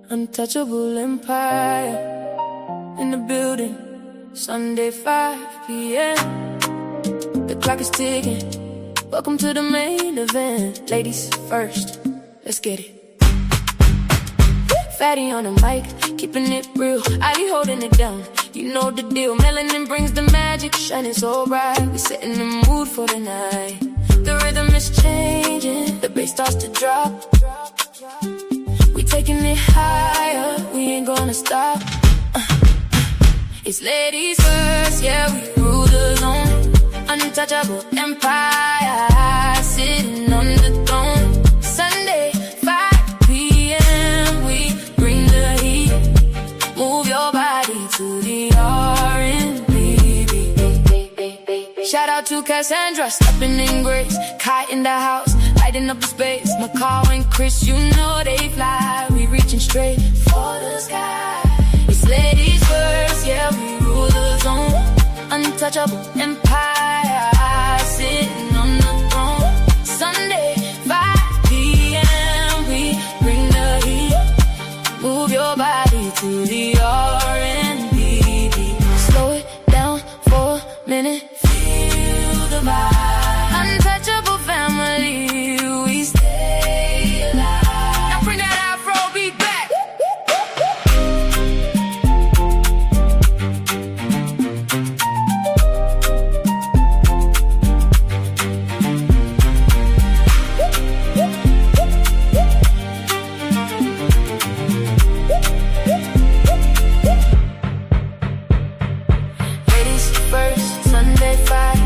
Untouchable empire in the building. Sunday 5 p.m. The clock is ticking. Welcome to the main event. Ladies first, let's get it. Fatty on the mic, keeping it real. Ali holding it down, you know the deal. Melanin brings the magic, shining so bright. We setting the mood for the night. The rhythm is changing, the bass starts to drop. We taking it higher, we ain't gonna stop. It's ladies first, yeah, we rule the zone. Untouchable empire, sitting on the throne. Sunday, 5 p.m., we bring the heat. Move your body to the R&B. Shout out to Cassandra, stepping in grace. Kai in the house, lighting up the space. McCall and Chris, you know they fly. We reaching straight for the sky. It's ladies first, yeah, we rule the zone. Untouchable empire, sitting on the throne. Sunday, 5 p.m., we bring the heat. Move your body to the R&B. Slow it down for a minute. Feel the vibe. Untouchable family, we stay alive. Now bring that Afro beat back. Ladies first, Sunday 5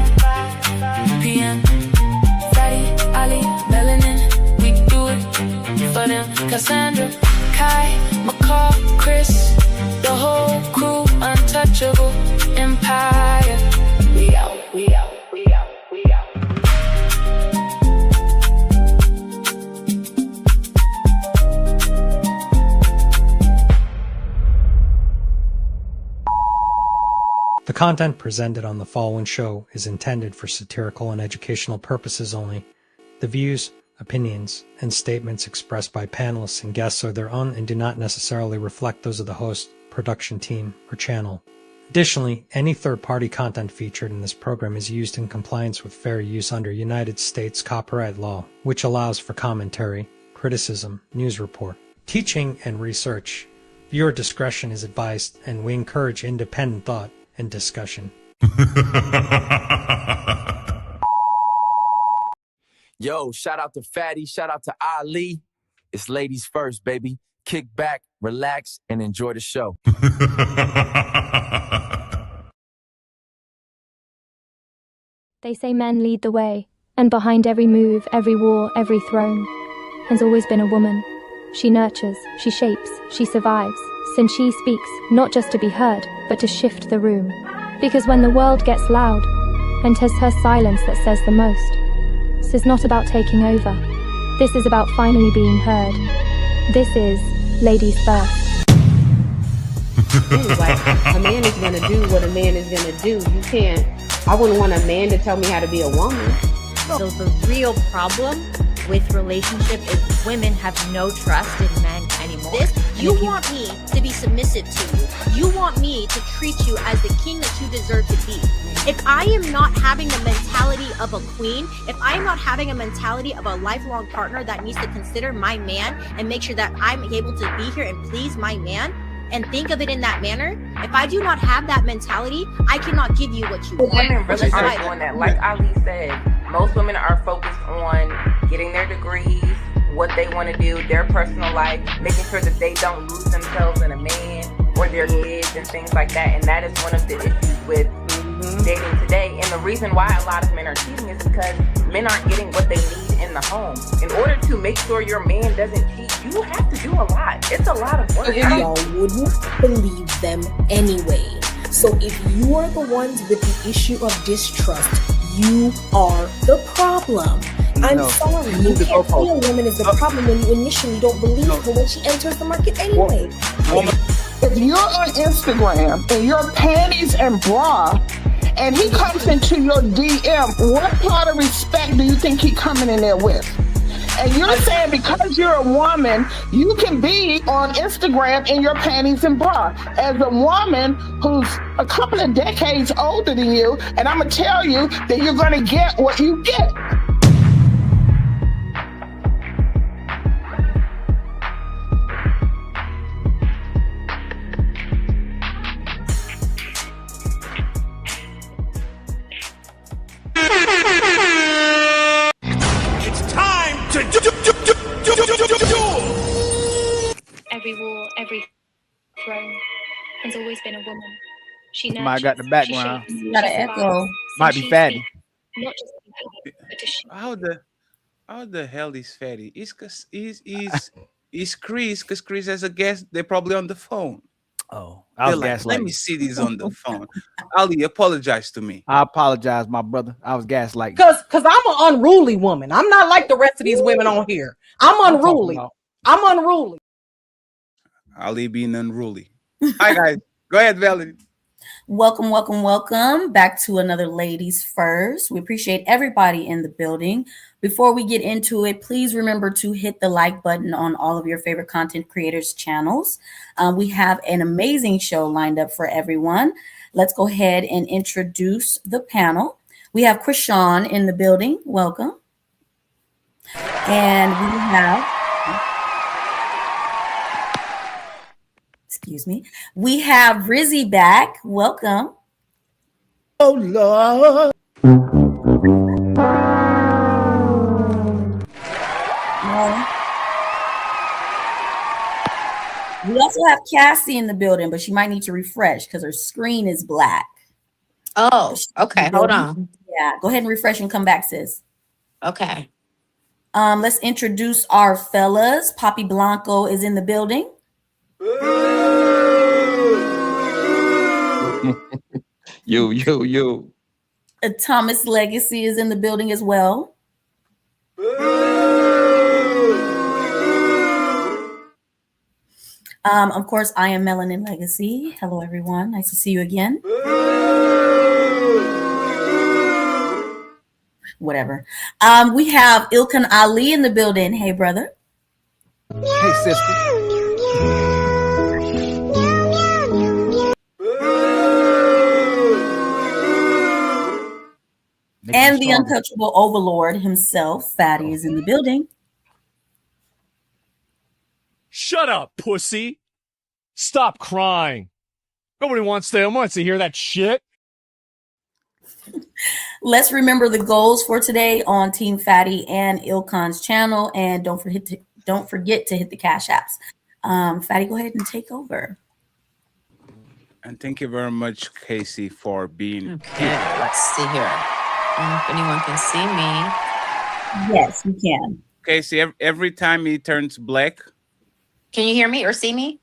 p.m. Fatty, Ali, Melanin, we do it for them. Cassandra, Kai, McCall, Chris, the whole crew, untouchable empire. We out, we out, we out, we out. The content presented on the following show is intended for satirical and educational purposes only. The views, opinions, and statements expressed by panelists and guests are their own and do not necessarily reflect those of the host, production team, or channel. Additionally, any third-party content featured in this program is used in compliance with fair use under United States copyright law, which allows for commentary, criticism, news report, teaching, and research. Viewer discretion is advised, and we encourage independent thought and discussion. Yo, shout out to Fatty, shout out to Ali. It's ladies first, baby. Kick back, relax, and enjoy the show. They say men lead the way, and behind every move, every war, every throne, has always been a woman. She nurtures, she shapes, she survives, since she speaks, not just to be heard, but to shift the room. Because when the world gets loud, and 'tis her silence that says the most, this is not about taking over. This is about finally being heard. This is Ladies First. Like, a man is gonna do what a man is gonna do. You can't, I wouldn't want a man to tell me how to be a woman. So the real problem with relationship is women have no trust in men anymore. You want me to be submissive to you. You want me to treat you as the king that you deserve to be. If I am not having the mentality of a queen, if I am not having a mentality of a lifelong partner that needs to consider my man and make sure that I'm able to be here and please my man and think of it in that manner, if I do not have that mentality, I cannot give you what you want. Women really aren't doing that. Like Ali said, most women are focused on getting their degrees, what they want to do, their personal life, making sure that they don't lose themselves in a man or their kids and things like that. And that is one of the issues with dating today. And the reason why a lot of men are cheating is because men aren't getting what they need in the home. In order to make sure your man doesn't cheat, you have to do a lot. It's a lot of work. Y'all wouldn't believe them anyway. So if you are the ones with the issue of distrust, you are the problem. I'm sorry, you can't say a woman is the problem when you initially don't believe her when she enters the market anyway. If you're on Instagram in your panties and bra, and he comes into your DM, what part of respect do you think he coming in there with? And you're saying because you're a woman, you can be on Instagram in your panties and bra. As a woman who's a couple of decades older than you, and I'm going to tell you that you're going to get what you get. Every war, every throne has always been a woman. She nurtures, Somebody got the background. She shapes, You got she an survives, echo. and Might be she Fatty. speaks, not just to people, but to sheep. How the hell is Fatty? Is Chris? Because Chris has a guest. They're probably on the phone. Oh, I was gaslighting. Let me see these on the phone. Ali, apologize to me. I apologize, my brother. I was gaslighting. Cause I'm an unruly woman. I'm not like the rest of these women on here. I'm unruly. I'm unruly. Ali being unruly. Hi guys. Go ahead, Valerie. Welcome, welcome, welcome back to another Ladies First. We appreciate everybody in the building. Before we get into it, please remember to hit the like button on all of your favorite content creators' channels. We have an amazing show lined up for everyone. Let's go ahead and introduce the panel. We have KRISHAWNA in the building. Welcome. And we have... Excuse me. We have Rizzy back. Welcome. Oh, Lord. We also have Cassie in the building, but she might need to refresh because her screen is black. Oh, okay. Hold on. Yeah, go ahead and refresh and come back, sis. Okay. Let's introduce our fellas. Poppy Blanco is in the building. Yo. Thomas Legacy is in the building as well. Of course, I am Melanin Legacy. Hello, everyone. Nice to see you again. Whatever. We have ILKAN Ali in the building. Hey, brother. Hey, sister. And the untouchable overlord himself, Fatty, is in the building. Shut up, pussy. Stop crying. Nobody wants to hear that shit. Let's remember the goals for today on Team Fatty and ILKAN's channel. And don't forget to hit the Cash Apps. Fatty, go ahead and take over. And thank you very much, Casey, for being here. Let's see here. If anyone can see me. Yes, you can. Casey, every time he turns black. Can you hear me or see me?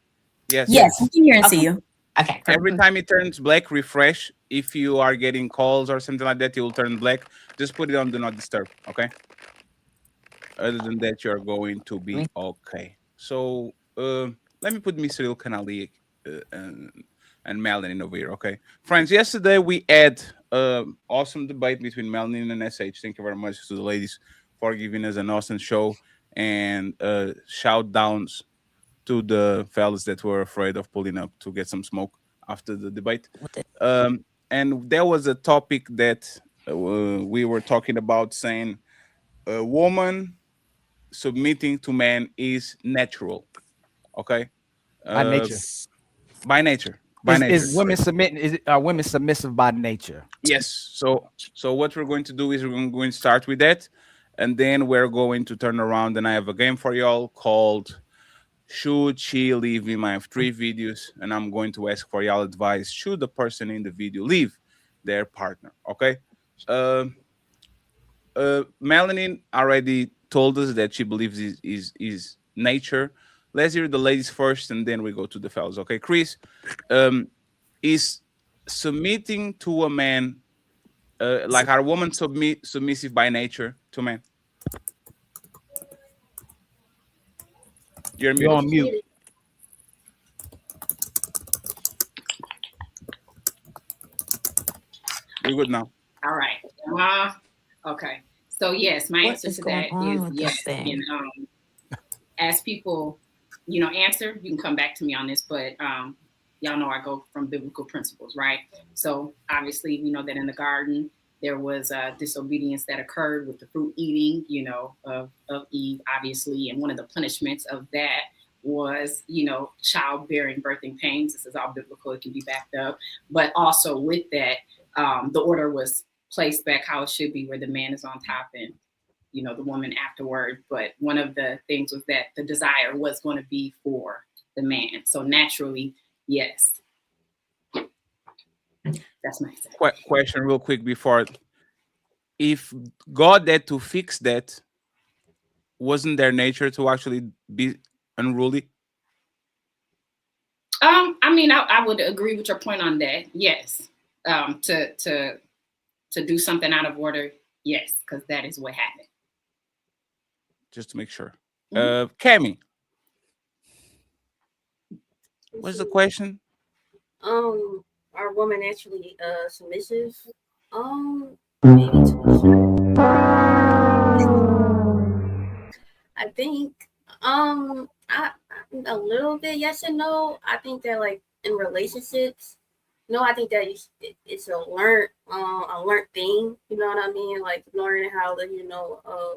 Yes. Yes, we can hear and see you. Okay. Every time it turns black, refresh. If you are getting calls or something like that, it will turn black. Just put it on Do Not Disturb, okay? Other than that, you're going to be okay. So let me put Mr. ILKAN Ali and Melanin over here, okay? Friends, yesterday we had awesome debate between Melanin and SH. Thank you very much to the ladies for giving us an awesome show. And shout downs to the fellas that were afraid of pulling up to get some smoke after the debate. And there was a topic that we were talking about, saying a woman submitting to man is natural. Okay? By nature. By nature. Is women submitting? Are women submissive by nature? Yes. So what we're going to do is we're going to start with that, and then we're going to turn around, and I have a game for y'all called Should She Leave Him? I have 3 videos, and I'm going to ask for y'all advice. Should the person in the video leave their partner? Okay. Melanin already told us that she believes is nature. Let's hear the ladies first, and then we go to the fellas. Okay, Chris, is submitting to a man like our woman submissive by nature to man? You're on mute. You're good now. All right. Okay. So yes, my answer to that is yes. And as people, answer, you can come back to me on this, but y'all know I go from biblical principles, right? So obviously we know that in the garden there was disobedience that occurred with the fruit eating, of Eve, obviously, and one of the punishments of that was, childbearing, birthing pains. This is all biblical; it can be backed up. But also with that, the order was placed back how it should be, where the man is on top and the woman afterward. But one of the things was that the desire was going to be for the man. So naturally, yes. That's my answer. Question real quick before. If God had to fix that, wasn't their nature to actually be unruly? I would agree with your point on that. Yes. To do something out of order, yes, because that is what happened. Just to make sure. Cammy, what's the question? Are women actually submissive? Maybe to I think I a little bit yes and no. I think that like in relationships, no, I think that it's a learned thing. You know what I mean? Like learning how to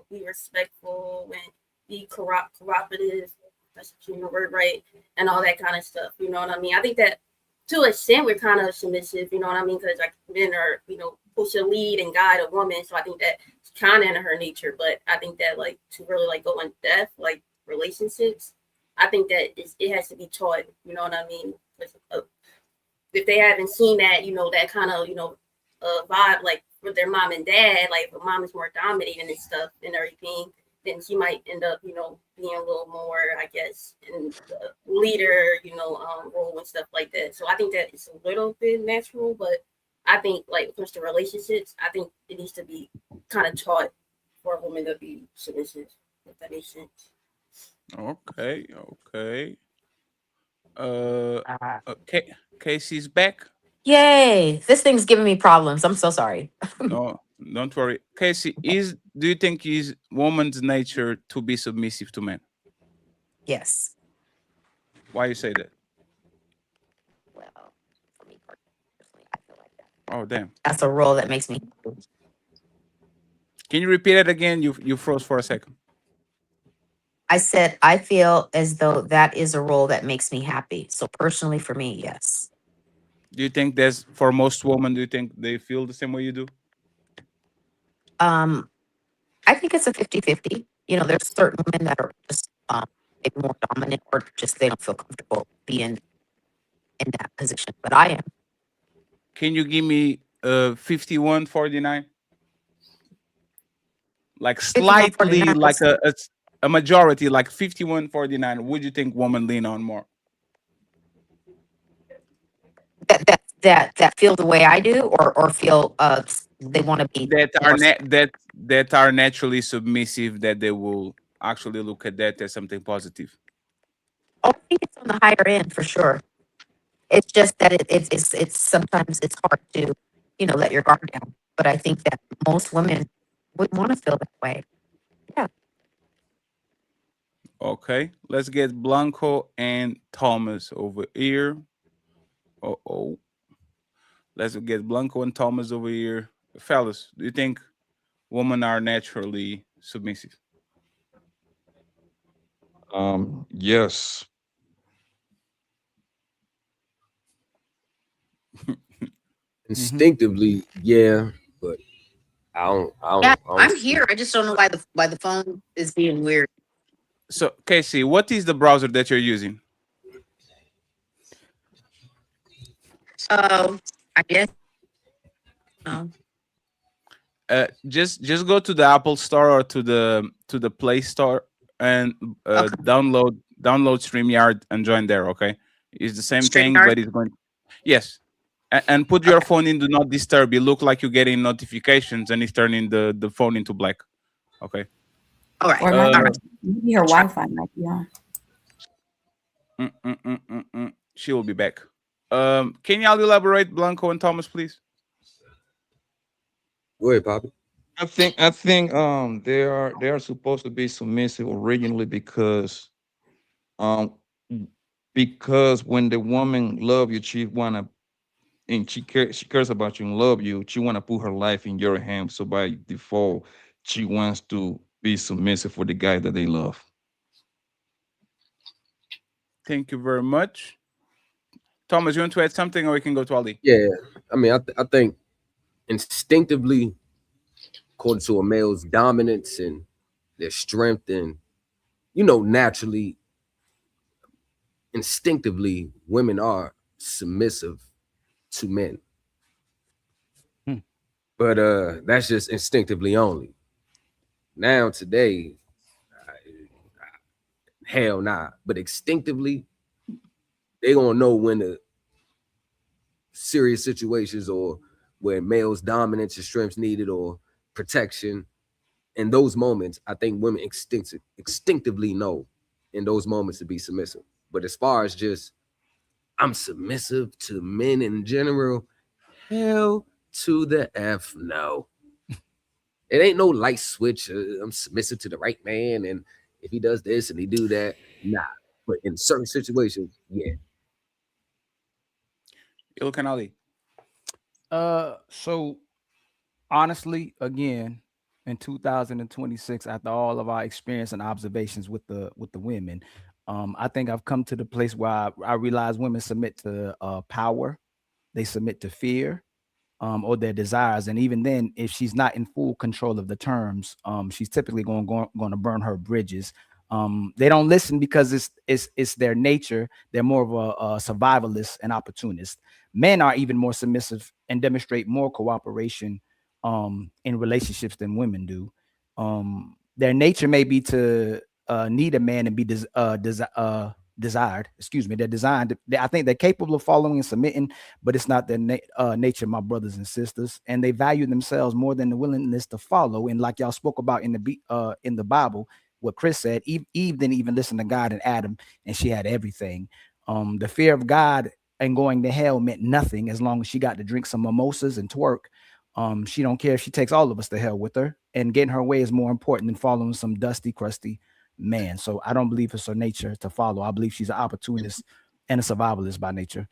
be respectful and be cooperative. That's the word, right? And all that kind of stuff. You know what I mean? I think that to a extent we're kind of submissive. You know what I mean? Because like men are supposed to lead and guide a woman. So I think that it's kind of in her nature. But I think that like to really like go in depth like relationships, I think that it has to be taught. You know what I mean? If they haven't seen that, that kind of, vibe, like with their mom and dad, like if mom is more dominating and stuff and everything, then she might end up, being a little more, I guess, in the leader, role and stuff like that. So I think that it's a little bit natural, but I think like when it comes to relationships, I think it needs to be kind of taught for a woman to be submissive, if that makes sense. Okay. Okay. Casey's back. Yay! This thing's giving me problems. I'm so sorry. No, don't worry. Casey, do you think is woman's nature to be submissive to men? Yes. Why you say that? Well, for me personally, I feel like that. Oh, damn. That's a role that makes me. Can you repeat it again? You froze for a second. I said I feel as though that is a role that makes me happy. So personally, for me, yes. Do you think there's for most women? Do you think they feel the same way you do? I think it's a 50-50. There's certain women that are just maybe more dominant or just they don't feel comfortable being in that position. But I am. Can you give me 51-49? Like slightly, like a majority, like 51-49. Would you think women lean on more? That feel the way I do, or feel they want to be that are naturally submissive, that they will actually look at that as something positive. Oh, I think it's on the higher end for sure. It's just that it's sometimes it's hard to let your guard down. But I think that most women would want to feel that way. Yeah. Okay, let's get Blanco and Thomas over here. Let's get Blanco and Thomas over here. Fellas, do you think women are naturally submissive? Yes. Instinctively, yeah, but I don't. I'm here. I just don't know why the phone is being weird. So, Casey, what is the browser that you're using? I guess. Just go to the Apple Store or to the Play Store and download StreamYard and join there. Okay, it's the same thing, but it's going. Yes, and put your phone in Do Not Disturb. You look like you're getting notifications, and it's turning the phone into black. Okay. All right. Or maybe her Wi-Fi might be on. She will be back. Can y'all elaborate, Blanco and Thomas, please? Go ahead, Poppy. I think they are supposed to be submissive originally um because when the woman love you, she wanna and she cares about you and love you. She wanna put her life in your hands. So by default, she wants to be submissive for the guy that they love. Thank you very much. Thomas, you want to add something, or we can go to Ali? Yeah, I mean, I think instinctively, according to a male's dominance and their strength, and naturally, instinctively, women are submissive to men. But that's just instinctively only. Now today, hell nah. But instinctively, they gonna know when the serious situations or where males' dominance and strength's needed or protection. In those moments, I think women instinctively know in those moments to be submissive. But as far as just I'm submissive to men in general, hell to the F no. It ain't no light switch. I'm submissive to the right man, and if he does this and he do that, nah. But in certain situations, yeah. Ilkan Ali. So honestly, again, in 2026, after all of our experience and observations with the women, I think I've come to the place where I realize women submit to power, they submit to fear, or their desires. And even then, if she's not in full control of the terms, she's typically going to burn her bridges. They don't listen because it's their nature. They're more of a survivalist and opportunist. Men are even more submissive and demonstrate more cooperation in relationships than women do. Their nature may be to need a man and be desired. Excuse me. They're designed. I think they're capable of following and submitting, but it's not their nature, my brothers and sisters. And they value themselves more than the willingness to follow. And like y'all spoke about in the Bible, what Chris said, Eve didn't even listen to God and Adam, and she had everything. The fear of God and going to hell meant nothing as long as she got to drink some mimosas and twerk. She don't care if she takes all of us to hell with her, and getting her way is more important than following some dusty, crusty man. So I don't believe it's her nature to follow. I believe she's an opportunist and a survivalist by nature.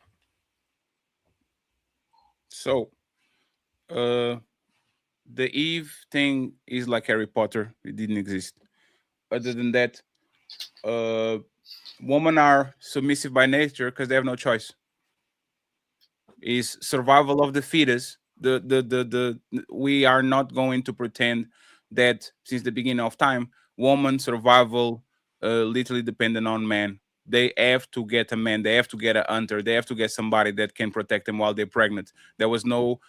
So, the Eve thing is like Harry Potter. It didn't exist. Other than that, women are submissive by nature because they have no choice. Is survival of the fittest. We are not going to pretend that since the beginning of time, woman survival literally dependent on man. They have to get a man. They have to get a hunter. They have to get somebody that can protect them while they're pregnant. There was no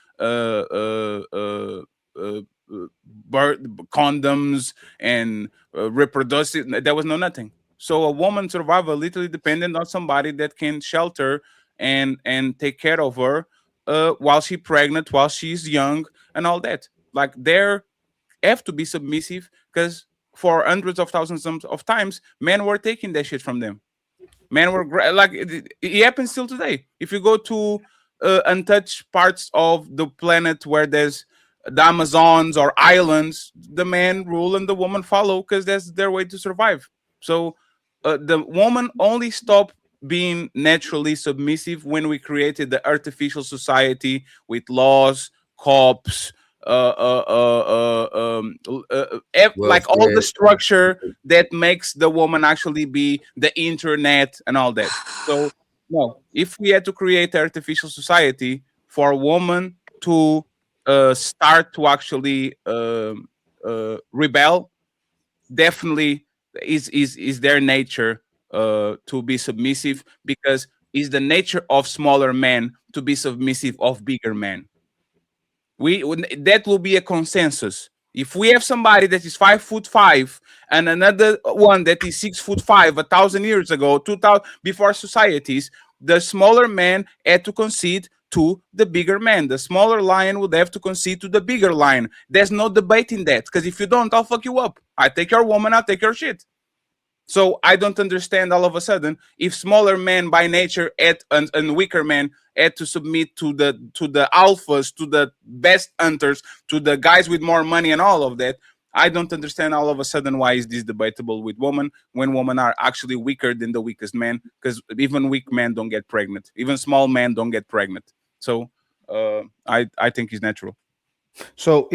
condoms and reproductive. There was no nothing. So a woman survival literally dependent on somebody that can shelter and take care of her while she's pregnant, while she's young, and all that. Like they have to be submissive because for hundreds of thousands of times, men were taking that shit from them. Men were like it happens still today. If you go to untouched parts of the planet where there's the Amazons or islands, the men rule and the woman follow because that's their way to survive. So the woman only stopped being naturally submissive when we created the artificial society with laws, cops, like all the structure that makes the woman actually be the internet and all that. So no, if we had to create artificial society for a woman to start to actually rebel, definitely is their nature to be submissive, because it's the nature of smaller men to be submissive of bigger men. That will be a consensus. If we have somebody that is 5'5" and another one that is 6'5" 1,000 years ago, 2,000 before societies, the smaller man had to concede to the bigger man. The smaller lion would have to concede to the bigger lion. There's no debate in that, because if you don't, I'll fuck you up. I take your woman, I'll take your shit. So I don't understand all of a sudden if smaller men by nature and weaker men had to submit to the alphas, to the best hunters, to the guys with more money and all of that. I don't understand all of a sudden why is this debatable with women when women are actually weaker than the weakest men, because even weak men don't get pregnant. Even small men don't get pregnant. So I think it's natural. So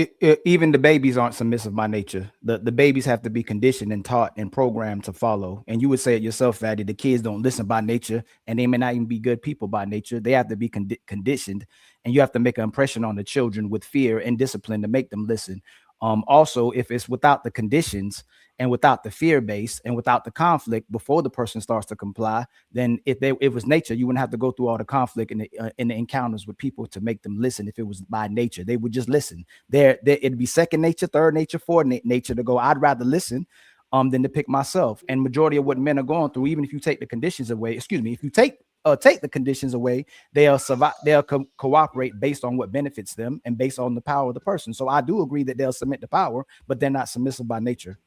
even the babies aren't submissive by nature. The babies have to be conditioned and taught and programmed to follow. And you would say it yourself, Fatty, the kids don't listen by nature, and they may not even be good people by nature. They have to be conditioned, and you have to make an impression on the children with fear and discipline to make them listen. Also, if it's without the conditions and without the fear base and without the conflict before the person starts to comply, then if it was nature, you wouldn't have to go through all the conflict and the encounters with people to make them listen. If it was by nature, they would just listen. It'd be second nature, third nature, fourth nature to go, I'd rather listen than to pick myself. And majority of what men are going through, even if you take the conditions away, if you take the conditions away, they'll survive, they'll cooperate based on what benefits them and based on the power of the person. So I do agree that they'll submit to power, but they're not submissive by nature.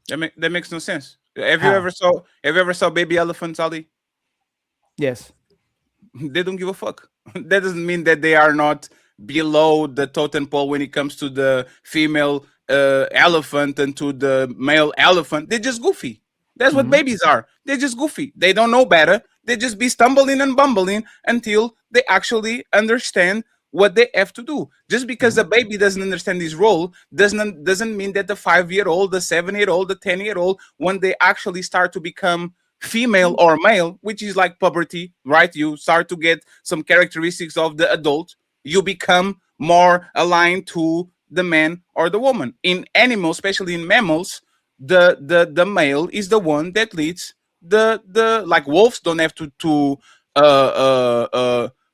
That makes no sense. Have you ever saw baby elephants, Ali? Yes. They don't give a fuck. That doesn't mean that they are not below the totem pole when it comes to the female elephant and to the male elephant. They're just goofy. That's what babies are. They're just goofy. They don't know better. They just be stumbling and bumbling until they actually understand what they have to do. Just because a baby doesn't understand his role doesn't mean that the 5-year-old, the 7-year-old, the 10-year-old, when they actually start to become female or male, which is like puberty, right? You start to get some characteristics of the adult. You become more aligned to the man or the woman. In animals, especially in mammals, the male is the one that leads the like wolves don't have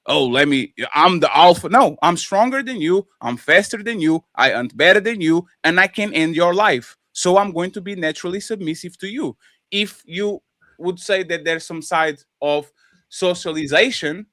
I'm the alpha. No, I'm stronger than you, I'm faster than you, I hunt better than you, and I can end your life. So I'm going to be naturally submissive to you. If you would say that there's some side of socialization,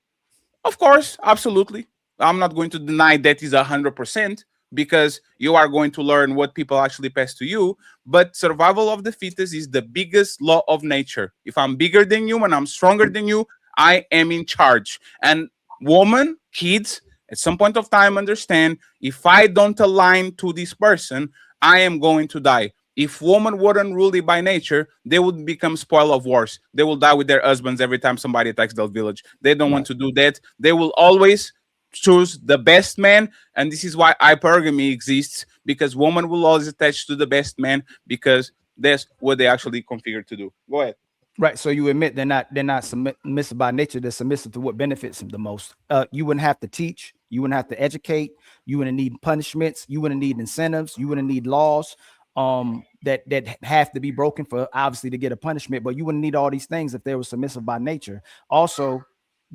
of course, absolutely. I'm not going to deny that is 100%, because you are going to learn what people actually pass to you. But survival of the fittest is the biggest law of nature. If I'm bigger than you and I'm stronger than you, I am in charge. And women, kids, at some point of time understand, if I don't align to this person, I am going to die. If women were unruly by nature, they would become spoil of wars. They will die with their husbands every time somebody attacks their village. They don't want to do that. They will always choose the best man, and this is why hypergamy exists, because women will always attach to the best man, because that's what they actually configured to do. Go ahead. Right. So you admit they're not submissive by nature. They're submissive to what benefits them the most. You wouldn't have to teach. You wouldn't have to educate. You wouldn't need punishments. You wouldn't need incentives. You wouldn't need laws that have to be broken for obviously to get a punishment. But you wouldn't need all these things if they were submissive by nature. Also,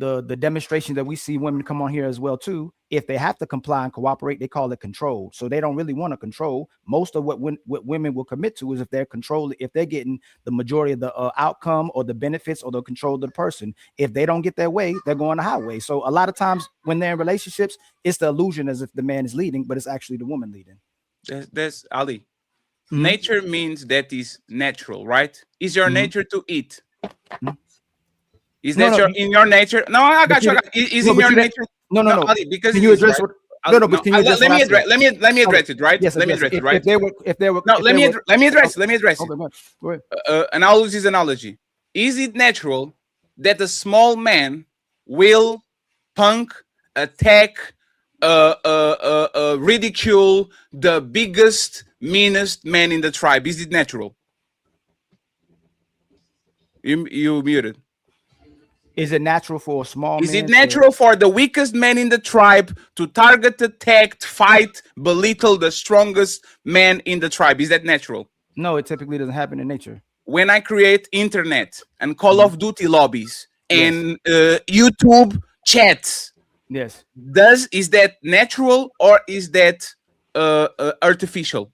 the demonstration that we see women come on here as well too, if they have to comply and cooperate, they call it control. So they don't really want to control. Most of what women will commit to is if they're controlling, if they're getting the majority of the outcome or the benefits or the control of the person. If they don't get their way, they're going the highway. So a lot of times when they're in relationships, it's the illusion as if the man is leading, but it's actually the woman leading. That's Ali. Nature means that is natural, right? Is your nature to eat? Is that in your nature? No, I got you. Is in your nature? No. Ali, because can you address what? No, but can you address let me address it, right? Yes, let me address it, right? If they were, no, let me address it. Go ahead. And I'll use this analogy. Is it natural that a small man will punk, attack, ridicule the biggest, meanest man in the tribe? Is it natural? You muted. Is it natural for a small man? Is it natural for the weakest man in the tribe to target, attack, fight, belittle the strongest man in the tribe? Is that natural? No, it typically doesn't happen in nature. When I create internet and Call of Duty lobbies and YouTube chats, yes, is that natural or is that artificial?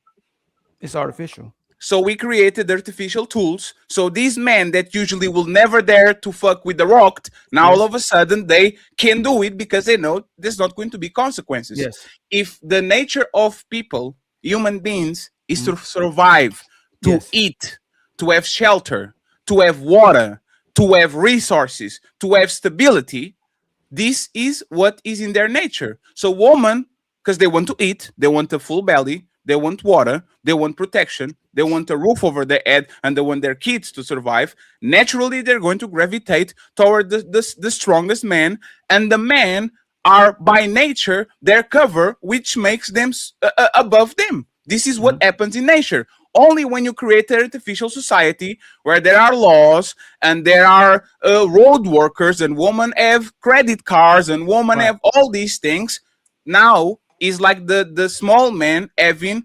It's artificial. So we created artificial tools. So these men that usually will never dare to fuck with the rock, now all of a sudden they can do it because they know there's not going to be consequences. Yes. If the nature of people, human beings, is to survive, to eat, to have shelter, to have water, to have resources, to have stability. This is what is in their nature. So women, because they want to eat, they want a full belly, they want water, they want protection, they want a roof over their head, and they want their kids to survive. Naturally, they're going to gravitate toward the strongest man, and the men are by nature their cover, which makes them above them. This is what happens in nature. Only when you create an artificial society where there are laws and there are road workers and women have credit cards and women have all these things, now is like the small man having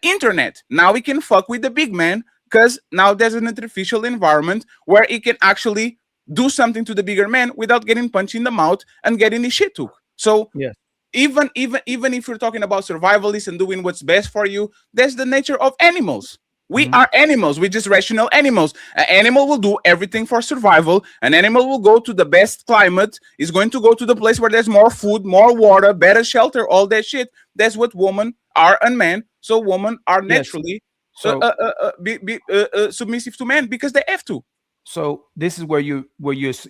internet. Now he can fuck with the big man because now there's an artificial environment where he can actually do something to the bigger man without getting punched in the mouth and getting his shit took. So even if you're talking about survivalists and doing what's best for you, that's the nature of animals. We are animals. We're just rational animals. An animal will do everything for survival. An animal will go to the best climate. Is going to go to the place where there's more food, more water, better shelter, all that shit. That's what women are and men. So women are naturally submissive to men because they have to. So this is where you're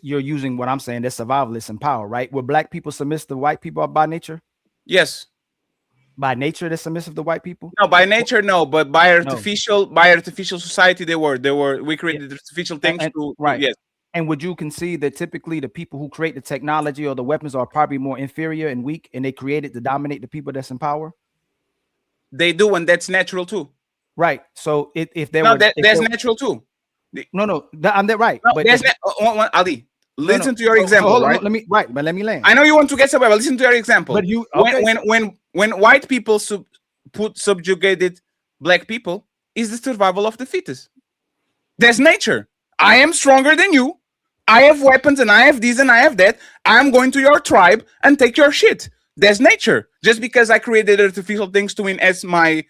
using what I'm saying. That's survivalists in power, right? Were black people submissive to white people by nature? Yes. By nature, they're submissive to white people? No, by nature, no. But by artificial society, they were. We created artificial things right. Yes. And would you concede that typically the people who create the technology or the weapons are probably more inferior and weak, and they created to dominate the people that's in power? They do, and that's natural too. Right. So if there that's natural too. No, I'm that right. No, but Ali, listen to your example. Right? Let me land. I know you want to get somewhere, but listen to your example. But you when white people subjugated black people, is the survival of the fittest. That's nature. I am stronger than you. I have weapons and I have this and I have that. I'm going to your tribe and take your shit. That's nature. Just because I created artificial things to enhance my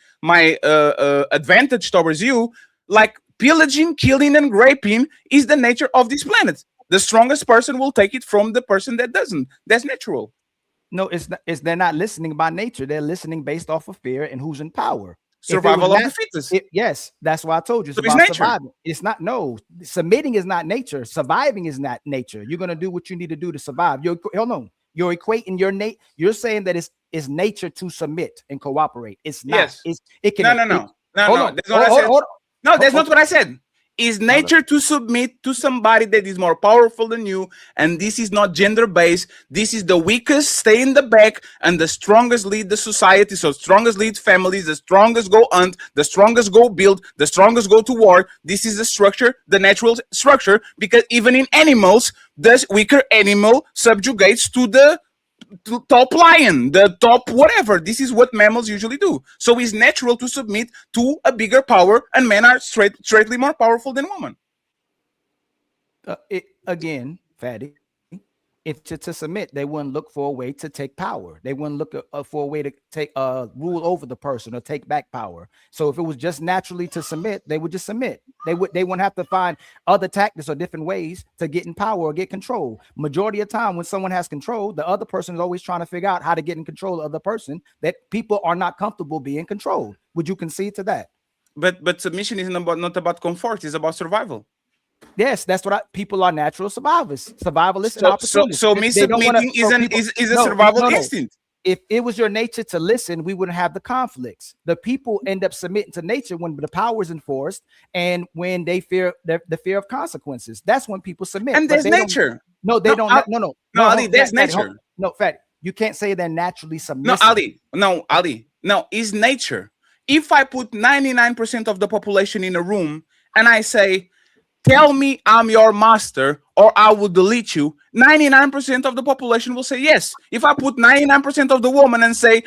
advantage towards you, like pillaging, killing, and raping is the nature of this planet. The strongest person will take it from the person that doesn't. That's natural. No, they're not listening by nature. They're listening based off of fear and who's in power. Survival of the fittest. Yes, that's why I told you. So it's nature. Surviving. It's not. No, submitting is not nature. Surviving is not nature. You're gonna do what you need to do to survive. You're equating your You're saying that it's nature to submit and cooperate. It's not. Yes. It can. No. That's what I said. No, that's not what I said. Is nature to submit to somebody that is more powerful than you, and this is not gender-based. This is the weakest stay in the back, and the strongest lead the society. So strongest lead families, the strongest go hunt, the strongest go build, the strongest go to war. This is the structure, the natural structure, because even in animals, the weaker animal subjugates to the top lion, the top whatever. This is what mammals usually do. So it's natural to submit to a bigger power, and men are straightly more powerful than women. Again, Fatty, if to submit, they wouldn't look for a way to take power. They wouldn't look for a way to take rule over the person or take back power. So if it was just naturally to submit, they would just submit. They wouldn't have to find other tactics or different ways to get in power or get control. Majority of time when someone has control, the other person is always trying to figure out how to get in control of the person that people are not comfortable being controlled. Would you concede to that? But submission is not about comfort, it's about survival. Yes, that's what people are natural survivors, survivalists and opportunists. So me submitting is a survival instinct. If it was your nature to listen, we wouldn't have the conflicts. The people end up submitting to nature when the power is enforced and when they fear the fear of consequences. That's when people submit. And there's nature. No, they don't. No, Ali, there's nature. No, Fat, you can't say they're naturally submissive. Ali. No, it's nature. If I put 99% of the population in a room and I say, tell me I'm your master or I will delete you, 99% of the population will say yes. If I put 99% of the woman and say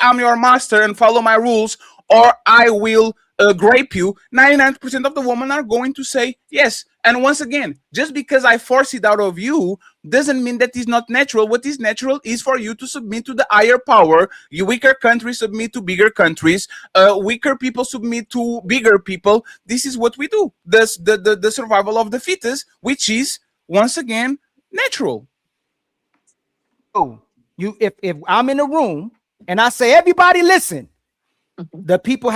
I'm your master and follow my rules or I will grape you, 99% of the women are going to say yes. And once again, just because I force it out of you doesn't mean that it's not natural. What is natural is for you to submit to the higher power. You weaker countries submit to bigger countries. Weaker people submit to bigger people. This is what we do. The survival of the fittest, which is once again natural. Oh, if I'm in a room and I say, everybody listen, the people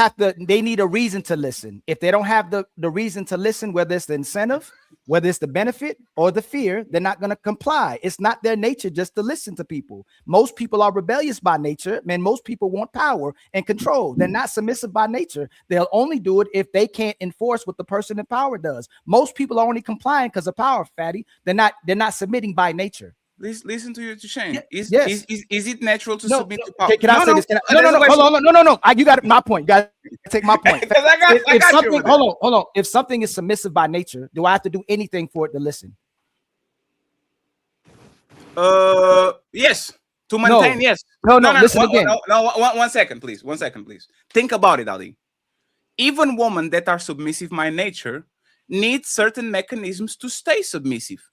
they need a reason to listen. If they don't have the reason to listen, whether it's the incentive, whether it's the benefit or the fear, they're not going to comply. It's not their nature just to listen to people. Most people are rebellious by nature. Man, most people want power and control. They're not submissive by nature. They'll only do it if they can't enforce what the person in power does. Most people are only complying because of power, Fatty. They're not submitting by nature. Listen to you, to Shane. Is it natural to No, submit to power? Can I say this? No, hold on. No. You got my point. You got to take my point. Because I got you. Hold on. If something is submissive by nature, do I have to do anything for it to listen? Yes. To maintain, yes. No. Listen again. No, 1 second, please. 1 second, please. Think about it, Ali. Even women that are submissive by nature need certain mechanisms to stay submissive.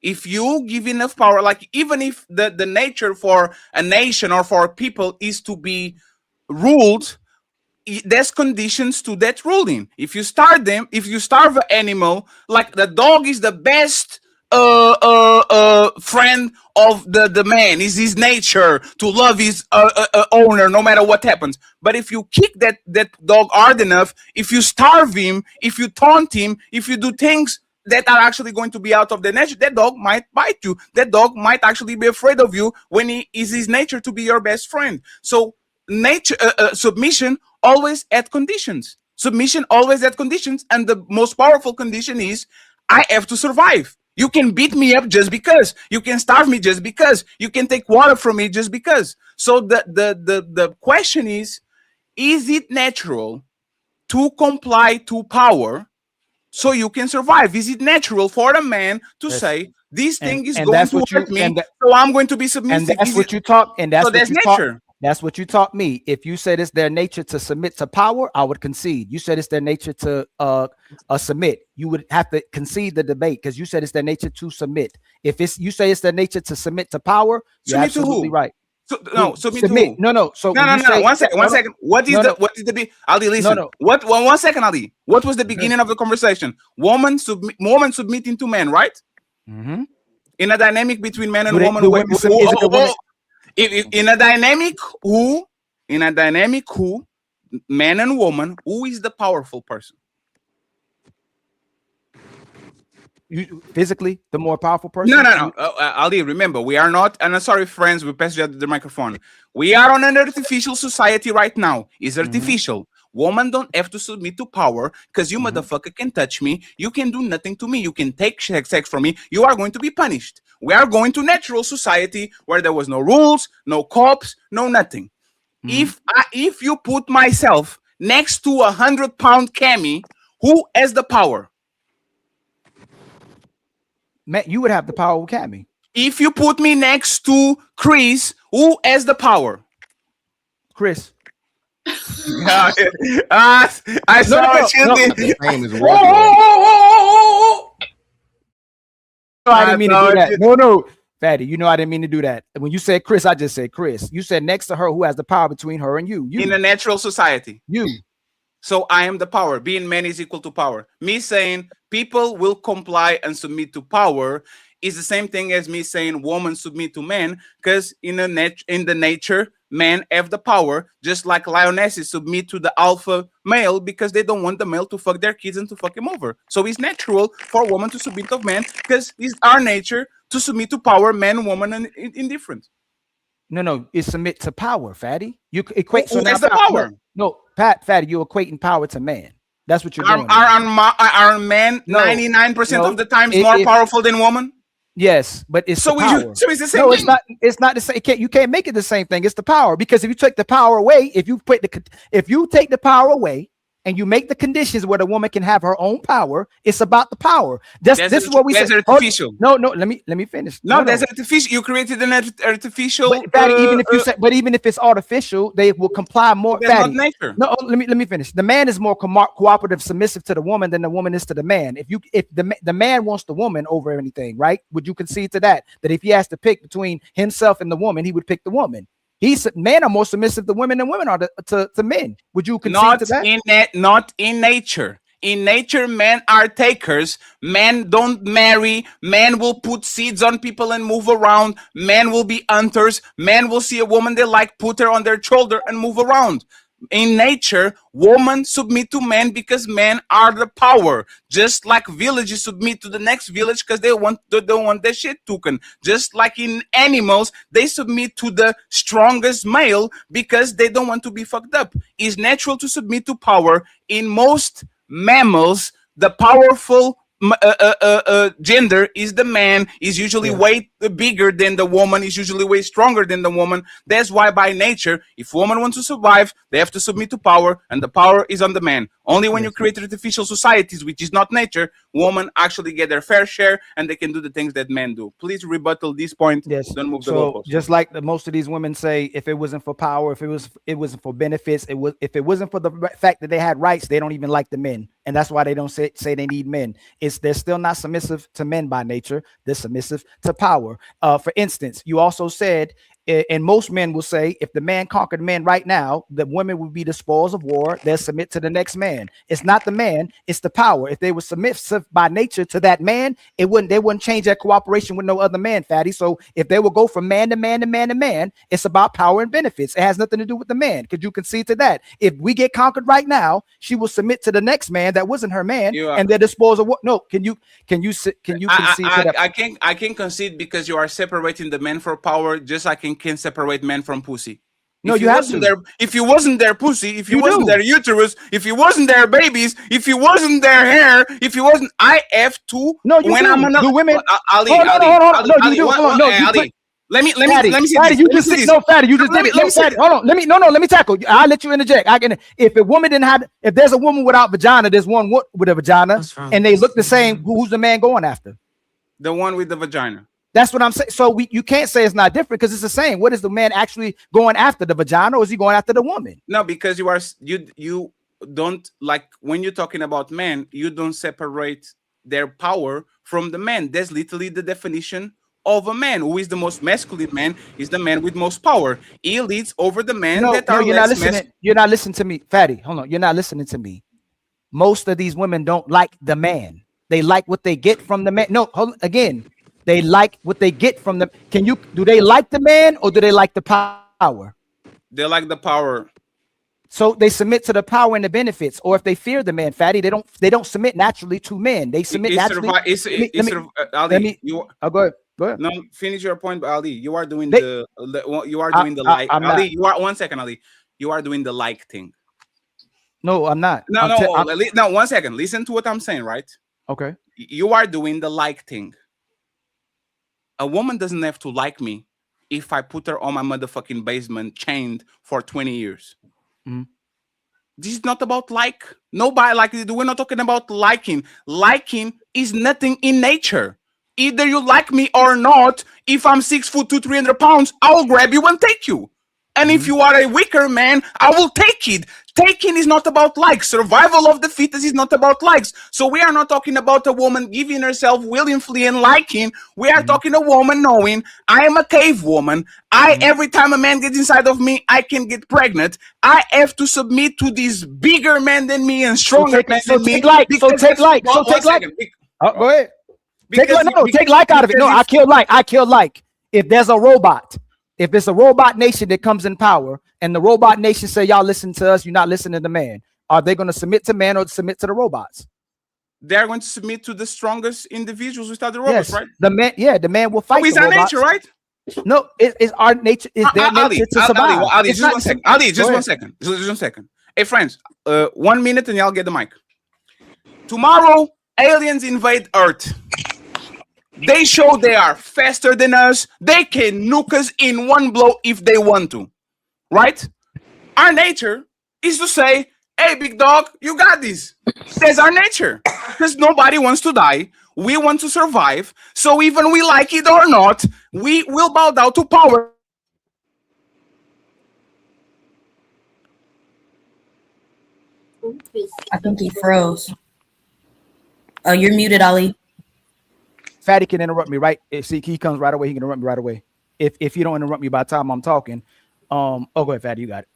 If you give enough power, like even if the nature for a nation or for people is to be ruled, there's conditions to that ruling. If you starve an animal, like the dog is the best friend of the man, is his nature to love his owner no matter what happens. But if you kick that dog hard enough, if you starve him, if you taunt him, if you do things that are actually going to be out of the nature, that dog might bite you. That dog might actually be afraid of you when he is his nature to be your best friend. So nature, submission always at conditions. Submission always at conditions. And the most powerful condition is I have to survive. You can beat me up just because. You can starve me just because. You can take water from me just because. So the question is it natural to comply to power so you can survive? Is it natural for a man to say this thing is going to hurt me, so I'm going to be submissive? And that's what you taught. And that's so what that's you nature. That's what you taught me. If you said it's their nature to submit to power, I would concede. You said it's their nature to submit. You would have to concede the debate because you said it's their nature to submit. If you say it's their nature to submit to power, you're absolutely right. Submit. No. So no. 1 second. What is the Ali? Listen. What? 1 second, Ali. What was the beginning of the conversation? Woman submitting to man, right? Mm-hmm. In a dynamic between man and woman. In a dynamic who man and woman, who is the powerful person? You physically the more powerful person? No. Ali, remember, we are not, and I'm sorry, friends, we passed you the microphone. We are on an artificial society right now. It's artificial. Women don't have to submit to power because you motherfucker can touch me. You can do nothing to me. You can take sex from me. You are going to be punished. We are going to natural society where there was no rules, no cops, no nothing. If you put myself next to 100-pound Cammy, who has the power? Man, you would have the power with Cammy. If you put me next to Chris, who has the power? Chris. I saw what you did. I didn't mean to do that. No, Fatty, you know I didn't mean to do that. When you said Chris, I just said Chris. You said next to her, who has the power between her and you? In a natural society. You. So I am the power. Being man is equal to power. Me saying people will comply and submit to power is the same thing as me saying women submit to men, because in the nature, men have the power, just like lionesses submit to the alpha male because they don't want the male to fuck their kids and to fuck him over. So it's natural for a woman to submit to men because it's our nature to submit to power, man, woman, and indifferent. No, it's submit to power, Fatty. You equate who has the power? No, Fatty, you're equating power to man. That's what you're doing. Are men 99% of the times more powerful than woman? Yes, but it's so so it's the same thing. It's not the same. You can't make it the same thing. It's the power, because if you take the power away, if you take the power away and you make the conditions where the woman can have her own power, it's about the power. This is what we say. Artificial. No, let me finish. No, that's artificial. You created an artificial. But even if it's artificial, they will comply more. That's not nature. No, let me finish. The man is more cooperative, submissive to the woman than the woman is to the man. If the man wants the woman over anything, right? Would you concede to that? That if he has to pick between himself and the woman, he would pick the woman. Men are more submissive to women than women are to men. Would you concede to that? Not in nature. In nature, men are takers. Men don't marry. Men will put seeds on people and move around. Men will be hunters. Men will see a woman they like, put her on their shoulder and move around. in nature, women submit to men because men are the power. Just like villages submit to the next village because they don't want their shit taken. Just like in animals, they submit to the strongest male because they don't want to be fucked up. It's natural to submit to power. In most mammals, the powerful gender is the man, is usually way bigger than the woman, is usually way stronger than the woman. That's why by nature, if woman wants to survive, they have to submit to power, and the power is on the man. Only when you create artificial societies, which is not nature, women actually get their fair share and they can do the things that men do. Please rebuttal this point. Yes. Don't move the So goalpost. just like most of these women say, if it wasn't for power, if it wasn't for benefits, if it wasn't for the fact that they had rights, they don't even like the men, and that's why they don't say they need men. They're still not submissive to men by nature. They're submissive to power. For instance, you also said, and most men will say, if the man conquered men right now, the women would be the spoils of war. They'll submit to the next man. It's not the man, it's the power. If they were submissive by nature to that man, they wouldn't change their cooperation with no other man, Fatty. So if they would go from man to man to man to man, it's about power and benefits. It has nothing to do with the man. Could you concede to that? If we get conquered right now, she will submit to the next man that wasn't her man, and they're the spoils of war. No, can you concede to that? I can concede because you are separating the men for power, just like can separate men from pussy. No, you have to. If you wasn't their pussy, if you wasn't their uterus, if you wasn't their babies, if you wasn't their hair, if you wasn't, I have to. No, you when do. I'm the women. Ali, hold on. No, Ali, you do. Hold on. No, Ali. Let me see Fatty, this. you just did. No, Fatty, you just did it. No, Fatty, hold on. Let me tackle. I'll let you interject. If a woman didn't have, if there's a woman without vagina, there's one with a vagina, and they look the same. Who's the man going after? The one with the vagina. That's what I'm saying. So you can't say it's not different because it's the same. What is the man actually going after, the vagina, or is he going after the woman? No, because you don't, like, when you're talking about men, you don't separate their power from the man. That's literally the definition of a man. Who is the most masculine man is the man with most power. He leads over the men that are you're less not listening. You're not listening to me, Fatty. Hold on. You're not listening to me. Most of these women don't like the man. They like what they get from the man. No, again. They like what they get from them. Do they like the man or do they like the power? They like the power. So they submit to the power and the benefits. Or if they fear the man, Fatty, they don't submit naturally to men. They submit naturally. Go ahead. No, finish your point, Ali. You are doing the like. Ali, you are 1 second, Ali. You are doing the like thing. No, I'm not. No, 1 second. Listen to what I'm saying, right? Okay. You are doing the like thing. A woman doesn't have to like me if I put her on my motherfucking basement chained for 20 years. Mm-hmm. This is not about like. Nobody like it. We're not talking about liking. Liking is nothing in nature. Either you like me or not. If I'm 6'2", 300 pounds, I'll grab you and take you. And if you are a weaker man, I will take it. Taking is not about likes. Survival of the fittest is not about likes. So we are not talking about a woman giving herself willingly and liking. We are talking a woman knowing I am a cave woman. Every time a man gets inside of me, I can get pregnant. I have to submit to this bigger man than me and stronger man than me. Go ahead. Take like out of it. No, I kill like. If there's a robot. If it's a robot nation that comes in power and the robot nation say, y'all listen to us, you're not listening to the man, are they going to submit to man or submit to the robots? They're going to submit to the strongest individuals without the robots, right? The man will fight. It's our nature, right? No, it's our nature. It's their nature to survive. Ali, just 1 second. Just 1 second. Hey, friends, 1 minute and y'all get the mic. Tomorrow, aliens invade Earth. They show they are faster than us. They can nuke us in one blow if they want to, right? Our nature is to say, hey, big dog, you got this. That's our nature because nobody wants to die. We want to survive. So even we like it or not, we will bow down to power. I think he froze. Oh, you're muted, Ali. Fatty can interrupt me, right? See, he comes right away. He can interrupt me right away. If you don't interrupt me by the time I'm talking. Go ahead, Fatty, you got it.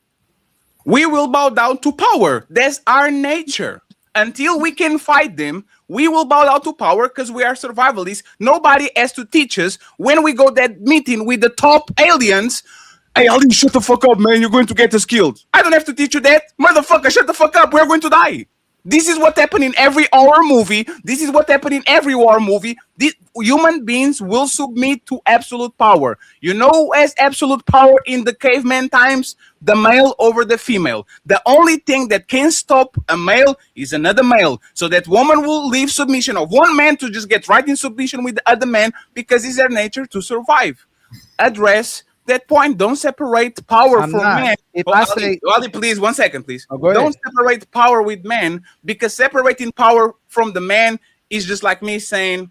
We will bow down to power. That's our nature. Until we can fight them, we will bow down to power because we are survivalists. Nobody has to teach us when we go that meeting with the top aliens. Hey, Ali, shut the fuck up, man. You're going to get us killed. I don't have to teach you that. Motherfucker, shut the fuck up. We're going to die. This is what happened in every horror movie. This is what happened in every war movie. Human beings will submit to absolute power. You know who has absolute power in the caveman times? The male over the female. The only thing that can stop a male is another male. So that woman will leave submission of one man to just get right in submission with the other man because it's their nature to survive. Address that point. Don't separate power from men. If I say, Ali, please, 1 second, please. Oh, go ahead. Don't separate power with men, because separating power from the man is just like me saying,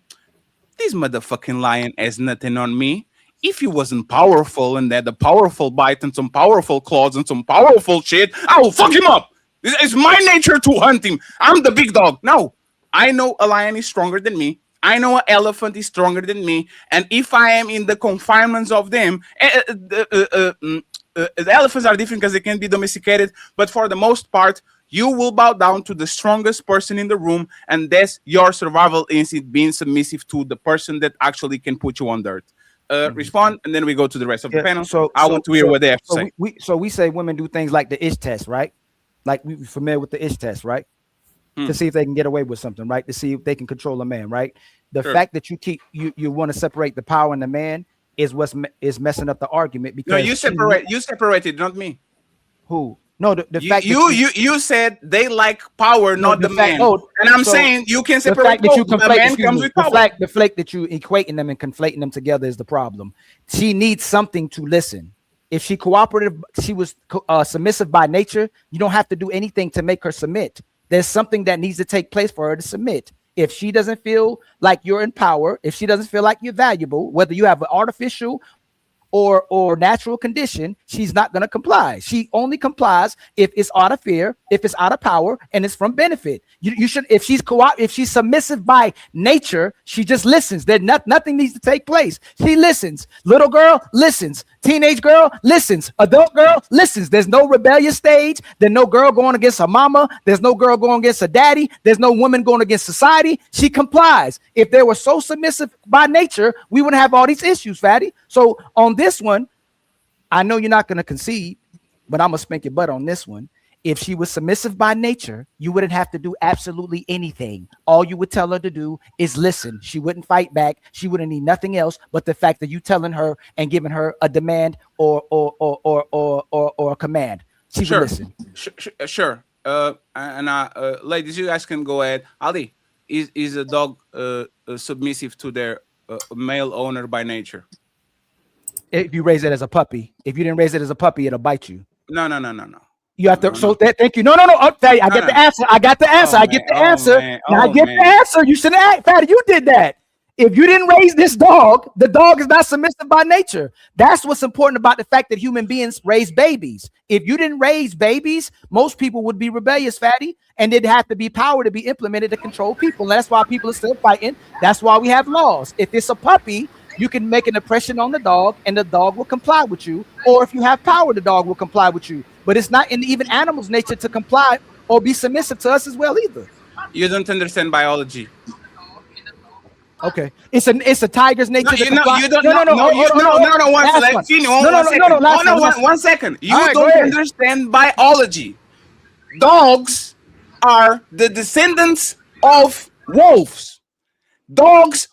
this motherfucking lion has nothing on me. If he wasn't powerful and had a powerful bite and some powerful claws and some powerful shit, I will fuck him up. It's my nature to hunt him. I'm the big dog. No, I know a lion is stronger than me. I know an elephant is stronger than me, and if I am in the confinements of them, the elephants are different because they can be domesticated, but for the most part, you will bow down to the strongest person in the room, and that's your survival instinct being submissive to the person that actually can put you on dirt. Respond, and then we go to the rest of the panel. So I want to hear what they have to say. We say women do things like the ish test, right? Like we're familiar with the ish test, right? To see if they can get away with something, right? To see if they can control a man, right? The fact that you want to separate the power and the man is is messing up the argument, because no, you separated, not me. Who? No, the fact you said they like power, not the man. And I'm saying you can separate the fact that the man comes with power. The fact that you equating them and conflating them together is the problem. She needs something to listen. If she cooperative, she was submissive by nature, you don't have to do anything to make her submit. There's something that needs to take place for her to submit. If she doesn't feel like you're in power, if she doesn't feel like you're valuable, whether you have an artificial or natural condition, she's not going to comply. She only complies if it's out of fear, if it's out of power, and it's from benefit. You should, if she's submissive by nature, she just listens. Nothing needs to take place. She listens. Little girl listens. Teenage girl listens. Adult girl listens. There's no rebellious stage. There's no girl going against her mama. There's no girl going against her daddy. There's no woman going against society. She complies. If they were so submissive by nature, we wouldn't have all these issues, Fatty. So on this one, I know you're not going to concede, but I'm going to spank your butt on this one. If she was submissive by nature, you wouldn't have to do absolutely anything. All you would tell her to do is listen. She wouldn't fight back. She wouldn't need nothing else but the fact that you telling her and giving her a demand or a command. She would listen. Sure. Ladies, you guys can go ahead. Ali, is a dog submissive to their male owner by nature? If you raise it as a puppy. If you didn't raise it as a puppy, it'll bite you. No. You have to. Thank you. No. Fatty, I get the answer. I get the answer. I get the answer. I get the answer. You shouldn't act, Fatty. You did that. If you didn't raise this dog, the dog is not submissive by nature. That's what's important about the fact that human beings raise babies. If you didn't raise babies, most people would be rebellious, Fatty, and it'd have to be power to be implemented to control people. And that's why people are still fighting. That's why we have laws. If it's a puppy, you can make an impression on the dog and the dog will comply with you. Or if you have power, the dog will comply with you. But it's not in even animals' nature to comply or be submissive to us as well either. You don't understand biology. Okay, it's a tiger's nature. No, one second. You don't understand biology. Dogs are the descendants of wolves. Wolves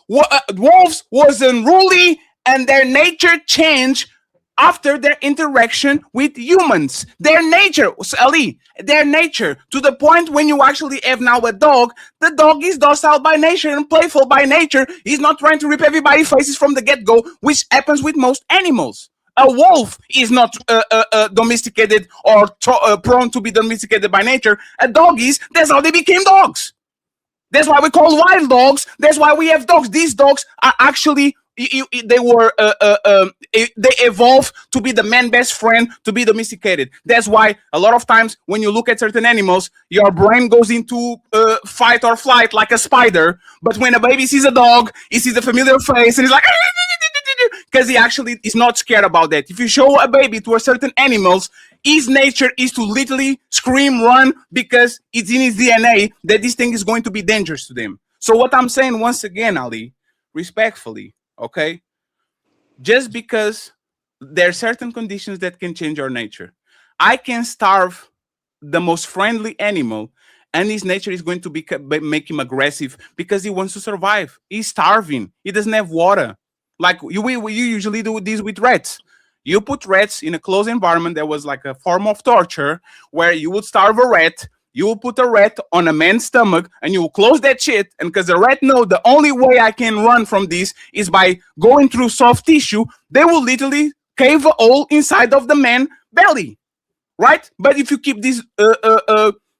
was unruly, and their nature changed after their interaction with humans. Their nature, Ali, their nature, to the point when you actually have now a dog, the dog is docile by nature and playful by nature. He's not trying to rip everybody's faces from the get-go, which happens with most animals. A wolf is not domesticated or prone to be domesticated by nature. A dog is. That's how they became dogs. That's why we call wild dogs. That's why we have dogs. These dogs are actually they evolved to be the man's best friend, to be domesticated. That's why a lot of times when you look at certain animals, your brain goes into fight or flight like a spider. But when a baby sees a dog, he sees a familiar face and he's like, because he actually is not scared about that. If you show a baby to a certain animals, his nature is to literally scream, run, because it's in his DNA that this thing is going to be dangerous to them. So what I'm saying once again, Ali, respectfully, okay, just because there are certain conditions that can change our nature. I can starve the most friendly animal, and his nature is going to make him aggressive because he wants to survive. He's starving. He doesn't have water. Like you usually do this with rats. You put rats in a closed environment that was like a form of torture, where you would starve a rat. You will put a rat on a man's stomach, and you will close that shit. And because the rat know the only way I can run from this is by going through soft tissue, they will literally cave a hole inside of the man's belly, right? But if you keep these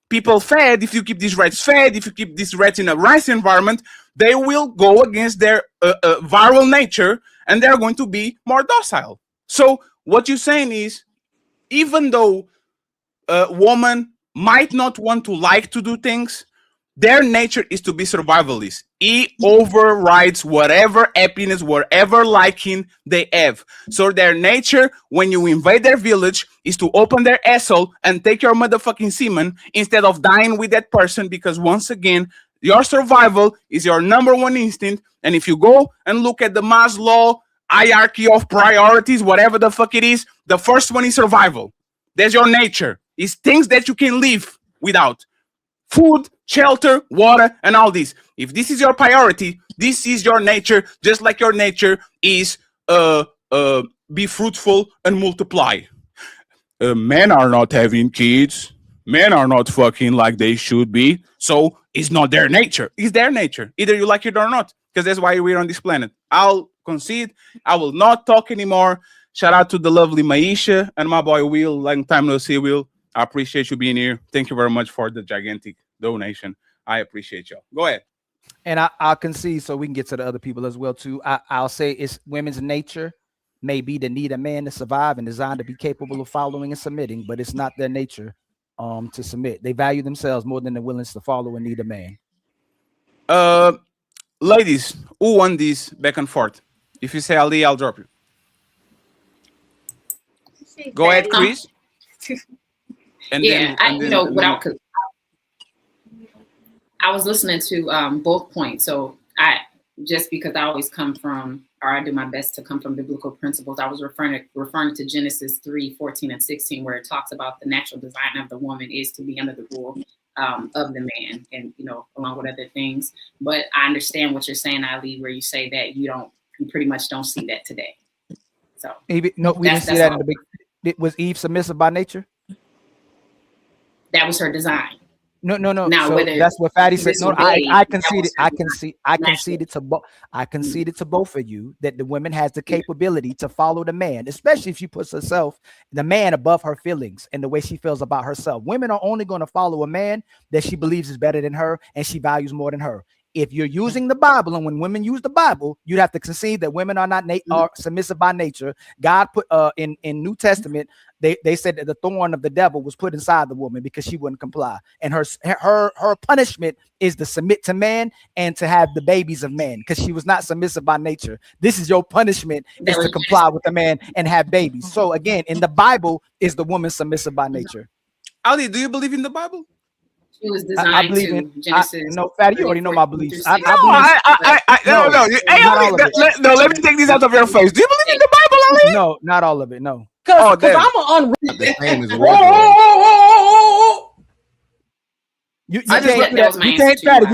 people fed, if you keep these rats fed, if you keep these rats in a rice environment, they will go against their viral nature, and they're going to be more docile. So what you're saying is, even though a woman might not want to like to do things, their nature is to be survivalist. He overrides whatever happiness, whatever liking they have. So their nature, when you invade their village, is to open their asshole and take your motherfucking semen instead of dying with that person, because once again, your survival is your number one instinct. And if you go and look at the Maslow hierarchy of priorities, whatever the fuck it is, the first one is survival. There's your nature. It's things that you can live without. Food, shelter, water, and all this. If this is your priority, this is your nature, just like your nature is be fruitful and multiply. Men are not having kids. Men are not fucking like they should be. So it's not their nature. It's their nature. Either you like it or not, because that's why we're on this planet. I'll concede. I will not talk anymore. Shout out to the lovely Maisha and my boy Will. Long time no see, Will. I appreciate you being here. Thank you very much for the gigantic donation. I appreciate y'all. Go ahead. And I'll concede so we can get to the other people as well too. I'll say it's women's nature may be to need a man to survive and designed to be capable of following and submitting, but it's not their nature to submit. They value themselves more than they're willing to follow and need a man. Ladies, who won this back and forth? If you say Ali, I'll drop you. Go ahead, Chris. And yeah, I was listening to both points. So just because I always come from, or I do my best to come from biblical principles, I was referring to Genesis 3:14-16, where it talks about the natural design of the woman is to be under the rule of the man, and along with other things. But I understand what you're saying, Ali, where you say that you pretty much don't see that today. So no, we didn't see that in the big. Was Eve submissive by nature? That was her design. No. Now, so that's what Fatty said. No, I conceded. I conceded to both of you that the woman has the capability to follow the man, especially if she puts the man above her feelings and the way she feels about herself. Women are only going to follow a man that she believes is better than her and she values more than her. If you're using the Bible, and when women use the Bible, you'd have to concede that women are not are submissive by nature. God put in New Testament, they said that the thorn of the devil was put inside the woman because she wouldn't comply, and her punishment is to submit to man and to have the babies of man because she was not submissive by nature. This is your punishment, is to comply with the man and have babies. So again, in the Bible, is the woman submissive by nature? Ali, do you believe in the Bible? It was designed I believe in Genesis. No, Fatty, you already know my beliefs. No, let me take this out of your face. Do you believe in the Bible, Ali? No, not all of it. No. Because I'm an You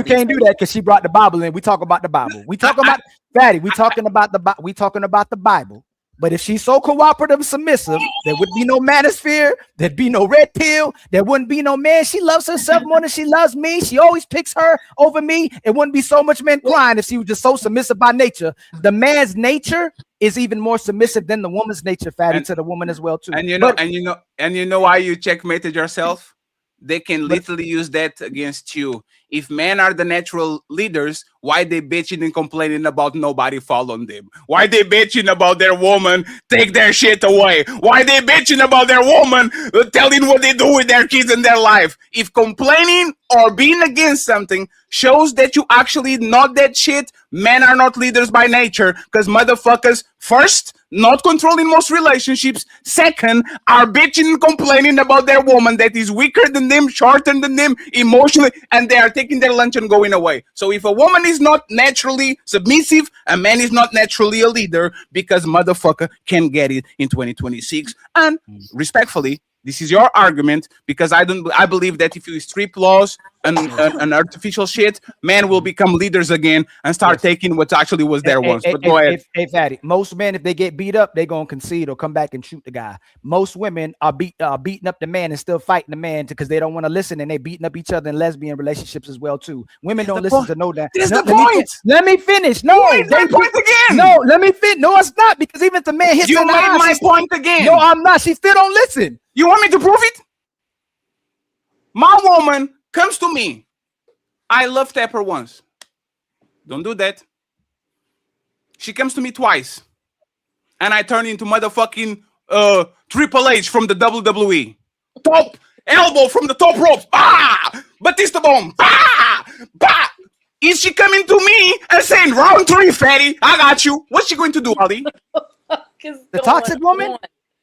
can't do that because she brought the Bible in. We talk about the Bible. We talking about Fatty. We talking about the Bible. But if she's so cooperative and submissive, there would be no manosphere, there'd be no red pill, there wouldn't be no man. She loves herself more than she loves me. She always picks her over me. It wouldn't be so much men crying if she was just so submissive by nature. The man's nature is even more submissive than the woman's nature, Fatty, to the woman as well too. And you know why you checkmated yourself? They can literally use that against you. If men are the natural leaders, why they bitching and complaining about nobody following them? Why they bitching about their woman take their shit away? Why they bitching about their woman telling what they do with their kids and their life? If complaining or being against something shows that you actually not that shit, men are not leaders by nature, because motherfuckers, first, not controlling most relationships. Second, are bitching and complaining about their woman that is weaker than them, shorter than them, emotionally, and they are taking their lunch and going away. So if a woman is not naturally submissive, a man is not naturally a leader, because motherfucker can get it in 2026. And respectfully, this is your argument, because I believe that if you strip laws and artificial shit, men will become leaders again and start taking what actually was there once. But go ahead. Hey, Fatty, most men, if they get beat up, they gonna concede or come back and shoot the guy. Most women are beating up the man and still fighting the man because they don't want to listen, and they beating up each other in lesbian relationships as well too. Women don't listen to no that. That's the point. Let me finish. No, they point again. No, let me finish. No, it's not, because even if the man hits you in the made eye, my point again. No, I'm not. She still don't listen. You want me to prove it? My woman comes to me. I love tap her once. Don't do that. She comes to me twice, and I turn into motherfucking Triple H from the WWE. Top elbow from the top rope. Ah! Batista bomb. Ah! Bah! Is she coming to me and saying, round 3, fatty, I got you? What's she going to do, Ali? The toxic woman?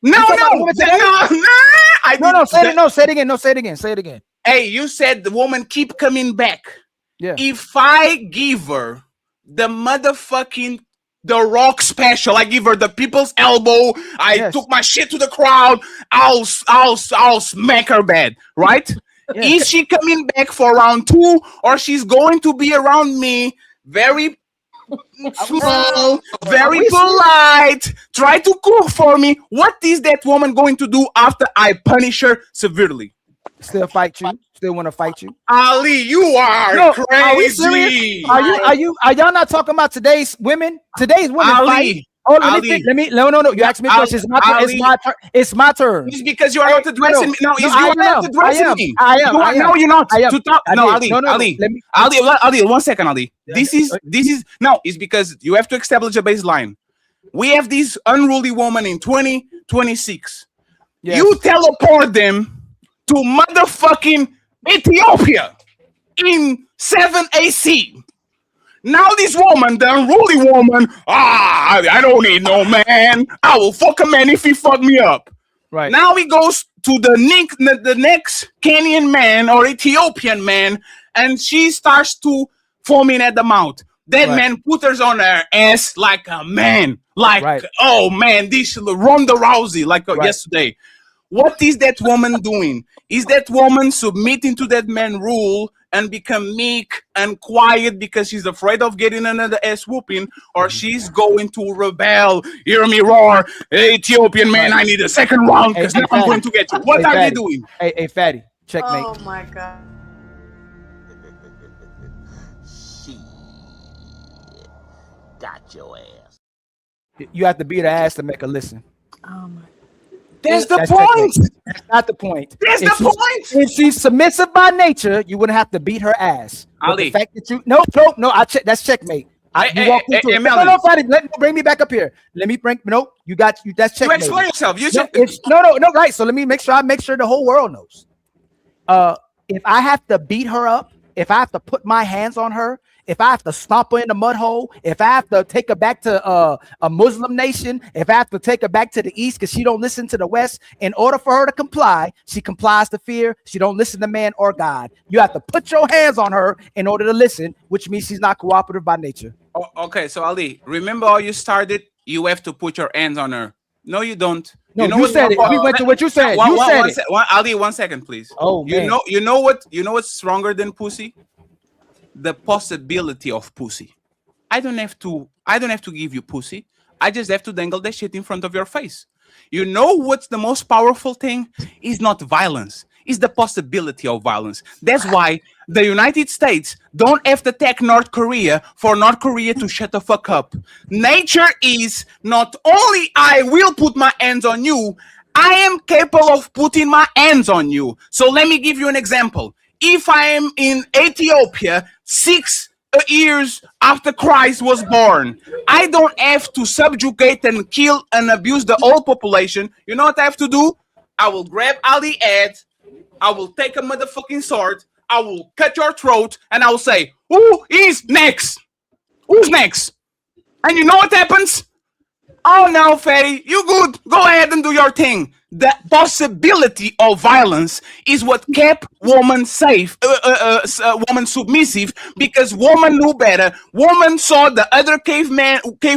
No. Say it again. Hey, you said the woman keep coming back. Yeah. If I give her the motherfucking The Rock special, I give her the people's elbow, I took my shit to the crowd, I'll smack her bad, right? Yes. Is she coming back for round 2, or she's going to be around me very small, very polite, try to cook for me? What is that woman going to do after I punish her severely? Still fight you? Still want to fight you? Ali, you are crazy. Are y'all not talking about today's women? Today's women Ali, fight. Oh, let me. No. You asked me a question. It's my turn. It's because you are not addressing me. No, you are not addressing me. I am. No, you're not. To talk. No, Ali. Ali, 1 second, Ali. This is no. It's because you have to establish a baseline. We have this unruly woman in 2026. Yes. You teleport them to motherfucking Ethiopia in 7 AC. Now this woman, the unruly woman, I don't need no man. I will fuck a man if he fuck me up. Right. Now he goes to the next Kenyan man or Ethiopian man, and she starts to foaming at the mouth. That man put her on her ass like a man. Like, oh man, this Ronda Rousey, like yesterday. What is that woman doing? Is that woman submitting to that man rule and become meek and quiet because she's afraid of getting another ass whooping, or she's going to rebel? Hear me roar, Ethiopian man, I need a second round because now I'm going to get you. What are they doing? Hey, fatty, checkmate. Oh my God. She got your ass. You have to beat her ass to make her listen. Oh my. That's the point. That's not the point. That's the point. If she's submissive by nature, you wouldn't have to beat her ass. Ali. The fact that you no, that's checkmate. You walked into it. No, bring me back up here. Let me bring you got you. That's checkmate. You explain yourself. You no, right. So let me make sure the whole world knows. If I have to beat her up, if I have to put my hands on her, if I have to stomp her in the mud hole, if I have to take her back to a Muslim nation, if I have to take her back to the East because she don't listen to the West, in order for her to comply, she complies to fear. She don't listen to man or God. You have to put your hands on her in order to listen, which means she's not cooperative by nature. Oh, okay, so Ali, remember how you started? You have to put your hands on her. No, you don't. No, you said it. We went to what you said. Ali, 1 second, please. Oh, man. You know what's stronger than pussy? The possibility of pussy. I don't have to give you pussy. I just have to dangle that shit in front of your face. You know what's the most powerful thing? Is not violence. It's the possibility of violence. That's why the United States don't have to attack North Korea for North Korea to shut the fuck up. Nature is not only I will put my hands on you, I am capable of putting my hands on you. So let me give you an example. If I am in Ethiopia 6 years after Christ was born, I don't have to subjugate and kill and abuse the whole population. You know what I have to do? I will grab Ali's head, I will take a motherfucking sword, I will cut your throat, and I will say, who is next? Who's next? And you know what happens? Oh no, Fatty, you good. Go ahead and do your thing. The possibility of violence is what kept woman safe, woman submissive, because woman knew better. Woman saw the other cave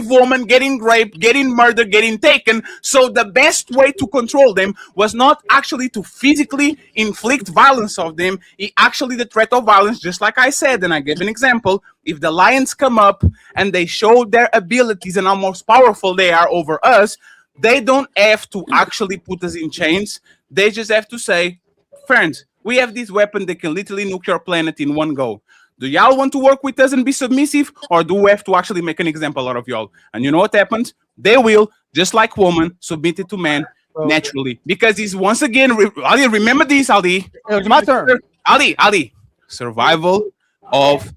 woman getting raped, getting murdered, getting taken. So the best way to control them was not actually to physically inflict violence of them. It actually the threat of violence, just like I said, and I gave an example. If the lions come up and they show their abilities and how most powerful they are over us, they don't have to actually put us in chains. They just have to say, friends, we have this weapon that can literally nuke your planet in one go. Do y'all want to work with us and be submissive, or do we have to actually make an example out of y'all? And you know what happens? They will, just like woman, submit it to man naturally. Because it's once again, Ali, remember this, Ali. It's my turn. Ali, survival of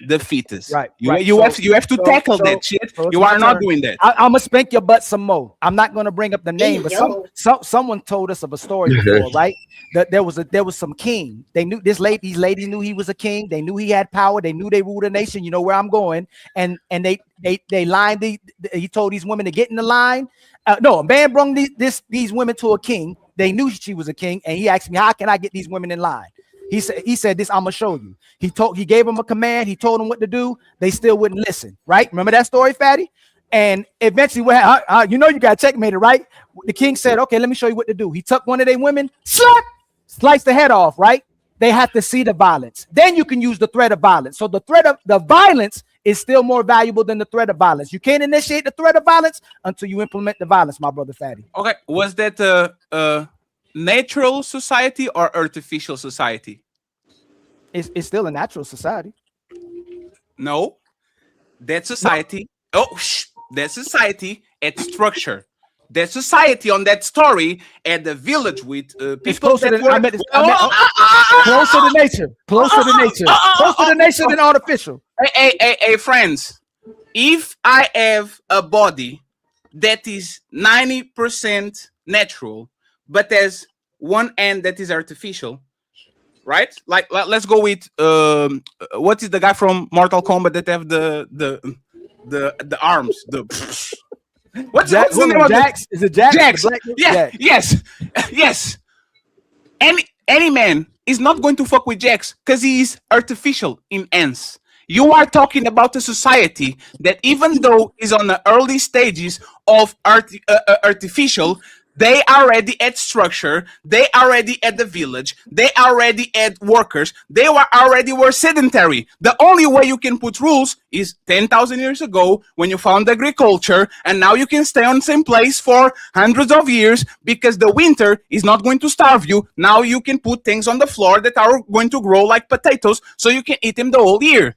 the fittest. Right. You have to tackle that shit. You are not doing that. I'm gonna spank your butt some more. I'm not gonna bring up the name, but someone told us of a story before, right? That there was some king. They knew these ladies knew he was a king. They knew he had power. They knew they ruled a nation. You know where I'm going. And they lined he told these women to get in the line. No, a man brought these women to a king. They knew she was a king, and he asked me, how can I get these women in line? He said this, I'm gonna show you. He gave them a command, he told them what to do, they still wouldn't listen, right? Remember that story, Fatty? And eventually, you know you got checkmated, right? The king said, okay, let me show you what to do. He took one of their women, sliced the head off, right? They have to see the violence. Then you can use the threat of violence. So the threat of the violence is still more valuable than the threat of violence. You can't initiate the threat of violence until you implement the violence, my brother Fatty. Okay, was that natural society or artificial society? It's still a natural society. No, that society. No. That society at structure. That society on that story at the village with people closer to nature. Closer to nature than artificial. Hey, friends. If I have a body that is 90% natural, but there's one end that is artificial, right? Like let's go with what is the guy from Mortal Kombat that have the arms? What's the name of Jax? Is it Jax? Jax. Yeah, yes. Any man is not going to fuck with Jax because he is artificial in ends. You are talking about a society that, even though is on the early stages of artificial, they already at structure, they already at the village, they already at workers, they were sedentary. The only way you can put rules is 10,000 years ago when you found agriculture, and now you can stay on the same place for hundreds of years because the winter is not going to starve you. Now you can put things on the floor that are going to grow like potatoes so you can eat them the whole year.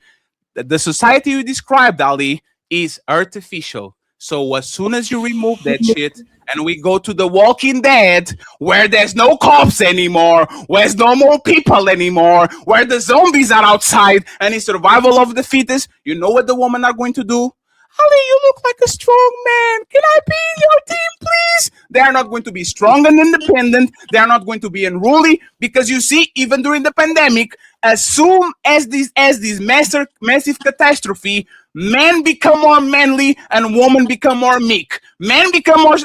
The society you described, Ali, is artificial. So as soon as you remove that shit and we go to the Walking Dead, where there's no cops anymore, where there's no more people anymore, where the zombies are outside and it's survival of the fittest, you know what the women are going to do? Ali, you look like a strong man. Can I be in your team, please? They are not going to be strong and independent. They are not going to be unruly because you see, even during the pandemic, as soon as this massive catastrophe, men become more manly and women become more meek. Men become more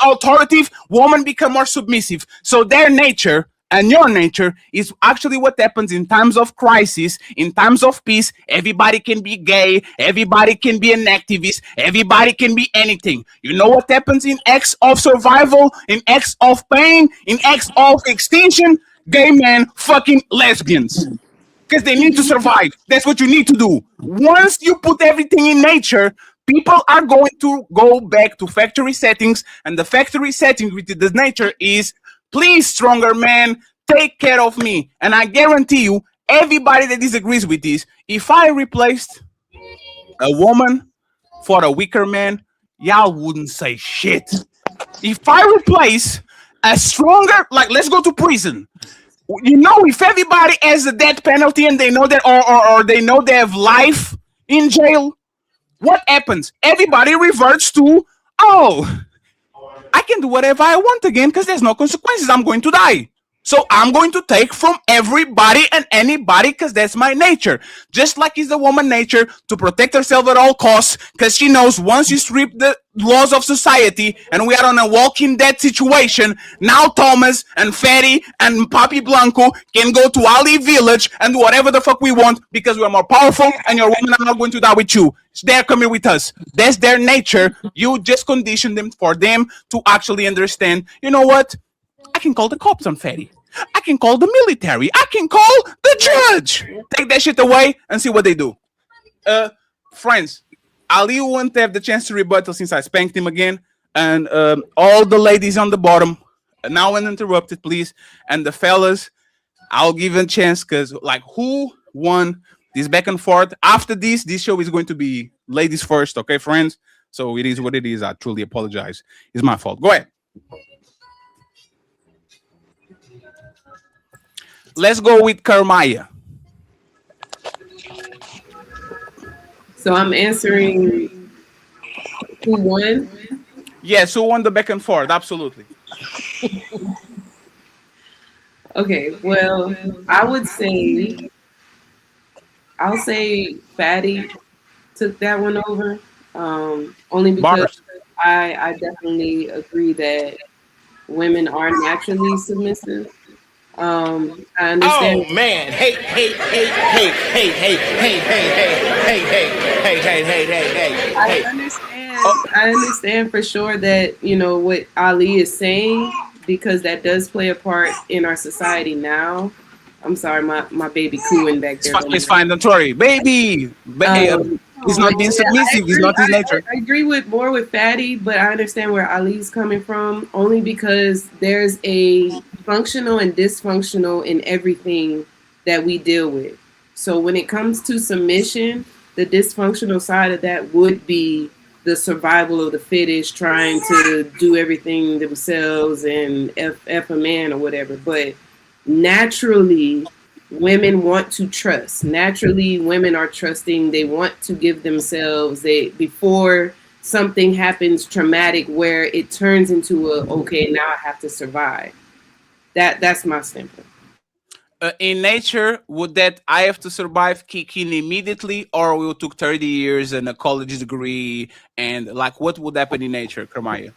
authoritative, women become more submissive. So their nature and your nature is actually what happens in times of crisis, in times of peace. Everybody can be gay, everybody can be an activist, everybody can be anything. You know what happens in acts of survival, in acts of pain, in acts of extinction? Gay men fucking lesbians. Because they need to survive. That's what you need to do. Once you put everything in nature, people are going to go back to factory settings, and the factory setting with the nature is, please, stronger man, take care of me. And I guarantee you, everybody that disagrees with this, if I replaced a woman for a weaker man, y'all wouldn't say shit. If I replace a stronger, like, let's go to prison. You know, if everybody has a death penalty and they know that, or they know they have life in jail, what happens? Everybody reverts to, oh, I can do whatever I want again because there's no consequences. I'm going to die. So I'm going to take from everybody and anybody because that's my nature. Just like it's the woman nature to protect herself at all costs because she knows once you strip the laws of society and we are on a walking dead situation, now Thomas and Fatty and Papi Blanco can go to Ali Village and do whatever the fuck we want because we're more powerful and your women are not going to die with you. They're coming with us. That's their nature. You just condition them for them to actually understand, you know what? I can call the cops on Fatty. I can call the military. I can call the judge. Take that shit away and see what they do. Friends, Ali won't have the chance to rebuttal since I spanked him again. And all the ladies on the bottom, now uninterrupted, please. And the fellas, I'll give them a chance because, like, who won this back and forth? After this show is going to be ladies first, okay, friends? So it is what it is. I truly apologize. It's my fault. Go ahead. Let's go with Carmaya. So I'm answering who won? Yes, who won the back and forth? Absolutely. Okay, well, I'll say Fatty took that one over. Only because I definitely agree that women are naturally submissive. I understand. Oh man! Hey! I understand for sure that what Ali is saying, because that does play a part in our society now. I'm sorry, my baby cooing back there. It's fine, don't worry, baby. He's not being submissive. He's not his nature. I agree more with Fatty, but I understand where Ali's coming from, only because there's a functional and dysfunctional in everything that we deal with. So when it comes to submission, the dysfunctional side of that would be the survival of the fittest, trying to do everything themselves and F a man or whatever. But naturally, women want to trust. Naturally, women are trusting. They want to give themselves. Before something happens traumatic where it turns into okay, now I have to survive. That's my standpoint. In nature, would that I have to survive kick in immediately, or will took 30 years and a college degree, and like what would happen in nature, Carmaya?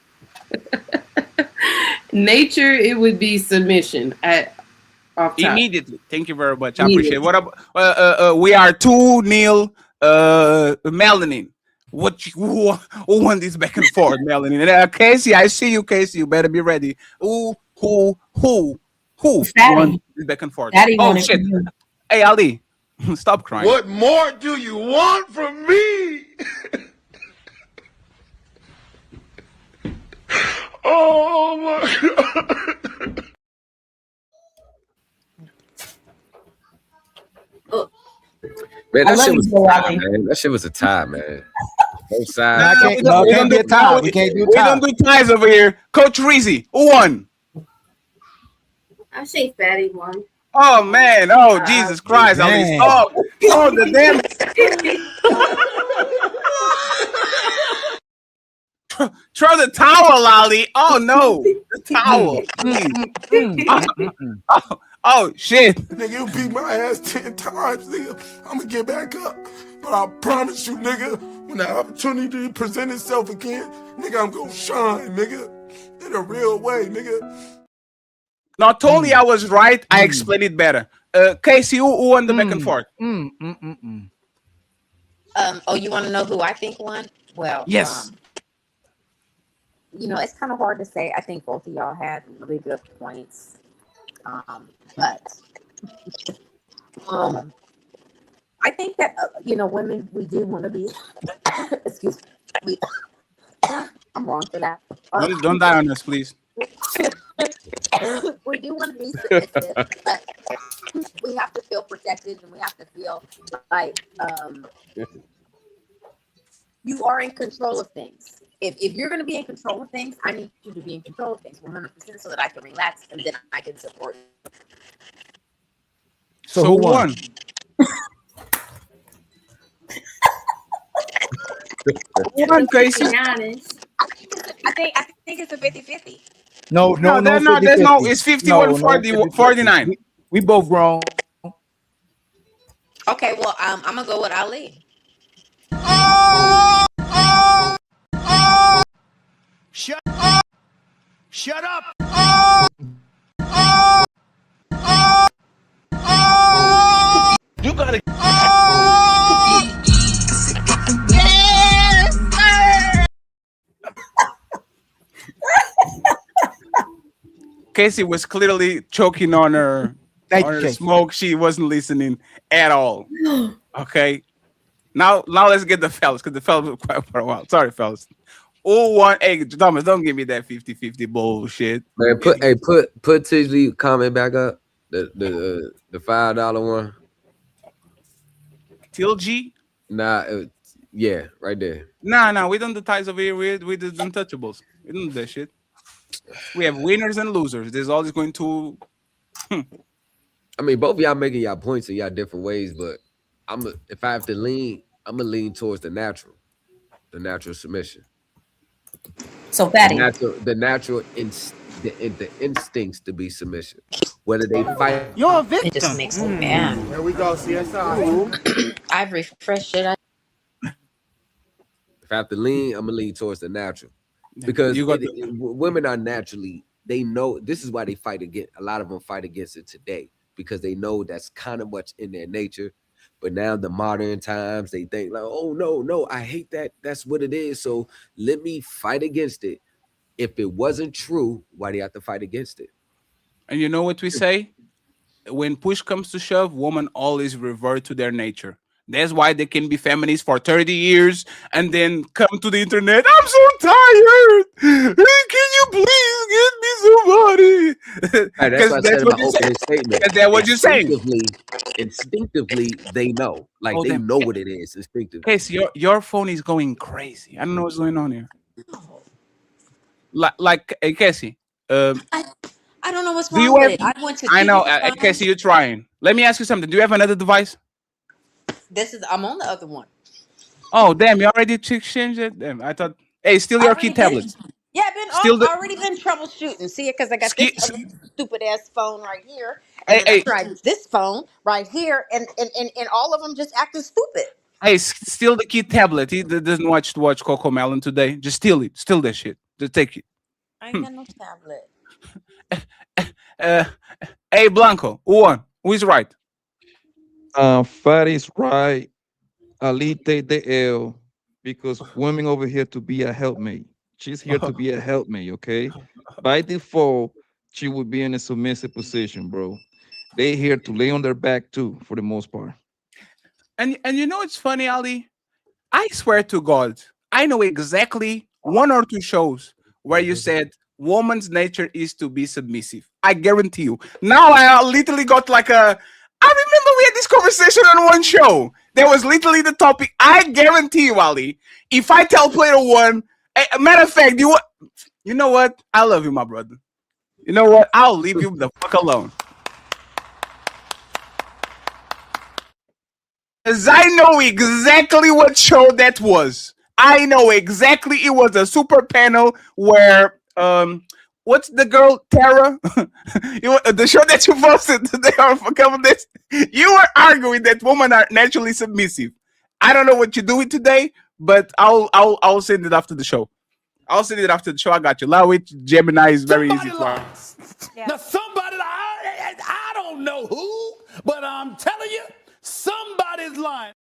Nature, it would be submission immediately. Thank you very much. I appreciate it. What about we are 2-0 Melanin. Who won this back and forth, Melanin? Casey, I see you, Casey. You better be ready. Who won this back and forth? Oh shit! Hey Ali, stop crying. What more do you want from me? Oh my God. Man, that shit was a tie, man. That shit was a tie, man. Both sides. We don't do ties over here. Coach Reezy, who won? I say Fatty won. Oh man! Oh Jesus Christ! Ali, oh the damn! Throw the towel, Ali. Oh no, the towel. Oh shit. Nigga, you beat my ass 10 times, nigga. I'm gonna get back up. But I promise you, nigga, when the opportunity present itself again, nigga, I'm gonna shine, nigga. In a real way, nigga. Not only I was right, I explained it better. Casey, who won the back and forth? Oh, you want to know who I think won? Well, yes. It's kind of hard to say. I think both of y'all had really good points. But I think that women, we do want to be excuse me, I'm wrong for that. Don't die on us, please. We do want to be submissive, but we have to feel protected, and we have to feel like you are in control of things. If you're going to be in control of things, I need you to be in control of things 100% so that I can relax and then I can support you. So who won? Who won, Casey? I think it's a 50-50. No, there's no. It's 51, 40, 49. We both wrong. Okay, well, I'm gonna go with Ali. Shut up. You gotta. Casey was clearly choking on her, smoke. She wasn't listening at all. Okay. Now let's get the fellas, because the fellas were quiet for a while. Sorry, fellas. 0-1. Hey, Thomas, don't give me that 50-50 bullshit. Man, put TG comment back up. The $5 one. TLG? Nah, yeah, right there. Nah, we don't do ties over here. We do untouchables. We don't do that shit. We have winners and losers. There's always going to. I mean, both of y'all making y'all points in y'all different ways, but if I have to lean, I'm gonna lean towards the natural submission. So Fatty, the natural the instincts to be submission, whether they fight. You're a victim. It just makes me mad. There we go, CSI. I've refreshed it. If I have to lean, I'm gonna lean towards the natural, because women are naturally. They know this is why they fight against. A lot of them fight against it today because they know that's kind of much in their nature. But now the modern times, they think like, oh no, I hate that. That's what it is. So let me fight against it. If it wasn't true, why do you have to fight against it? And you know what we say? When push comes to shove, women always revert to their nature. That's why they can be feminists for 30 years and then come to the internet. I'm so tired. Can you please get me somebody? That's what I said in my opening statement. That's what you're saying. Instinctively, they know. Like they know what it is instinctively. Casey, your phone is going crazy. I don't know what's going on here. Like Casey. I don't know what's wrong with it. I went to. I know, Casey, you're trying. Let me ask you something. Do you have another device? I'm on the other one. Oh damn! You already exchanged it. Damn, I thought. Hey, steal your key tablets. Yeah, I've already been troubleshooting. See it, because I got this stupid ass phone right here, and then I tried this phone right here, and all of them just acting stupid. Hey, steal the key tablet. He doesn't watch Coco Melon today. Just steal it. Steal that shit. Just take it. I ain't got no tablet. Hey, Blanco, who won? Who is right? Fatty's right. Ali take the L because women over here to be a helpmate. She's here to be a helpmate, okay? By default, she would be in a submissive position, bro. They here to lay on their back too, for the most part. And you know it's funny, Ali? I swear to God, I know exactly 1 or 2 shows where you said woman's nature is to be submissive. I guarantee you. Now I literally got like a. I remember we had this conversation on one show. That was literally the topic. I guarantee you, Ali, if I tell player one, matter of fact, you know what? I love you, my brother. You know what? I'll leave you the fuck alone. Because I know exactly what show that was. I know exactly. It was a super panel where what's the girl, Tara? The show that you posted today for a couple days, you were arguing that women are naturally submissive. I don't know what you're doing today, but I'll send it after the show. I'll send it after the show. I got you. Lawit, Gemini is very easy to argue. Now somebody, I don't know who, but I'm telling you, somebody's lying.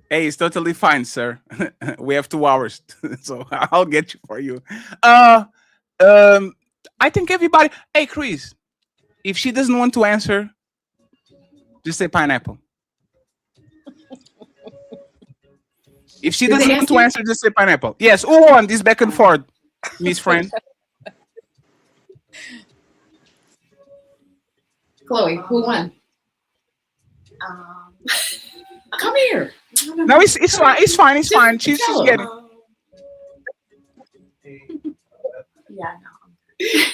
Hey, it's totally fine, sir. We have 2 hours, so I'll get you for you. I think everybody. Hey, Chris, if she doesn't want to answer, just say pineapple. If she doesn't want to answer, just say pineapple. Yes, who won this back and forth, Miss Friend? Chloe, who won? Come here. No, it's fine. It's fine. It's fine. She's getting. Yeah, no.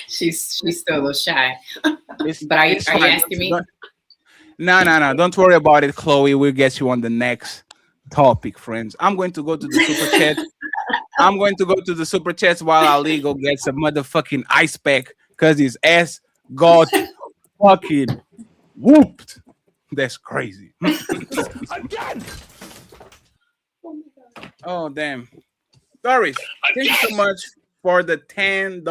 She's still a little shy. But are you asking me? No. Don't worry about it, Chloe. We'll get you on the next topic, friends. I'm going to go to the super chat. I'm going to go to the super chats while Ali go get some motherfucking ice pack because his ass got fucking whooped. That's crazy. Again. Oh, damn. Doris, thank you so much for the $10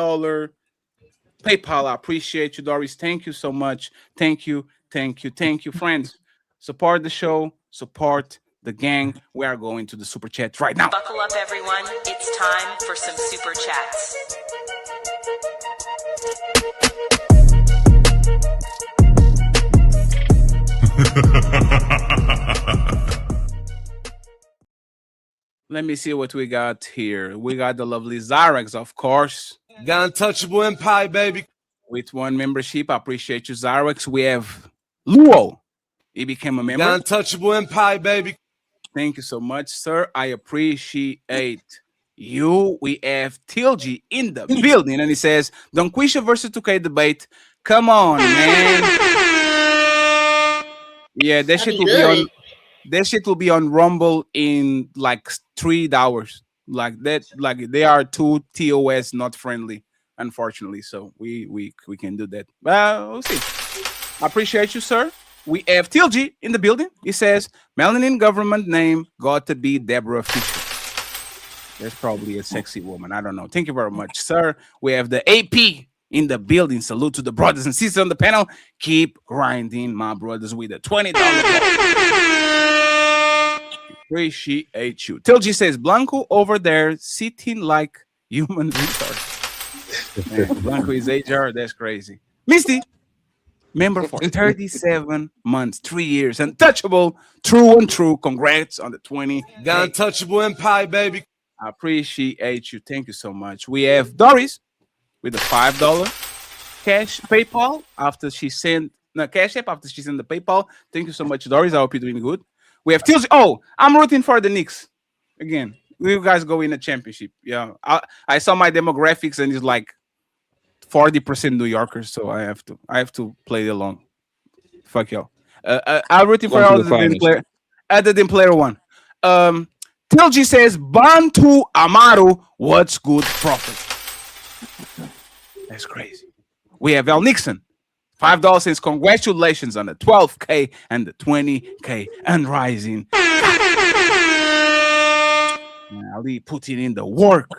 PayPal. I appreciate you, Doris. Thank you so much. Thank you. Friends, support the show. Support the gang. We are going to the super chat right now. Buckle up, everyone. It's time for some super chats. Let me see what we got here. We got the lovely Zyrex, of course. Got Untouchable Empire, baby. With 1 membership. I appreciate you, Zyrex. We have Luo. He became a member. Got Untouchable Empire, baby. Thank you so much, sir. I appreciate you. We have TLG in the building, and he says, Donquisha versus 2K debate. Come on, man. Yeah, that shit will be on. That shit will be on Rumble in like 3 hours. Like that, like they are 2 TOS not friendly, unfortunately. So we can do that. Well, we'll see. I appreciate you, sir. We have TLG in the building. He says, melanin government name got to be Deborah Fisher. That's probably a sexy woman. I don't know. Thank you very much, sir. We have the AP in the building. Salute to the brothers and sisters on the panel. Keep grinding, my brothers, with a $20. Appreciate you. TLG says, Blanco over there sitting like human retard. Man, Blanco is HR. That's crazy. Misty, member for 37 months, 3 years. Untouchable, true and true. Congrats on the 20. Got Untouchable Empire, baby. I appreciate you. Thank you so much. We have Doris with a $5 cash PayPal after she sent cash app after she sent the PayPal. Thank you so much, Doris. I hope you're doing good. We have TLC. Oh, I'm rooting for the Knicks again. You guys go in the championship. Yeah, I saw my demographics and it's like 40% New Yorkers, so I have to play along. Fuck y'all. I'm rooting for all other than player one. TLG says Bantu Amaru. What's good profit? That's crazy. We have El Nixon. $5 says congratulations on the 12K and the 20K and rising. Ali putting in the work.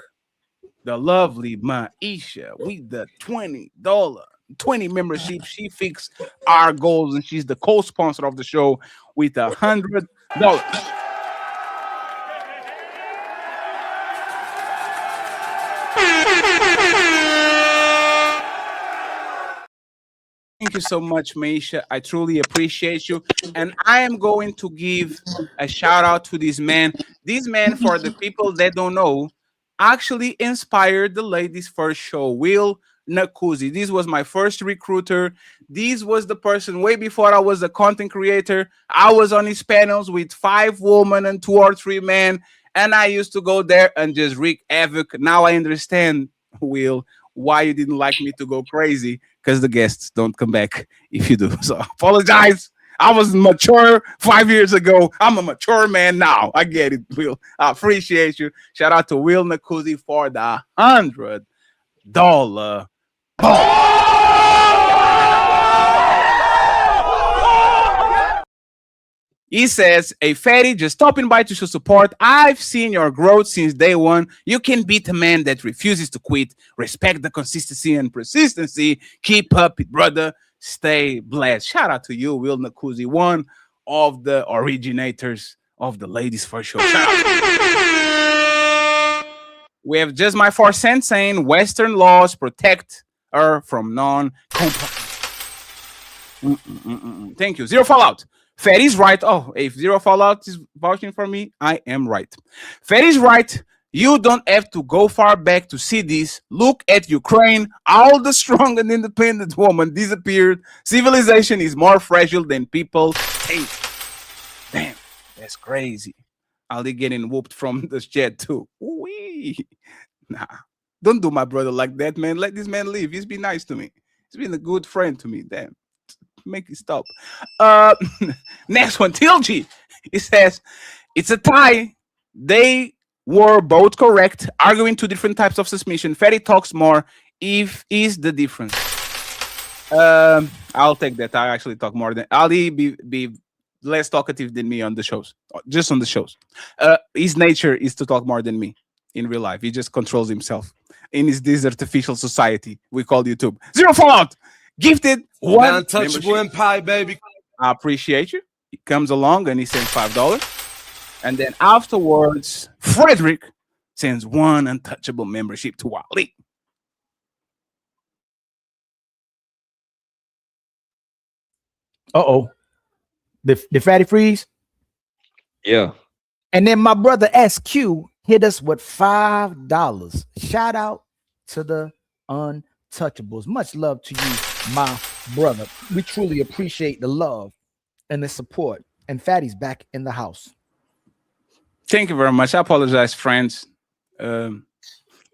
The lovely Maisha with the $20 membership. She fixed our goals and she's the co-sponsor of the show with $100. Thank you so much, Maisha. I truly appreciate you. And I am going to give a shout out to this man. This man, for the people that don't know, actually inspired the ladies' first show, Will Nakuzi. This was my first recruiter. This was the person way before I was a content creator. I was on his panels with 5 women and 2 or 3 men. And I used to go there and just wreak havoc. Now I understand, Will, why you didn't like me to go crazy, because the guests don't come back if you do. So I apologize. I was mature 5 years ago. I'm a mature man now. I get it, Will. I appreciate you. Shout out to Will Nakuzi for the $100 ball. He says, "Hey, Fatty, just stopping by to show support. I've seen your growth since day one. You can beat a man that refuses to quit. Respect the consistency and persistency. Keep up it, brother. Stay blessed." Shout out to you, Will Nakuzi, one of the originators of the Ladies First Show. We have Just My 4 cents saying Western laws protect her from non-compliance. Thank you. Zero Fallout. Fatty's right. Oh, if Zero Fallout is vouching for me, I am right. Fatty's right. You don't have to go far back to see this. Look at Ukraine. All the strong and independent woman disappeared. Civilization is more fragile than people think. Damn, that's crazy. Ali getting whooped from the jet too. Wee. Nah, don't do my brother like that, man. Let this man live. He's been nice to me. He's been a good friend to me. Damn. Make it stop. Next one, TLG. It says, it's a tie. They were both correct, arguing two different types of submission. Fatty talks more. If is the difference. I'll take that. I actually talk more than Ali. Be less talkative than me on the shows, just on the shows. His nature is to talk more than me in real life. He just controls himself in this artificial society we call YouTube. Zero Fallout gifted one Untouchable Empire, baby. I appreciate you. He comes along and he sends $5, and then afterwards, Frederick sends one untouchable membership to Ali. The Fatty freeze. Yeah. And then my brother SQ hit us with $5. Shout out to the untouchables. Much love to you, my brother. We truly appreciate the love and the support. And Fatty's back in the house. Thank you very much. I apologize, friends.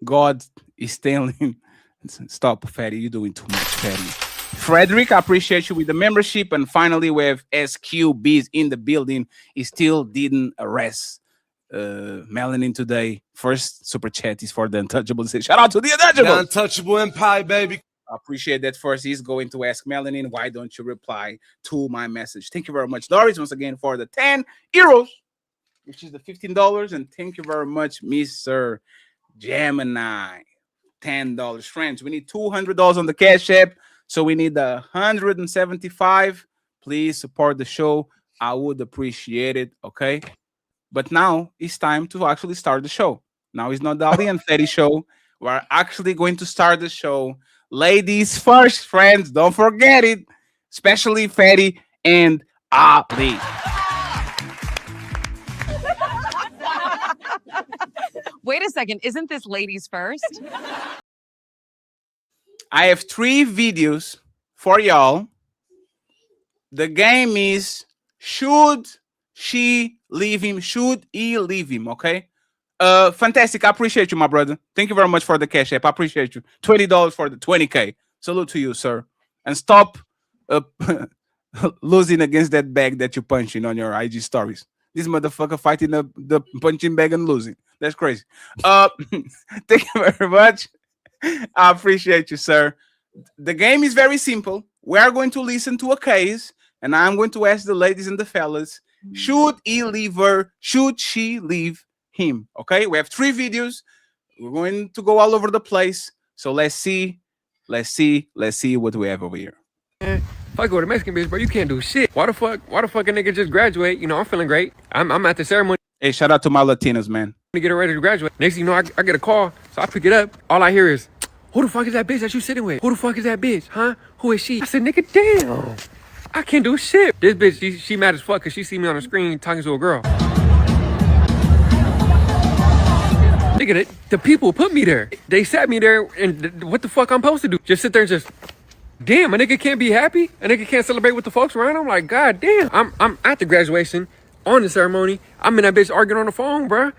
God is telling, stop, Fatty. You're doing too much, Fatty. Frederick, I appreciate you with the membership. And finally, we have SQBs in the building. He still didn't arrest Melanin today. First super chat is for the Untouchables. Shout out to the Untouchables. The Untouchable Empire, baby. I appreciate that. First, he's going to ask Melanin, why don't you reply to my message? Thank you very much, Doris, once again for the 10 euros, which is the $15. And thank you very much, Mr. Gemini. $10. Friends, we need $200 on the Cash App. So we need 175. Please support the show. I would appreciate it. Okay. But now it's time to actually start the show. Now it's not the Ali and Fatty show. We're actually going to start the show. Ladies first, friends. Don't forget it. Especially Fatty and Ali. Wait a second. Isn't this ladies first? I have 3 videos for y'all. The game is, should she leave him? Should he leave him? Okay. Fantastic. I appreciate you, my brother. Thank you very much for the Cash App. I appreciate you. $20 for the 20K. Salute to you, sir. And stop losing against that bag that you're punching on your IG stories. This motherfucker fighting the punching bag and losing. That's crazy. Thank you very much. I appreciate you, sir. The game is very simple. We are going to listen to a case, and I'm going to ask the ladies and the fellas, should he leave her? Should she leave him? Okay, we have 3 videos. We're going to go all over the place. So let's see what we have over here. Fuck with a Mexican bitch, bro. You can't do shit. Why the fuck a nigga just graduate? You know, I'm feeling great. I'm at the ceremony. Hey, shout out to my Latinos, man. Getting ready to graduate. Next thing you know, I get a call, so I pick it up. All I hear is, who the fuck is that bitch that you sitting with? Who the fuck is that bitch? Huh? Who is she? I said, nigga, damn. I can't do shit. This bitch, she mad as fuck because she see me on the screen talking to a girl. Nigga, the people put me there. They sat me there, and what the fuck I'm supposed to do? Just sit there and just, damn, a nigga can't be happy? A nigga can't celebrate with the folks around? I'm like, god damn. I'm at the graduation, on the ceremony. I'm in that bitch arguing on the phone, bruh.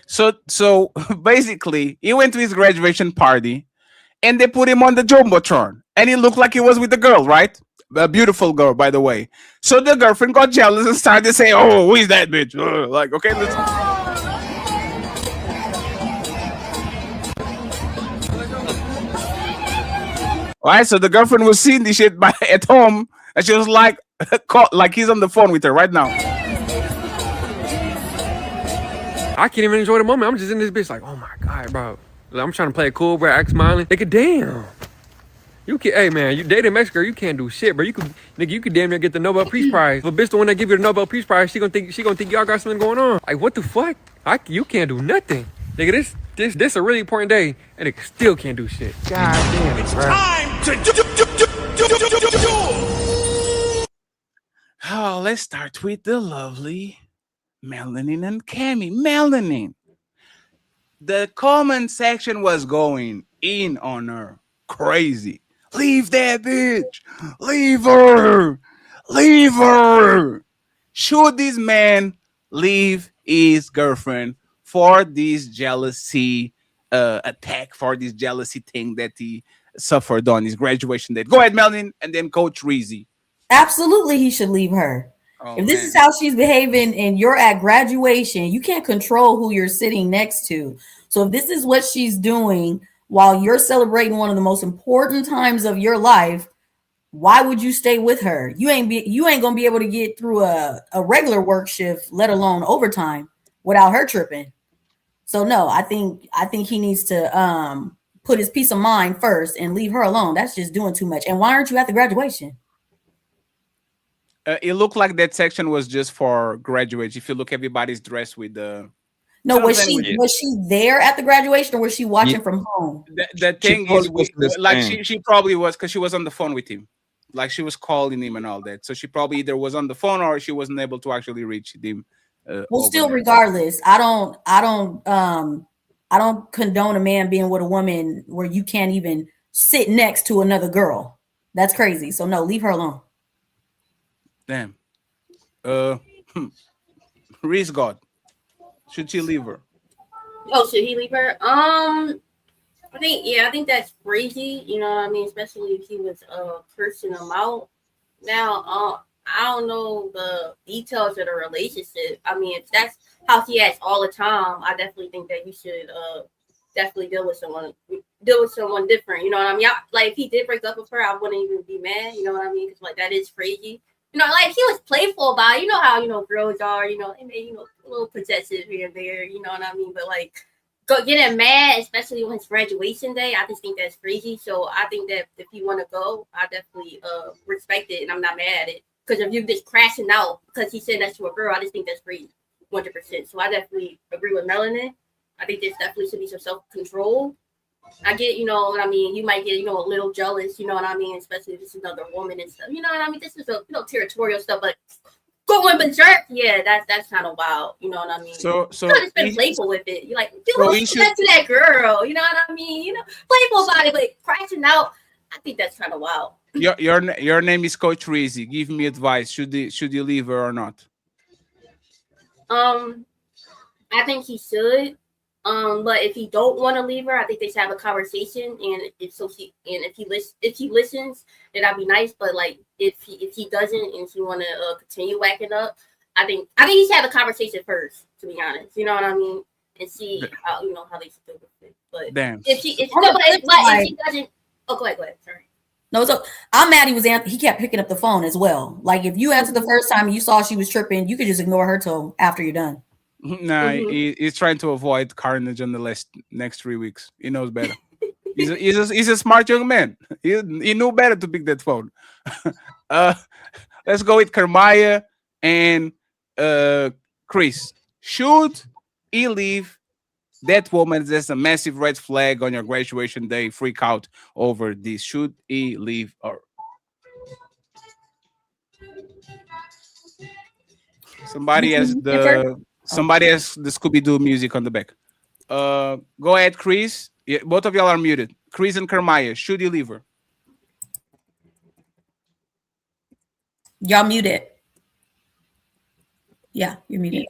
So basically, he went to his graduation party, and they put him on the jumbotron, and he looked like he was with the girl, right? A beautiful girl, by the way. So the girlfriend got jealous and started to say, "Oh, who is that bitch?" Like, okay, let's. Right, so the girlfriend was seeing this shit at home, and she was like, like he's on the phone with her right now. I can't even enjoy the moment. I'm just in this bitch like, oh my god, bro. Like, I'm trying to play it cool, bro, act smiling. Nigga, damn. You can, hey man, you dating a Mexican girl, you can't do shit, bro. You could damn near get the Nobel Peace Prize. If a bitch the one that give you the Nobel Peace Prize, she gonna think y'all got something going on. Like, what the fuck? You can't do nothing. Nigga, this a really important day, and it still can't do shit. God damn, it's bro. Time to Oh, let's start with the lovely Melanin and Cammy. Melanin. The comment section was going in on her. Crazy. Leave that bitch. Leave her. Leave her. Should this man leave his girlfriend for this jealousy attack, for this jealousy thing that he suffered on his graduation day? Go ahead, Melanin, and then Coach Reezy. Absolutely, he should leave her. Oh, If this is how she's behaving and you're at graduation, you can't control who you're sitting next to. So if this is what she's doing while you're celebrating one of the most important times of your life, why would you stay with her? You ain't gonna be able to get through a regular work shift, let alone overtime, without her tripping. So no, I think he needs to put his peace of mind first and leave her alone. That's just doing too much. And why aren't you at the graduation? It looked like that section was just for graduates. If you look, everybody's dressed with the. No, was she there at the graduation or was she watching from home? The thing is, she probably was because she was on the phone with him, like she was calling him and all that. So she probably either was on the phone or she wasn't able to actually reach him. Well, still, regardless, I don't condone a man being with a woman where you can't even sit next to another girl. That's crazy. So no, leave her alone. Damn. Reese God. Should she leave her? Oh, should he leave her? I think that's crazy. You know what I mean? Especially if he was cursing him out. Now, I don't know the details of the relationship. I mean, if that's how he acts all the time, I definitely think that you should definitely deal with someone different. You know what I mean? Like if he did break up with her, I wouldn't even be mad. You know what I mean? Because like that is crazy. You know, like he was playful about it. You know how girls are. You know, they may a little possessive here and there. You know what I mean? But like, go getting mad, especially when it's graduation day. I just think that's crazy. So I think that if you want to go, I definitely respect it, and I'm not mad at it. Because if you're just crashing out because he said that to a girl, I just think that's crazy, 100%. So I definitely agree with Melanin. I think there definitely should be some self-control. I get, you know what I mean? You might get, a little jealous, you know what I mean? Especially if this is another woman and stuff. You know what I mean? This is territorial stuff, but going berserk, yeah, that's kind of wild. You know what I mean? So you could have been playful with it. You're like, do that to that girl. You know what I mean? Playful about it, but crashing out, I think that's kind of wild. Your name is Coach Reezy. Give me advice. Should you leave her or not? I think he should. But if he don't want to leave her, I think they should have a conversation. And if he listens, then that'd be nice. But like if he doesn't and he want to continue whacking up, I think he should have a conversation first. To be honest, you know what I mean, and see how they should do with it. But damn, if he doesn't, oh go ahead. Sorry. No, so I'm mad he kept picking up the phone as well. Like if you answered the first time and you saw she was tripping, you could just ignore her till after you're done. Nah, he's trying to avoid carnage in the next 3 weeks. He knows better. he's a smart young man. He knew better to pick that phone. Let's go with Kermaya and Chris. Should he leave that woman? There's a massive red flag on your graduation day. Freak out over this. Should he leave her? Somebody has the Scooby-Doo music on the back. Go ahead, Chris. Yeah, both of y'all are muted. Chris and Kermaya, should you leave her? Y'all muted. Yeah, you're muted.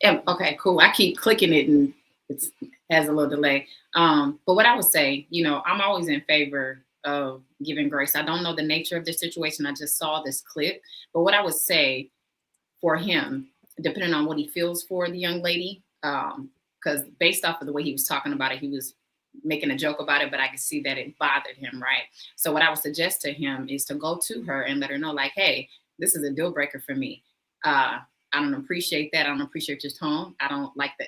Yeah, okay, cool. I keep clicking it and it has a little delay. But what I would say, I'm always in favor of giving grace. I don't know the nature of the situation. I just saw this clip. But what I would say for him, depending on what he feels for the young lady, because based off of the way he was talking about it, he was making a joke about it, but I could see that it bothered him, right? So what I would suggest to him is to go to her and let her know, like, hey, this is a deal breaker for me. I don't appreciate that. I don't appreciate your tone. I don't like the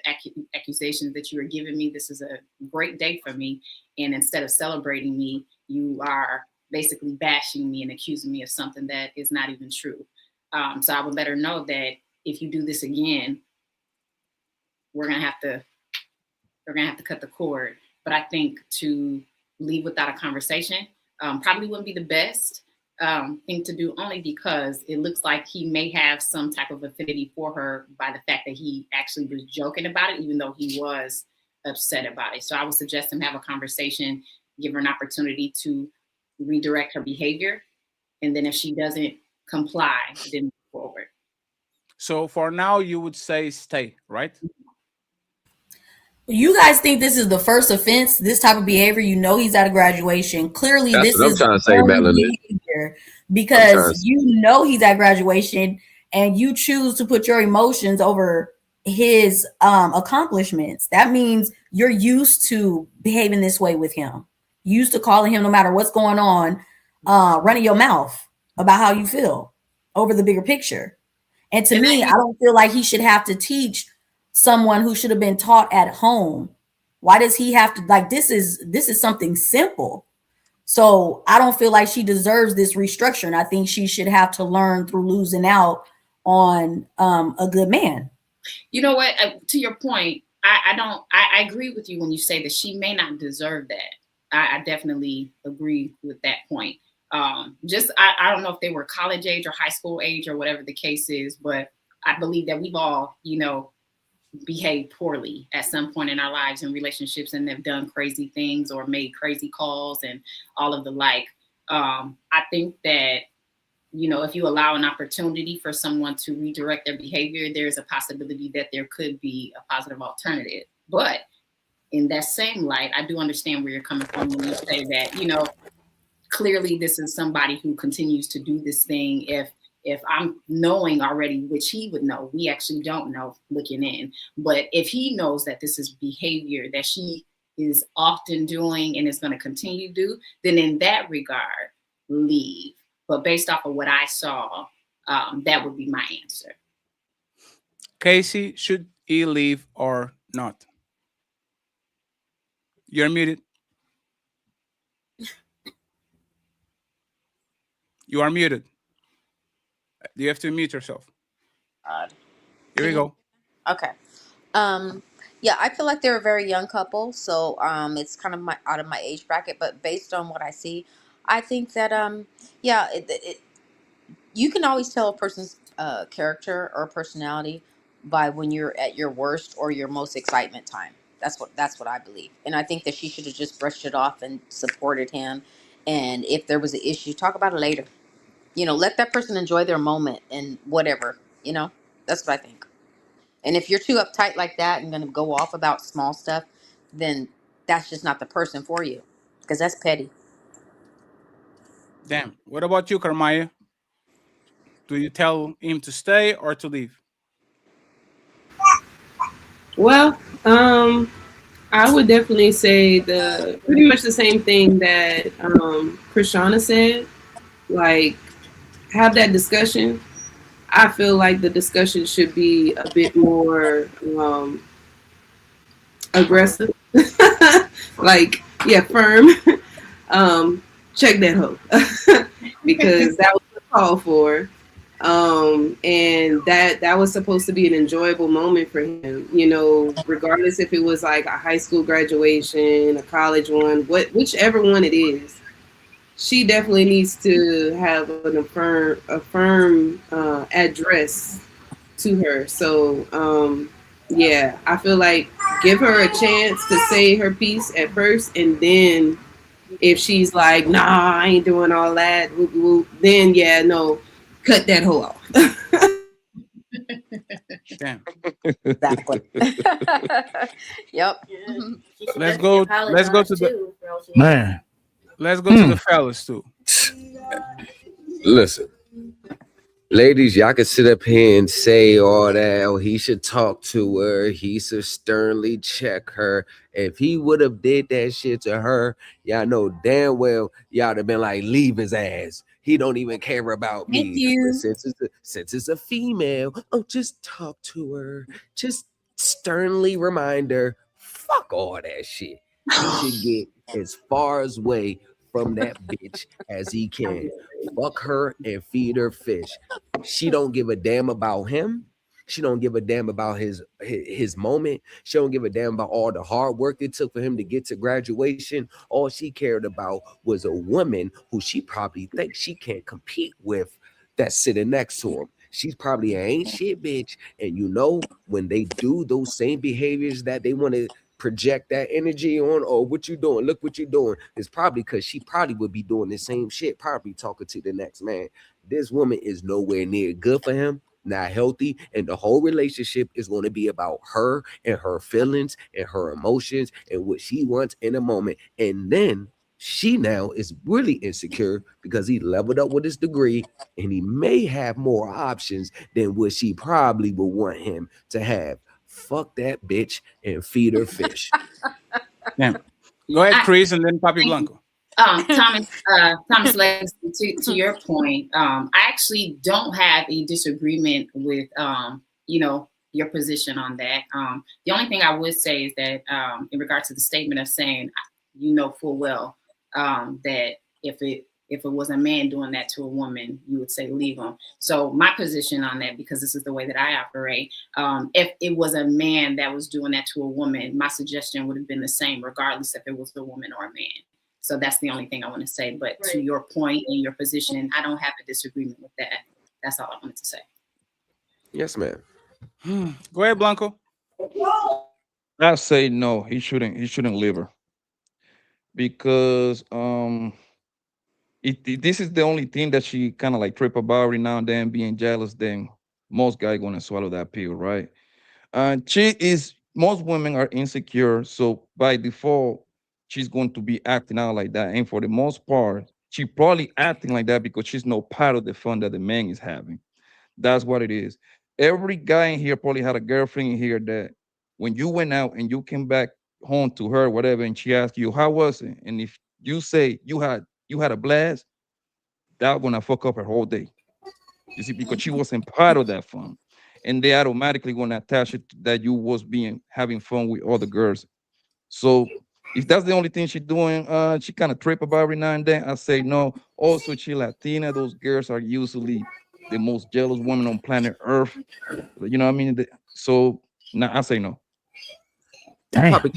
accusations that you are giving me. This is a great day for me. And instead of celebrating me, you are basically bashing me and accusing me of something that is not even true. So I would let her know that if you do this again, we're gonna have to cut the cord. But I think to leave without a conversation probably wouldn't be the best thing to do, only because it looks like he may have some type of affinity for her by the fact that he actually was joking about it, even though he was upset about it. So I would suggest him have a conversation, give her an opportunity to redirect her behavior. And then if she doesn't comply, then move forward. So for now, you would say stay, right? You guys think this is the first offense, this type of behavior? You know he's out of graduation. Clearly, That's this what I'm is trying to say, learned Melanie. behavior I'm trying because to. you know he's at graduation and you choose to put your emotions over his accomplishments. That means you're used to behaving this way with him. Used to calling him no matter what's going on, running your mouth about how you feel over the bigger picture. And to me, I don't feel like he should have to teach someone who should have been taught at home. Why does he have to, like, this is something simple. So I don't feel like she deserves this restructuring. I think she should have to learn through losing out on a good man. You know what? To your point, I agree with you when you say that she may not deserve that. I definitely agree with that point. I don't know if they were college age or high school age or whatever the case is, but I believe that we've all, behaved poorly at some point in our lives in relationships and have done crazy things or made crazy calls and all of the like. I think that, if you allow an opportunity for someone to redirect their behavior, there's a possibility that there could be a positive alternative. But in that same light, I do understand where you're coming from when you say that, clearly this is somebody who continues to do this thing. If I'm knowing already, which he would know, we actually don't know looking in, but if he knows that this is behavior that she is often doing and is going to continue to do, then in that regard, leave. But based off of what I saw, that would be my answer. Casey, should he leave or not? You're muted. You are muted. You have to mute yourself. Here we go. Okay. Yeah, I feel like they're a very young couple, so it's kind of out of my age bracket. But based on what I see, I think that yeah, you can always tell a person's character or personality by when you're at your worst or your most excitement time. That's what I believe, and I think that she should have just brushed it off and supported him. And if there was an issue, talk about it later. Let that person enjoy their moment and whatever. That's what I think. And if you're too uptight like that and going to go off about small stuff, then that's just not the person for you, because that's petty. Damn. What about you, Carmaya? Do you tell him to stay or to leave? Well, I would definitely say pretty much the same thing that KRISHAWNA said. Like, have that discussion. I feel like the discussion should be a bit more aggressive. Like, yeah, firm. Check that hoe. Because that was the call for. And that was supposed to be an enjoyable moment for him, regardless if it was like a high school graduation, a college one, whichever one it is. She definitely needs to have a firm address to her. So yeah, I feel like give her a chance to say her piece at first, and then if she's like, nah, I ain't doing all that, then yeah, no, cut that hoe off. Damn. Exactly. Yep. Let's go to the Man. Let's go to the fellas too. Listen, ladies, y'all can sit up here and say all that. Oh, he should talk to her. He should sternly check her. If he would have did that shit to her, y'all know damn well y'all have been like, leave his ass. He don't even care about me. Thank you. But since it's a female, oh, just talk to her. Just sternly remind her. Fuck all that shit. He should get as far away from that bitch as he can. Fuck her and feed her fish. She don't give a damn about him. She don't give a damn about his moment. She don't give a damn about all the hard work it took for him to get to graduation. All she cared about was a woman who she probably thinks she can't compete with that's sitting next to him. She's probably an ain't shit bitch. And when they do those same behaviors that they want to project that energy on, or what you doing, look what you doing, it's probably because she probably would be doing the same shit, probably talking to the next man. This woman is nowhere near good for him. not healthy, and the whole relationship is going to be about her and her feelings and her emotions and what she wants in a moment. And then she now is really insecure because he leveled up with his degree and he may have more options than what she probably would want him to have. Fuck that bitch and feed her fish. Yeah. Go ahead, Chris, and then Papi Blanco. Thomas Legacy, to your point, I actually don't have a disagreement with your position on that. The only thing I would say is that in regard to the statement of saying, full well that if it was a man doing that to a woman, you would say leave him. So my position on that, because this is the way that I operate, if it was a man that was doing that to a woman, my suggestion would have been the same, regardless if it was a woman or a man. So that's the only thing I want to say. But to your point and your position, I don't have a disagreement with that. That's all I wanted to say. Yes, ma'am. Go ahead, Blanco. I say no. He shouldn't leave her because this is the only thing that she kind of like trip about every now and then, being jealous. Then most guys gonna swallow that pill, right? Most women are insecure, so by default, she's going to be acting out like that. And for the most part, she probably acting like that because she's no part of the fun that the man is having. That's what it is. Every guy in here probably had a girlfriend in here that when you went out and you came back home to her, whatever, and she asked you, how was it? And if you say you had a blast, that gonna fuck up her whole day. You see, because she wasn't part of that fun. And they automatically gonna attach it to that you was having fun with other girls. So if that's the only thing she's doing, she kind of trip about every now and then, I say no. Also, she Latina, those girls are usually the most jealous women on planet Earth. You know what I mean? So I say no. Damn. Papi,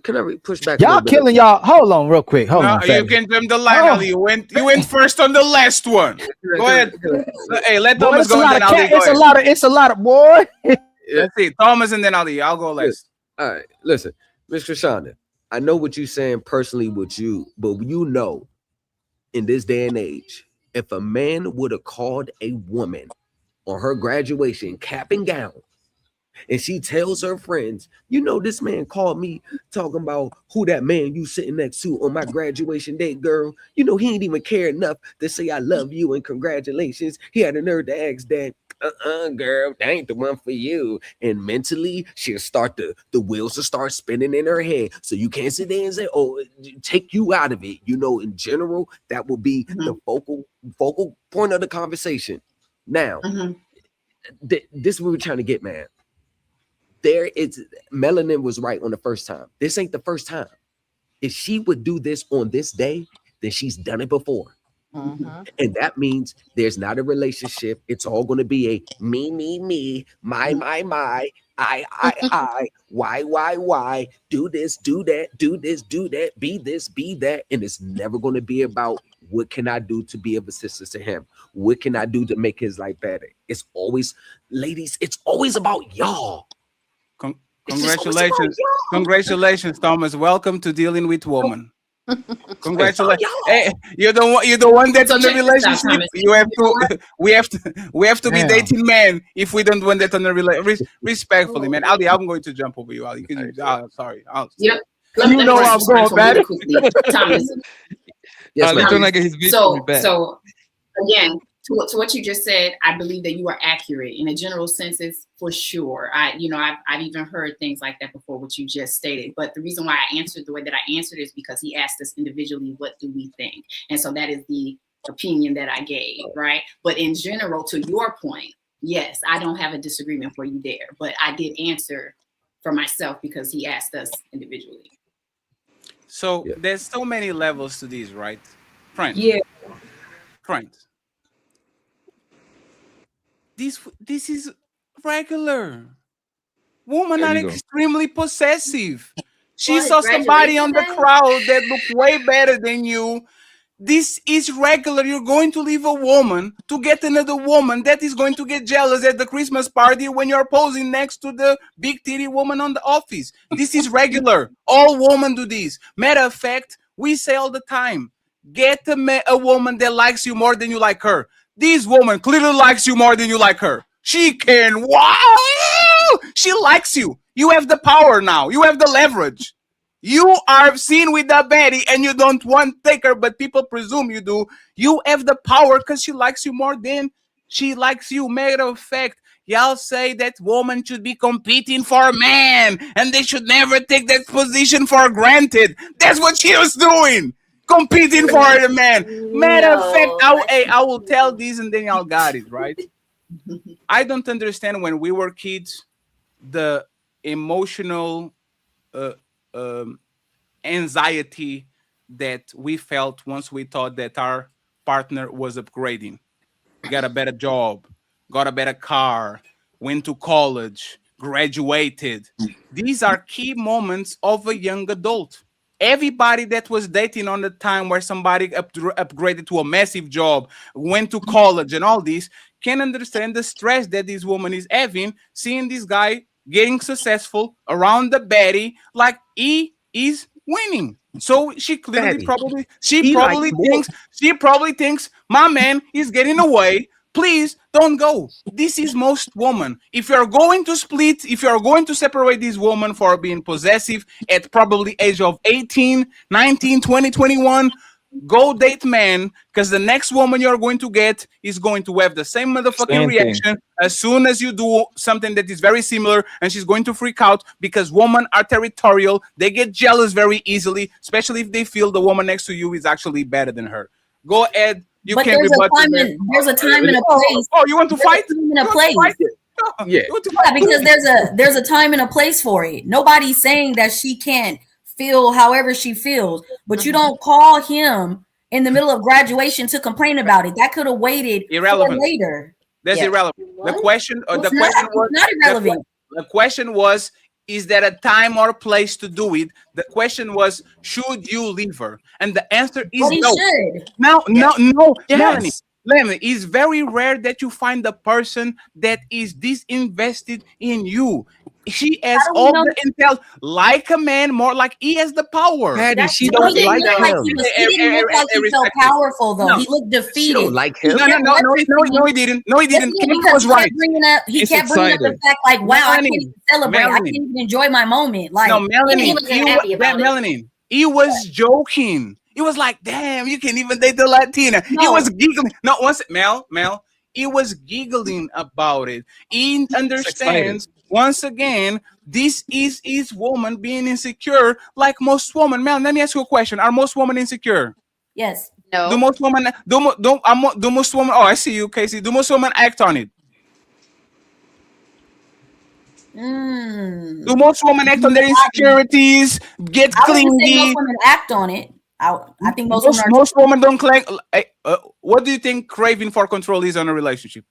can I push back? Y'all killing y'all. Hold on, real quick. Hold on. You can jump the line, Ali. You went first on the last one. Go ahead. Hey, let Thomas go, and then Ali go. It's a lot of boy. Let's see, Thomas, and then Ali. I'll go last. All right, listen, Miss KRISHAWNA, I know what you're saying personally with you, but in this day and age, if a man would have called a woman on her graduation cap and gown, and she tells her friends, this man called me talking about who that man you sitting next to on my graduation day, girl. He ain't even care enough to say I love you and congratulations. He had the nerve to ask that, girl, that ain't the one for you. And mentally, she'll start the wheels will start spinning in her head. So you can't sit there and say, oh, take you out of it. In general, that will be the focal point of the conversation. Now, this is what we're trying to get, man. Melanin was right on the first time. This ain't the first time. If she would do this on this day, then she's done it before. And that means there's not a relationship. It's all going to be a me, my, I, why, do this, do that, do this, do that, be this, be that. And it's never going to be about what can I do to be of assistance to him? What can I do to make his life better? It's always, ladies, it's always about y'all. Congratulations, Thomas. Welcome to Dealing with Women. Congratulations. Hey, you're the one that's in the relationship. We have to be dating men if we don't want that on the relationship. Respectfully, man. Ali, I'm going to jump over you, Ali. Sorry. Yep. I'm going, baby. Thomas. Yes, so again, to what you just said, I believe that you are accurate in a general sense, for sure. I've even heard things like that before, what you just stated. But the reason why I answered the way that I answered is because he asked us individually, what do we think? And so that is the opinion that I gave, right? But in general, to your point, yes, I don't have a disagreement for you there. But I did answer for myself because he asked us individually. So there's so many levels to these, right? Friends. Yeah. Friends. This is regular. Women are extremely possessive. She saw somebody on the crowd that looked way better than you. This is regular. You're going to leave a woman to get another woman that is going to get jealous at the Christmas party when you're posing next to the big titty woman on the office. This is regular. All women do this. Matter of fact, we say all the time, get a woman that likes you more than you like her. This woman clearly likes you more than you like her. She can. Wow! She likes you. You have the power now. You have the leverage. You are seen with the baddie and you don't want to take her, but people presume you do. You have the power because she likes you more than she likes you. Matter of fact, y'all say that women should be competing for a man and they should never take that position for granted. That's what she was doing. Competing for the man. Matter of fact, I will tell this and then y'all got it, right? I don't understand when we were kids, the emotional anxiety that we felt once we thought that our partner was upgrading, got a better job, got a better car, went to college, graduated. These are key moments of a young adult. Everybody that was dating on the time where somebody upgraded to a massive job, went to college and all this, can understand the stress that this woman is having, seeing this guy getting successful around the baddie like he is winning. So she clearly probably thinks my man is getting away. Please don't go. This is most women. If you're going to split, if you're going to separate this woman for being possessive at probably age of 18, 19, 20, 21, go date man, because the next woman you're going to get is going to have the same motherfucking reaction as soon as you do something that is very similar, and she's going to freak out because women are territorial. They get jealous very easily, especially if they feel the woman next to you is actually better than her. Go ahead. But there's a time and a place. Oh, you want to fight? In a place. Yeah, because there's a time and a place for it. Nobody's saying that she can't feel however she feels, but you don't call him in the middle of graduation to complain about it. That could have waited irrelevant. For later. That's irrelevant. The question was not irrelevant. The question was, is there a time or place to do it? The question was, should you leave her? And the answer is no. No. Yes. Melanie, it's very rare that you find the person that is disinvested in you. She has all the intel, like a man, more like he has the power. Patty, she don't like him. He didn't look like he felt powerful, though. No. He looked defeated. She don't like him. No, he didn't. No, he didn't. He was right. He kept bringing up the fact, like, wow, I can't even celebrate. I can't even enjoy my moment. Like, no, Melanie, he was joking. He was like, damn, you can't even date the Latina. No. He was giggling. No, Mel, he was giggling about it. He understands. Once again, this is his woman being insecure, like most women. Mel, let me ask you a question: are most women insecure? Yes. No. Do most women? Do most women? Oh, I see you, Casey. Do most women act on it? Do most women act on their insecurities? Get clingy? Most women act on it. I think most women don't claim. What do you think craving for control is on a relationship?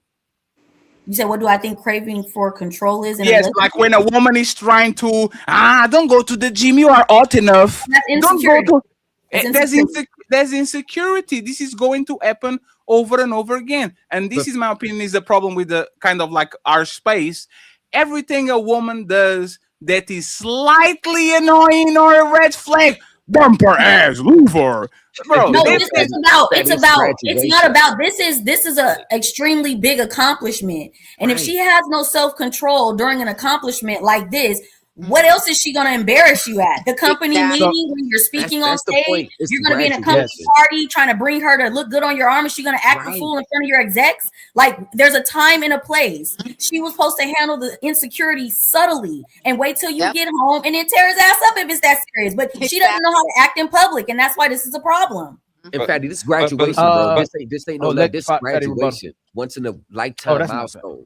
You said, what do I think craving for control is? Yes, like when a woman is trying to, don't go to the gym. You are hot enough. That's insecurity. There's insecurity. This is going to happen over and over again. And this is my opinion, is the problem with the kind of like our space. Everything a woman does that is slightly annoying or a red flag, dump her ass, leave her. Bro, no, it's not about this is a extremely big accomplishment. And if she has no self-control during an accomplishment like this, what else is she going to embarrass you at? The company meeting when you're speaking on stage, you're going to be in a company party trying to bring her to look good on your arm, and she's going to act a fool in front of your execs. Like, there's a time and a place. She was supposed to handle the insecurity subtly and wait till you get home and then tear his ass up if it's that serious. But she doesn't know how to act in public, and that's why this is a problem. In fact, this is graduation, bro. This ain't no love. This is graduation. Once in a lifetime milestone.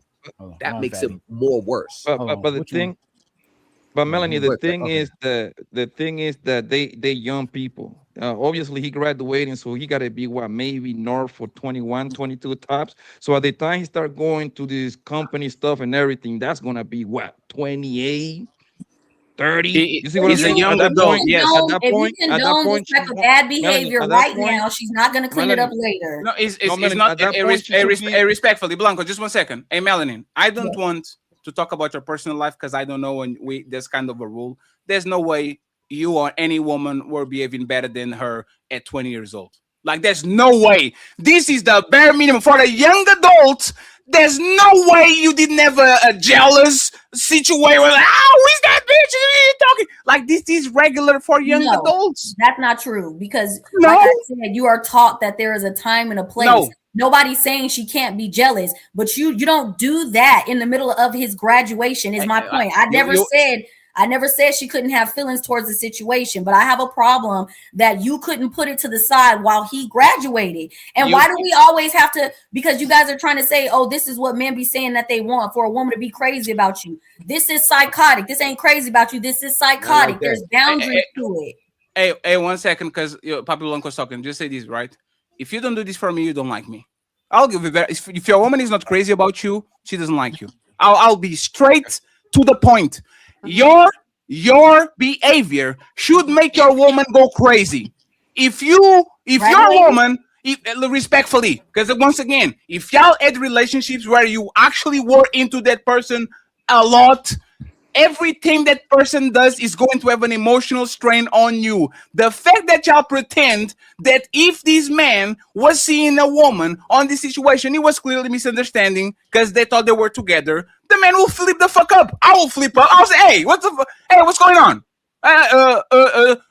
That makes it more worse. But the thing. But Melanie, the thing is that they young people. Obviously, he graduating, so he got to be maybe north for 21, 22 tops. So at the time he start going to this company stuff and everything, that's gonna be 28, 30. You see what I'm saying? Young adult. Yes. At that point, this type of bad behavior right now, she's not gonna clean it up later. No, it's not respectfully, Blanco. Just 1 second. Hey, Melanie, I don't want to talk about your personal life because I don't know when there's kind of a rule. There's no way you or any woman were behaving better than her at 20 years old. Like, there's no way. This is the bare minimum for the young adult. There's no way you didn't have a jealous situation where, like, oh, who's that bitch? What are you talking? Like, this is regular for young adults. That's not true because, No. like I said, you are taught that there is a time and a place. No. Nobody's saying she can't be jealous, but you don't do that in the middle of his graduation. Is my point. I never said she couldn't have feelings towards the situation, but I have a problem that you couldn't put it to the side while he graduated. And why do we always have to? Because you guys are trying to say, oh, this is what men be saying that they want for a woman to be crazy about you. This is psychotic. This ain't crazy about you. This is psychotic. Like There's boundaries to it. Hey, 1 second, because Papi Blanco's talking. Just say this, right? If you don't do this for me, you don't like me. I'll give you that. If your woman is not crazy about you, she doesn't like you. I'll be straight to the point. Your behavior should make your woman go crazy. If your woman, respectfully, because once again, if y'all had relationships where you actually were into that person a lot, everything that person does is going to have an emotional strain on you. The fact that y'all pretend that if this man was seeing a woman on this situation, he was clearly misunderstanding because they thought they were together, the man will flip the fuck up. I will flip up. I'll say, hey, what's going on?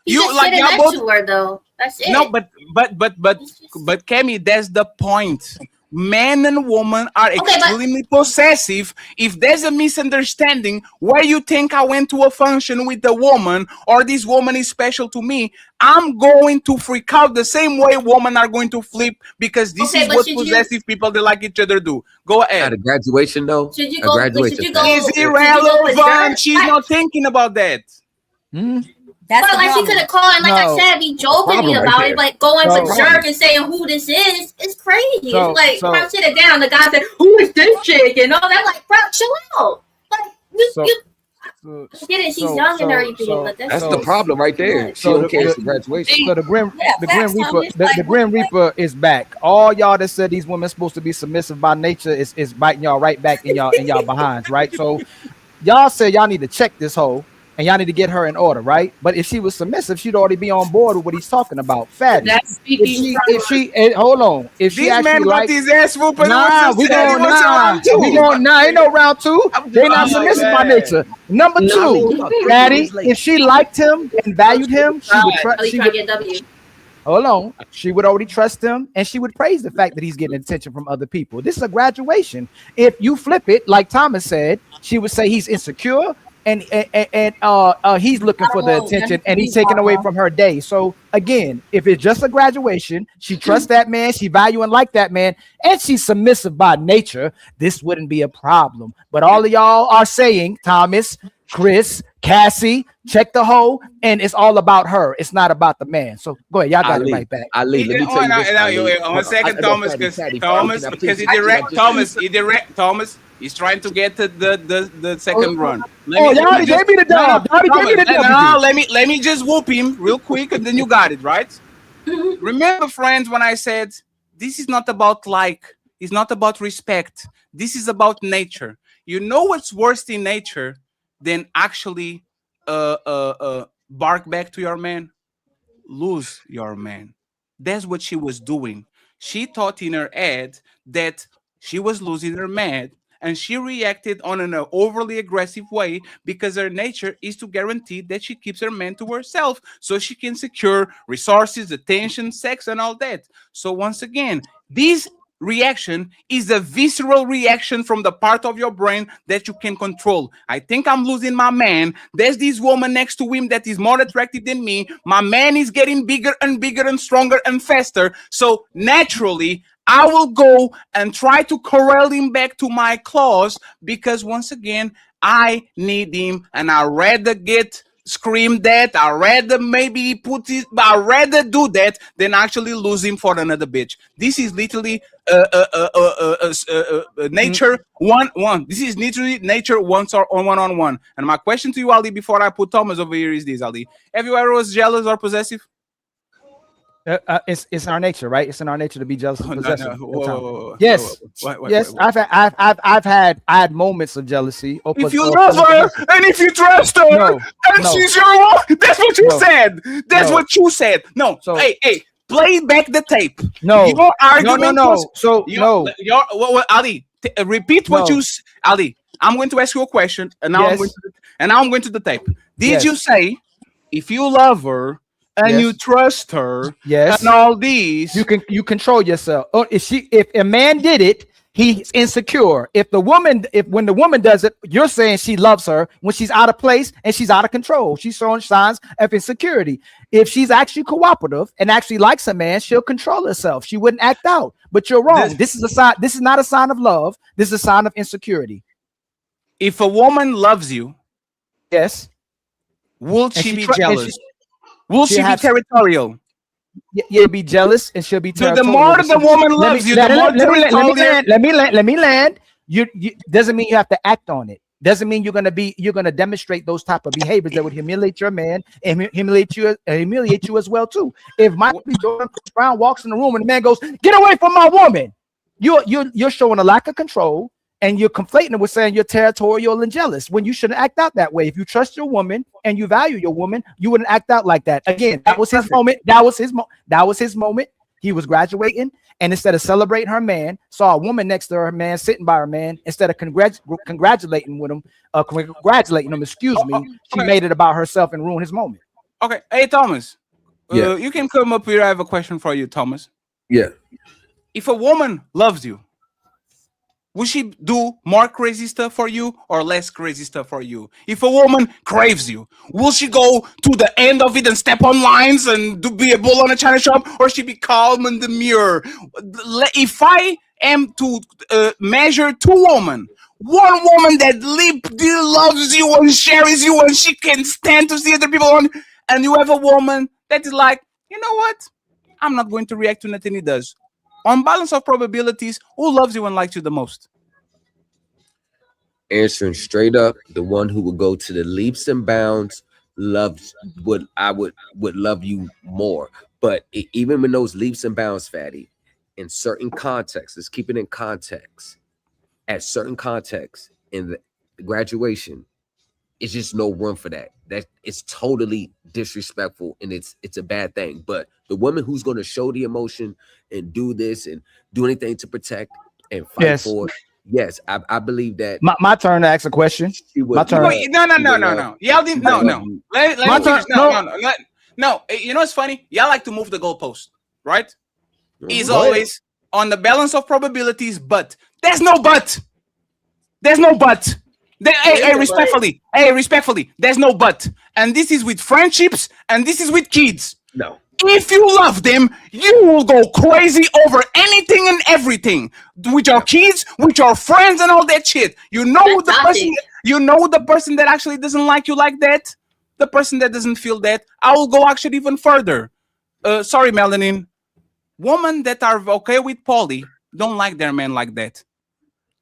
You like y'all both to her though. That's it. No, but Kemi, that's the point. Men and women are extremely possessive. If there's a misunderstanding where you think I went to a function with a woman or this woman is special to me, I'm going to freak out the same way women are going to flip because this is what possessive people that like each other do. Go ahead. At a graduation though, should you go? Is irrelevant. She's not thinking about that. That's like she could have called and, like I said, be joking about it, but going berserk and saying who this is, it's crazy. So, it's like, bro, sit it down. The guy said, who is this chick? And all that, like, bro, chill out. Like, you get it, she's young and everything, but that's the problem right there. She don't care for graduation. So the Grim Reaper is back. All y'all that said these women supposed to be submissive by nature is biting y'all right back in y'all behinds, right? So y'all say y'all need to check this hoe. And y'all need to get her in order, right? But if she was submissive, she'd already be on board with what he's talking about. Fatty. That's speaking. If she hold on. If she actually like his ass whooping, ain't no round two. They're not submissive by nature. Number two, Fatty, if she liked him and valued him, she would trust. Hold on. She would already trust him and she would praise the fact that he's getting attention from other people. This is a graduation. If you flip it, like Thomas said, she would say he's insecure. And he's looking for the attention and he's taking away from her day. So again, if it's just a graduation, she trusts that man, she value and like that man, and she's submissive by nature, this wouldn't be a problem. But all of y'all are saying, Thomas, Chris, Cassie, check the hoe, and it's all about her. It's not about the man. So go ahead, y'all got it right back. Ali, let me tell you this. 1 second, Thomas, because he direct Thomas. He's trying to get to the second run. Y'all gave me the dub. Let me just whoop him real quick, and then you got it, right? Remember, friends, when I said this is not about it's not about respect. This is about nature. You know what's worse in nature than actually bark back to your man? Lose your man. That's what she was doing. She thought in her head that she was losing her man. And she reacted on an overly aggressive way because her nature is to guarantee that she keeps her man to herself so she can secure resources, attention, sex, and all that. So once again, this reaction is a visceral reaction from the part of your brain that you can control. I think I'm losing my man. There's this woman next to him that is more attractive than me. My man is getting bigger and stronger and faster. So naturally, I will go and try to corral him back to my claws because once again, I need him and I'd rather get screamed at. I'd rather maybe I'd rather do that than actually lose him for another bitch. This is literally nature one. This is literally nature one-on-one. And my question to you, Ali, before I put Thomas over here is this, Ali. Have you ever was jealous or possessive? It's in our nature, right? It's in our nature to be jealous and possessive. Yes. I've had moments of jealousy. If you love her and if you trust her, and she's your one, that's what you said. That's what you said. No. So, hey, play back the tape. No. Your argument no. So Ali, Repeat what No. you, Ali. I'm going to ask you a question, and now Yes. I'm going to the tape. Did Yes. you say if you love her and Yes. you trust her Yes. and all these, you control yourself. Oh, if a man did it, he's insecure. If when the woman does it, you're saying she loves her when she's out of place and she's out of control. She's showing signs of insecurity. If she's actually cooperative and actually likes a man, she'll control herself. She wouldn't act out. But you're wrong. This is a sign. This is not a sign of love. This is a sign of insecurity. if a woman loves you, yes, will she be jealous? Will she be territorial? You'll be jealous and she'll be The territorial. more the woman loves you, the more territorial. Let me land. You doesn't mean you have to act on it. Doesn't mean you're gonna demonstrate those type of behaviors that would humiliate your man and humiliate you as well too. If Michael B. Jordan Brown walks in the room and the man goes, "Get away from my woman," you're showing a lack of control and you're conflating it with saying you're territorial and jealous when you shouldn't act out that way. If you trust your woman and you value your woman, you wouldn't act out like that. Again, that was his moment. That was his moment. He was graduating, and instead of celebrating her man, saw a woman next to her man, sitting by her man. Instead of congratulating him, excuse me, she made it about herself and ruined his moment. Okay, hey Thomas, Yeah. you can come up here. I have a question for you, Thomas. Yeah. If a woman loves you, will she do more crazy stuff for you or less crazy stuff for you? If a woman craves you, will she go to the end of it and step on lines and be a bull on a china shop, or she be calm in the mirror? If I am to measure two women, one woman that loves you and shares you and she can stand to see other people on, and you have a woman that is like, you know what? I'm not going to react to nothing he does. On balance of probabilities, who loves you and likes you the most? Answering straight up, the one who would go to the leaps and bounds would love you more. But even in those leaps and bounds, Fatty, in certain contexts, let's keep it in context. At certain contexts in the graduation, it's just no room for that. That it's totally disrespectful and it's a bad thing. But the woman who's going to show the emotion and do this and do anything to protect and fight Yes. for it, yes, I believe that. My turn to ask a question. My turn. No. Y'all didn't. No. Let me finish. No. You know what's funny? Y'all like to move the goalpost, right? He's always on the balance of probabilities, but there's no but. There's no but. Hey, respectfully, there's no but. And this is with friendships and this is with kids. No. If you love them, you will go crazy over anything and everything with your kids, with your friends, and all that shit. You know the person that actually doesn't like you like that. The person that doesn't feel that. I will go actually even further. Sorry, Melanin. Women that are okay with poly don't like their men like that.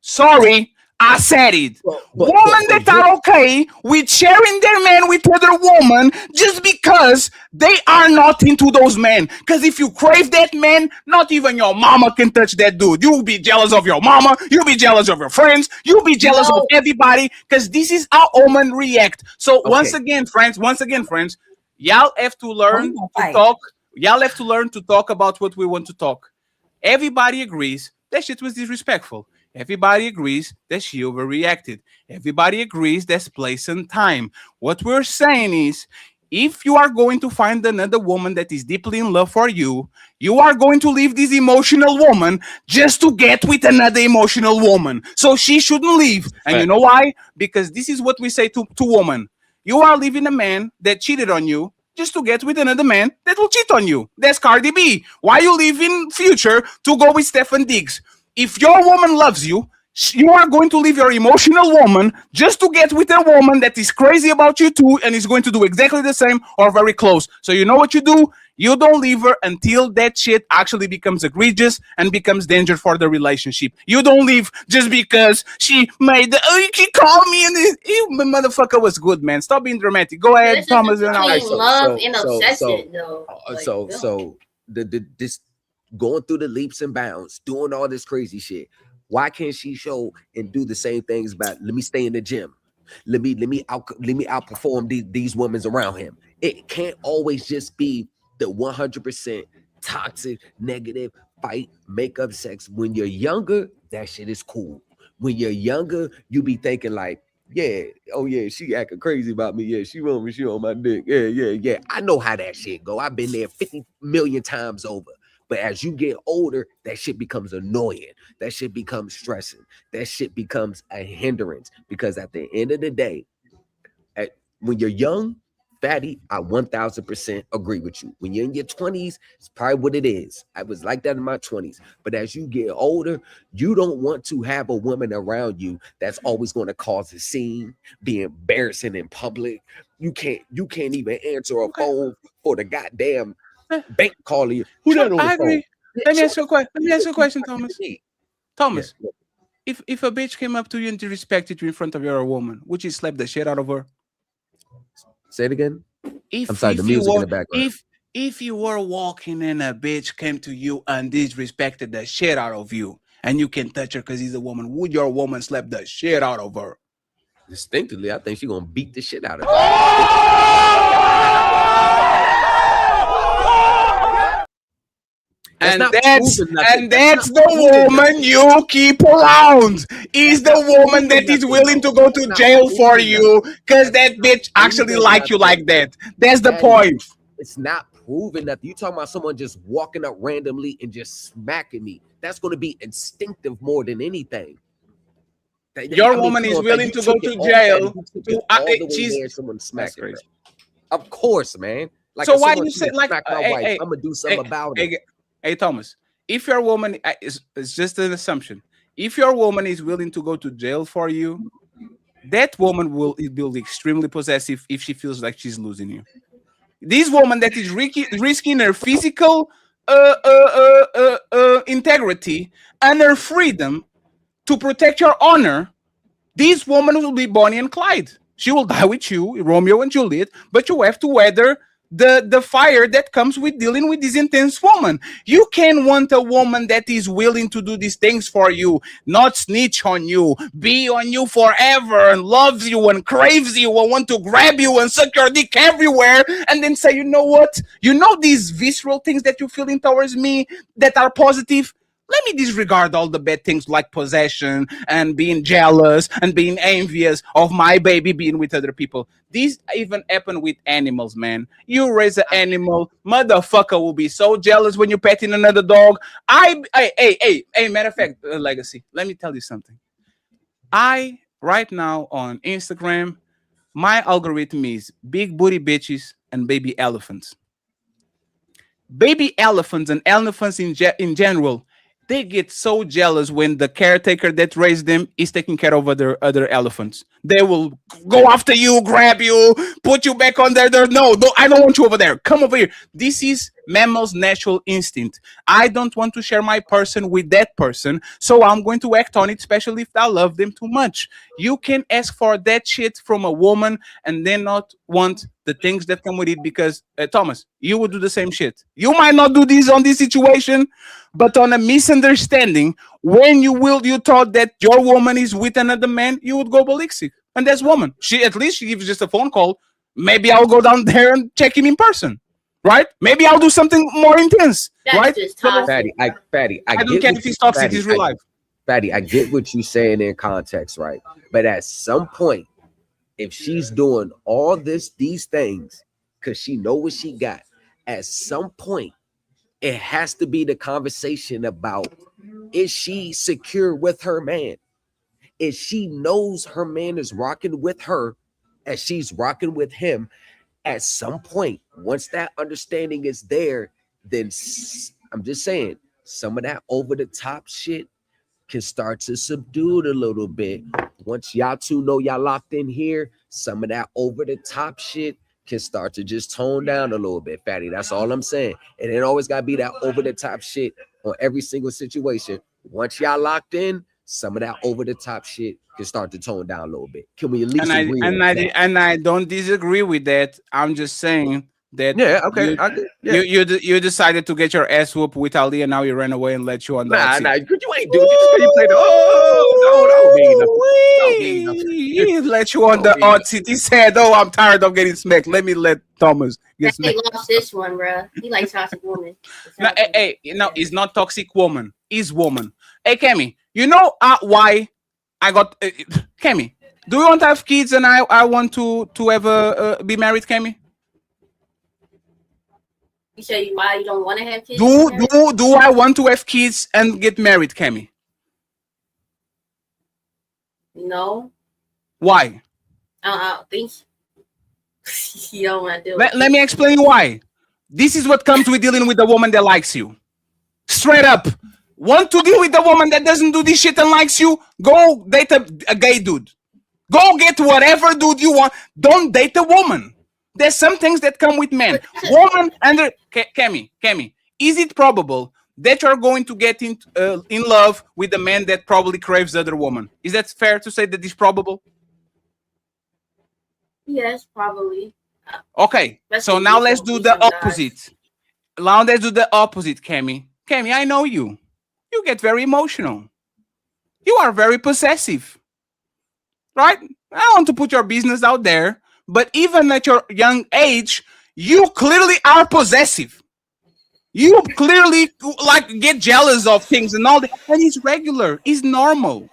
Sorry. I said it. Women that are okay with sharing their man with other women just because they are not into those men. Because if you crave that man, not even your mama can touch that dude. You'll be jealous of your mama. You'll be jealous of your friends. You'll be jealous of everybody because this is how women react. So once again, friends, y'all have to learn to talk. Y'all have to learn to talk about what we want to talk. Everybody agrees that shit was disrespectful. Everybody agrees that she overreacted. Everybody agrees there's place and time. What we're saying is, if you are going to find another woman that is deeply in love for you, you are going to leave this emotional woman just to get with another emotional woman. So she shouldn't leave. And you know why? Because this is what we say to women. You are leaving a man that cheated on you just to get with another man that will cheat on you. That's Cardi B. Why you leaving Future to go with Stefan Diggs? If your woman loves you, you are going to leave your emotional woman just to get with a woman that is crazy about you too and is going to do exactly the same or very close. So you know what you do? You don't leave her until that shit actually becomes egregious and becomes danger for the relationship. You don't leave just because she called me and the motherfucker was good, man. Stop being dramatic. Go ahead, Thomas. And love and obsession, though. This going through the leaps and bounds, doing all this crazy shit. Why can't she show and do the same things about let me stay in the gym? Let me outperform these women around him. It can't always just be the 100% toxic, negative fight, make up sex. When you're younger, that shit is cool. When you're younger, you be thinking like, yeah, oh yeah, she acting crazy about me. Yeah, she want me, she on my dick. Yeah. I know how that shit go. I've been there 50 million times over. But as you get older, that shit becomes annoying. That shit becomes stressing. That shit becomes a hindrance. Because at the end of the day, when you're young, Fatty, I 1000% agree with you. When you're in your 20s, it's probably what it is. I was like that in my 20s. But as you get older, you don't want to have a woman around you that's always going to cause a scene, be embarrassing in public. You can't even answer a phone for the goddamn bank calling you. Who that on the I agree. phone? Let me ask you a question, Thomas. Thomas, Yeah. if a bitch came up to you and disrespected you in front of your woman, would you slap the shit out of her? Say it again. If, I'm sorry, the music in the background. If you were walking and a bitch came to you and disrespected the shit out of you, and you can touch her because he's a woman, would your woman slap the shit out of her? Distinctly, I think she's gonna beat the shit out of her. And that's the woman you keep around. Is the woman that is willing to go to jail for you because that bitch actually like you like that. That's the point. It's not proving that you talking about someone just walking up randomly and just smacking me. That's going to be instinctive more than anything. Your woman is willing to go to jail. Someone smacking her. Of course, man. Like so why do you say like my wife? I'm gonna do something about it. Hey, Thomas, if your woman, it's just an assumption. If your woman is willing to go to jail for you, that woman will be extremely possessive if she feels like she's losing you. This woman that is risking her physical integrity and her freedom to protect your honor, this woman will be Bonnie and Clyde. She will die with you, Romeo and Juliet, but you have to weather the fire that comes with dealing with this intense woman. You can want a woman that is willing to do these things for you, not snitch on you, be on you forever, and loves you and craves you and want to grab you and suck your dick everywhere, and then say, you know what? You know these visceral things that you're feeling towards me that are positive? Let me disregard all the bad things like possession and being jealous and being envious of my baby being with other people. These even happen with animals, man. You raise an animal, motherfucker will be so jealous when you're petting another dog. Hey, matter of fact, Legacy, let me tell you something. Right now on Instagram, my algorithm is big booty bitches and baby elephants. Baby elephants and elephants in general, they get so jealous when the caretaker that raised them is taking care of other elephants. They will go after you, grab you, put you back on there. No, I don't want you over there. Come over here. This is mammal's natural instinct. I don't want to share my person with that person, so I'm going to act on it, especially if I love them too much. You can ask for that shit from a woman and then not want the things that come with it because, Thomas, you would do the same shit. You might not do this on this situation, but on a misunderstanding, when you thought that your woman is with another man, you would go ballistic. And that's woman. At least she gives just a phone call. Maybe I'll go down there and check him in person. Right? Maybe I'll do something more intense. That's right? just toxic. Fatty, I don't care if he's toxic, he's real life. Fatty, I get what you're saying in context, right? But at some point, if she's doing all these things because she know what she got, at some point, it has to be the conversation about, is she secure with her man? If she knows her man is rocking with her as she's rocking with him, at some point, once that understanding is there, then I'm just saying, some of that over-the-top shit can start to subdue it a little bit. Once y'all two know y'all locked in here, some of that over-the-top shit can start to just tone down a little bit, Fatty. That's all I'm saying. And it always got to be that over-the-top shit on every single situation. Once y'all locked in, some of that over-the-top shit can start to tone down a little bit. Can we at least agree on that? And I don't disagree with that. I'm just saying that you decided to get your ass whooped with Ali, and now you ran away and let you on the you ain't do it. You played He let you on the hot seat. He said, "Oh, I'm tired of getting smacked. Let me let Thomas get They smacked." lost this one, bro. He likes toxic woman. Hey, it's not toxic woman. It's woman. Hey, Kemi, you know why I got Kemi. Do you want to have kids and I want to ever be married, Kemi? You say why you don't want to have kids? Do I want to have kids and get married, Kemi? No. Why? I don't think you don't want to do it. Let me explain why. This is what comes with dealing with a woman that likes you. Straight up. Want to deal with a woman that doesn't do this shit and likes you? Go date a gay dude. Go get whatever dude you want. Don't date a woman. There's some things that come with men. Woman and Kemi, is it probable that you're going to get in love with a man that probably craves other woman? Is that fair to say that it's probable? Yes, probably. Okay, so now let's do the opposite. Now let's do the opposite, Kemi. Kemi, I know you. You get very emotional. You are very possessive. Right? I don't want to put your business out there, but even at your young age, you clearly are possessive. You clearly like get jealous of things and all that, and it's regular, it's normal.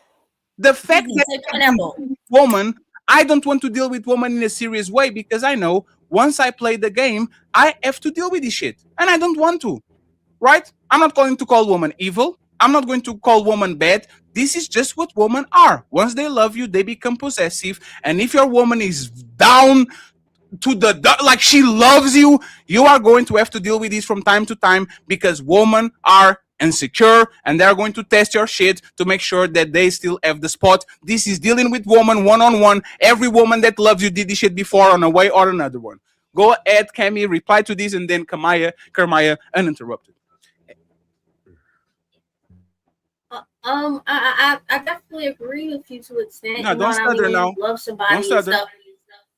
The fact that woman, I don't want to deal with woman in a serious way because I know once I play the game, I have to deal with this shit, and I don't want to. Right? I'm not going to call woman evil. I'm not going to call woman bad. This is just what women are. Once they love you, they become possessive. And if your woman is down to the like she loves you, you are going to have to deal with this from time to time because women are insecure and they're going to test your shit to make sure that they still have the spot. This is dealing with woman one-on-one. Every woman that loves you did this shit before on a way or another one. Go ahead, Kemi, reply to this, and then Kermaya uninterrupted. I definitely agree with you to an extent. No, don't stutter now. Love somebody Don't stutter. and stuff.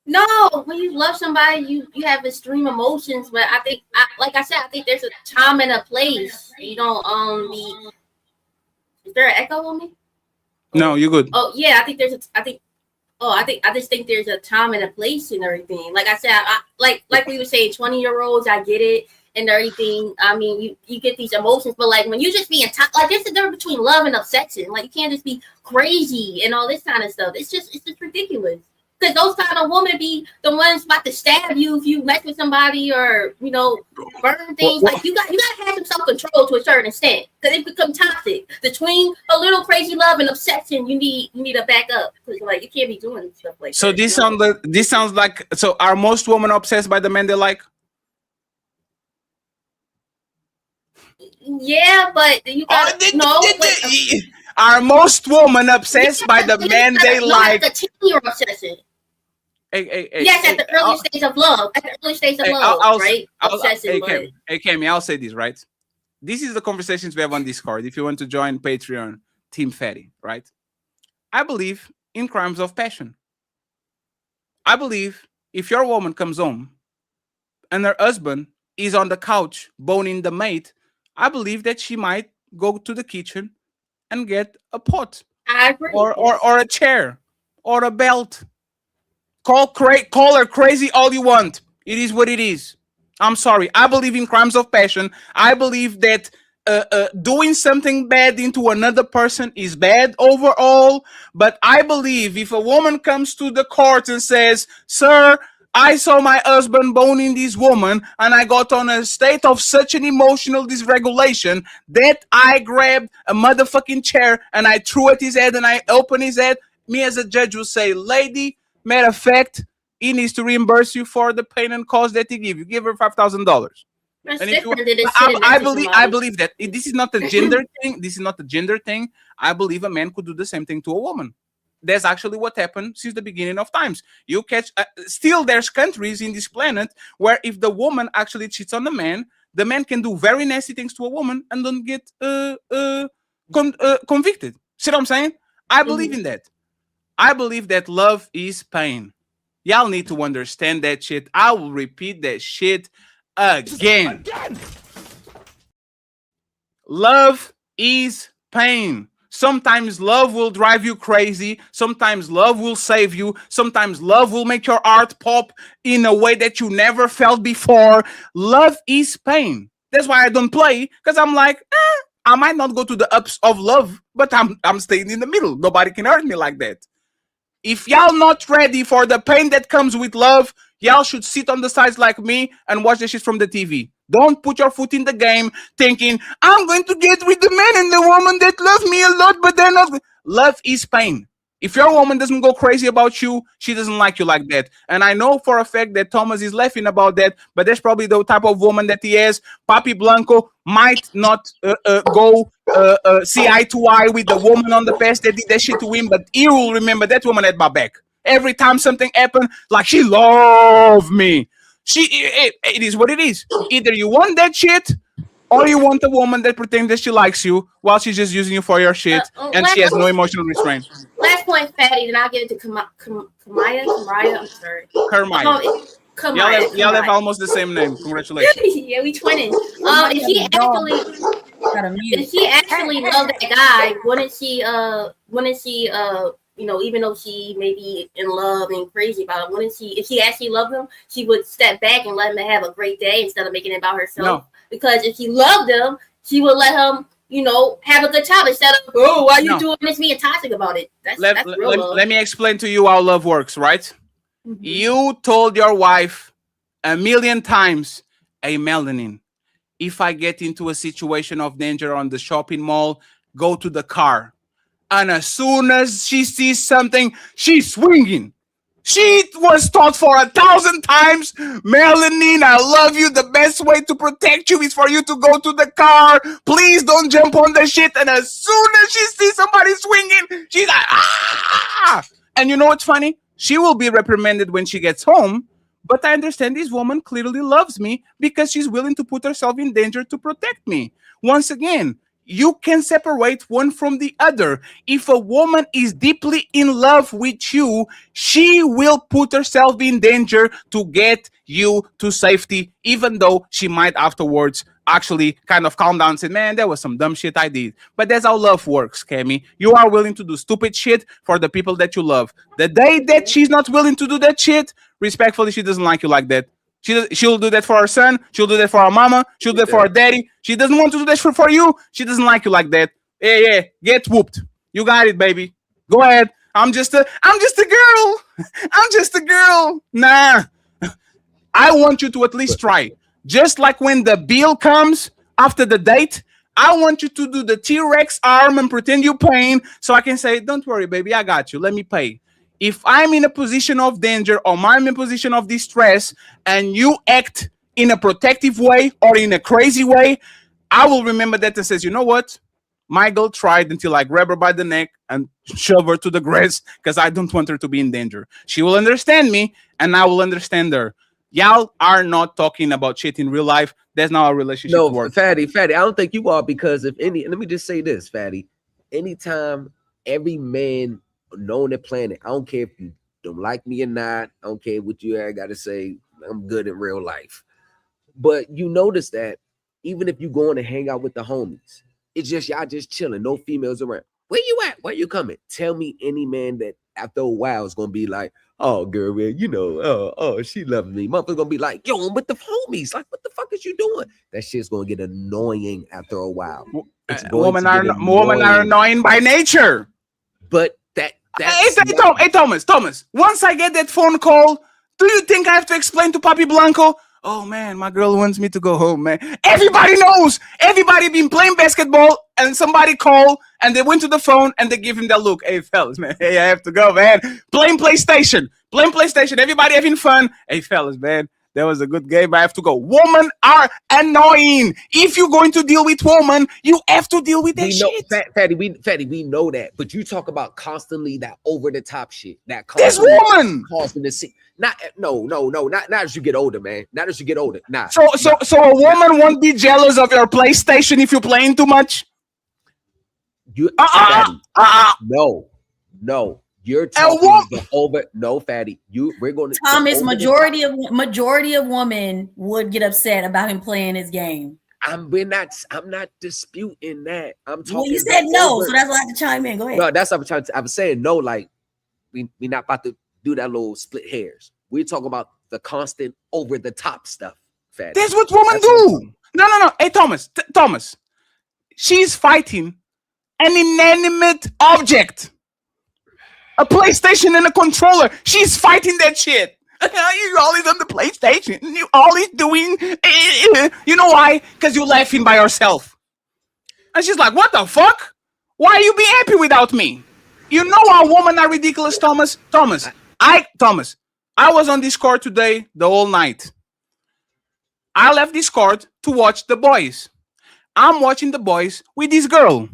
No, when you love somebody, you have extreme emotions. But I think, like I said, I think there's a time and a place. You don't be. Is there an echo on me? No, you're good. Oh yeah, I just think there's a time and a place and everything. Like I said, like we were saying, 20-year-olds, I get it and everything. I mean, you get these emotions, but like when you just being like there's a difference between love and obsession. Like you can't just be crazy and all this kind of stuff. It's just ridiculous. Because those kind of women be the ones about to stab you if you mess with somebody or burn things. Like you gotta have some self-control to a certain extent because it become toxic. Between a little crazy love and obsession, you need a backup because like you can't be doing stuff like so that. This sounds like so. Are most women obsessed by the men they like? Yeah, but you gotta Are most women obsessed by the men they like? The teen obsession. Yes, at the early stage of love. At the early stage of love, right? Obsession. Hey, Kemi, I'll say this, right? This is the conversations we have on Discord. If you want to join Patreon, Team Fatty, right? I believe in crimes of passion. I believe if your woman comes home and her husband is on the couch boning the mate, I believe that she might go to the kitchen and get a pot. I agree. Or a chair or a belt. Call her crazy all you want. It is what it is. I'm sorry. I believe in crimes of passion. I believe that doing something bad into another person is bad overall. But I believe if a woman comes to the court and says, "Sir, I saw my husband boning this woman and I got on a state of such an emotional dysregulation that I grabbed a motherfucking chair and I threw at his head and I opened his head," me as a judge will say, "Lady, matter of fact, he needs to reimburse you for the pain and cost that he gave you. Give her $5,000." And I believe that this is not a gender thing. This is not a gender thing. I believe a man could do the same thing to a woman. That's actually what happened since the beginning of times. You catch still there's countries in this planet where if the woman actually cheats on the man can do very nasty things to a woman and don't get convicted. See what I'm saying? I believe in that. I believe that love is pain. Y'all need to understand that shit. I will repeat that shit again. Love is pain. Sometimes love will drive you crazy. Sometimes love will save you. Sometimes love will make your heart pop in a way that you never felt before. Love is pain. That's why I don't play, because I'm like, I might not go to the ups of love, but I'm staying in the middle. Nobody can hurt me like that. If y'all not ready for the pain that comes with love, y'all should sit on the sides like me and watch the shit from the TV. Don't put your foot in the game thinking, I'm going to get with the man and the woman that love me a lot, but they're not. Love is pain. If your woman doesn't go crazy about you, she doesn't like you like that. And I know for a fact that Thomas is laughing about that, but that's probably the type of woman that he is. Papi Blanco might not go see eye to eye with the woman on the past that did that shit to him, but he will remember that woman at my back. Every time something happened, like she loved me. It is what it is. Either you want that shit, or you want a woman that pretends that she likes you while she's just using you for your shit and she has no emotional restraint. Last point, Fatty, then I'll get it to Kamaya. I'm sorry. Kamaya. Y'all have almost the same name. Congratulations. Yeah, we twinning. If she actually loved that guy, wouldn't she you know, even though she may be in love and crazy about him, wouldn't she, if she actually loved him, she would step back and let him have a great day instead of making it about herself? No. Because if she loved him, she would let him, you know, have a good time instead of, oh, why you doing this, being toxic about it? That's real love. Let me explain to you how love works, right? Mm-hmm. You told your wife 1,000,000 times, hey, Melanin, if I get into a situation of danger on the shopping mall, go to the car. And as soon as she sees something, she's swinging. She was taught for 1,000 times, Melanin, I love you. The best way to protect you is for you to go to the car. Please don't jump on the shit. And as soon as she sees somebody swinging, she's like, ah! And you know what's funny? She will be reprimanded when she gets home. But I understand this woman clearly loves me because she's willing to put herself in danger to protect me. Once again, you can separate one from the other. If a woman is deeply in love with you, she will put herself in danger to get you to safety, even though she might afterwards actually kind of calm down and say, man, that was some dumb shit I did. But that's how love works, Kemi. You are willing to do stupid shit for the people that you love. The day that she's not willing to do that shit, respectfully, she doesn't like you like that. She'll do that for her son. She'll do that for her mama. She'll do that for her daddy. She doesn't want to do that for you. She doesn't like you like that. Yeah, get whooped. You got it, baby. Go ahead. I'm just a girl. I'm just a girl. Nah. I want you to at least try. Just like when the bill comes after the date, I want you to do the T-Rex arm and pretend you're paying so I can say, don't worry, baby, I got you. Let me pay. If I'm in a position of danger or I'm in a position of distress and you act in a protective way or in a crazy way, I will remember that and says, you know what? My girl tried until I grab her by the neck and shove her to the grass because I don't want her to be in danger. She will understand me and I will understand her. Y'all are not talking about shit in real life. That's not how a relationship works. Fatty, I don't think you are, because if any, let me just say this, Fatty. Anytime every man known the planet, I don't care if you don't like me or not, I don't care what you got to say, I'm good in real life. But you notice that even if you going to hang out with the homies, it's just y'all just chilling, no females around. Where you at? Where you coming? Tell me any man that after a while is gonna be like, oh girl, man, you know, oh she loves me. Motherfucker gonna be like, yo, I'm with the homies. Like, what the fuck is you doing? That shit's gonna get annoying after a while. Women are annoying by nature. But that's hey, Thomas. Once I get that phone call, do you think I have to explain to Papi Blanco? Oh man, my girl wants me to go home, man. Everybody knows. Everybody been playing basketball and somebody called and they went to the phone and they give him that look. Hey fellas, man, hey, I have to go, man. Playing PlayStation. Everybody having fun. Hey fellas, man, that was a good game. I have to go. Women are annoying. If you're going to deal with women, you have to deal with that shit. Fatty, we know that. But you talk about constantly that over the top shit. This woman causing the scene. Not as you get older, man. Not as you get older. Nah. So a woman won't be jealous of your PlayStation if you're playing too much. No. You're talking the over. No, Fatty. We're going to Thomas. Majority of women would get upset about him playing his game. I'm not disputing that. I'm talking. Well, you said no, so that's why I have to chime in. Go ahead. No, that's what I'm trying to. I was saying no. Like we not about to do that little split hairs. We're talking about the constant over the top stuff, Fatty. That's what women do. No. Hey, Thomas. She's fighting an inanimate object, a PlayStation and a controller. She's fighting that shit. You always on the PlayStation. You always doing. You know why? Because you're laughing by yourself. And she's like, "What the fuck? Why you be happy without me? You know our women are ridiculous, Thomas. Thomas, I was on Discord today the whole night. I left Discord to watch The Boys. I'm watching The Boys with this girl.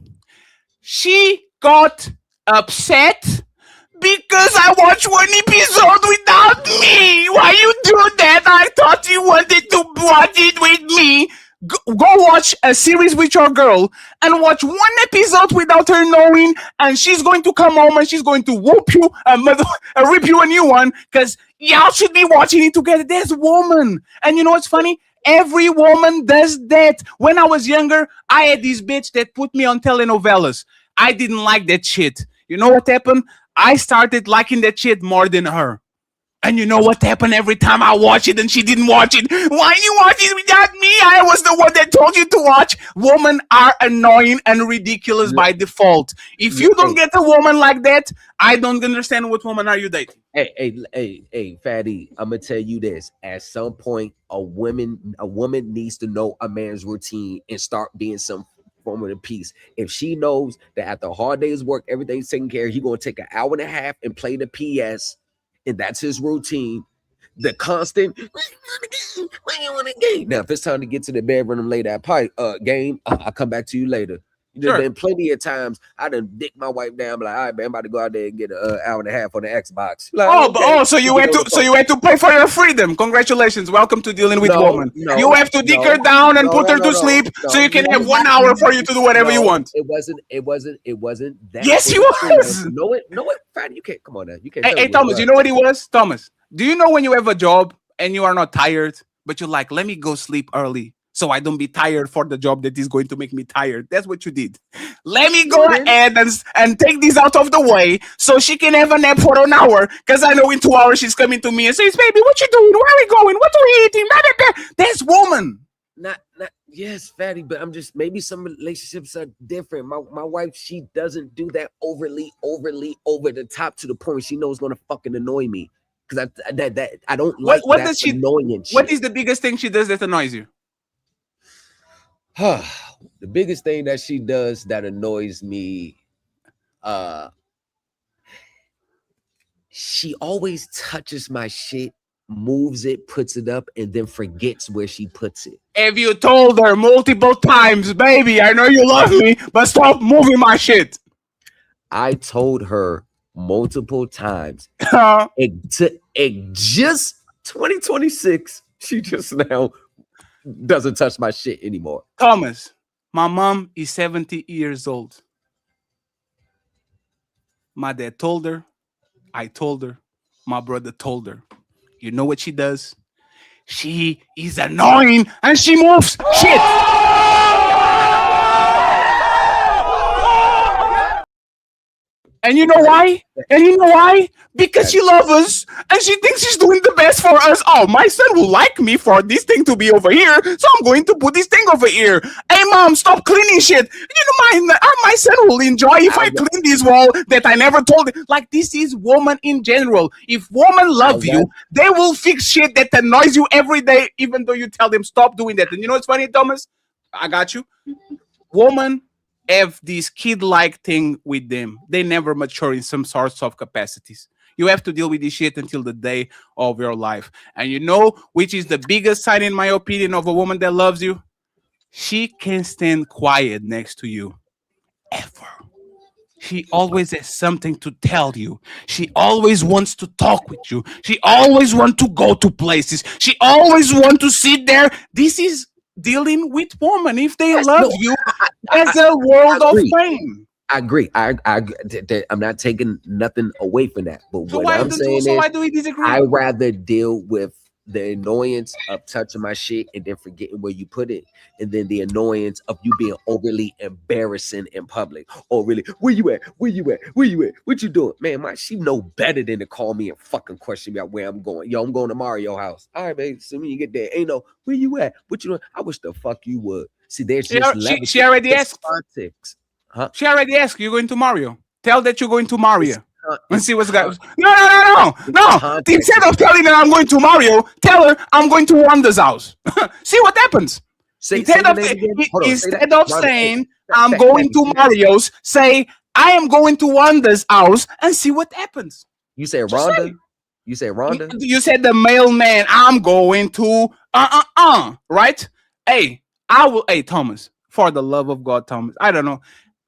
She got upset because I watched one episode without me. Why you do that? I thought you wanted to watch it with me. Go watch a series with your girl and watch one episode without her knowing, and she's going to come home and she's going to whoop you, rip you a new one, because y'all should be watching it together. There's a woman. And you know what's funny? Every woman does that. When I was younger, I had this bitch that put me on telenovelas. I didn't like that shit. You know what happened? I started liking that shit more than her. And you know what happened every time I watch it and she didn't watch it? Why you watch it without me? I was the one that told you to watch. Women are annoying and ridiculous by default. If you don't get a woman like that, I don't understand what woman are you dating. Hey, Fatty, I'm gonna tell you this. At some point, a woman needs to know a man's routine and start being some form of peace. If she knows that after a hard day's work, everything's taken care of, he's gonna take an hour and a half and play the PS. And that's his routine. The constant, when you want to game. Now, if it's time to get to the bedroom and lay that pipe game, I'll come back to you later. There's been plenty of times I done dick my wife down, like, all right, man, I'm about to go out there and get an hour and a half on the Xbox. Like, so you had to pay for your freedom. Congratulations. Welcome to dealing with women. You have to dick her down and put her to sleep so you can have 1 hour for you to do whatever you want. It wasn't that. Yes, he was. No, Fatty, you can't come on now. You can't. Hey, Thomas, you know what he was? Thomas, do you know when you have a job and you are not tired, but you're like, let me go sleep early so I don't be tired for the job that is going to make me tired? That's what you did. Let me go ahead and take this out of the way so she can have a nap for an hour, because I know in 2 hours she's coming to me and says, baby, what you doing? Where are we going? What are we eating? That's woman. Yes, Fatty, but I'm just, maybe some relationships are different. My wife, she doesn't do that overly over the top to the point she knows gonna fucking annoy me. Because I don't like what that does she annoying shit. What is the biggest thing she does that annoys you? The biggest thing that she does that annoys me, she always touches my shit, moves it, puts it up, and then forgets where she puts it. Have you told her multiple times, baby, I know you love me, but stop moving my shit? I told her multiple times. It just 2026, she just now doesn't touch my shit anymore. Thomas, my mom is 70 years old. My dad told her, I told her, my brother told her. You know what she does? She is annoying and she moves shit. And you know why? Because she loves us and she thinks she's doing the best for us. Oh, my son will like me for this thing to be over here, so I'm going to put this thing over here. Hey, mom, stop cleaning shit. You know, my son will enjoy if I clean this wall that I never told him. Like, this is woman in general. If women love you, they will fix shit that annoys you every day, even though you tell them stop doing that. And you know what's funny, Thomas? I got you. Woman have this kid-like thing with them. They never mature in some sorts of capacities. You have to deal with this shit until the day of your life. And you know which is the biggest sign, in my opinion, of a woman that loves you? She can stand quiet next to you. Ever. She always has something to tell you. She always wants to talk with you. She always wants to go to places. She always wants to sit there. This is dealing with women. If they love you, there's a world of pain. I agree. I'm not taking nothing away from that. But what I'm saying is, why do we disagree? I rather deal with the annoyance of touching my shit and then forgetting where you put it, and then the annoyance of you being overly embarrassing in public. Oh, really? Where you at? What you doing? Man, she know better than to call me and fucking question me about where I'm going. Yo, I'm going to Mario house. All right, babe. So when you get there, ain't no, where you at? What you doing? I wish the fuck you would. See, there's just levels. She already asked. Context. Huh? She already asked. You're going to Mario. Tell that you're going to Mario. And see what's going. No. Instead of telling her I'm going to Mario, tell her I'm going to Wanda's house. See what happens. Instead of saying I'm going to Mario's, say I am going to Wanda's house and see what happens. You say Rhonda? You say Rhonda? You said the mailman. I'm going to right? Hey, I will. Hey, Thomas. For the love of God, Thomas. I don't know.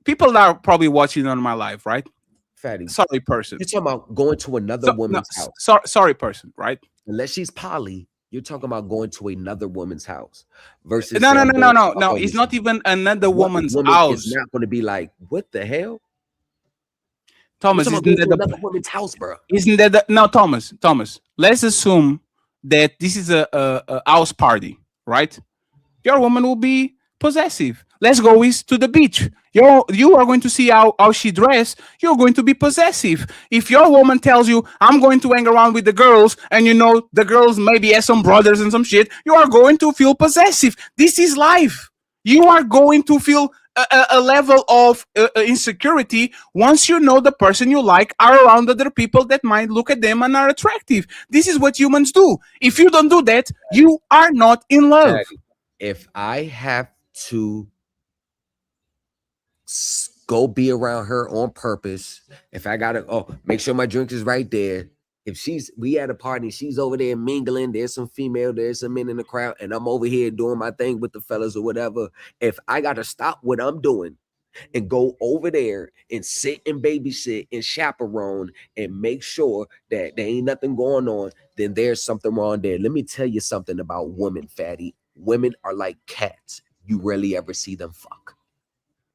People are probably watching on my live, right? Fatty. Sorry, person. You're talking about going to another woman's house. Sorry, person, right? Unless she's poly, you're talking about going to another woman's house versus no. It's not even another woman's house. It's not going to be like, what the hell? Thomas, isn't that another woman's house, bro? Isn't that no, Thomas? Let's assume that this is a house party, right? Your woman will be possessive. Let's go to the beach. You are going to see how she dressed. You're going to be possessive. If your woman tells you, I'm going to hang around with the girls, and you know the girls maybe have some brothers and some shit, you are going to feel possessive. This is life. You are going to feel a level of insecurity once you know the person you like are around other people that might look at them and are attractive. This is what humans do. If you don't do that, you are not in love. If I have to go be around her on purpose, if I gotta make sure my drink is right there, if we at a party, she's over there mingling, there's some female, there's some men in the crowd, and I'm over here doing my thing with the fellas or whatever, if I gotta stop what I'm doing and go over there and sit and babysit and chaperone and make sure that there ain't nothing going on, then there's something wrong there. Let me tell you something about women, Fatty. Women are like cats. You rarely ever see them fuck.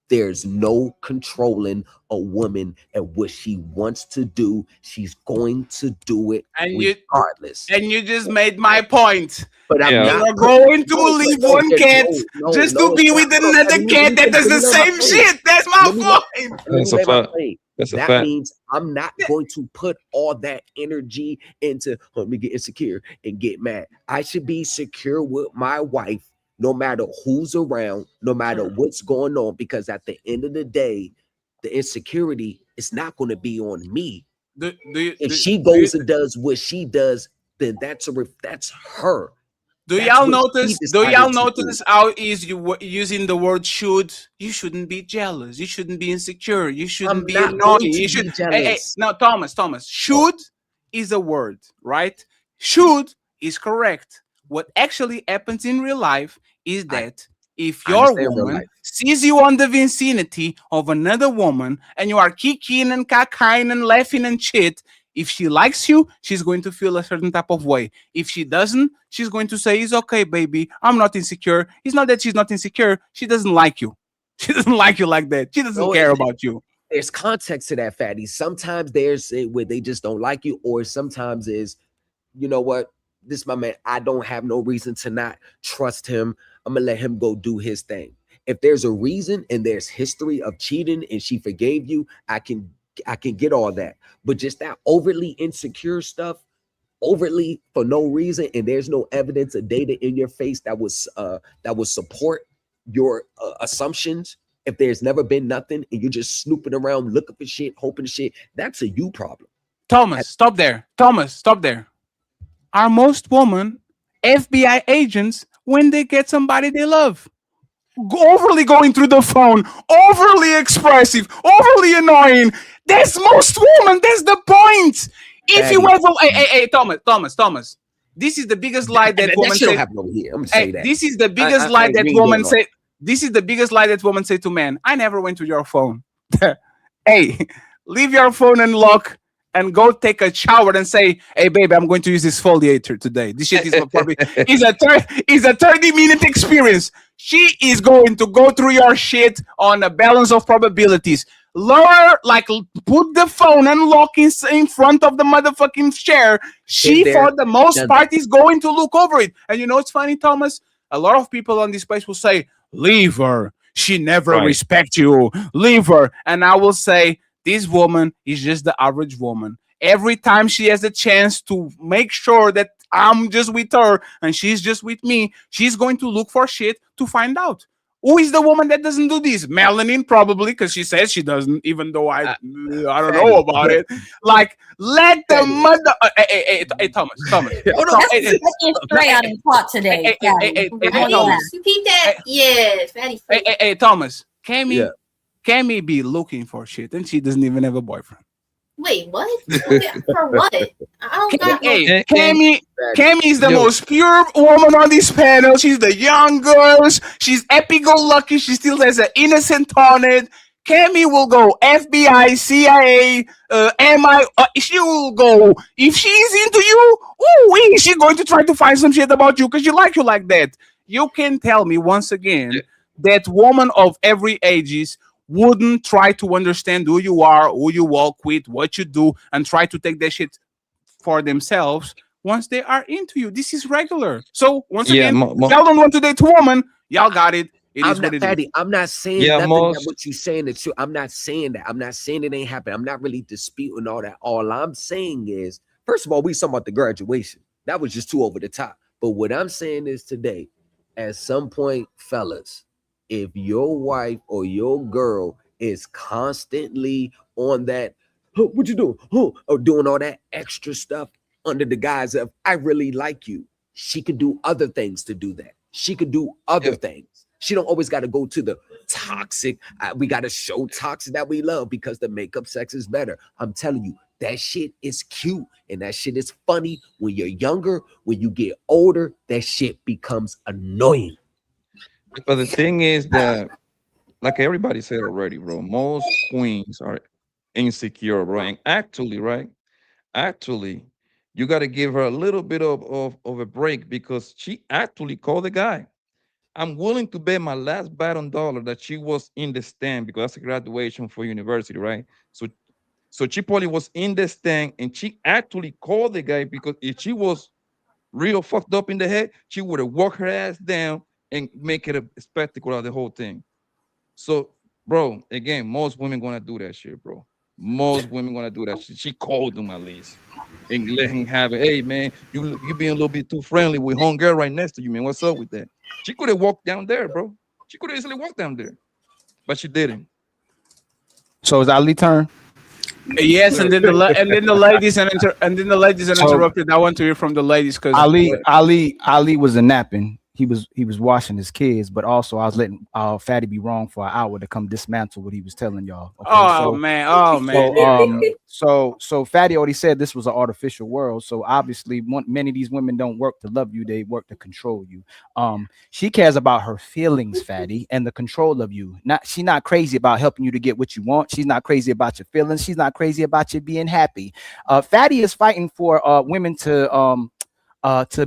There's no controlling a woman and what she wants to do. She's going to do it regardless. And you just made my point. But I'm not going to leave one cat just to be with another cat that does the same shit. That's my point. That's a fact. That means I'm not going to put all that energy into let me get insecure and get mad. I should be secure with my wife no matter who's around, no matter what's going on, because at the end of the day, the insecurity is not going to be on me. If she goes and does what she does, then that's her. Do y'all notice how is you using the word should? You shouldn't be jealous. You shouldn't be insecure. You shouldn't be annoyed. You should. Hey, no, Thomas. Should is a word, right? Should is correct. What actually happens in real life is that if your woman sees you on the vicinity of another woman and you are kicking and cackling and laughing and shit, if she likes you, she's going to feel a certain type of way. If she doesn't, she's going to say, it's okay, baby. I'm not insecure. It's not that she's not insecure. She doesn't like you. She doesn't like you like that. She doesn't care about you. There's context to that, Fatty. Sometimes there's where they just don't like you, or sometimes is, you know what? This is my man. I don't have no reason to not trust him. I'm going to let him go do his thing. If there's a reason and there's history of cheating and she forgave you, I can get all that. But just that overtly insecure stuff, overtly for no reason, and there's no evidence or data in your face that would support your assumptions. If there's never been nothing and you're just snooping around looking for shit, hoping shit, that's a you problem. Thomas, stop there. Are most women FBI agents when they get somebody they love? Overly going through the phone, overly expressive, overly annoying. That's most women. That's the point. If you ever, hey, Thomas, this is the biggest lie that women say. I'm gonna say that. This is the biggest lie that women say. This is the biggest lie that women say to men. I never went to your phone. Hey, leave your phone unlocked and go take a shower and say, hey, baby, I'm going to use this foliator today. This shit is probably is a 30-minute experience. She is going to go through your shit on a balance of probabilities. Lower, like, put the phone and lock in front of the motherfucking chair. She, for the most part, is going to look over it. And you know what's funny, Thomas? A lot of people on this place will say, leave her. She never respects you. Leave her. And I will say, this woman is just the average woman. Every time she has a chance to make sure that I'm just with her and she's just with me, she's going to look for shit to find out. Who is the woman that doesn't do this? Melanin, probably, because she says she doesn't, even though I don't know about it. Like, let the mother. Hey, Thomas. Straight out and talk today. Hey, Right? Thomas. You keep that. Yes, Fatty. Hey, Thomas. Cammy be looking for shit, and she doesn't even have a boyfriend. Wait, what? For what? I don't got no. Hey, Cammy is the most pure woman on this panel. She's the young girls. She's happy-go-lucky. She still has an innocent on it. Cammy will go FBI, CIA, MI. She will go. If she's into you, she's going to try to find some shit about you because she likes you like that. You can tell me once again that woman of every ages wouldn't try to understand who you are, who you walk with, what you do, and try to take that shit for themselves once they are into you. This is regular. So once again, y'all don't want to date a woman, y'all got it. It is what it is. I'm not saying nothing that what you're saying that you. I'm not saying that. I'm not saying it ain't happening. I'm not really disputing all that. All I'm saying is, first of all, we talking about the graduation. That was just too over the top. But what I'm saying is today, at some point, fellas, if your wife or your girl is constantly on that, what you doing? Or doing all that extra stuff under the guise of, I really like you. She could do other things to do that. She could do other things. She don't always got to go to the toxic. We got to show toxic that we love because the makeup sex is better. I'm telling you, that shit is cute and that shit is funny when you're younger. When you get older, that shit becomes annoying. But the thing is that, like everybody said already, bro, most queens are insecure, bro. And actually, you got to give her a little bit of a break because she actually called the guy. I'm willing to bet my last bet on dollar that she was in the stand because that's a graduation for university, right? So she probably was in the stand and she actually called the guy because if she was real fucked up in the head, she would have walked her ass down and make it a spectacle out of the whole thing. So, bro, again, most women gonna do that shit, bro. Most women gonna do that shit. She called him at least and let him have it. Hey, man, you being a little bit too friendly with homegirl right next to you, man. What's up with that? She could have walked down there, bro. She could have easily walked down there, but she didn't. So is Ali turn? Yes, and then the ladies interrupted. I want to hear from the ladies because Ali was a napping. He was washing his kids, but also I was letting Fatty be wrong for an hour to come dismantle what he was telling y'all. Okay? So Fatty already said this was an artificial world. So obviously, many of these women don't work to love you; they work to control you. She cares about her feelings, Fatty, and the control of you. She's not crazy about helping you to get what you want. She's not crazy about your feelings. She's not crazy about you being happy. Fatty is fighting for women to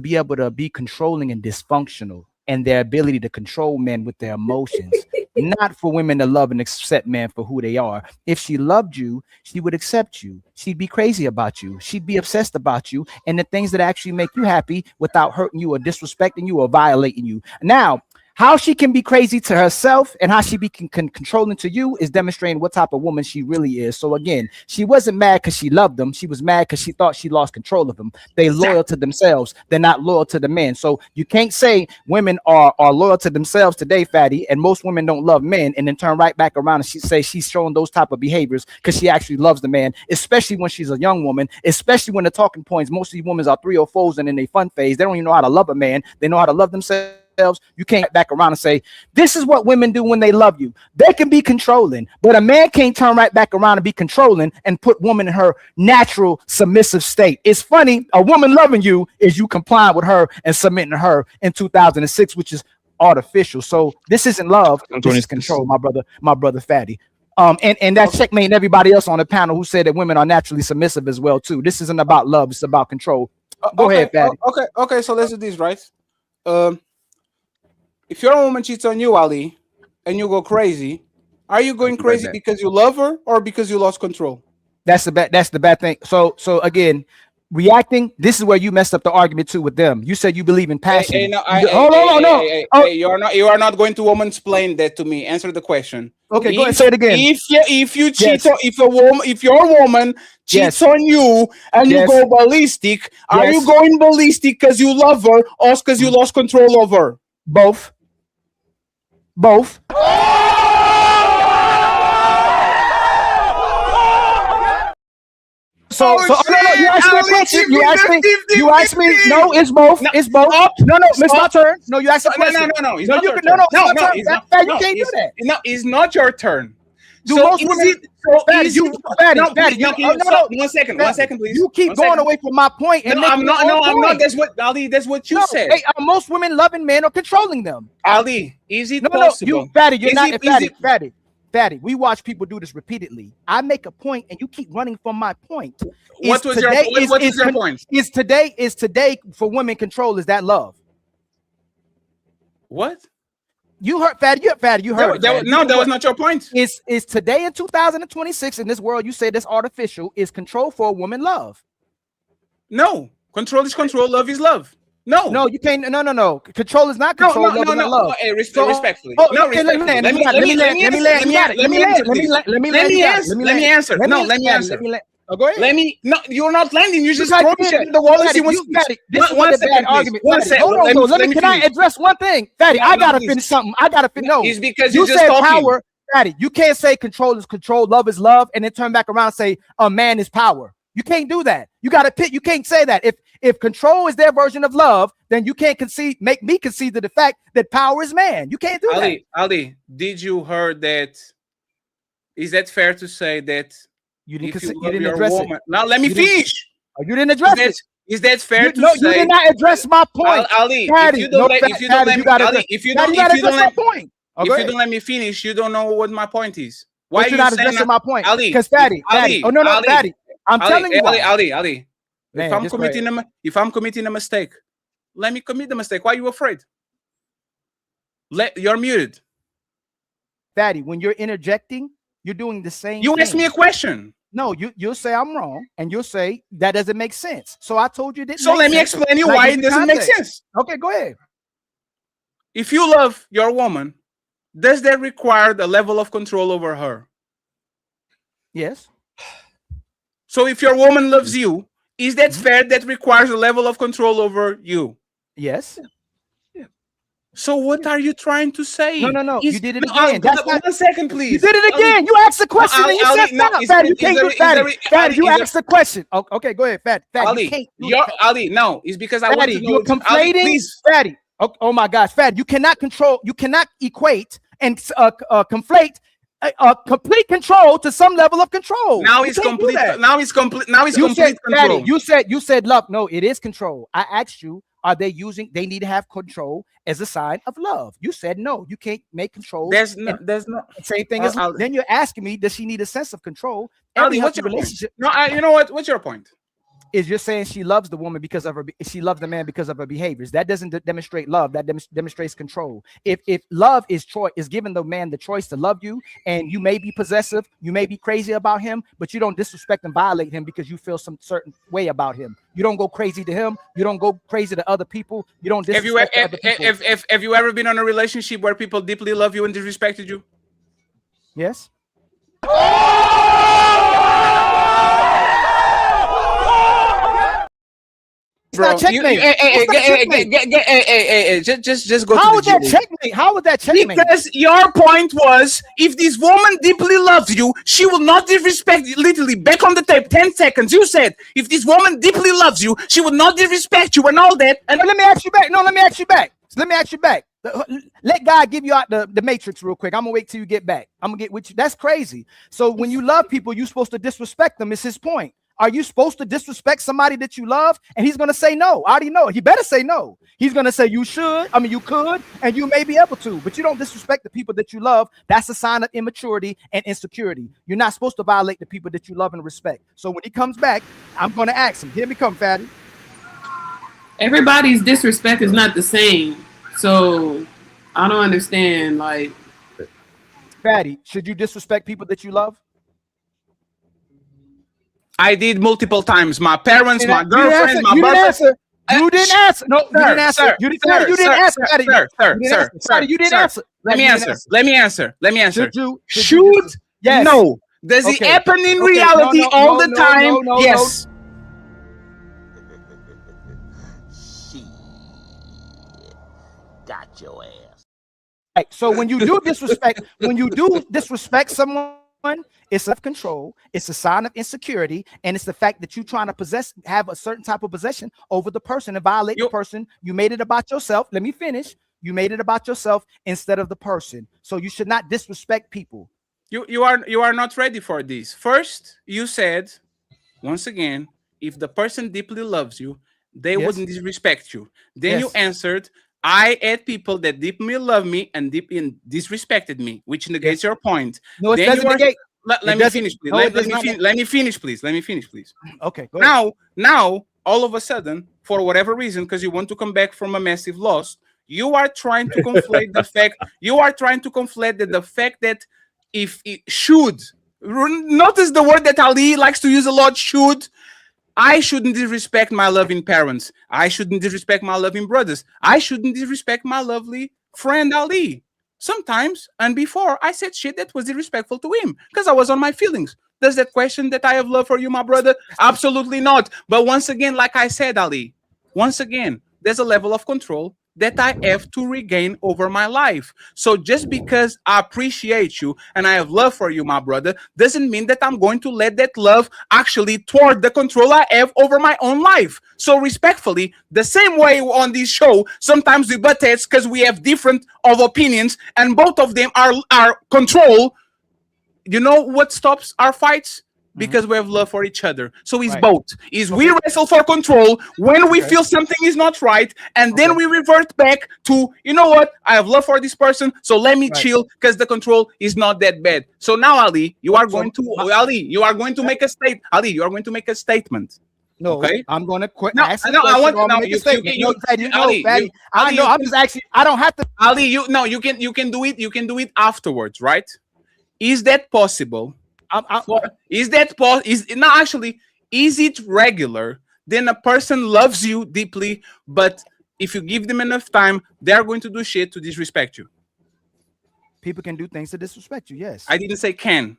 be able to be controlling and dysfunctional and their ability to control men with their emotions, not for women to love and accept men for who they are. If she loved you, she would accept you. She'd be crazy about you. She'd be obsessed about you and the things that actually make you happy without hurting you or disrespecting you or violating you. Now, how she can be crazy to herself and how she be controlling to you is demonstrating what type of woman she really is. So again, she wasn't mad because she loved them. She was mad because she thought she lost control of them. They loyal to themselves. They're not loyal to the men. So you can't say women are loyal to themselves today, Fatty, and most women don't love men and then turn right back around and she say she's showing those type of behaviors because she actually loves the man, especially when she's a young woman, especially when the talking points, most of these women are 3 or 4s and in a fun phase. They don't even know how to love a man. They know how to love themselves. You can't back around and say this is what women do when they love you. They can be controlling, but a man can't turn right back around and be controlling and put woman in her natural submissive state. It's funny, a woman loving you is you complying with her and submitting to her in 2006, which is artificial. So this isn't love, this is control, my brother Fatty. And that checkmate everybody else on the panel who said that women are naturally submissive as well too. This isn't about love, it's about control. Go ahead, Fatty. Okay, so let's do this, right? If your woman cheats on you, Ali, and you go crazy, are you going crazy because you love her or because you lost control? That's the bad thing. So again, reacting, this is where you messed up the argument too with them. You said you believe in passion. You are not going to woman-splain that to me. Answer the question. Okay, go ahead, say it again. If you cheat, if your woman cheats on you and you go ballistic, are you going ballistic because you love her or because you lost control of her? Both. Both. So no, you asked me a question. You asked me. No, it's both. It's both. No, it's my turn. No, you asked a question. No, it's not your turn. You can't do that. No, it's not your turn. Do most women? One second, please. You keep going away from my point. And I'm not. That's what Ali. That's what you said. Hey, most women loving men or controlling them. Ali, is it possible? Fatty, we watch people do this repeatedly. I make a point and you keep running from my point. What was your point? Is today for women control, is that love? What? You heard Fatty, you heard that was not your point. Is today in 2026 in this world you say that's artificial, is control for a woman love? No. Control is control, love is love. No, you can't. No. Control is not control. Love is not love. Hey, respectfully. Let me answer. No, let me answer. Go ahead. No, you're not landing. You just throwing shit in the wall. Can I address one thing? Fatty, I gotta finish something. No, it's because you said power. Fatty, you can't say control is control, love is love, and then turn back around and say a man is power. You can't do that. You gotta pick. You can't say that. If control is their version of love, then you can't make me concede to the fact that power is man. You can't do that. Ali, did you hear that? Is that fair to say that you didn't address it? Now let me finish. You didn't address it. Is that fair to say? No, you did not address my point. Ali, if you don't let me finish, you don't know what my point is. Why are you not addressing my point? Ali, because Fatty. Oh no, Fatty. I'm telling you. Ali. If I'm committing a mistake, let me commit the mistake. Why are you afraid? You're muted. Fatty, when you're interjecting, you're doing the same thing. Asked me a question. No, you'll say I'm wrong, and you'll say that doesn't make sense. So I told you that. So let me explain you why it doesn't make sense. Okay, go ahead. If you love your woman, does that require a level of control over her? Yes. So if your woman loves you, is that fair? That requires a level of control over you? Yes. So what are you trying to say? No. You did it again. 1 second, please. You did it again. You asked the question and you said stop. Fatty, you can't do Fatty. Fatty, you asked the question. Okay, go ahead, Fatty. Ali, no, it's because I want to know. You're conflating. Fatty. Oh my gosh, Fatty, you cannot equate and conflate complete control to some level of control. Now it's complete. Now it's complete control. Fatty, you said love. No, it is control. I asked you, they need to have control as a sign of love? You said no, you can't make control. There's no same thing as then you're asking me, does she need a sense of control? Ali, what's your relationship? No, you know what? What's your point? Is you're saying she loves the woman because of she loves the man because of her behaviors. That doesn't demonstrate love. That demonstrates control. If love is giving the man the choice to love you, and you may be possessive, you may be crazy about him, but you don't disrespect and violate him because you feel some certain way about him. You don't go crazy to him. You don't go crazy to other people. You don't disrespect other people. Have you ever been in a relationship where people deeply love you and disrespected you? Yes. Bro, just go How to would that checkmate? How would that checkmate? Because your point was, if this woman deeply loves you, she will not disrespect you. Literally, back on the tape, 10 seconds. You said, if this woman deeply loves you, she will not disrespect you and all that. And let me ask you back. Let God give you out the matrix real quick. I'm gonna wait till you get back. I'm gonna get with you. That's crazy. So when you love people, you're supposed to disrespect them. It's his point. Are you supposed to disrespect somebody that you love? And he's going to say no. I already know it. He better say no. He's going to say you should. I mean, you could, and you may be able to, but you don't disrespect the people that you love. That's a sign of immaturity and insecurity. You're not supposed to violate the people that you love and respect. So when he comes back, I'm going to ask him. Here we come, Fatty. Everybody's disrespect is not the same. So I don't understand. Like, Fatty, should you disrespect people that you love? I did multiple times. My parents, my girlfriend, my brother. You didn't answer. No, you didn't answer. You didn't answer. Sir, you didn't answer. Let me answer. Should? Yes. No. Does it happen in reality all the time? Yes. She got your ass. So when you do disrespect someone, it's self-control, it's a sign of insecurity, and it's the fact that you're trying to have a certain type of possession over the person and violate the person. You made it about yourself. Let me finish. You made it about yourself instead of the person. So you should not disrespect people. You are not ready for this. First, you said, once again, if the person deeply loves you, they wouldn't disrespect you. Then you answered, I had people that deeply love me and deeply disrespected me, which negates your point. No, it then doesn't negate. Let me finish, please. Let me finish, please. Let me finish, please. Okay, go ahead. Now, all of a sudden, for whatever reason, because you want to come back from a massive loss, you are trying to conflate the fact. You are trying to conflate the fact that if it should, notice the word that Ali likes to use a lot, should. I shouldn't disrespect my loving parents. I shouldn't disrespect my loving brothers. I shouldn't disrespect my lovely friend Ali. Sometimes, and before, I said shit that was disrespectful to him because I was on my feelings. Does that question that I have love for you, my brother? Absolutely not. But once again, like I said, Ali, once again, there's a level of control that I have to regain over my life. So just because I appreciate you and I have love for you, my brother, doesn't mean that I'm going to let that love actually thwart the control I have over my own life. So respectfully, the same way on this show, sometimes we butt heads because we have different of opinions and both of them are control. You know what stops our fights? Because we have love for each other. So it's both. We wrestle for control when we feel something is not right, and then we revert back to, you know what, I have love for this person, so let me chill because the control is not that bad. So now, Ali, you are going to make a statement. Ali, you are going to make a statement. No, okay? I'm going to quit. No, I know. I'm just actually. I don't have to. Ali, you can do it. You can do it afterwards, right? Is that possible? Is it regular? Then a person loves you deeply, but if you give them enough time, they're going to do shit to disrespect you. People can do things to disrespect you. Yes. I didn't say can.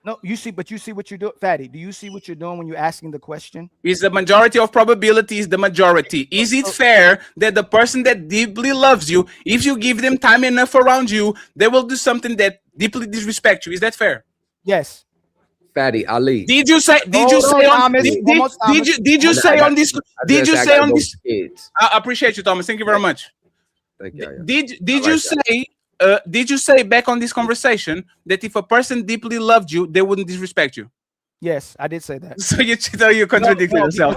No, you see what you're doing, Fatty. Do you see what you're doing when you're asking the question? Is the majority of probabilities the majority? Is it fair that the person that deeply loves you, if you give them time enough around you, they will do something that deeply disrespect you? Is that fair? Yes. Fatty, Ali. Did you say on this? I appreciate you, Thomas. Thank you very much. Thank you. Did you say back on this conversation that if a person deeply loved you, they wouldn't disrespect you? Yes, I did say that. So you contradicted yourself.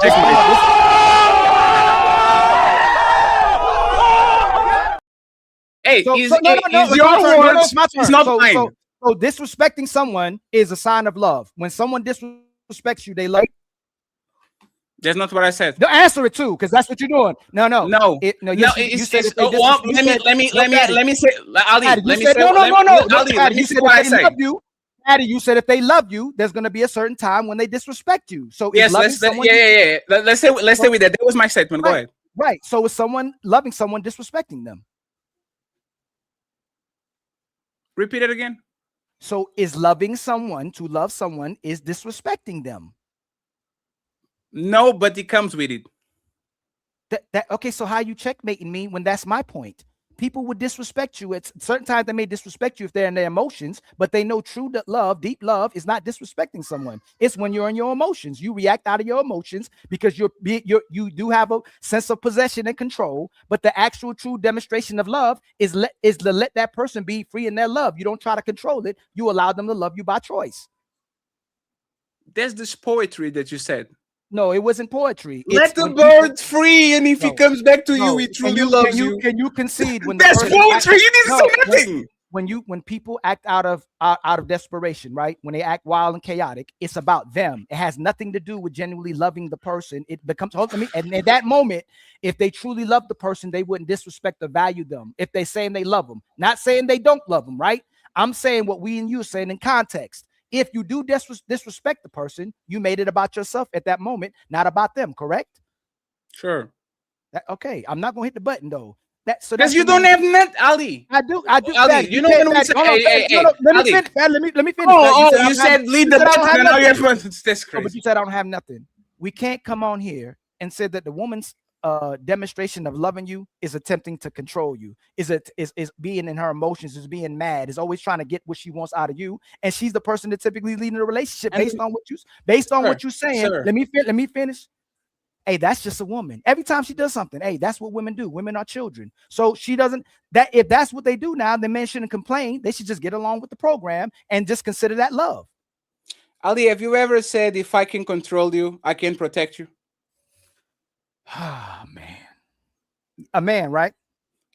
Hey, is your words? It's not mine. So disrespecting someone is a sign of love. When someone disrespects you, they love you. That's not what I said. No, answer it too, because that's what you're doing. No. Let me say, Ali. Let me say what I say. Patty, you said if they love you, there's going to be a certain time when they disrespect you. So yes, let's stay with that. That was my statement. Go ahead. Right. So is someone loving someone disrespecting them? Repeat it again. So is loving someone to love someone is disrespecting them? No, but it comes with it. Okay, so how are you checkmating me when that's my point? People would disrespect you at certain times. They may disrespect you if they're in their emotions, but they know true love, deep love, is not disrespecting someone. It's when you're in your emotions. You react out of your emotions because you do have a sense of possession and control. But the actual true demonstration of love is to let that person be free in their love. You don't try to control it. You allow them to love you by choice. There's this poetry that you said. No, it wasn't poetry. Let the bird free, and if he comes back to you, he truly loves you. Can you concede when that's poetry? You didn't say nothing. When people act out of desperation, right? When they act wild and chaotic, it's about them. It has nothing to do with genuinely loving the person. It becomes and at that moment, if they truly love the person, they wouldn't disrespect or value them. If they're saying they love them, not saying they don't love them, right? I'm saying what we and you are saying in context. If you do disrespect the person, you made it about yourself at that moment, not about them, correct? Sure. Okay, I'm not gonna hit the button though. Because you don't have net, Ali. I do. Ali, you know when we say, let me finish. You said lead the button, and now you're that's crazy. But you said I don't have nothing. We can't come on here and say that the woman's demonstration of loving you is attempting to control you, is being in her emotions, is being mad, is always trying to get what she wants out of you, and she's the person that typically leading the relationship based on what you're saying. Let me finish. Hey, that's just a woman. Every time she does something, hey, that's what women do. Women are children. So she doesn't, that if that's what they do now, then men shouldn't complain. They should just get along with the program and just consider that love. Ali, have you ever said, if I can control you, I can protect you? Ah, man. A man, right?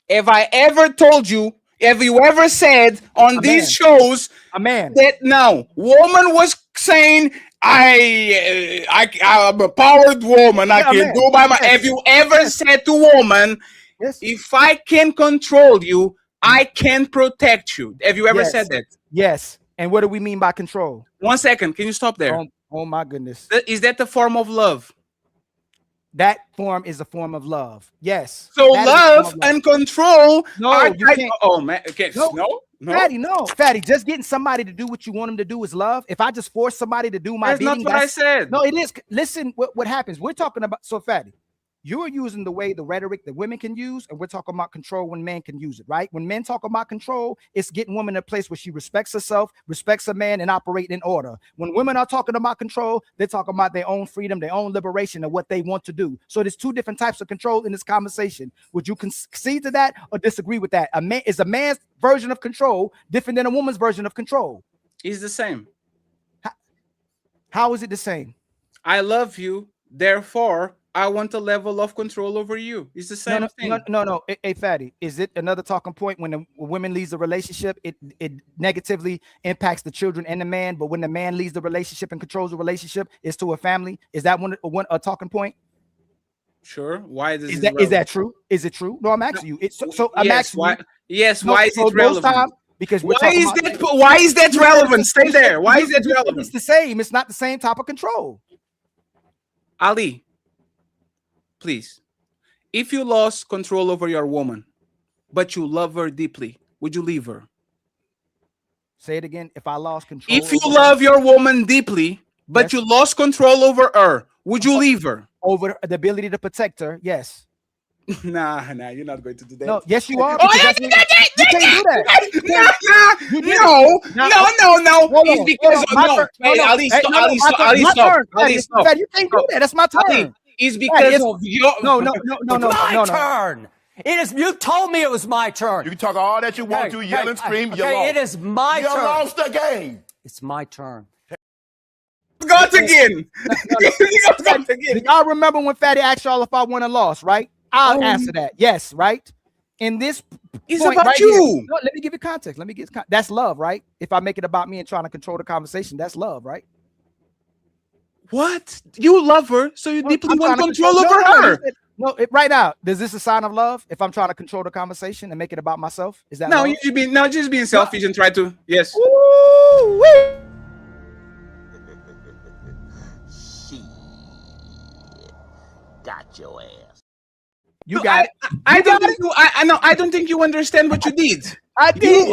Have I ever told you, have you ever said on these shows that no, woman was saying, I'm a powered woman. I can do my mind. Have you ever said to woman, if I can control you, I can protect you? Have you ever said that? Yes. And what do we mean by control? 1 second. Can you stop there? Oh my goodness. Is that the form of love? That form is a form of love. Yes. So love and control. No, you can't. Oh man. Okay. No. Fatty, just getting somebody to do what you want them to do is love. If I just force somebody to do my That's bidding, not what I said. No, it is. Listen, what happens? We're talking about, so Fatty, you're using the rhetoric that women can use, and we're talking about control when men can use it, right? When men talk about control, it's getting women in a place where she respects herself, respects a man, and operate in order. When women are talking about control, they're talking about their own freedom, their own liberation, and what they want to do. So there's two different types of control in this conversation. Would you concede to that or disagree with that? Is a man's version of control different than a woman's version of control? It's the same. How is it the same? I love you, therefore I want a level of control over you. It's the same thing. No. Hey, Fatty, is it another talking point when the woman leaves the relationship, it negatively impacts the children and the man, but when the man leaves the relationship and controls the relationship, it's to a family? Is that a talking point? Sure. Why is that true? Is it true? No, I'm asking you. I'm asking why, you. Yes. Why is it relevant? Because why is that relevant? Stay there. Why is that relevant? It's the same. It's not the same type of control. Ali, please, if you lost control over your woman, but you love her deeply, would you leave her? Say it again. If I lost control. If you love your woman deeply, but you lost control over her, would you leave her? Over the ability to protect her, yes. Nah, you're not going to do that. No, yes, you are. Oh, You can't do that. No. It's because Ali, stop. You can't do that. That's my turn. It's because of your. No. My turn. It is. You told me it was my turn. You can talk all that you want to, yell and scream. You lost. It is my turn. You lost the game. It's my turn. Got again. Do y'all remember when Fatty asked y'all if I won or lost, right? I'll answer that. Yes, right? In this it's point about right you. Here, no, let me give you context. That's love, right? If I make it about me and trying to control the conversation, that's love, right? What? You love her, so you deeply want control over her. Right now, is this a sign of love? If I'm trying to control the conversation and make it about myself, is that no? love? You're just being selfish and try to yes. Got your ass. You got it. I don't think you understand what you did. I did.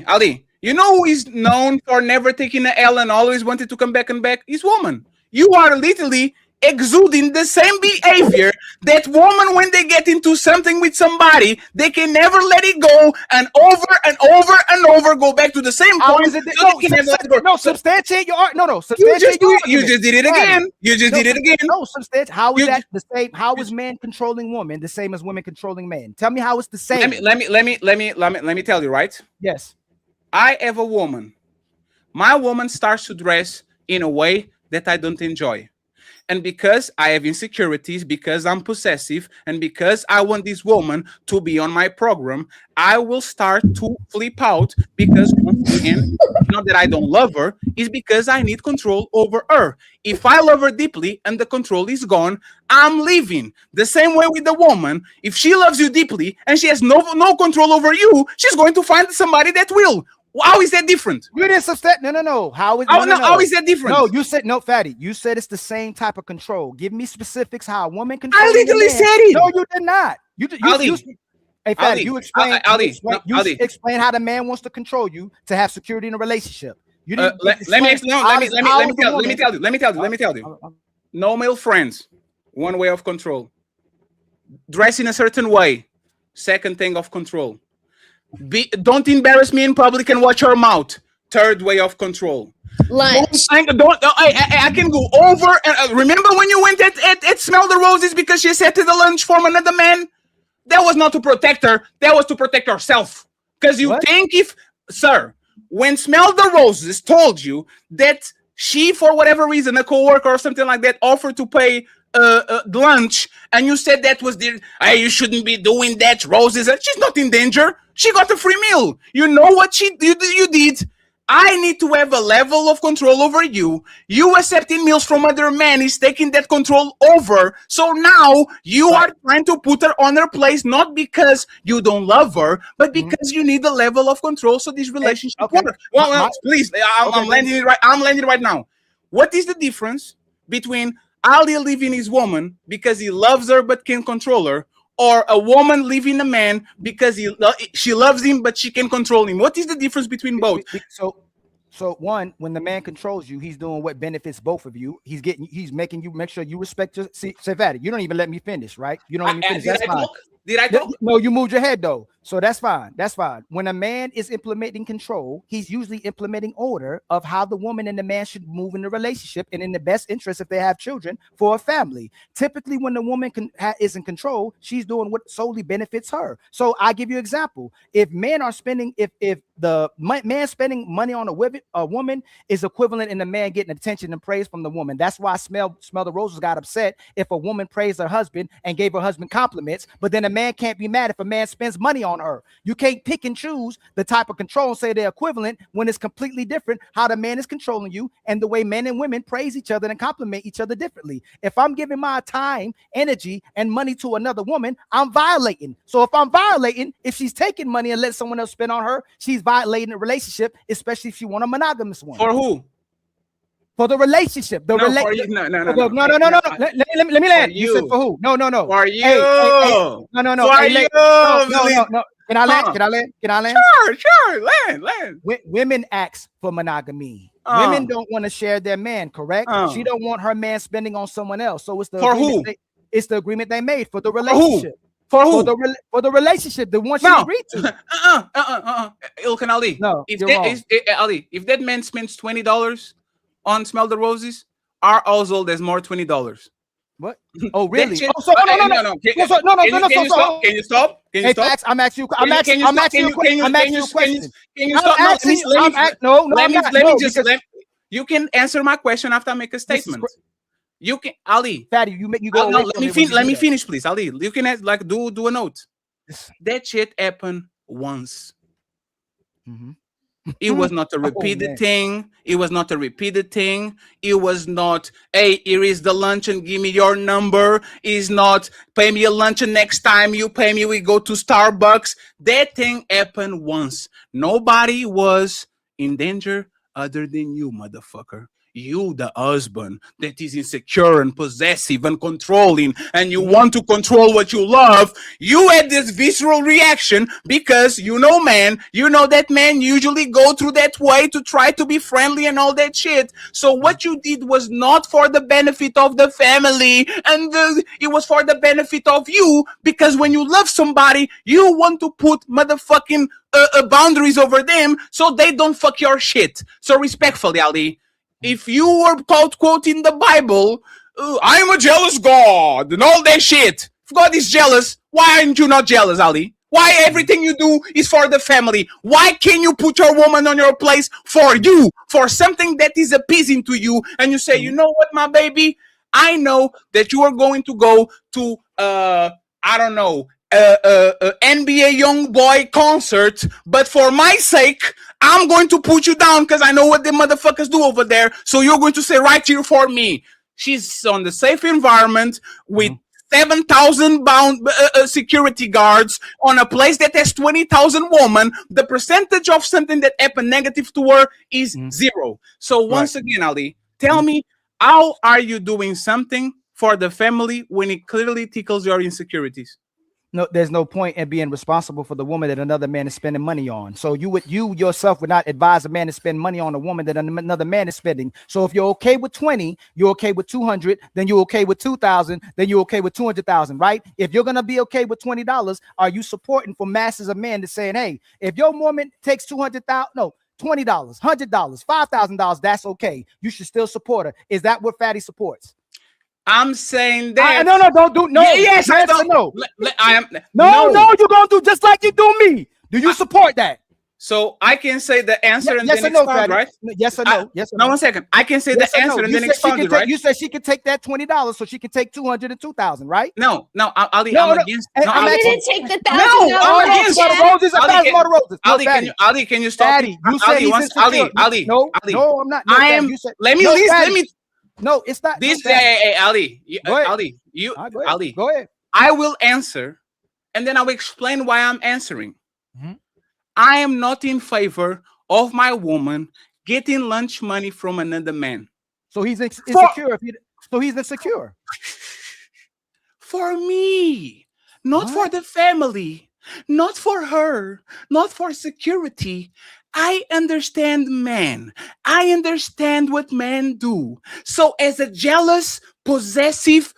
Ali. You know who is known for never taking an L and always wanted to come back and back? Is woman. You are literally exuding the same behavior that woman, when they get into something with somebody, they can never let it go, and over go back to the same point. Substantiate your art. No. Substantiate you just did it again. You just did it again. No, substantiate. How is that the same? How is man controlling woman the same as women controlling men? Tell me how it's the same. Let me tell you, right? Yes. I have a woman. My woman starts to dress in a way that I don't enjoy. And because I have insecurities, because I'm possessive, and because I want this woman to be on my program, I will start to flip out because, once again, not that I don't love her, it's because I need control over her. If I love her deeply and the control is gone, I'm leaving. The same way with the woman, if she loves you deeply and she has no control over you, she's going to find somebody that will. How is that different? You didn't substantiate. No. How is that different? No, you said no, Fatty. You said it's the same type of control. Give me specifics how a woman controls. I literally said it. No, you did not. Hey, Fatty, you explain. You explain how the man wants to control you to have security in a relationship. You didn't. Let me tell you. No male friends. One way of control. Dress in a certain way. Second thing of control. Don't embarrass me in public and watch your mouth. Third way of control. Lunch. I can go over. And, remember when you went at Smell the Roses because she set to the lunch from another man? That was not to protect her. That was to protect herself. Because you think sir, when Smell the Roses told you that she, for whatever reason, a coworker or something like that, offered to pay lunch, and you said that was you shouldn't be doing that, Roses. She's not in danger. She got a free meal. You know what you did? I need to have a level of control over you. You accepting meals from other men is taking that control over. So now you are trying to put her on her place, not because you don't love her, but because you need a level of control so this relationship works. Well, please, I'm landing it right. I'm landing right now. What is the difference between Ali leaving his woman because he loves her but can't control her, or a woman leaving a man because she loves him but she can control him? What is the difference between both? So one, when the man controls you, he's doing what benefits both of you. He's making you make sure you respect your. See, Fatty, you don't even let me finish, right? You don't let me finish. That's fine. Did I talk? No, you moved your head though. So that's fine. That's fine. When a man is implementing control, he's usually implementing order of how the woman and the man should move in the relationship and in the best interest if they have children for a family. Typically, when the woman is in control, she's doing what solely benefits her. So I give you an example. If men are spending, if the man spending money on a woman is equivalent in the man getting attention and praise from the woman. That's why Smell the Roses got upset if a woman praised her husband and gave her husband compliments, but then a man can't be mad if a man spends money on her. You can't pick and choose the type of control and say they're equivalent when it's completely different how the man is controlling you and the way men and women praise each other and compliment each other differently. If I'm giving my time, energy, and money to another woman, I'm violating. So if I'm violating, if she's taking money and let someone else spend on her, she's violating the relationship, especially if she want a monogamous one. For who? For the relationship. No. Let me land. You said for who? No. For you. Hey, no. For you. No. Can I land? Can I land? Sure. Land. Women ask for monogamy. Women don't want to share their man, correct? She don't want her man spending on someone else. So it's the agreement it's the agreement they made for the relationship. For who? For the relationship, the one she agreed to. Ilkan Ali. No, Ali, if that man spends $20 on Smell the Roses, our household has more $20. What? Oh, really? No. Can you stop? I'm asking you a question. Can you stop? You can answer my question after I make a statement. You can, Ali. Fatty, you go. Let me finish, please, Ali. You can do a note. That shit happened once. It was not a repeated thing. It was not, hey, here is the lunch and give me your number. It's not, pay me a lunch and next time you pay me, we go to Starbucks. That thing happened once. Nobody was in danger other than you, motherfucker. You, the husband that is insecure and possessive and controlling, and you want to control what you love, you had this visceral reaction because that man usually go through that way to try to be friendly and all that shit. So what you did was not for the benefit of the family, and it was for the benefit of you, because when you love somebody, you want to put motherfucking boundaries over them so they don't fuck your shit. So respectfully, Ali, if you were quoting the Bible, I'm a jealous God and all that shit. If God is jealous, why aren't you not jealous, Ali? Why everything you do is for the family? Why can't you put your woman on your place for you, for something that is appeasing to you? And you say, you know what, my baby? I know that you are going to go to, NBA Young Boy concert, but for my sake, I'm going to put you down because I know what the motherfuckers do over there. So you're going to say right here for me. She's on the safe environment with 7,000 bound security guards on a place that has 20,000 women. The percentage of something that happened negative to her is zero. So once again, Ali, tell me, how are you doing something for the family when it clearly tickles your insecurities? there's no point in being responsible for the woman that another man is spending money on. So you yourself would not advise a man to spend money on a woman that another man is spending. So if you're okay with 20, you're okay with 200, then you're okay with 2,000, then you're okay with 200,000, right? If you're gonna be okay with $20, are you supporting for masses of men to saying, hey, if your woman takes $200,000, no, $20, $100, $5,000, that's okay. You should still support her. Is that what Fatty supports? I'm saying that. No, don't do no. Yes, I don't. No. I am. No, you're gonna do just like you do me. Do you support that? So I can say the answer and yes then or no, expound, right? Yes or no? Yes or no? no? 1 second. I can say the answer and then expound, right? You said she can take that $20, so she can take 200 and 2,000, right? No, Ali, I'm against. No, Ali, didn't take the No, I'm against. Ali, can you stop? Daddy, you said he's insecure. Ali, no, I'm not. I am. Let me. No, it's not. This, Ali, Ali, Ali, go ahead. I will answer, and then I will explain why I'm answering. Mm-hmm. I am not in favor of my woman getting lunch money from another man. So he's insecure. So he's insecure. For me, not for the family, not for her, not for security. I understand men. I understand what men do. So as a jealous, possessive,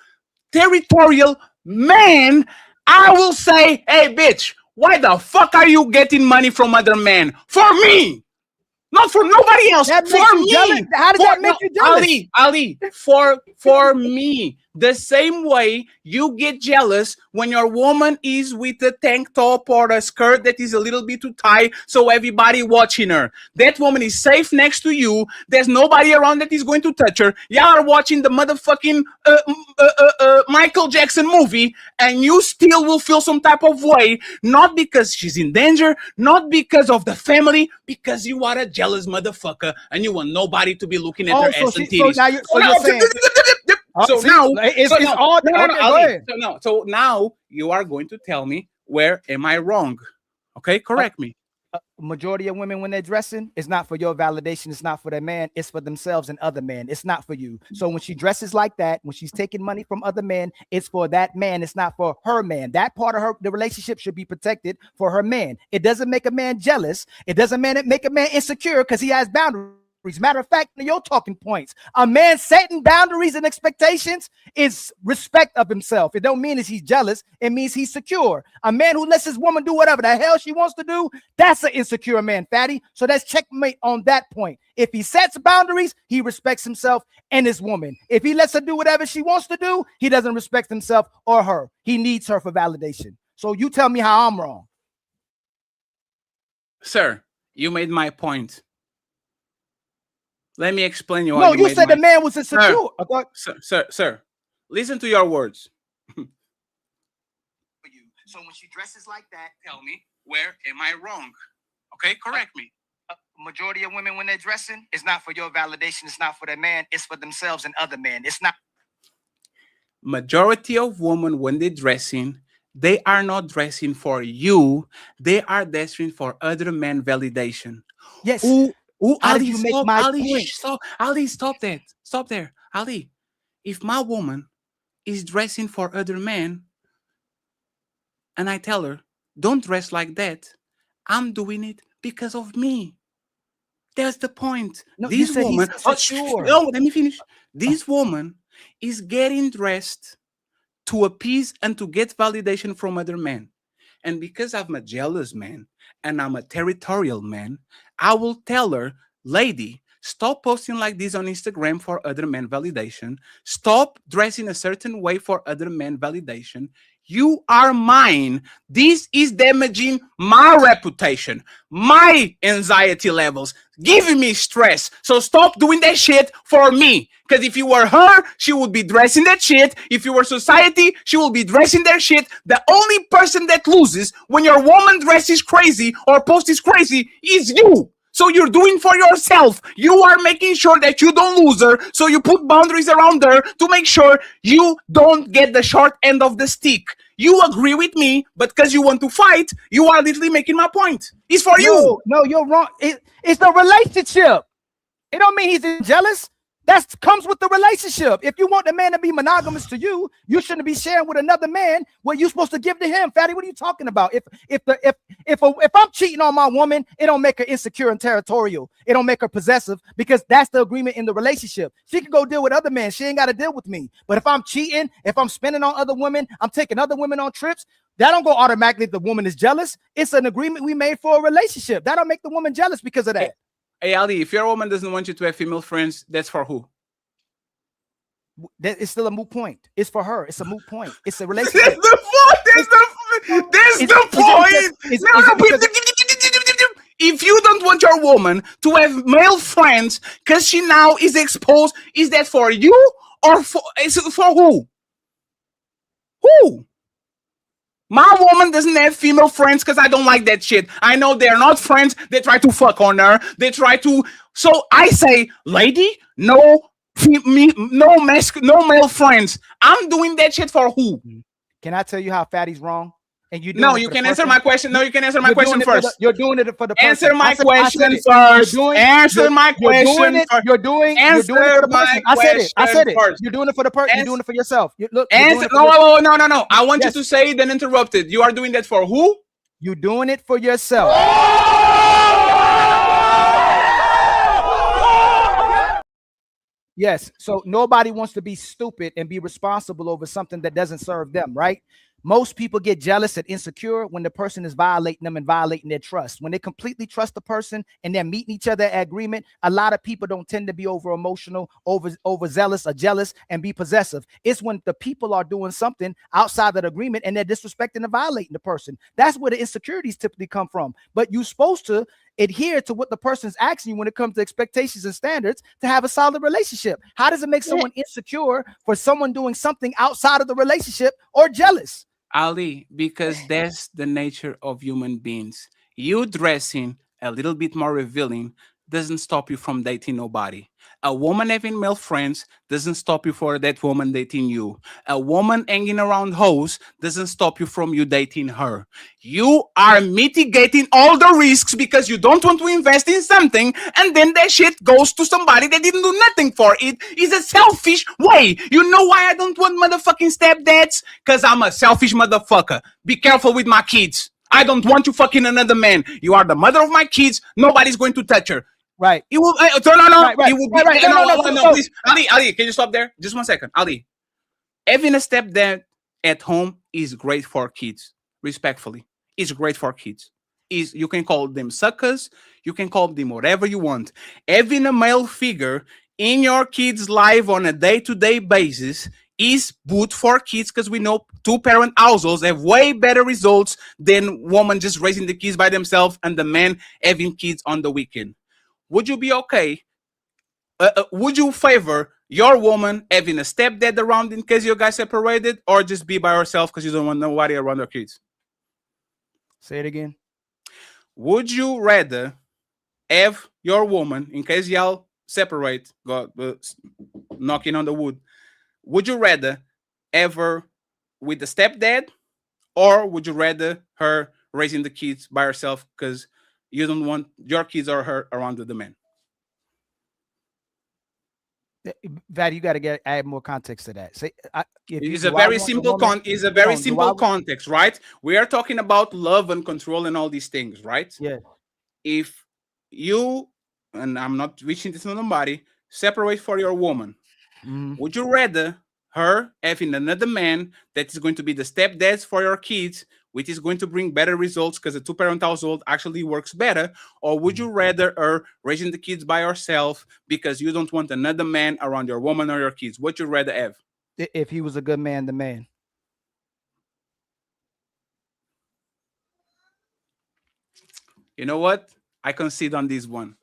territorial man, I will say, hey, bitch, why the fuck are you getting money from other men? For me! Not for nobody else. That for me. Jealous? How does that make you jealous? Ali, for me. The same way you get jealous when your woman is with a tank top or a skirt that is a little bit too tight, so everybody watching her. That woman is safe next to you. There's nobody around that is going to touch her. Y'all are watching the motherfucking Michael Jackson movie, and you still will feel some type of way, not because she's in danger, not because of the family, because you are a jealous motherfucker and you want nobody to be looking at her ass and titties. So now you are going to tell me, where am I wrong? Okay, correct me. Majority of women, when they're dressing, it's not for your validation. It's not for their man. It's for themselves and other men. It's not for you. So when she dresses like that, when she's taking money from other men, it's for that man. It's not for her man. That part of the relationship should be protected for her man. It doesn't make a man jealous. It doesn't make a man insecure because he has boundaries. Matter of fact, your talking points. A man setting boundaries and expectations is respect of himself. It don't mean that he's jealous. It means he's secure. A man who lets his woman do whatever the hell she wants to do, that's an insecure man, Fatty. So that's checkmate on that point. If he sets boundaries, he respects himself and his woman. If he lets her do whatever she wants to do, he doesn't respect himself or her. He needs her for validation. So you tell me how I'm wrong. Sir, you made my point. Let me explain you. No, you said the man was insecure. Sir, listen to your words. So when she dresses like that, tell me, where am I wrong? Okay, correct me. Majority of women, when they're dressing, it's not for your validation. It's not for their man. It's for themselves and other men. It's not. Majority of women, when they're dressing, they are not dressing for you. They are dressing for other men validation. Yes. Ali, you make my point? Ali, stop that. Stop there. Ali, if my woman is dressing for other men and I tell her, don't dress like that, I'm doing it because of me. That's the point. No, this woman, let me finish. This woman is getting dressed to appease and to get validation from other men. And because I'm a jealous man and I'm a territorial man, I will tell her, lady, stop posting like this on Instagram for other men validation. Stop dressing a certain way for other men validation. You are mine. This is damaging my reputation, my anxiety levels, giving me stress. So stop doing that shit for me. Because if you were her, she would be dressing that shit. If you were society, she will be dressing that shit. The only person that loses when your woman dresses crazy or posts crazy is you. So you're doing for yourself. You are making sure that you don't lose her. So you put boundaries around her to make sure you don't get the short end of the stick. You agree with me, but because you want to fight, you are literally making my point. It's for you. No, you're wrong. It's the relationship. It don't mean he's jealous. That comes with the relationship. If you want the man to be monogamous to you, you shouldn't be sharing with another man what you're supposed to give to him. Fatty, what are you talking about? If I'm cheating on my woman, it don't make her insecure and territorial. It don't make her possessive, because that's the agreement in the relationship. She can go deal with other men. She ain't got to deal with me. But if I'm cheating, if I'm spending on other women, I'm taking other women on trips, that don't go automatically if the woman is jealous. It's an agreement we made for a relationship. That don't make the woman jealous because of that. Hey, Ali, if your woman doesn't want you to have female friends, that's for who? It's still a moot point. It's for her. It's a moot point. It's a relationship. That's the point. That's the point. If you don't want your woman to have male friends because she now is exposed, is that for you or for who? Who? My woman doesn't have female friends because I don't like that shit. I know they're not friends. They try to fuck on her. They try to. So I say, lady, no male friends. I'm doing that shit for who? Can I tell you how Fatty's wrong? And you no, you can answer my question. No, you can answer my question first. You're doing it for the person. Answer my question first. Answer my question. You're doing it for the person. I said it. You're doing it for the person. You're doing it for yourself. Look. Answer. No. I want you to say it, then interrupt it. You are doing that for who? You're doing it for yourself. Yes. So nobody wants to be stupid and be responsible over something that doesn't serve them, right? Most people get jealous and insecure when the person is violating them and violating their trust. When they completely trust the person and they're meeting each other at agreement, a lot of people don't tend to be over emotional, overzealous or jealous and be possessive. It's when the people are doing something outside that agreement and they're disrespecting and violating the person. That's where the insecurities typically come from. But you're supposed to adhere to what the person's asking you when it comes to expectations and standards to have a solid relationship. How does it make someone insecure for someone doing something outside of the relationship or jealous? Ali, because that's the nature of human beings. You dressing a little bit more revealing doesn't stop you from dating nobody. A woman having male friends doesn't stop you for that woman dating you. A woman hanging around hoes doesn't stop you from you dating her. You are mitigating all the risks because you don't want to invest in something and then that shit goes to somebody that didn't do nothing for it. It's a selfish way. You know why I don't want motherfucking stepdads? Because I'm a selfish motherfucker. Be careful with my kids. I don't want you fucking another man. You are the mother of my kids. Nobody's going to touch her. Right. It will. No. It will be. No, please. Ali, can you stop there? Just 1 second. Ali, having a stepdad at home is great for kids. Respectfully, it's great for kids. You can call them suckers. You can call them whatever you want. Having a male figure in your kid's life on a day-to-day basis is good for kids because we know two-parent households have way better results than women just raising the kids by themselves and the man having kids on the weekend. Would you be okay? Would you favor your woman having a stepdad around in case you guys separated, or just be by herself because you don't want nobody around her kids? Say it again. Would you rather have your woman, in case y'all separate, go knocking on the wood, would you rather have her with the stepdad, or would you rather her raising the kids by herself because you don't want your kids or her around with the man? That you got to add more context to that. Say, it's a very simple context, right? We are talking about love and control and all these things, right? Yeah. If you, and I'm not wishing this on nobody, separate for your woman, would you rather her having another man that is going to be the stepdads for your kids, which is going to bring better results because a two-parent household actually works better, or would you rather her raising the kids by herself because you don't want another man around your woman or your kids? What you rather have? If he was a good man, the man. You know what? I concede on this one.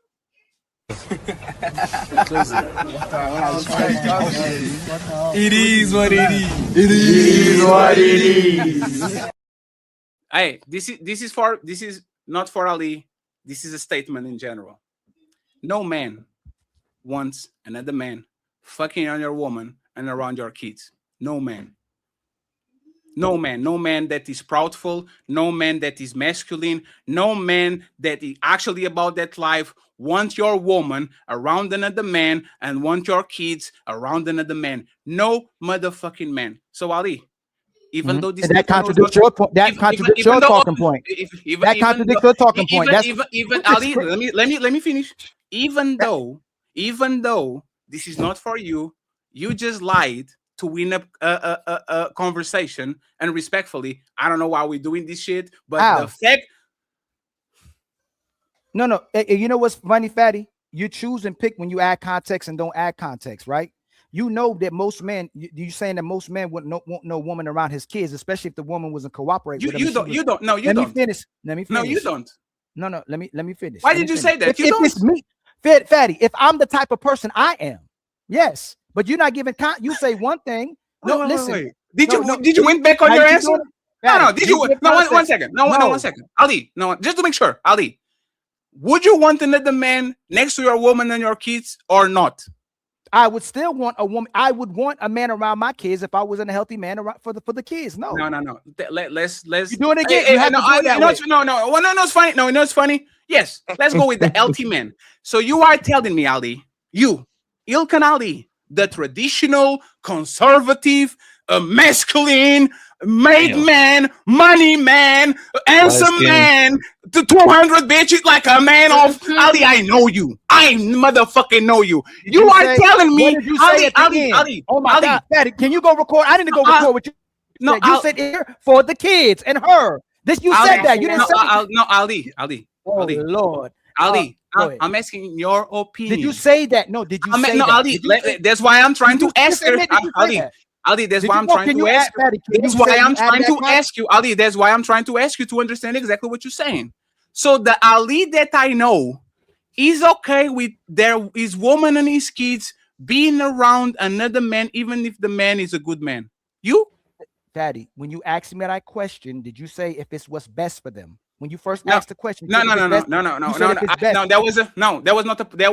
It is what it is. It is what it is. Hey, this is not for Ali. This is a statement in general. No man wants another man fucking on your woman and around your kids. No man. No man that is proudful, no man that is masculine, no man that is actually about that life want your woman around another man and want your kids around another man. No motherfucking man. So Ali, even though this And that I know it's contradicts not- your point. That contradicts even your though talking point. That contradicts your talking point. That's even Ali, let me finish. Even though this is not for you, you just lied to win a conversation. And respectfully, I don't know why we're doing this shit, but the fact. No. You know what's funny, Fatty? You choose and pick when you add context and don't add context, right? You know that most men, you saying that most men wouldn't want no woman around his kids, especially if the woman wasn't cooperating with him. You don't. No, you let don't. Me finish. No, you don't. No. Let me finish. Why did you say that? If it's me, Fatty, if I'm the type of person I am, yes. But you're not giving. You say one thing. Listen. Did you went back on your answer? No. Did you? No. One second. No. 1 second. Ali. No. Just to make sure, Ali. Would you want another man next to your woman and your kids or not? I would still want a woman. I would want a man around my kids if I wasn't a healthy man around for the kids. No. Let's. You're doing it again. No, it's funny. No, it's funny. Yes. Let's go with the healthy man. So you are telling me, Ali, ILKAN Ali, the traditional conservative, masculine, made man, money man, handsome man, the 200 bitches like a man of Ali. I know you. I motherfucking know you. You are telling me, Ali. Oh my God, Fatty, can you go record? I need to go record with you. No, you said here for the kids and her. This you said that. You didn't say no, Ali. Oh Lord, Ali. I'm asking your opinion. Did you say that? No, did you say no, that? Ali, that's why I'm trying to ask her. Ali, that's why I'm trying to ask you. That's why I'm trying to ask you, Ali. That's why I'm trying to ask you to understand exactly what you're saying. So the Ali that I know is okay with his woman and his kids being around another man, even if the man is a good man. You, Daddy, when you asked me that question, did you say if it's what's best for them? When you first asked the question, no. That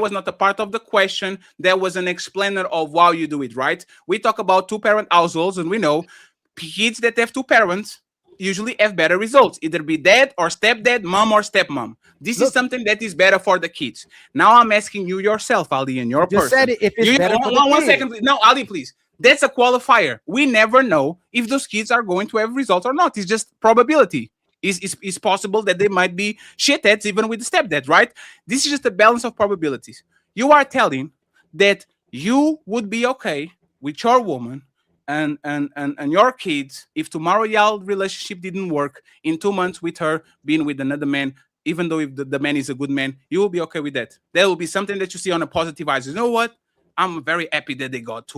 was not a part of the question. That was an explainer of why you do it, right? We talk about two-parent households, and we know kids that have two parents usually have better results, either be dad or stepdad, mom or stepmom. This is something that is better for the kids. Now I'm asking you yourself, Ali, and your person. Said it, if it's better for the one second, please. No, Ali, please. That's a qualifier. We never know if those kids are going to have results or not. It's just probability. It's possible that they might be shitheads even with the stepdad, right? This is just a balance of probabilities. You are telling that you would be okay with your woman and your kids if tomorrow y'all relationship didn't work in 2 months with her being with another man, even though if the man is a good man, you will be okay with that. That will be something that you see on a positive eyes. You know what? I'm very happy that they got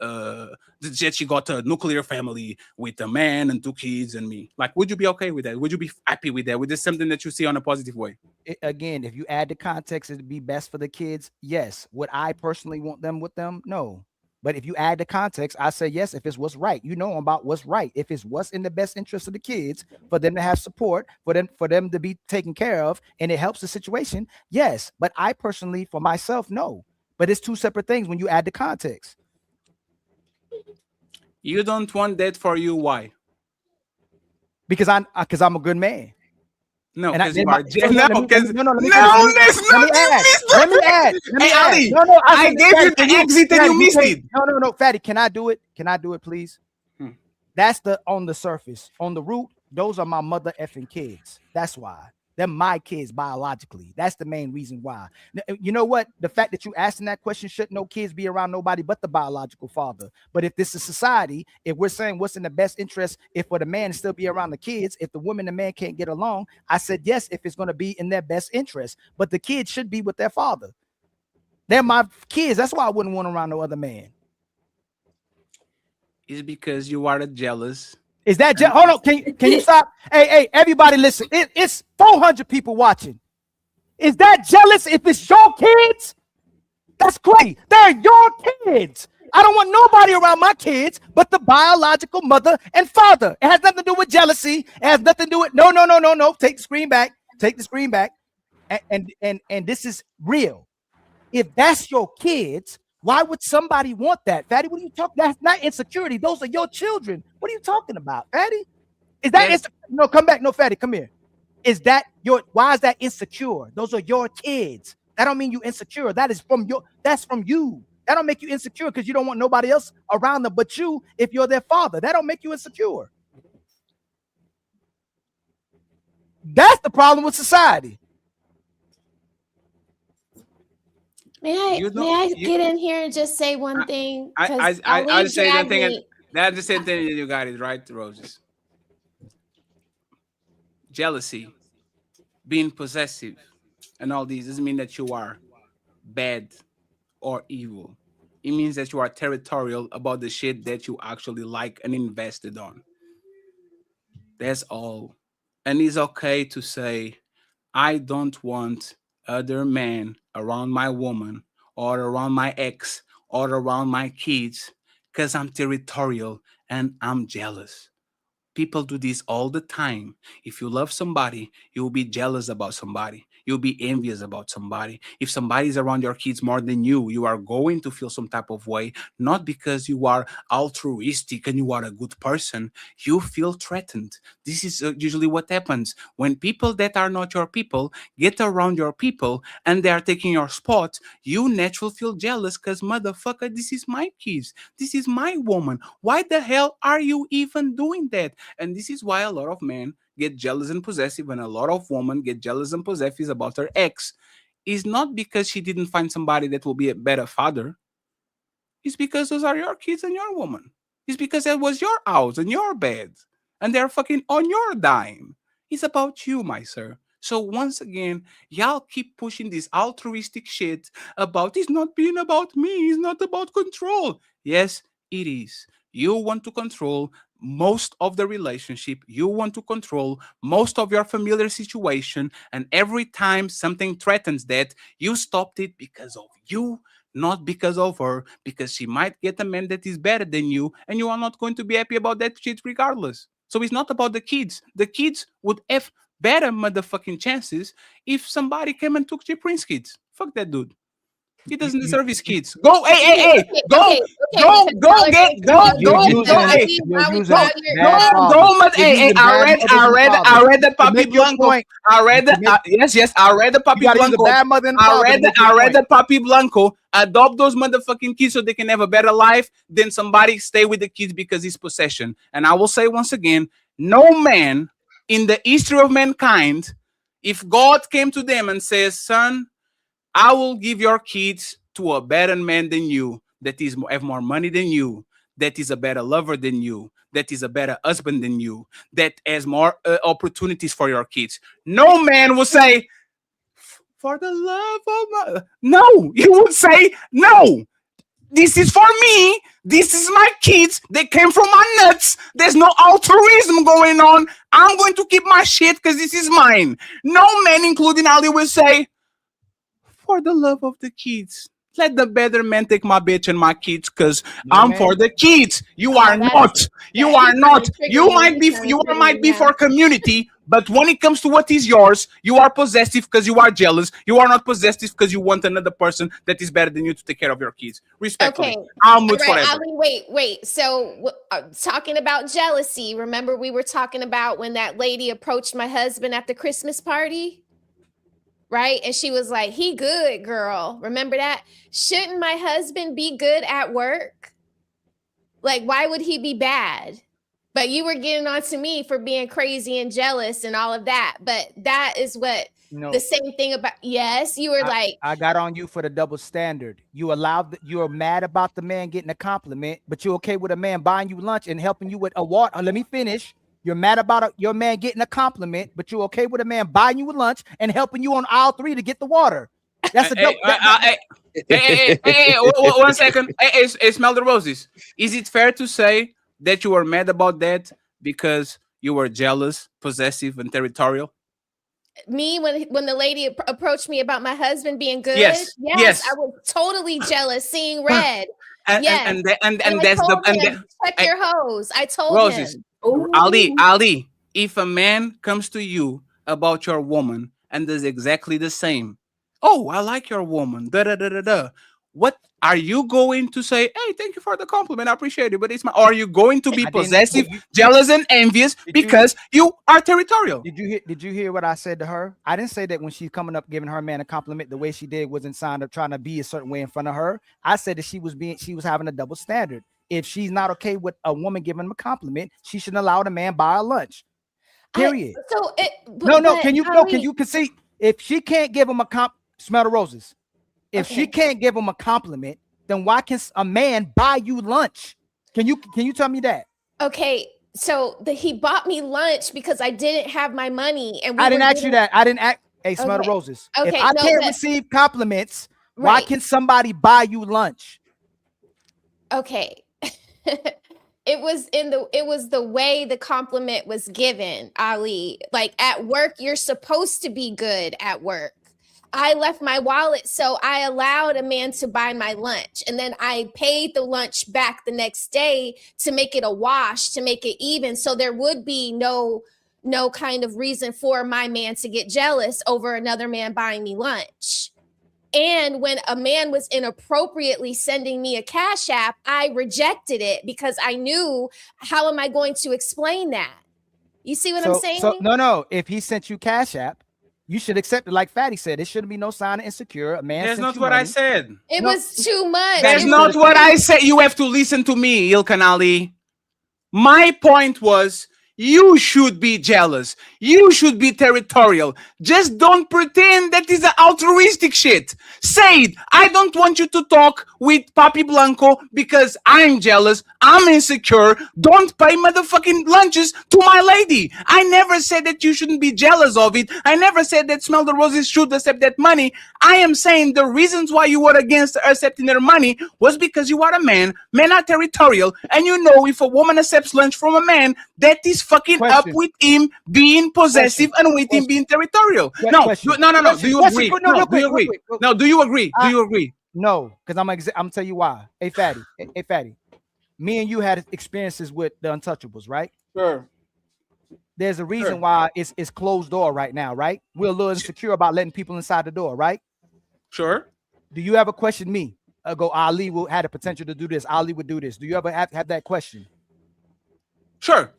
that she got a nuclear family with a man and 2 kids and me. Like, would you be okay with that? Would you be happy with that? With this something that you see on a positive way? Again, if you add the context, it'd be best for the kids. Yes. Would I personally want them with them? No. But if you add the context, I say yes. If it's what's right, you know about what's right. If it's what's in the best interest of the kids, for them to have support, for them to be taken care of, and it helps the situation, yes. But I personally, for myself, no. But it's 2 separate things when you add the context. You don't want that for you. Why? Because I'm a good man. No, because you are. Let me add. Hey, Ali. No, I gave you the exit and you missed it. No, Fatty. Can I do it? Can I do it, please? That's on the surface. On the root, those are my mother effing kids. That's why. They're my kids biologically. That's the main reason why. You know what? The fact that you asking that question, should no kids be around nobody but the biological father? But if this is society, if we're saying what's in the best interest, if for the man to still be around the kids, if the woman and man can't get along, I said yes, if it's going to be in their best interest. But the kids should be with their father. They're my kids. That's why I wouldn't want around no other man. It's because you are jealous. Is that hold on? Can you stop? Hey, everybody, listen. It's 400 people watching. Is that jealous if it's your kids? That's great. They're your kids. I don't want nobody around my kids but the biological mother and father. It has nothing to do with jealousy. It has nothing to do with no. Take the screen back. Take the screen back. And this is real. If that's your kids, Why would somebody want that, Fatty? What are you talking? That's not insecurity. Those are your children. What are you talking about, Fatty? Is that no? Come back, no, Fatty, come here. Is that your? Why is that insecure? Those are your kids. That don't mean you insecure. That is from your. That's from you. That don't make you insecure because you don't want nobody else around them but you. If you're their father, that don't make you insecure. That's the problem with society. May I get in here and just say one thing? I say the thing. That's the same thing that you got it right, Roses. Jealousy, being possessive, and all these doesn't mean that you are bad or evil. It means that you are territorial about the shit that you actually like and invested on. That's all. And it's okay to say, I don't want other men around my woman or around my ex or around my kids because I'm territorial and I'm jealous. People do this all the time. If you love somebody, you'll be jealous about somebody. You'll be envious about somebody. If somebody's around your kids more than you are going to feel some type of way, not because you are altruistic and you are a good person. You feel threatened. This is usually what happens. When people that are not your people get around your people and they are taking your spot, you naturally feel jealous because, motherfucker, this is my kids. This is my woman. Why the hell are you even doing that? And this is why a lot of men get jealous and possessive, and a lot of women get jealous and possessive about her ex. It's not because she didn't find somebody that will be a better father. It's because those are your kids and your woman. It's because that was your house and your bed, and they're fucking on your dime. It's about you, my sir. So once again, y'all keep pushing this altruistic shit about it's not being about me, it's not about control. Yes, it is. You want to control most of the relationship, you want to control most of your familiar situation, and every time something threatens that, you stopped it because of you, not because of her, because she might get a man that is better than you, and you are not going to be happy about that shit regardless. So it's not about the kids. The kids would have better motherfucking chances if somebody came and took J Prince kids. Fuck that dude. He doesn't deserve his kids. Go, hey, go, hey, I read the Papi Blanco. I read the Papi Blanco. I read the Papi Blanco. Adopt those motherfucking kids so they can have a better life. Then somebody stay with the kids because it's possession. And I will say once again, no man in the history of mankind, if God came to them and says, son, I will give your kids to a better man than you, that is have more money than you, that is a better lover than you, that is a better husband than you, that has more opportunities for your kids. No man will say, for the love of my... No, you would say, no, this is for me. This is my kids. They came from my nuts. There's no altruism going on. I'm going to keep my shit because this is mine. No man, including Ali, will say, for the love of the kids, let the better man take my bitch and my kids because I'm for the kids. You are not. You are not. You might be for community, but when it comes to what is yours, you are possessive because you are jealous. You are not possessive because you want another person that is better than you to take care of your kids. Respectfully, okay. I'll move forever. Ali, wait. So talking about jealousy, remember we were talking about when that lady approached my husband at the Christmas party? Right? And she was like, he good, girl. Remember that? Shouldn't my husband be good at work? Like, why would he be bad? But you were getting on to me for being crazy and jealous and all of that. But that is what the same thing about, yes, you were like. I got on you for the double standard. You are mad about the man getting a compliment, but you're okay with a man buying you lunch and helping you with a water. Let me finish. You're mad about your man getting a compliment, but you're okay with a man buying you a lunch and helping you on aisle 3 to get the water. That's a double. Hey, 1 second. Hey, smell the roses. Is it fair to say that you were mad about that because you were jealous, possessive, and territorial? Me, when the lady approached me about my husband being good, yes, I was totally jealous, seeing red. And that's check your hose. I told Roses. him. Ali, if a man comes to you about your woman and does exactly the same, oh, I like your woman, What are you going to say, hey, thank you for the compliment, I appreciate it, but it's my, or are you going to be possessive, jealous, and envious because you are territorial? Did you hear what I said to her? I didn't say that when she's coming up giving her man a compliment, the way she did wasn't signed up trying to be a certain way in front of her. I said that she was having a double standard. If she's not okay with a woman giving him a compliment, she shouldn't allow the man buy her lunch. Period. Can you concede? If she can't give him a smell the roses. If she can't give him a compliment, then why can a man buy you lunch? Can you tell me that? Okay, so he bought me lunch because I didn't have my money, and I didn't ask you that. I didn't ask. Hey, smell the roses. Okay, if I can't receive compliments, why can somebody buy you lunch? Okay. It was the way the compliment was given, Ali. Like at work, you're supposed to be good at work. I left my wallet, so I allowed a man to buy my lunch, and then I paid the lunch back the next day to make it a wash, to make it even, so there would be no kind of reason for my man to get jealous over another man buying me lunch. And when a man was inappropriately sending me a Cash App, I rejected it because I knew, how am I going to explain that? You see what I'm saying? So no. If he sent you Cash App, you should accept it. Like Fatty said, it shouldn't be no sign of insecure. A man. That's not what I said. It was too much. That's not what I said. You have to listen to me, ILKAN Ali. My point was, you should be jealous. You should be territorial. Just don't pretend that is an altruistic shit. Say it. I don't want you to talk with Papi Blanco because I'm jealous. I'm insecure. Don't pay motherfucking lunches to my lady. I never said that you shouldn't be jealous of it. I never said that Smell the Roses should accept that money. I am saying the reasons why you were against accepting their money was because you are a man. Men are territorial. And you know, if a woman accepts lunch from a man, that is fucking up with him being possessive and with him being territorial. No. Do you agree? No, do you agree? Do you agree? No, because I'm gonna tell you why. Hey, Fatty. Hey, Fatty. Me and you had experiences with the Untouchables, right? Sure. There's a reason why it's closed door right now, right? We're a little insecure about letting people inside the door, right? Sure. Do you ever question me? Ali will had the potential to do this. Ali would do this. Do you ever have that question? Sure.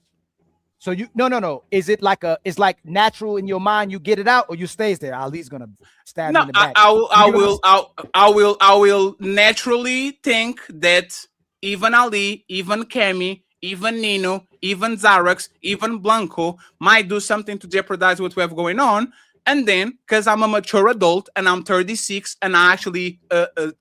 So you no. Is it like it's like natural in your mind? You get it out, or you stays there? Ali's gonna stab me in the back. I will naturally think that even Ali, even Kemi, even Nino, even Xarax, even Blanco might do something to jeopardize what we have going on. And then, because I'm a mature adult and I'm 36 and I actually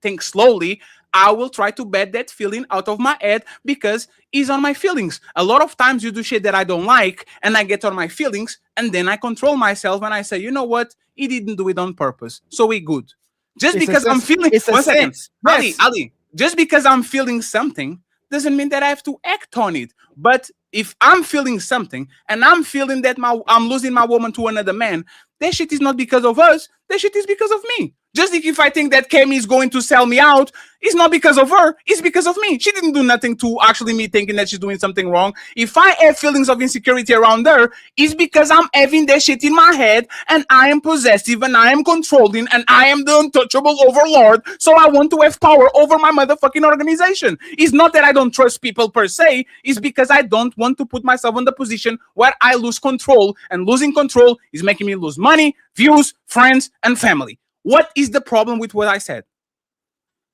think slowly, I will try to bet that feeling out of my head because it's on my feelings. A lot of times you do shit that I don't like and I get on my feelings and then I control myself and I say, you know what? He didn't do it on purpose. So we good. Just because I'm feeling... One second. Ali, just because I'm feeling something doesn't mean that I have to act on it. But if I'm feeling something and I'm feeling that I'm losing my woman to another man, that shit is not because of us. That shit is because of me. Just like if I think that Kemi is going to sell me out, it's not because of her, it's because of me. She didn't do nothing to actually me thinking that she's doing something wrong. If I have feelings of insecurity around her, it's because I'm having that shit in my head and I am possessive and I am controlling and I am the untouchable overlord. So I want to have power over my motherfucking organization. It's not that I don't trust people per se. It's because I don't want to put myself in the position where I lose control, and losing control is making me lose money, views, friends, and family. What is the problem with what I said?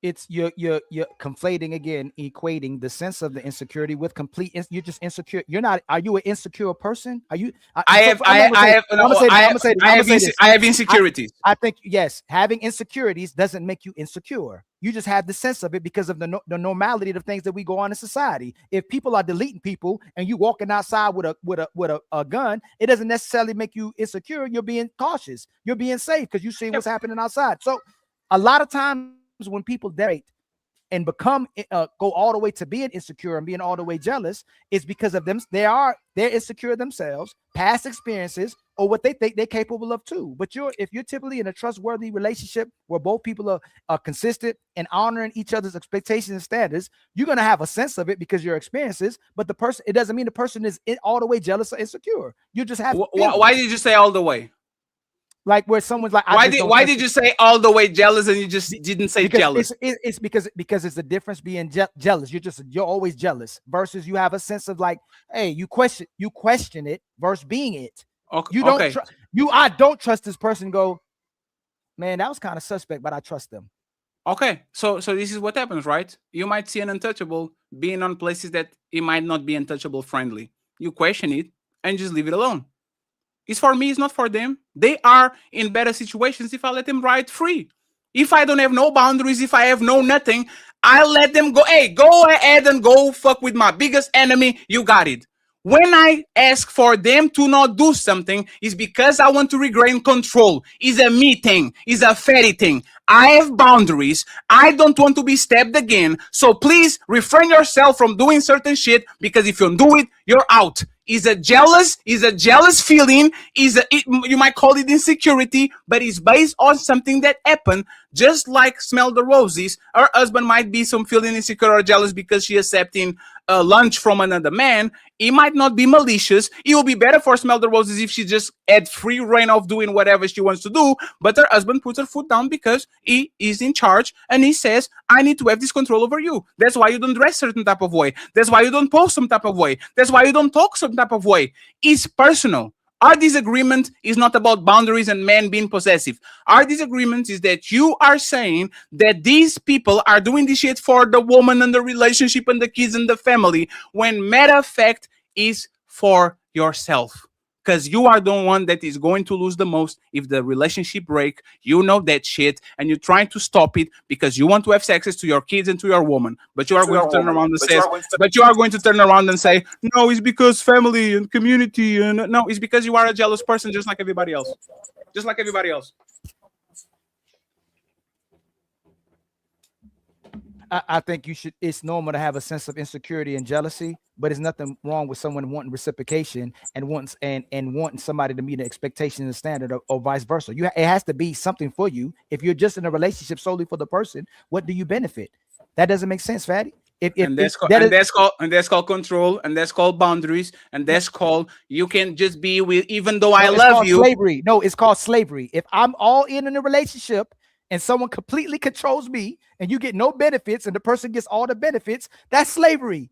It's you're conflating again, equating the sense of the insecurity with complete. You're just insecure. You're not. Are you an insecure person? Are you? I have insecurities. I think yes, having insecurities doesn't make you insecure. You just have the sense of it because of the normality of things that we go on in society. If people are deleting people and you walking outside with a gun, it doesn't necessarily make you insecure. You're being cautious. You're being safe because you see what's happening outside. So a lot of times when people date and become go all the way to being insecure and being all the way jealous, it's because of them. They're insecure themselves, past experiences, or what they think they're capable of too. But if you're typically in a trustworthy relationship where both people are consistent and honoring each other's expectations and standards, you're gonna have a sense of it because your experiences. But it doesn't mean the person is all the way jealous or insecure. You just have. Why did you say all the way? like where someone's like, why did you say all the way jealous and you just didn't say jealous? It's because it's the difference being jealous. You're always jealous versus you have a sense of like, hey, you question it versus being it. Okay. You don't I don't trust this person. Go, man, that was kind of suspect, but I trust them. Okay, so this is what happens, right? You might see an untouchable being on places that it might not be untouchable friendly. You question it and just leave it alone. It's for me, it's not for them. They are in better situations if I let them ride free. If I don't have no boundaries, if I have no nothing, I let them go. Hey, go ahead and go fuck with my biggest enemy. You got it. When I ask for them to not do something, is because I want to regain control. It's a me thing. It's a fatty thing. I have boundaries. I don't want to be stabbed again. So please refrain yourself from doing certain shit, because if you don't do it, you're out. Is a jealous feeling. You might call it insecurity, but it's based on something that happened. Just like Smell the Roses, her husband might be some feeling insecure or jealous because she accepting lunch from another man. It might not be malicious. It will be better for Smell the Roses if she just had free reign of doing whatever she wants to do. But her husband puts her foot down because he is in charge and he says, I need to have this control over you. That's why you don't dress certain type of way. That's why you don't post some type of way. That's why you don't talk some type of way. It's personal. Our disagreement is not about boundaries and men being possessive. Our disagreement is that you are saying that these people are doing this shit for the woman and the relationship and the kids and the family, when matter of fact is for yourself. Because you are the one that is going to lose the most if the relationship break. You know that shit, and you're trying to stop it because you want to have access to your kids and to your woman. But you are going to turn around and say, no, it's because family and community, and no, it's because you are a jealous person, just like everybody else. Just like everybody else. I think it's normal to have a sense of insecurity and jealousy, but there's nothing wrong with someone wanting reciprocation and wanting somebody to meet an expectation and standard, or vice versa. It has to be something for you. If you're just in a relationship solely for the person, what do you benefit? That doesn't make sense, Fatty. That's called control, and that's called boundaries, and that's called you can just be with, even though I love you. Slavery. No, it's called slavery. If I'm all in a relationship and someone completely controls me and you get no benefits and the person gets all the benefits, that's slavery.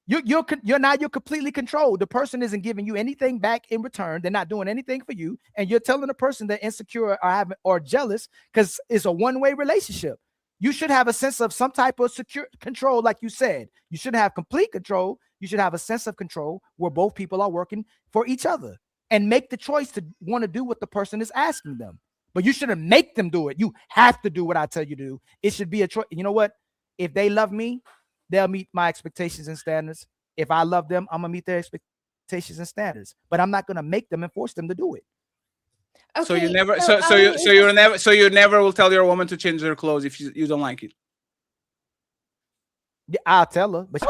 You're completely controlled. The person isn't giving you anything back in return. They're not doing anything for you. And you're telling the person they're insecure or jealous because it's a one-way relationship. You should have a sense of some type of secure control, like you said. You shouldn't have complete control. You should have a sense of control where both people are working for each other and make the choice to want to do what the person is asking them. But you shouldn't make them do it. You have to do what I tell you to do. It should be a choice. You know what? If they love me, they'll meet my expectations and standards. If I love them, I'm gonna meet their expectations and standards. But I'm not gonna make them and force them to do it. Okay, so you never will tell your woman to change her clothes if you don't like it. Yeah, I'll tell her, but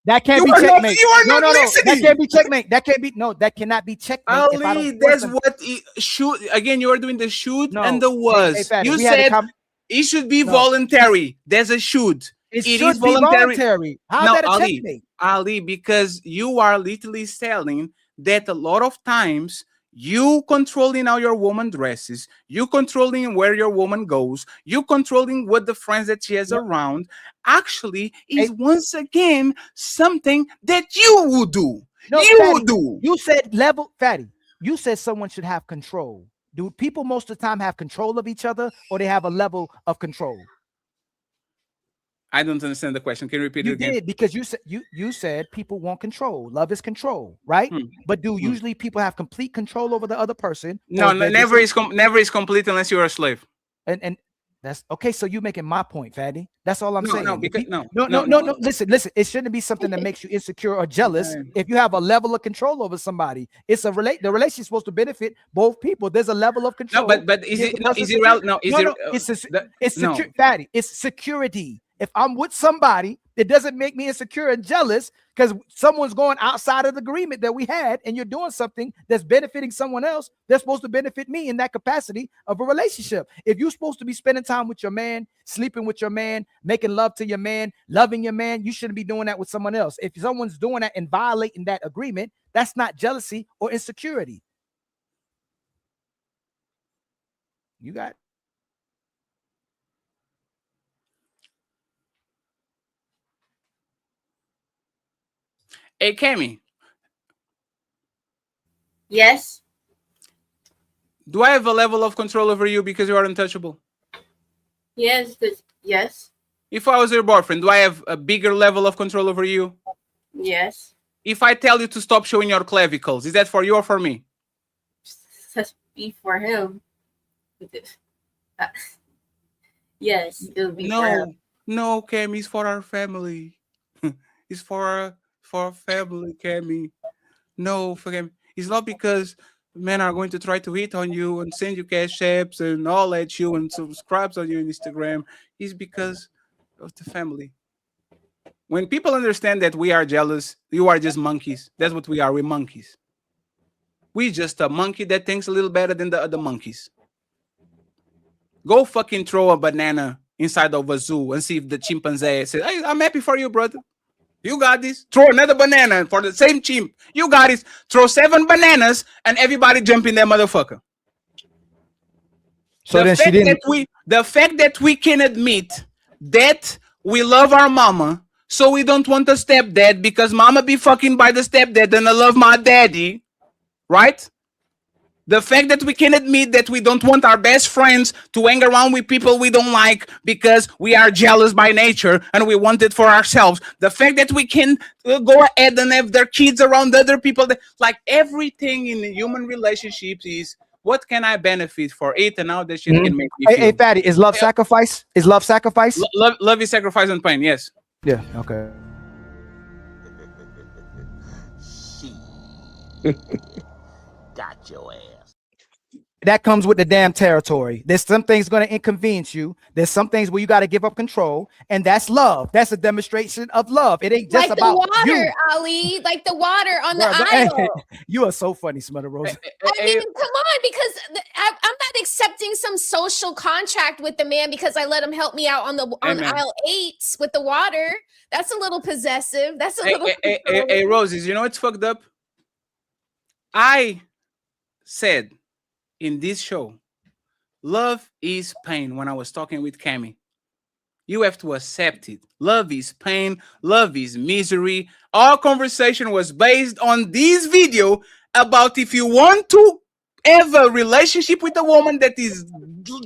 that can't be checkmate. No, that can't be checkmate. That cannot be checkmate. Ali, that's what it should. Again, you are doing the should and the was. Hey, you said it should be voluntary. There's a should. It is voluntary. How's that a checkmate? Ali, because you are literally telling that a lot of times you controlling how your woman dresses, you controlling where your woman goes, you controlling what the friends that she has around, actually is once again something that you would do. You said Fatty. You said someone should have control. Do people most of the time have control of each other, or they have a level of control? I don't understand the question. Can you repeat it again? You did, because you said people want control. Love is control, right? But do usually people have complete control over the other person? No, never is complete unless you're a slave. And that's okay. So you're making my point, Fatty. That's all I'm saying. No. Listen. It shouldn't be something that makes you insecure or jealous. If you have a level of control over somebody, it's the relationship supposed to benefit both people. There's a level of control. No, but is it Fatty. It's security. If I'm with somebody It doesn't make me insecure and jealous because someone's going outside of the agreement that we had, and you're doing something that's benefiting someone else. They're supposed to benefit me in that capacity of a relationship. If you're supposed to be spending time with your man, sleeping with your man, making love to your man, loving your man, you shouldn't be doing that with someone else. If someone's doing that and violating that agreement, that's not jealousy or insecurity. You got. Hey, Cammy. Yes. Do I have a level of control over you because you are untouchable? Yes. Yes. If I was your boyfriend, do I have a bigger level of control over you? Yes. If I tell you to stop showing your clavicles, is that for you or for me? That's be for him. Yes, it'll be for him. No, Cammy, it's for our family. It's for our family, Cammy. No, for him. It's not because men are going to try to hit on you and send you cash apps and all at you and subscribes on your Instagram. It's because of the family. When people understand that we are jealous, you are just monkeys. That's what we are. We're monkeys. We just a monkey that thinks a little better than the other monkeys. Go fucking throw a banana inside of a zoo and see if the chimpanzee says, "Hey, I'm happy for you, brother. You got this." Throw another banana for the same chimp. You got it. Throw 7 bananas and everybody jump in that motherfucker. So then she didn't. The fact that we can admit that we love our mama, so we don't want a stepdad because mama be fucking by the stepdad and I love my daddy, right? The fact that we can admit that we don't want our best friends to hang around with people we don't like because we are jealous by nature and we want it for ourselves. The fact that we can go ahead and have their kids around other people. Like everything in human relationships is, what can I benefit for it? And now that shit can make me feel. Hey, Fatty, is love sacrifice? Is love sacrifice? Love is sacrifice and pain, yes. Yeah, okay. Got your ass. That comes with the damn territory. There's some things going to inconvenience you. There's some things where you got to give up control, and that's love. That's a demonstration of love. It ain't just like about the water, you. Ali, like the water on the Hey, aisle. you are so funny, Smother Rose. I mean, come on, because I'm not accepting some social contract with the man because I let him help me out on aisle 8 with the water. That's a little possessive. That's a little. Hey, Roses, you know what's fucked up? I said in this show, love is pain. When I was talking with Cammy, you have to accept it. Love is pain. Love is misery. Our conversation was based on this video about if you want to have a relationship with a woman that is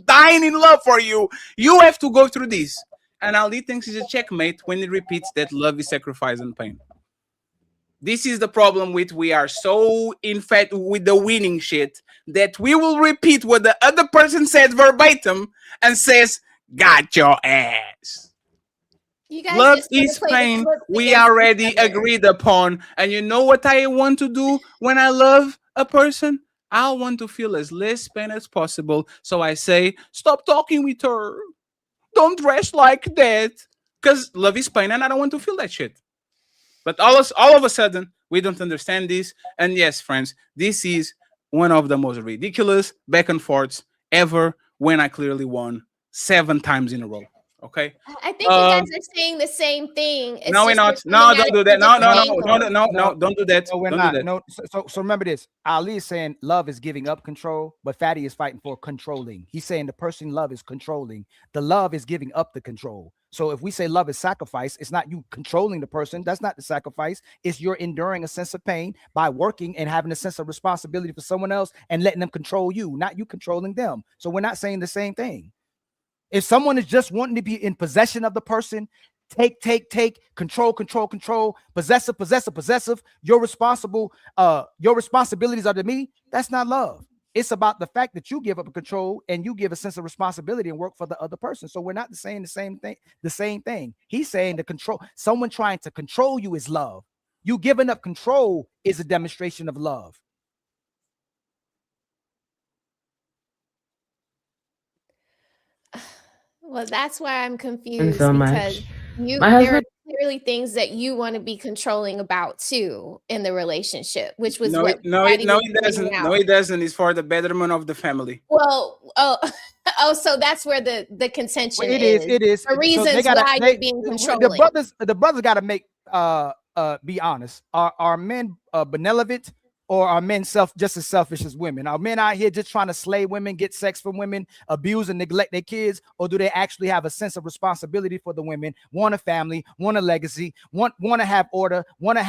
dying in love for you, you have to go through this. And Ali thinks it's a checkmate when he repeats that love is sacrifice and pain. This is the problem with we are so infatuated with the winning shit that we will repeat what the other person said verbatim and says, "Got your ass." You guys Love just is play the pain. clips We against already each other. agreed upon. And you know what I want to do when I love a person? I want to feel as less pain as possible. So I say, stop talking with her. Don't dress like that. Because love is pain and I don't want to feel that shit. But all of a sudden, we don't understand this. And yes, friends, this is one of the most ridiculous back and forths ever when I clearly won 7 times in a row. Okay? I think you guys are saying the same thing. It's No, we're just not. you're No, coming don't at do it that. from No, different angles. no, don't do that. No, we're Don't not. do that. No, so remember this. Ali is saying love is giving up control, but Fatty is fighting for controlling. He's saying the person in love is controlling. The love is giving up the control. So if we say love is sacrifice, it's not you controlling the person. That's not the sacrifice. It's you're enduring a sense of pain by working and having a sense of responsibility for someone else and letting them control you, not you controlling them. So we're not saying the same thing. If someone is just wanting to be in possession of the person, take, control, possessive, your responsibilities are to me, that's not love. It's about the fact that you give up control and you give a sense of responsibility and work for the other person. So we're not saying the same thing. He's saying the control, someone trying to control you is love. You giving up control is a demonstration of love. Well, that's why I'm confused so because much. My husband. clearly things that you want to be controlling about too in the relationship, which was No, what no, Patty no, was it pointing doesn't. out. No, it doesn't. It's for the betterment of the family. Well, oh, so that's where the contention It is. It is. The So they reasons gotta. why you're being controlling. The brothers got to make be honest. Are men benevolent, or are men just as selfish as women? Are men out here just trying to slay women, get sex from women, abuse and neglect their kids, or do they actually have a sense of responsibility for the women, want a family, want a legacy, want to have order, want to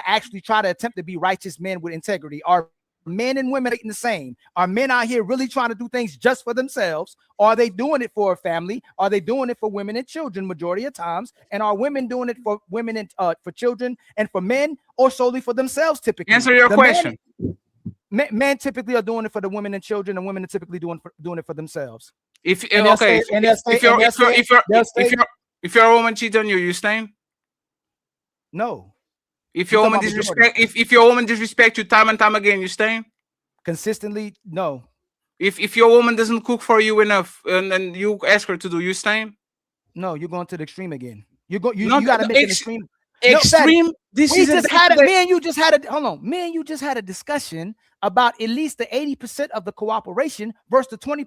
actually try to attempt to be righteous men with integrity? Are men and women the same? Are men out here really trying to do things just for themselves? Are they doing it for a family? Are they doing it for women and children majority of times? And are women doing it for women and for children and for men, or solely for themselves? Typically, answer your question. Men typically are doing it for the women and children, and women are typically doing it for themselves. If you're a woman cheat on you, you staying? No. If your woman disrespect, if your woman disrespect you time and time again, you staying? Consistently, no. If your woman doesn't cook for you enough, and then you ask her to do, you staying? No, you're going to the extreme again. You Not got to the make an extreme. Extreme. No, this we is just had me and you just had a hold on. Me and you just had a discussion about at least the 80% of the cooperation versus the 20%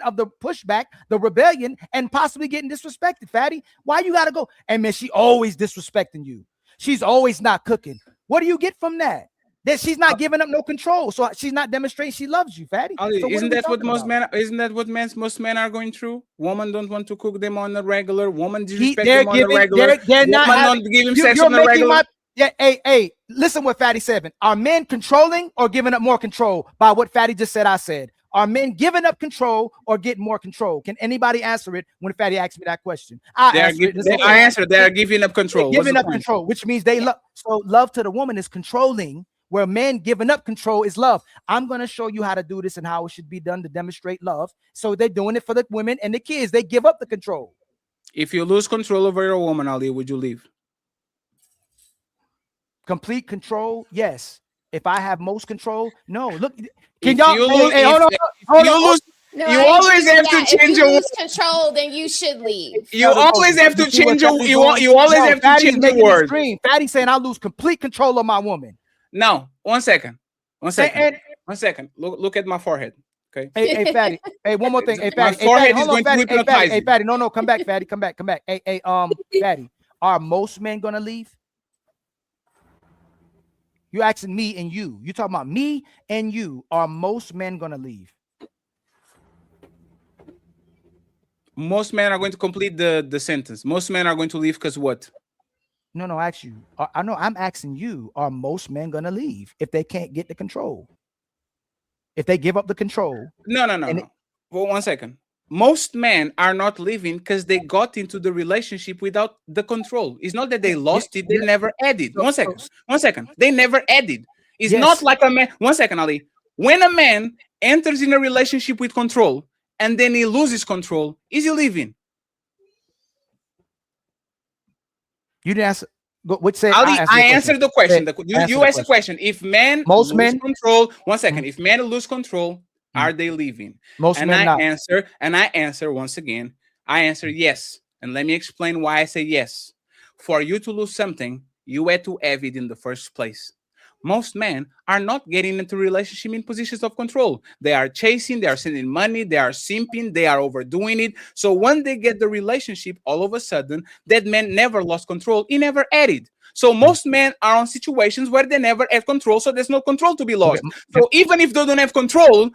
of the pushback, the rebellion, and possibly getting disrespected. Fatty, why you gotta go? And man, she always disrespecting you. She's always not cooking. What do you get from that? That she's not giving up no control, so she's not demonstrating she loves you, Fatty. So isn't that what most men? Isn't that what most men are going through? Women don't want to cook them on a regular. Woman disrespect them on a regular. They're not Woman don't give him sex you're on a regular. Hey, listen what Fatty said. Are men controlling or giving up more control by what Fatty just said? I said, are men giving up control or getting more control? Can anybody answer it when Fatty asked me that question? I answered. They are giving up control. Giving up control, which means they love. So love to the woman is controlling, where men giving up control is love. I'm going to show you how to do this and how it should be done to demonstrate love. So they're doing it for the women and the kids. They give up the control. If you lose control over your woman, Ali, would you leave? Complete control, yes. If I have most control, no. Look, can y'all? You always have to change your lose control. Then you should leave. You always have to change your. You always have to change your word. Fatty saying I lose complete control of my woman. No, one second. One second. Look at my forehead. Okay. Hey, Fatty. Hey, one more thing. Hey, Fatty. My forehead is going to hypnotize you. Hey, Fatty. No, come back, Fatty. Come back. Hey, Fatty. Are most men gonna leave? You asking me and you. You talking about me and you. Are most men gonna leave? Most men are going to complete the sentence. Most men are going to leave because what? No, I ask you. I know I'm asking you. Are most men gonna leave if they can't get the control? If they give up the control? No. Well, 1 second. Most men are not leaving because they got into the relationship without the control. It's not that they lost it, they never added. 1 second. 1 second. They never added. It's not like a man. 1 second, Ali. When a man enters in a relationship with control and then he loses control, is he leaving? You didn't answer. Which say Ali, I answered the question. You asked the question. If men most lose control, 1 second. If men lose control, are they leaving? Most men not. I answer once again. I answer yes. And let me explain why I say yes. For you to lose something, you had to have it in the first place. Most men are not getting into relationship in positions of control. They are chasing, they are sending money, they are simping, they are overdoing it. So when they get the relationship, all of a sudden, that man never lost control. He never added. So most men are on situations where they never have control, so there's no control to be lost. So even if they don't have control,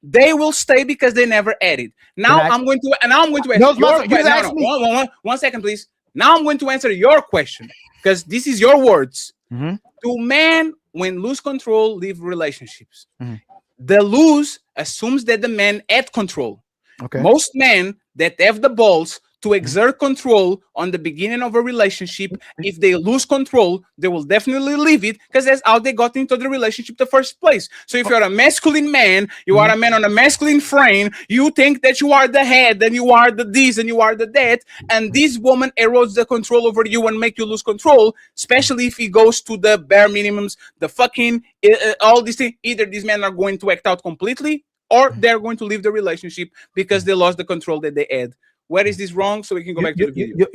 they will stay because they never added. Now I'm going to answer your question. 1 second, please. Now I'm going to answer your question because this is your words. Do men, when lose control, leave relationships? The lose assumes that the man had control. Most men that have the balls to exert control on the beginning of a relationship, if they lose control, they will definitely leave it because that's how they got into the relationship in the first place. So if you're a masculine man, you are a man on a masculine frame, you think that you are the head, and you are the this, and you are the that, and this woman erodes the control over you and make you lose control, especially if he goes to the bare minimums, the fucking, all these things. Either these men are going to act out completely or they're going to leave the relationship because they lost the control that they had Where is this wrong? So we can go back to the video.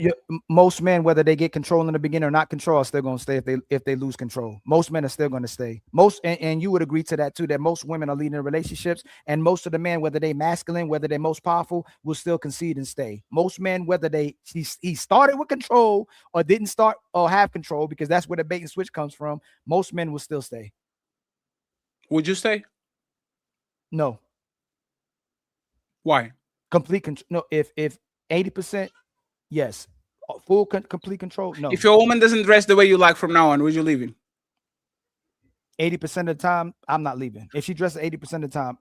Most men, whether they get control in the beginning or not control, are still going to stay if they lose control. Most men are still going to stay. And you would agree to that too, that most women are leading relationships, and most of the men, whether they masculine, whether they're most powerful, will still concede and stay. Most men, whether he started with control or didn't start or have control, because that's where the bait and switch comes from, most men will still stay. Would you stay? No. Why? Complete control. No, if 80%, yes. Full complete control, no. If your woman doesn't dress the way you like from now on, would you leave? 80% of the time, I'm not leaving. If she dresses 80% of the time,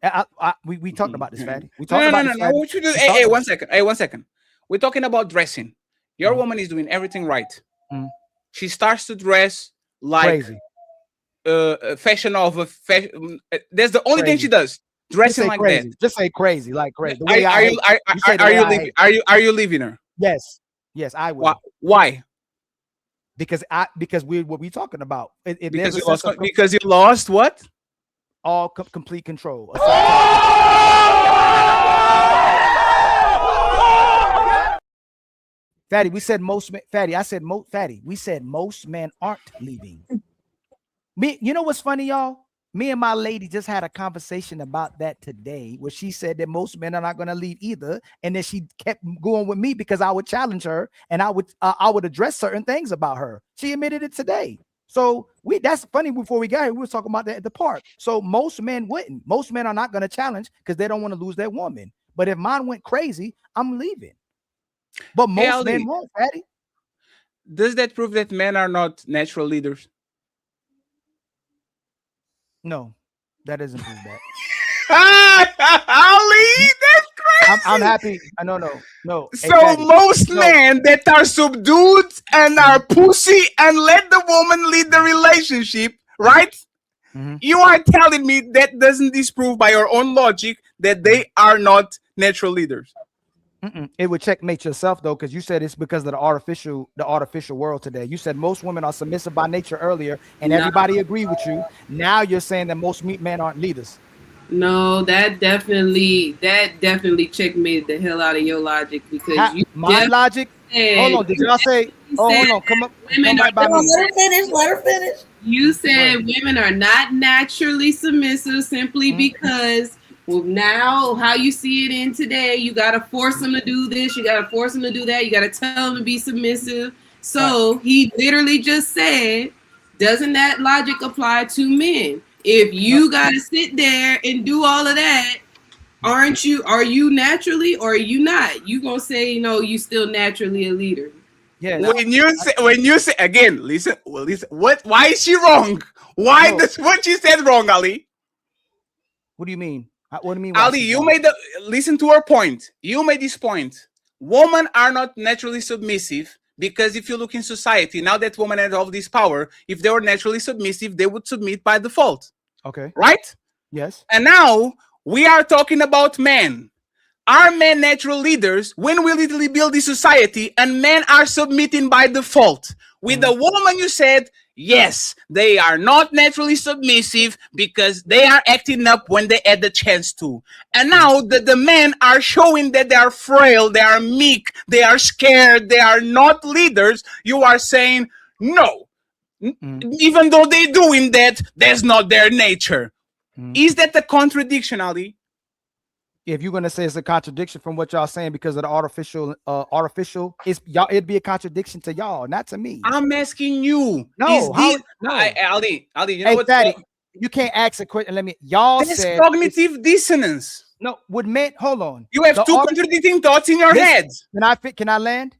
we talked about this, Fatty. We talked No. about this. What you do? Hey, 1 second. Hey, 1 second. We're talking about dressing. Your woman is doing everything right. She starts to dress like fashion of a fashion. That's the only thing she does. Dressing like crazy. that. Just say crazy, like crazy. Are you leaving her? Yes, I will. Why? Because what we talking about? Because you lost what? All complete control. Fatty, we said most men. Fatty, I said Fatty. We said most men aren't leaving. You know what's funny, y'all? Me and my lady just had a conversation about that today, where she said that most men are not going to leave either, and then she kept going with me because I would challenge her and I would address certain things about her. She admitted it today. So that's funny. Before we got here, we were talking about that at the park. So most men wouldn't. Most men are not going to challenge because they don't want to lose their woman. But if mine went crazy, I'm leaving. But most men won't, Fatty. Does that prove that men are not natural leaders? No, that doesn't prove that. Ali, that's crazy. I'm happy. No. So most men that are subdued and are pussy and let the woman lead the relationship, right? You are telling me that doesn't disprove by your own logic that they are not natural leaders? It would checkmate yourself though, because you said it's because of the artificial world today. You said most women are submissive by nature earlier, and everybody agreed with you. Now you're saying that most men aren't leaders. No, that definitely checkmated the hell out of your logic, because my logic. Hold on, did y'all say? Hold on, come up. Let her finish. You said women are not naturally submissive simply because. Well, now how you see it in today, you got to force them to do this. You got to force them to do that. You got to tell them to be submissive. So he literally just said, doesn't that logic apply to men? If you got to sit there and do all of that, are you naturally or are you not? You going to say, no, you still naturally a leader. Yeah. When you say again, listen, why is she wrong? What she said wrong, Ali? What do you mean? What do you mean? Ali, listen to her point. You made this point. Women are not naturally submissive because if you look in society, now that women have all this power, if they were naturally submissive, they would submit by default. Okay. Right? Yes. And now we are talking about men. Are men natural leaders when we literally build this society and men are submitting by default? With the woman, you said, yes, they are not naturally submissive because they are acting up when they had the chance to. And now the men are showing that they are frail, they are meek, they are scared, they are not leaders. You are saying, no, even though they're doing that, that's not their nature. Is that a contradiction, Ali? If you're gonna say it's a contradiction from what y'all saying because of the artificial, y'all, it'd be a contradiction to y'all, not to me. I'm asking you. No, Ali, you know what? Fatty, you can't ask a question. Let me. Y'all said cognitive dissonance. No, would men? Hold on. You have two contradicting thoughts in your head. Can I land?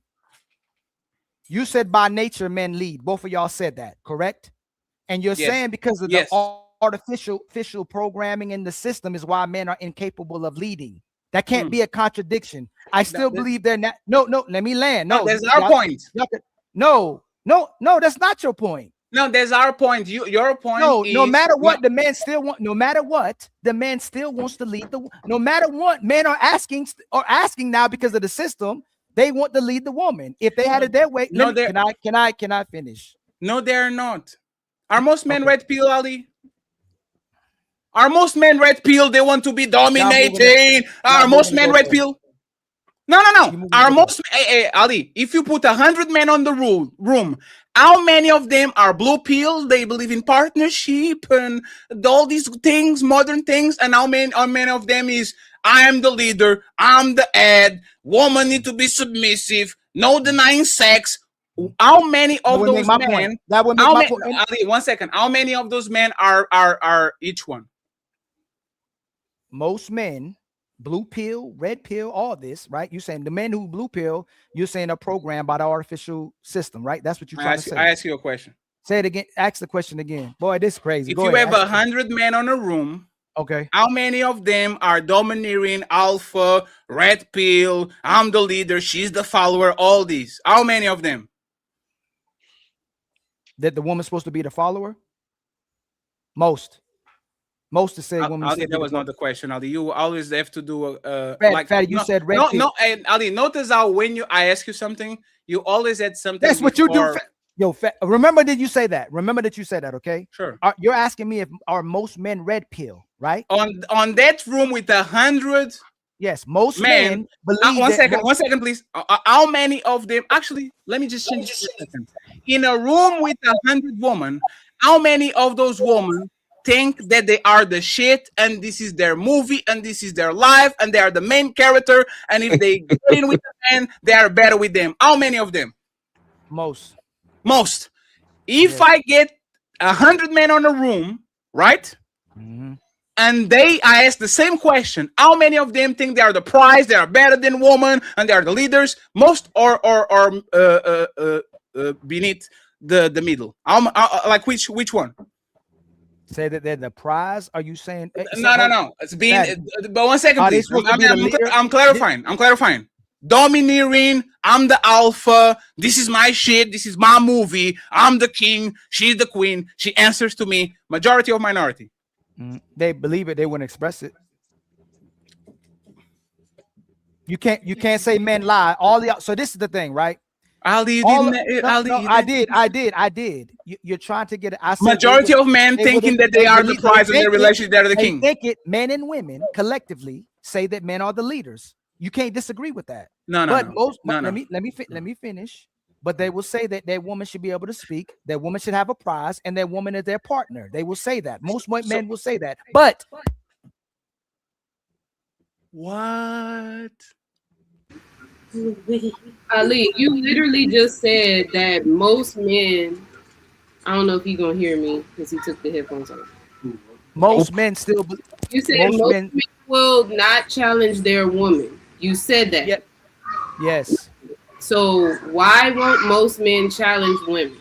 You said by nature men lead. Both of y'all said that, correct? And you're saying because of the artificial programming in the system is why men are incapable of leading. That can't be a contradiction. I still believe they're not. No, let me land. No, that's our point. No, that's not your point. No, that's our point. Your point. No matter what, the man still want. No matter what, the man still wants to lead the. No matter what, men are asking now because of the system. They want to lead the woman. If they had it their way, can I finish? No, they're not. Are most men red pill, Ali? Are most men red pill? They want to be dominating. Are most men red pill? No. Are most Ali? If you put 100 men on the room, how many of them are blue pill? They believe in partnership and all these things, modern things, and how many of them is I am the leader, I'm the head, woman need to be submissive, no denying sex. How many of those men? That would make my point. Ali, 1 second. How many of those men are each one? Most men, blue pill, red pill, all this, right? You're saying the men who blue pill, you're saying are programmed by the artificial system, right? That's what you're trying to say. I ask you a question. Say it again. Ask the question again. Boy, this is crazy. If you have 100 men on a room, okay, how many of them are domineering, alpha, red pill, I'm the leader, she's the follower, all these? How many of them? That the woman's supposed to be the follower? Most to say women. Ali, that was not the question, Ali. You always have to do Fatty, you said red pill. No, and Ali, notice how when I ask you something, you always had something. That's what you do. Yo, remember that you say that. Remember that you said that, okay? Sure. You're asking me if are most men red pill, right? On that room with 100. Yes, most men believe. One second, please. How many of them? Actually, let me just change this for a second. In a room with 100 women, how many of those women think that they are the shit and this is their movie and this is their life and they are the main character, and if they get in with the men, they are better with them? How many of them? Most. If I get 100 men on a room, right? And I ask the same question, how many of them think they are the prize, they are better than women, and they are the leaders? Most or beneath the middle? Like which one? Say that they're the prize? Are you saying? No. It's being. But 1 second, please. I'm clarifying. Domineering. I'm the alpha. This is my shit. This is my movie. I'm the king. She's the queen. She answers to me. Majority of minority. They believe it. They wouldn't express it. You can't say men lie. So this is the thing, right? Ali, I did. You're trying to get it. Majority of men thinking that they are the prize of their relationship, they're the king. Think it. Men and women collectively say that men are the leaders. You can't disagree with that. No. Let me finish. But they will say that their woman should be able to speak. That woman should have a prize, and their woman is their partner. They will say that. Most men will say that. But what? Ali, you literally just said that most men, I don't know if you're gonna hear me because he took the headphones off. Most men still. You said most men will not challenge their woman. You said that. Yes. So why won't most men challenge women?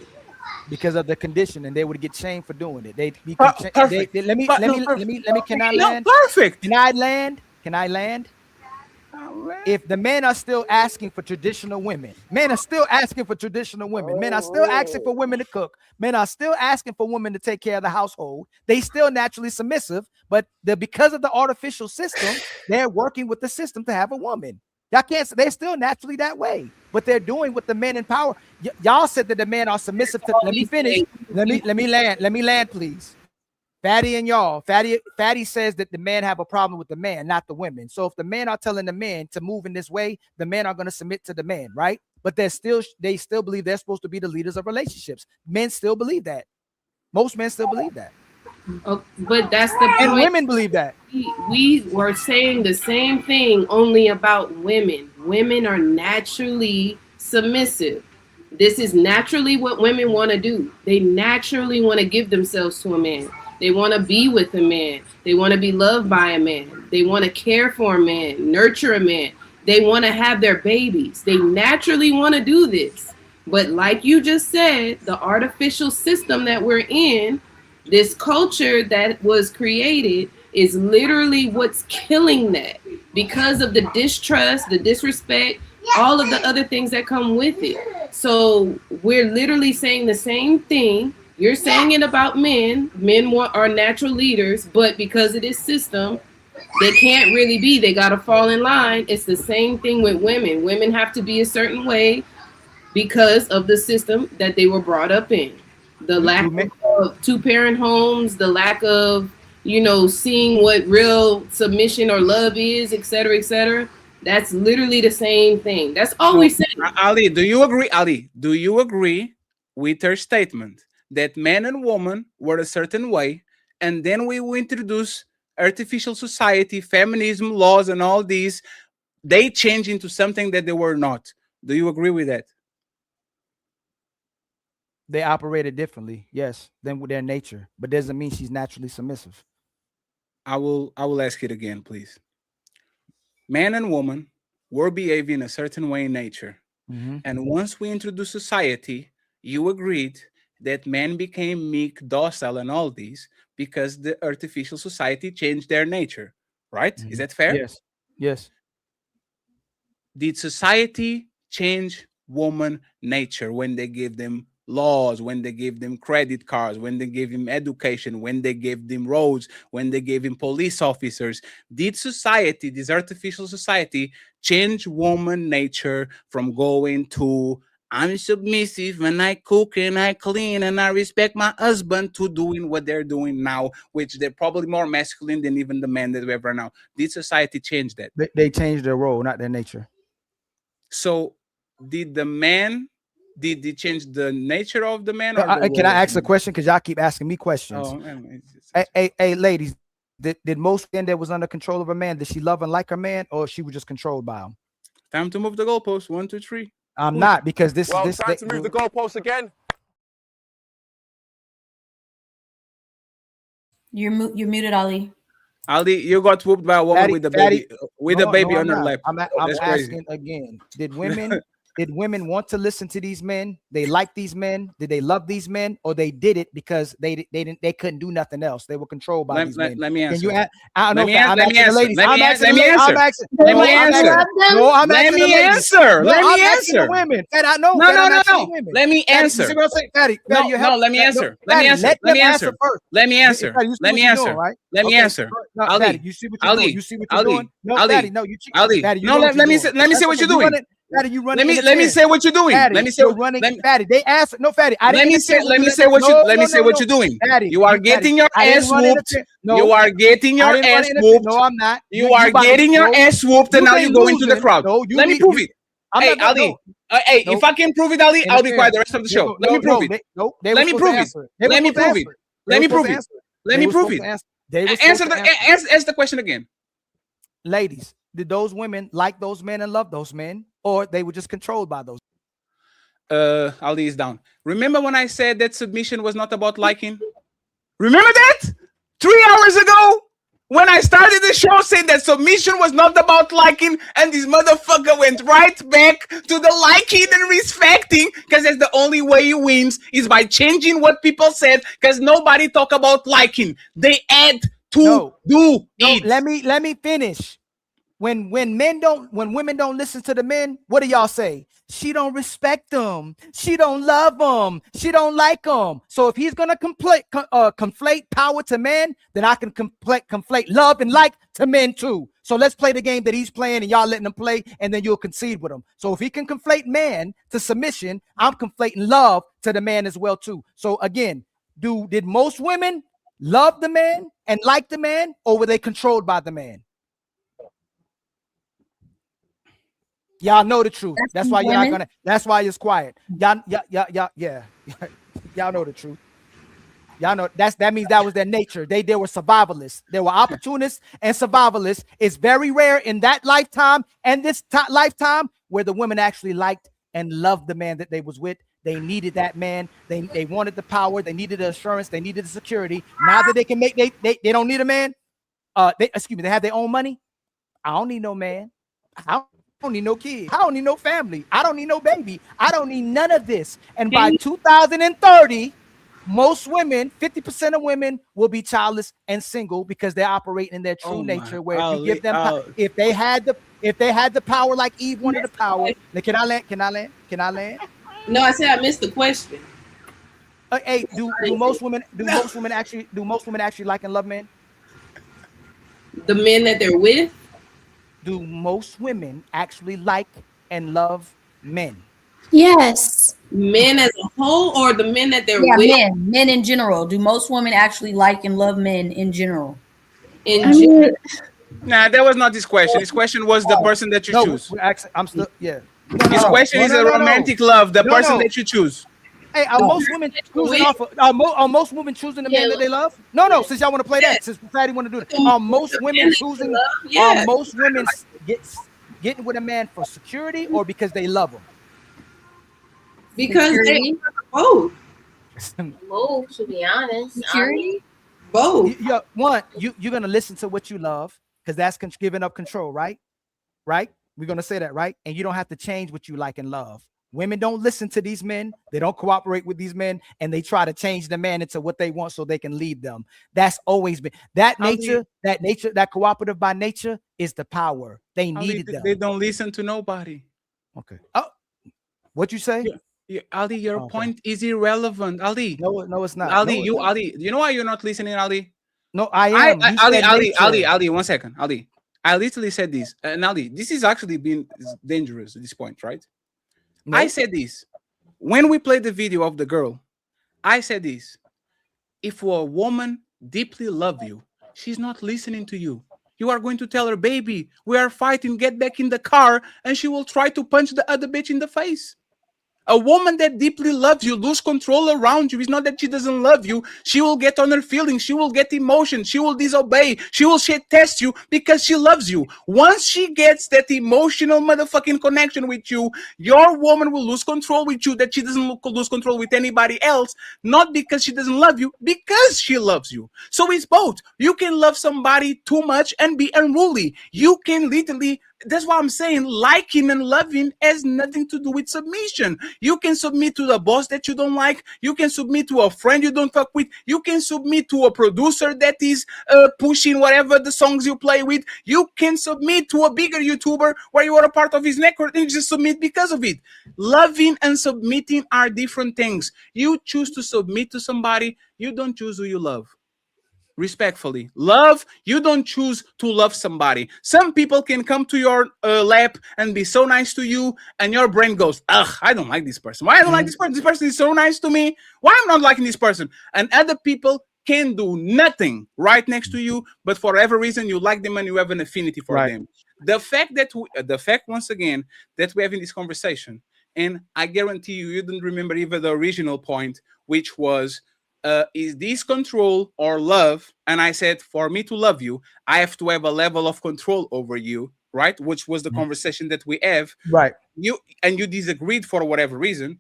Because of the condition, and they would get shamed for doing it. Let me. Can I land? Perfect. Can I land? If the men are still asking for traditional women, men are still asking for traditional women. Men are still asking for women to cook. Men are still asking for women to take care of the household. They still naturally submissive, but because of the artificial system, they're working with the system to have a woman. Y'all can't. They're still naturally that way, but they're doing what the men in power. Y'all said that the men are submissive to. Let me finish. Let me land, please. Fatty and y'all. Fatty says that the men have a problem with the man, not the women. So if the men are telling the men to move in this way, the men are going to submit to the man, right? But they still believe they're supposed to be the leaders of relationships. Men still believe that. Most men still believe that. But that's the point. And women believe that. We were saying the same thing, only about women. Women are naturally submissive. This is naturally what women want to do. They naturally want to give themselves to a man. They want to be with a man. They want to be loved by a man. They want to care for a man, nurture a man. They want to have their babies. They naturally want to do this. But like you just said, the artificial system that we're in, this culture that was created, is literally what's killing that, because of the distrust, the disrespect, all of the other things that come with it. So we're literally saying the same thing. You're saying it about men. Men are natural leaders, but because of this system, they can't really be. They got to fall in line. It's the same thing with women. Women have to be a certain way because of the system that they were brought up in. The lack of two-parent homes, the lack of, seeing what real submission or love is, et cetera, et cetera. That's literally the same thing. That's all we say. Ali, do you agree? Ali, do you agree with her statement that men and women were a certain way, and then we will introduce artificial society, feminism, laws, and all these, they change into something that they were not. Do you agree with that? They operated differently, yes, than with their nature, but doesn't mean she's naturally submissive. I will ask it again, please. Man and woman were behaving a certain way in nature. Mm-hmm. And once we introduced society, you agreed that men became meek, docile, and all these because the artificial society changed their nature, right? Mm-hmm. Is that fair? Yes. Yes. Did society change woman nature when they gave them laws, when they gave them credit cards, when they gave them education, when they gave them roads, when they gave them police officers? Did society, this artificial society, change woman nature from going to I'm submissive and I cook and I clean and I respect my husband to doing what they're doing now, which they're probably more masculine than even the men that we have right now? Did society change that? They changed their role, not their nature. So did the man, did they change the nature of the man? Or Can I ask a question? Because y'all keep asking me questions. Oh, hey, ladies, did most men that was under control of a man, did she love and like her man, or she was just controlled by him? Time to move the goalpost. 1, 2, 3. I'm not, because this well, is time to move the goalpost again. You're muted, Ali. Ali, you got whooped by a woman with a baby on her lap. I'm That's asking crazy. again. Did women want to listen to these men? They like these men? Did they love these men? Or they did it because they couldn't do nothing else? They were controlled by these men. Let me answer. Can you I don't know. I'm asking the ladies. Let me answer. Let me answer. No, I'm asking the ladies. Let me answer. The women. And I know. No. Let me answer. You see what I'm saying? Fatty, no, let me answer. Let me answer. Let me answer. Let me answer. Let me answer. Let me answer. Ali, you see what you're doing? You see what you're doing? No, Fatty, no, you cheat. Ali, no, let me say what you're doing. Fatty, you running. Let me say what you're doing. Let me say running. Fatty, they asked. No, Fatty. Let me say what you're doing. You are getting your ass whooped. You are getting your ass whooped. No, I'm not. You are getting your ass whooped, and now you go into the crowd. Let me prove it. Hey, Ali. Hey, if I can prove it, Ali, I'll be quiet the rest of the show. Let me prove it. Let me prove it. Let me prove it. Let me prove it. Let me prove it. Answer the question again. Ladies, did those women like those men and love those men, or they were just controlled by those? Ali is down. Remember when I said that submission was not about liking? Remember that? 3 hours ago? When I started the show saying that submission was not about liking, and this motherfucker went right back to the liking and respecting, because that's the only way he wins, is by changing what people said, because nobody talk about liking. They had to do it. Let me finish. When women don't listen to the men, what do y'all say? She don't respect them. She don't love them. She don't like them. So if he's gonna conflate power to men, then I can conflate love and like to men too. So let's play the game that he's playing, and y'all letting him play, and then you'll concede with him. So if he can conflate man to submission, I'm conflating love to the man as well too. So again, did most women love the man and like the man, or were they controlled by the man? Y'all know the truth. That's why you're not gonna. That's why it's quiet. Y'all know the truth. Y'all know that means that was their nature. They were survivalists. They were opportunists and survivalists. It's very rare in that lifetime and this lifetime where the women actually liked and loved the man that they was with. They needed that man. They wanted the power. They needed the assurance. They needed the security. Now that they can make they don't need a man. They have their own money. I don't need no man. I don't need no kids. I don't need no family. I don't need no baby. I don't need none of this. And by 2030, most women, 50% of women will be childless and single because they're operating in their true nature. Where if you give them, if they had the power like Eve wanted the power. Now, can I land? No, I said I missed the question. Hey, do most women actually like and love men? The men that they're with? Do most women actually like and love men? Yes. Men as a whole, or the men that they're with? Men in general. Do most women actually like and love men in general? Nah, that was not this question. This question was the person that you choose. I'm still, yeah. This question is a romantic love, the person that you choose. Hey, are most women choosing off of, are most women choosing the man that they love? No, since y'all want to play that, since Fatty want to do that. Are most women choosing, are most women getting with a man for security or because they love him? Because they both. Both, to be honest. Security? Both. You're gonna listen to what you love, because that's giving up control, right? Right? We're gonna say that, right? And you don't have to change what you like and love. Women don't listen to these men. They don't cooperate with these men, and they try to change the man into what they want so they can lead them. That's always been that nature. That cooperative by nature is the power. They needed them. They don't listen to nobody. Okay. Oh, what you say? Ali, your point is irrelevant. Ali. No, it's not. Ali, Ali, you know why you're not listening, Ali? No, I am. Ali, 1 second. Ali, I literally said this. And Ali, this is actually been dangerous at this point, right? No. I said this. When we played the video of the girl, I said this. If a woman deeply loves you, she's not listening to you. You are going to tell her, baby, we are fighting, get back in the car, and she will try to punch the other bitch in the face. A woman that deeply loves you lose control around you. It's not that she doesn't love you. She will get on her feelings. She will get emotion. She will disobey. She will shit test you because she loves you. Once she gets that emotional motherfucking connection with you, your woman will lose control with you that she doesn't lose control with anybody else. Not because she doesn't love you, because she loves you. So it's both. You can love somebody too much and be unruly. You can literally... That's why I'm saying liking and loving has nothing to do with submission. You can submit to the boss that you don't like. You can submit to a friend you don't fuck with. You can submit to a producer that is pushing whatever the songs you play with. You can submit to a bigger YouTuber where you are a part of his network and you just submit because of it. Loving and submitting are different things. You choose to submit to somebody. You don't choose who you love. Respectfully, love, you don't choose to love somebody. Some people can come to your lap and be so nice to you, and your brain goes, ugh, I don't like this person. Why I don't like this person? This person is so nice to me. Why I'm not liking this person? And other people can do nothing right next to you, but for whatever reason you like them and you have an affinity for them. The fact that once again that we're having this conversation, and I guarantee you don't remember even the original point, which was is this control or love? And I said, for me to love you, I have to have a level of control over you, right? Which was the conversation that we have. Right. You disagreed for whatever reason,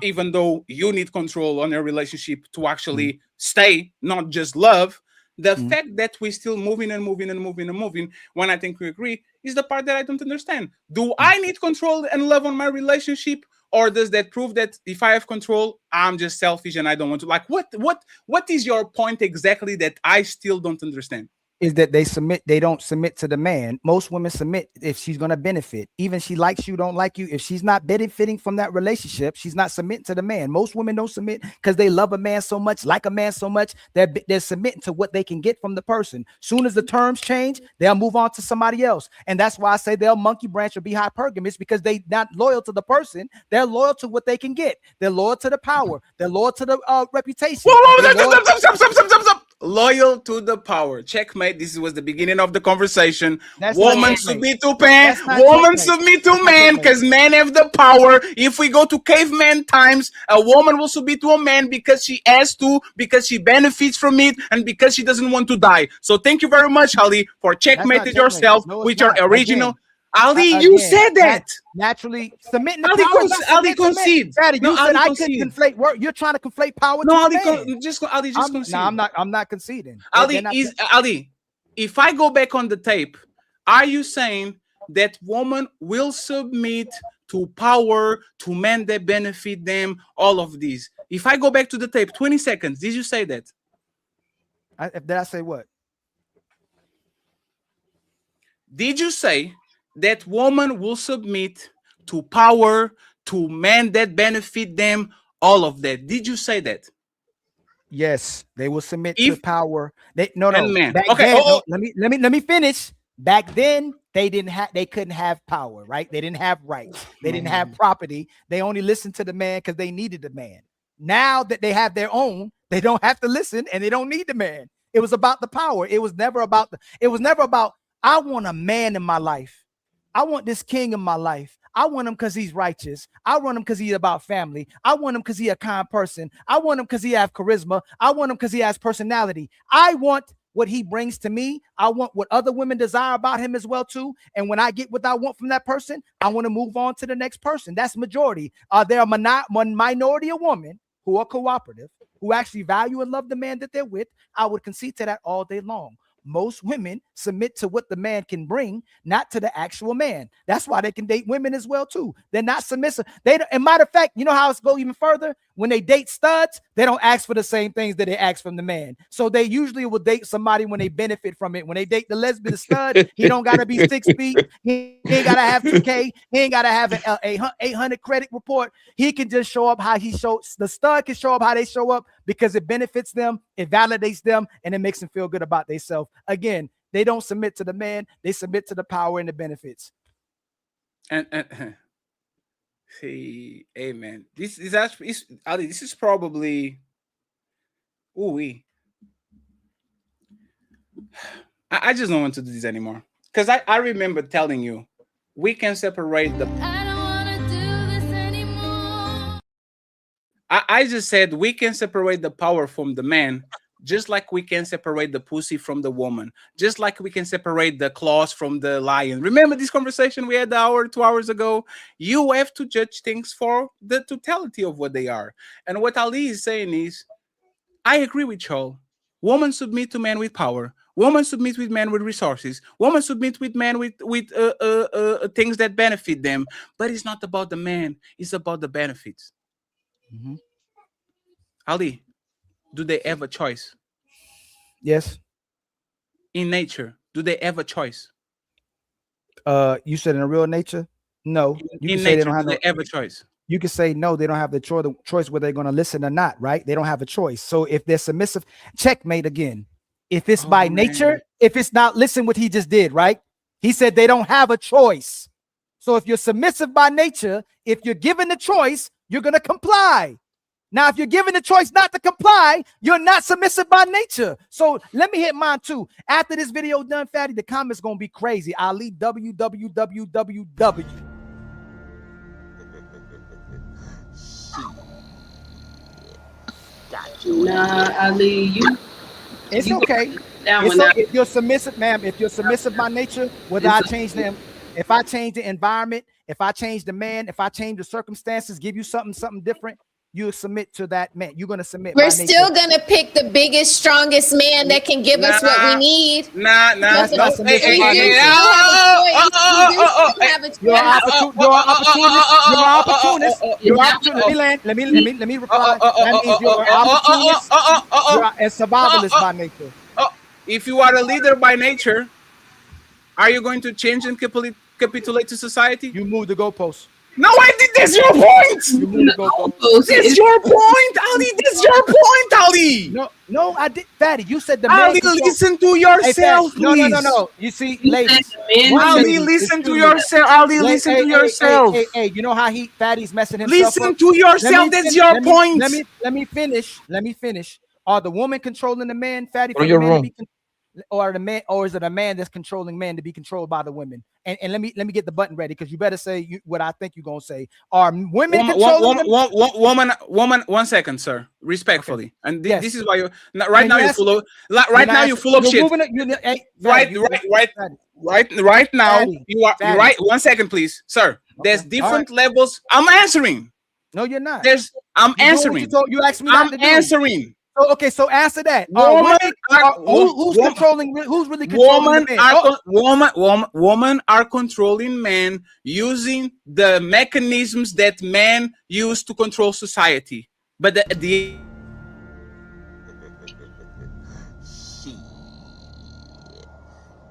even though you need control on your relationship to actually stay, not just love. The fact that we're still moving and moving and moving and moving, when I think we agree, is the part that I don't understand. Do I need control and love on my relationship? Or does that prove that if I have control, I'm just selfish and I don't want to? Like, what is your point exactly that I still don't understand? Is that they don't submit to the man. Most women submit if she's going to benefit. Even she likes you, don't like you. If she's not benefiting from that relationship, she's not submitting to the man. Most women don't submit because they love a man so much, like a man so much, they're submitting to what they can get from the person. Soon as the terms change, they'll move on to somebody else. And that's why I say they'll monkey branch or be hypergamous, because they're not loyal to the person. They're loyal to what they can get. They're loyal to the power. They're loyal to the reputation. Stop. Loyal to the power. Checkmate. This was the beginning of the conversation. Woman submit to man. Woman submit to man, because men have the power. If we go to caveman times, a woman will submit to a man because she has to, because she benefits from it, and because she doesn't want to die. So thank you very much, Ali, for checkmating yourself with your original. Ali, you said that. Naturally, submitting to power. Ali concedes. You said I couldn't conflate work. You're trying to conflate power. No, Ali, just concede. No, I'm not conceding. Ali, if I go back on the tape, are you saying that woman will submit to power, to men that benefit them, all of these? If I go back to the tape, 20 seconds, did you say that? Did I say what? Did you say that woman will submit to power, to men that benefit them, all of that? Did you say that? Yes, they will submit to power. No. Man. Back Okay. Then, let me finish. Back then, they couldn't have power, right? They didn't have rights. They didn't have property. They only listened to the man because they needed the man. Now that they have their own, they don't have to listen and they don't need the man. It was about the power. It was never about I want a man in my life. I want this king in my life. I want him because he's righteous. I want him because he's about family. I want him because he's a kind person. I want him because he has charisma. I want him because he has personality. I want what he brings to me. I want what other women desire about him as well too. And when I get what I want from that person, I want to move on to the next person. That's majority. There are one minority of women who are cooperative, who actually value and love the man that they're with. I would concede to that all day long. Most women submit to what the man can bring, not to the actual man. That's why they can date women as well too. They're not submissive. And matter of fact, you know how it's go even further? When they date studs, they don't ask for the same things that they ask from the man. So they usually will date somebody when they benefit from it. When they date the lesbian stud, he don't gotta be 6 feet. He ain't gotta have 2K. He ain't gotta have an 800 credit report. He can just show up how he shows. The stud can show up how they show up because it benefits them, it validates them, and it makes them feel good about themselves. Again, they don't submit to the man, they submit to the power and the benefits. And see, amen. This is actually, Ali, this is probably, I just don't want to do this anymore. Because I remember telling you, we can separate the, I just said we can separate the power from the man, just like we can separate the pussy from the woman, just like we can separate the claws from the lion. Remember this conversation we had 2 hours ago? You have to judge things for the totality of what they are. And what Ali is saying is, I agree with y'all. Women submit to men with power. Women submit with men with resources. Women submit with men with things that benefit them. But it's not about the man. It's about the benefits. Mm-hmm. Ali, do they have a choice? Yes. In nature, do they have a choice? You said in a real nature? No. You In can say nature, they don't have do they have a choice? You can say no, they don't have the choice whether they're going to listen or not, right? They don't have a choice. So if they're submissive, checkmate again. If it's by nature, if it's not, listen what he just did, right? He said they don't have a choice. So if you're submissive by nature, if you're given the choice, you're going to comply. Now, if you're given the choice not to comply, you're not submissive by nature. So let me hit mine too. After this video done, Fatty, the comments going to be crazy. Ali, www. Nah, Ali, you. It's okay. If you're submissive, ma'am, if you're submissive by nature, whether I change them, if I change the environment, if I change the man, if I change the circumstances, give you something different, you submit to that man. You're gonna submit. We're still gonna pick the biggest, strongest man that can give us what we need. That's not submission. You're opportunist. Let me reply. That means you're an opportunist. You're a survivalist by nature. If you are a leader by nature, are you going to change and capitulate to society? You move the goalposts. No, I did. That's your point. That's your point, Ali. That's your point, Ali. No, I did. Fatty, you said the Ali, listen to yourself, please. please. No. You see, ladies. Ali, listen to yourself. Ali, listen to yourself. Hey, you know how Fatty's messing himself Listen to yourself. That's your point. Let me finish. Are the woman controlling the man, Fatty? Or you're wrong. Or the man, or is it a man that's controlling men to be controlled by the women? And let me get the button ready, because you better say what I think you're gonna say. Are women controlling woman? 1 second, sir. Respectfully, okay. And this is why you right now you're full of shit. Right now you are right. 1 second, please, sir. There's different levels. I'm answering. No, you're not. I'm answering. You asked me not to do. Answering. Okay, so answer that. Who's controlling? Who's really controlling Women are controlling men using the mechanisms that men use to control society. But the Shit.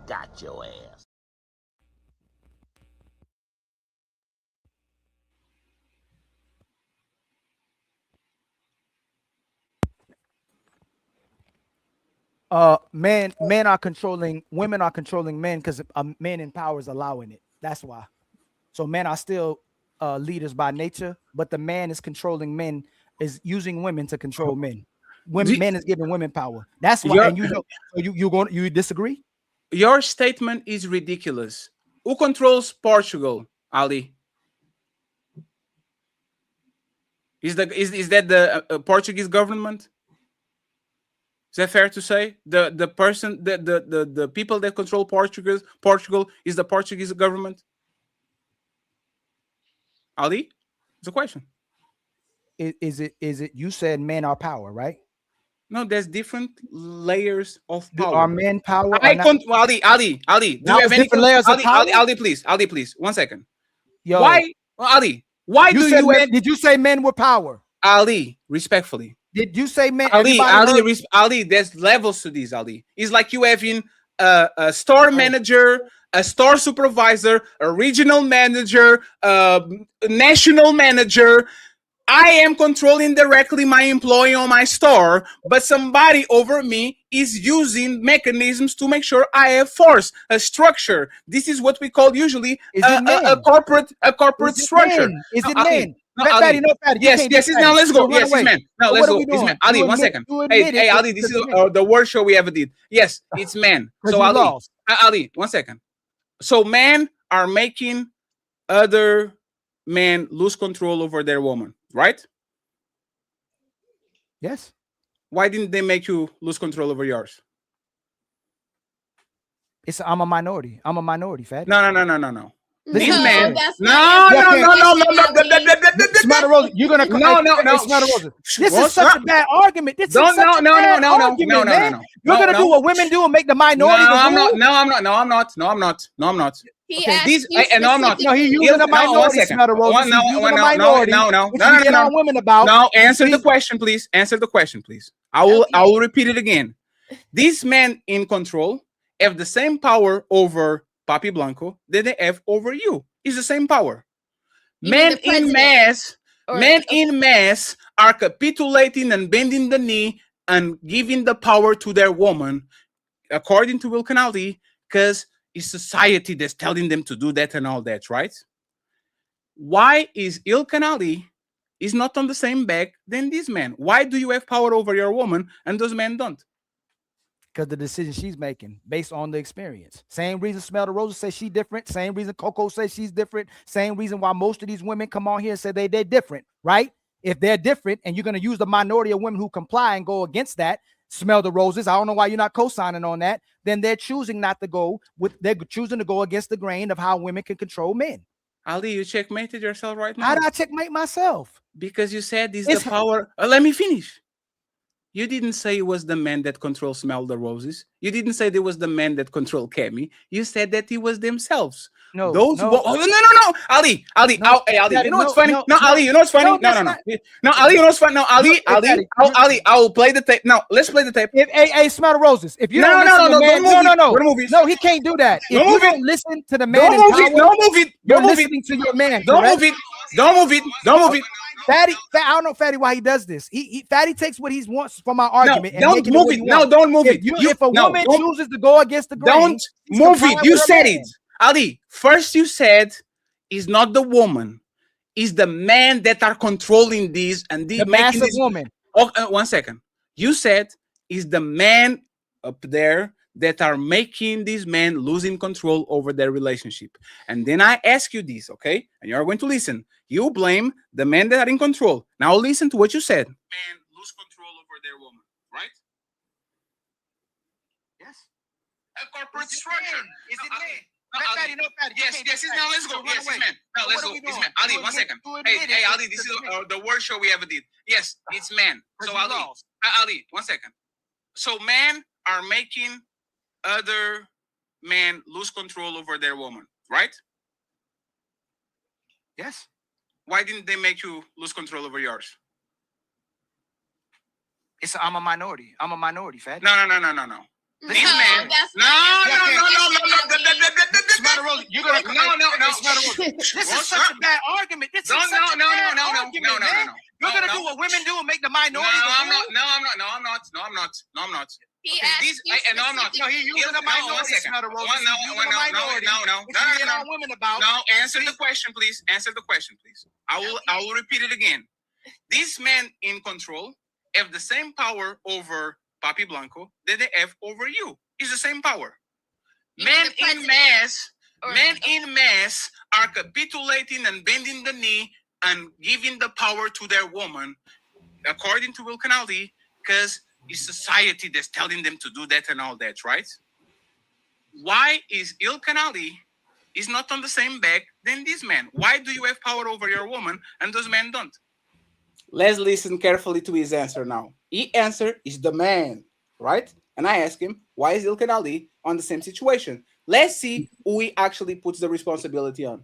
Got your ass. Men are controlling, women are controlling men because men in power is allowing it. That's why. So men are still leaders by nature, but the man is controlling men, is using women to control men. Men is giving women power. That's why. And you disagree? Your statement is ridiculous. Who controls Portugal, Ali? Is that the Portuguese government? Is that fair to say? The people that control Portugal is the Portuguese government? Ali, it's a question. Is it you said men are power, right? No, there's different layers of power. Are men power? Ali, do you have any layers of power? Ali, please, 1 second. Yo, why, Ali? Why do you have... Did you say men were power? Ali, respectfully. Did you say men? Ali, there's levels to this, Ali. It's like you having a store manager, a store supervisor, a regional manager, a national manager. I am controlling directly my employee on my store, but somebody over me is using mechanisms to make sure I have force, a structure. This is what we call usually a corporate structure. Is it men? No, Ali. Yes, now let's go. Yes, it's men. No, let's go. It's men. Ali, 1 second. Hey, Ali, this is the worst show we ever did. Yes, it's men. So Ali, 1 second. So men are making other men lose control over their woman, right? Yes. Why didn't they make you lose control over yours? I'm a minority. Fatty. No. These No, men. that's No. Smart Rosa, you're gonna No. Smart Rosa. This is such a bad argument. This is such a bad argument, man. You're gonna do what women do and make the minority. No, I'm not. He Okay, asked these, you and no, I'm not. No, he's using a minority. No, answer the question, please. Answer the question, please. I will repeat it again. These men in control have the same power over Papi Blanco that they have over you. It's the same power. Men in mass are capitulating and bending the knee and giving the power to their woman, according to ILKAN ALI, because it's society that's telling them to do that and all that, right? Why is ILKAN ALI is not on the same bag than these men? Why do you have power over your woman and those men don't? Because the decision she's making based on the experience. Same reason Smell the Roses says she's different. Same reason Coco says she's different. Same reason why most of these women come on here and say they're different, right? If they're different and you're going to use the minority of women who comply and go against that, Smell the Roses, I don't know why you're not co-signing on that, then they're choosing not to go with, they're choosing to go against the grain of how women can control men. Ali, you checkmated yourself right now. How did I checkmate myself? Because you said this is the power. Let me finish. You didn't say it was the man that controlled Smell the Roses. You didn't say it was the man that controlled Kemi. You said that it was themselves. No, no. Ali, Ali, you know what's funny? Ali, you know what's funny? No, Ali, you know what's funny? No, Ali, I will play the tape. No, let's play the tape. Hey, Smell the Roses. If you no, he can't do that. If you don't listen to the man, don't move it. You're listening to your man. Don't move it. Fatty, I don't know Fatty why he does this. Fatty takes what he wants from my argument. Don't move it. No, don't move it. If a woman chooses to go against the grain, don't move it. You said it, Ali. First, you said it's not the woman, it's the men that are controlling these and the massive woman. Oh, 1 second. You said it's the men up there that are making these men losing control over their relationship. And then I ask you this, okay? And you're going to listen. You blame the men that are in control. Now listen to what you said. Men lose control over their woman, right? Yes. A corporate structure. Is it men? Yes, now let's go. Yes, it's men. No, let's go. It's men. Ali, 1 second. Hey, Ali, this is the worst show we ever did. Yes, it's men. So Ali, 1 second. So men are making other men lose control over their woman, right? Yes. Why didn't they make you lose control over yours? I'm a minority, Fatty. No. These men. No. You're gonna This is such a bad argument. This is such a bad argument, man. You're gonna do what women do and make the minority. No, I'm not. He asked you I'm not. No, he's using a minority. No, answer the question, please. I will repeat it again. These men in control have the same power over Papi Blanco that they have over you. It's the same power. Men in mass are capitulating and bending the knee and giving the power to their woman, according to ILKAN ALI, because it's society that's telling them to do that and all that, right? Why is ILKAN ALI is not on the same back than this man? Why do you have power over your woman and those men don't? Let's listen carefully to his answer now. He answer is the man, right? And I ask him, why is ILKAN ALI on the same situation? Let's see who he actually puts the responsibility on.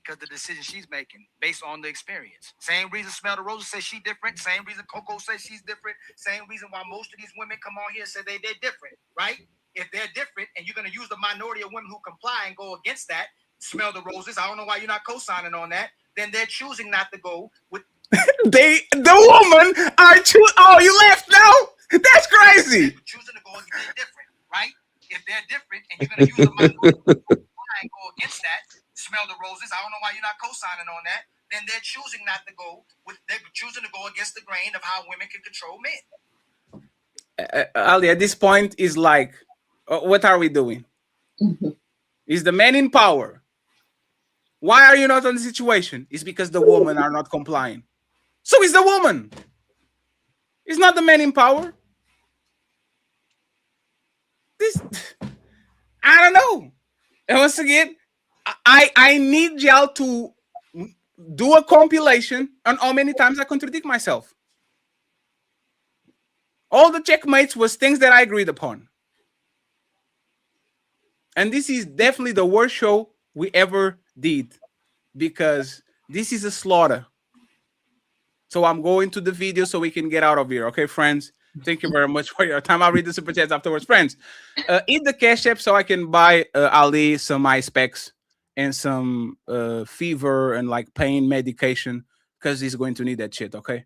Because the decision she's making based on the experience. Same reason Smell the Roses says she's different. Same reason Coco says she's different. Same reason why most of these women come on here and say they're different, right? If they're different and you're going to use the minority of women who comply and go against that, Smell the Roses, I don't know why you're not co-signing on that, then they're choosing not to go with... The woman are choosing... Oh, you left now? That's crazy. They're choosing to go different, right? If they're different and you're going to use the minority who comply and go against that, Smell the Roses, I don't know why you're not co-signing on that, then they're choosing not to go with, they're choosing to go against the grain of how women can control men. Ali, at this point is like, what are we doing? Is the man in power? Why are you not on the situation? It's because the women are not complying. So it's the woman. It's not the man in power. This, I don't know. And once again, I need y'all to do a compilation on how many times I contradict myself. All the checkmates was things that I agreed upon. And this is definitely the worst show we ever did, because this is a slaughter. So I'm going to the video so we can get out of here. Okay, friends? Thank you very much for your time. I'll read the super chats afterwards. Friends, eat the Cash App so I can buy Ali some ice packs and some fever and like pain medication, because he's going to need that shit, okay?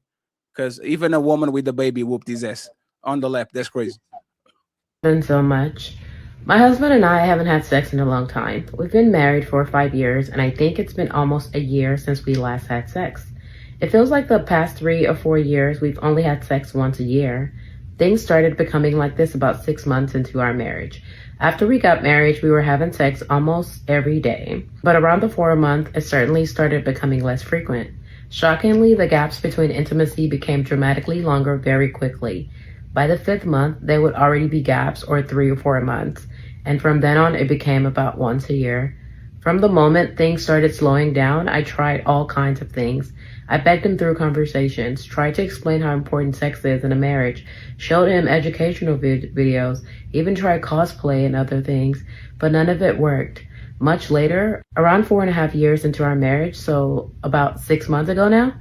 Because even a woman with a baby whooped his ass on the lap. That's crazy. So much. My husband and I haven't had sex in a long time. We've been married for 5 years, and I think it's been almost a year since we last had sex. It feels like the past 3 or 4 years we've only had sex once a year. Things started becoming like this about 6 months into our marriage. After we got married, we were having sex almost every day. But around the 4th month, it certainly started becoming less frequent. Shockingly, the gaps between intimacy became dramatically longer very quickly. By the 5th month, there would already be gaps, or 3 or 4 months. And from then on, it became about once a year. From the moment things started slowing down, I tried all kinds of things. I begged him through conversations, tried to explain how important sex is in a marriage, showed him educational videos, even tried cosplay and other things, but none of it worked. Much later, around 4.5 years into our marriage, so about 6 months ago now,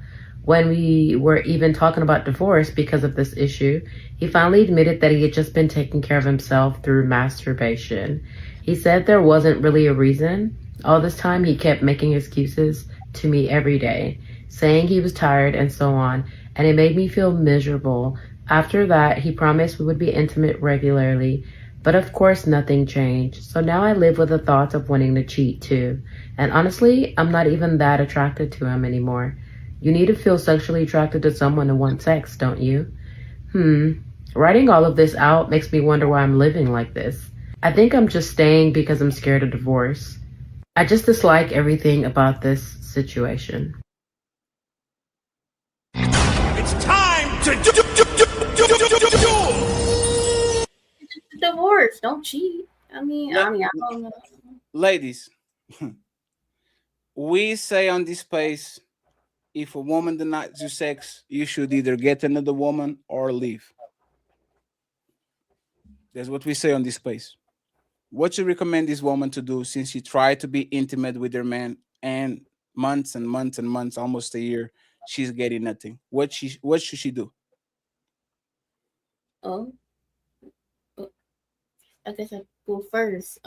when we were even talking about divorce because of this issue, he finally admitted that he had just been taking care of himself through masturbation. He said there wasn't really a reason. All this time, he kept making excuses to me every day, saying he was tired and so on, and it made me feel miserable. After that, he promised we would be intimate regularly, but of course nothing changed. So now I live with the thoughts of wanting to cheat too. And honestly, I'm not even that attracted to him anymore. You need to feel sexually attracted to someone to want sex, don't you? Writing all of this out makes me wonder why I'm living like this. I think I'm just staying because I'm scared of divorce. I just dislike everything about this situation. It's time to divorce. Don't cheat. I don't know. Ladies, we say on this space, if a woman denies you sex, you should either get another woman or leave. That's what we say on this space. What you recommend this woman to do, since she tried to be intimate with her man and months and months and months, almost a year, she's getting nothing. What should she do? I guess I go first.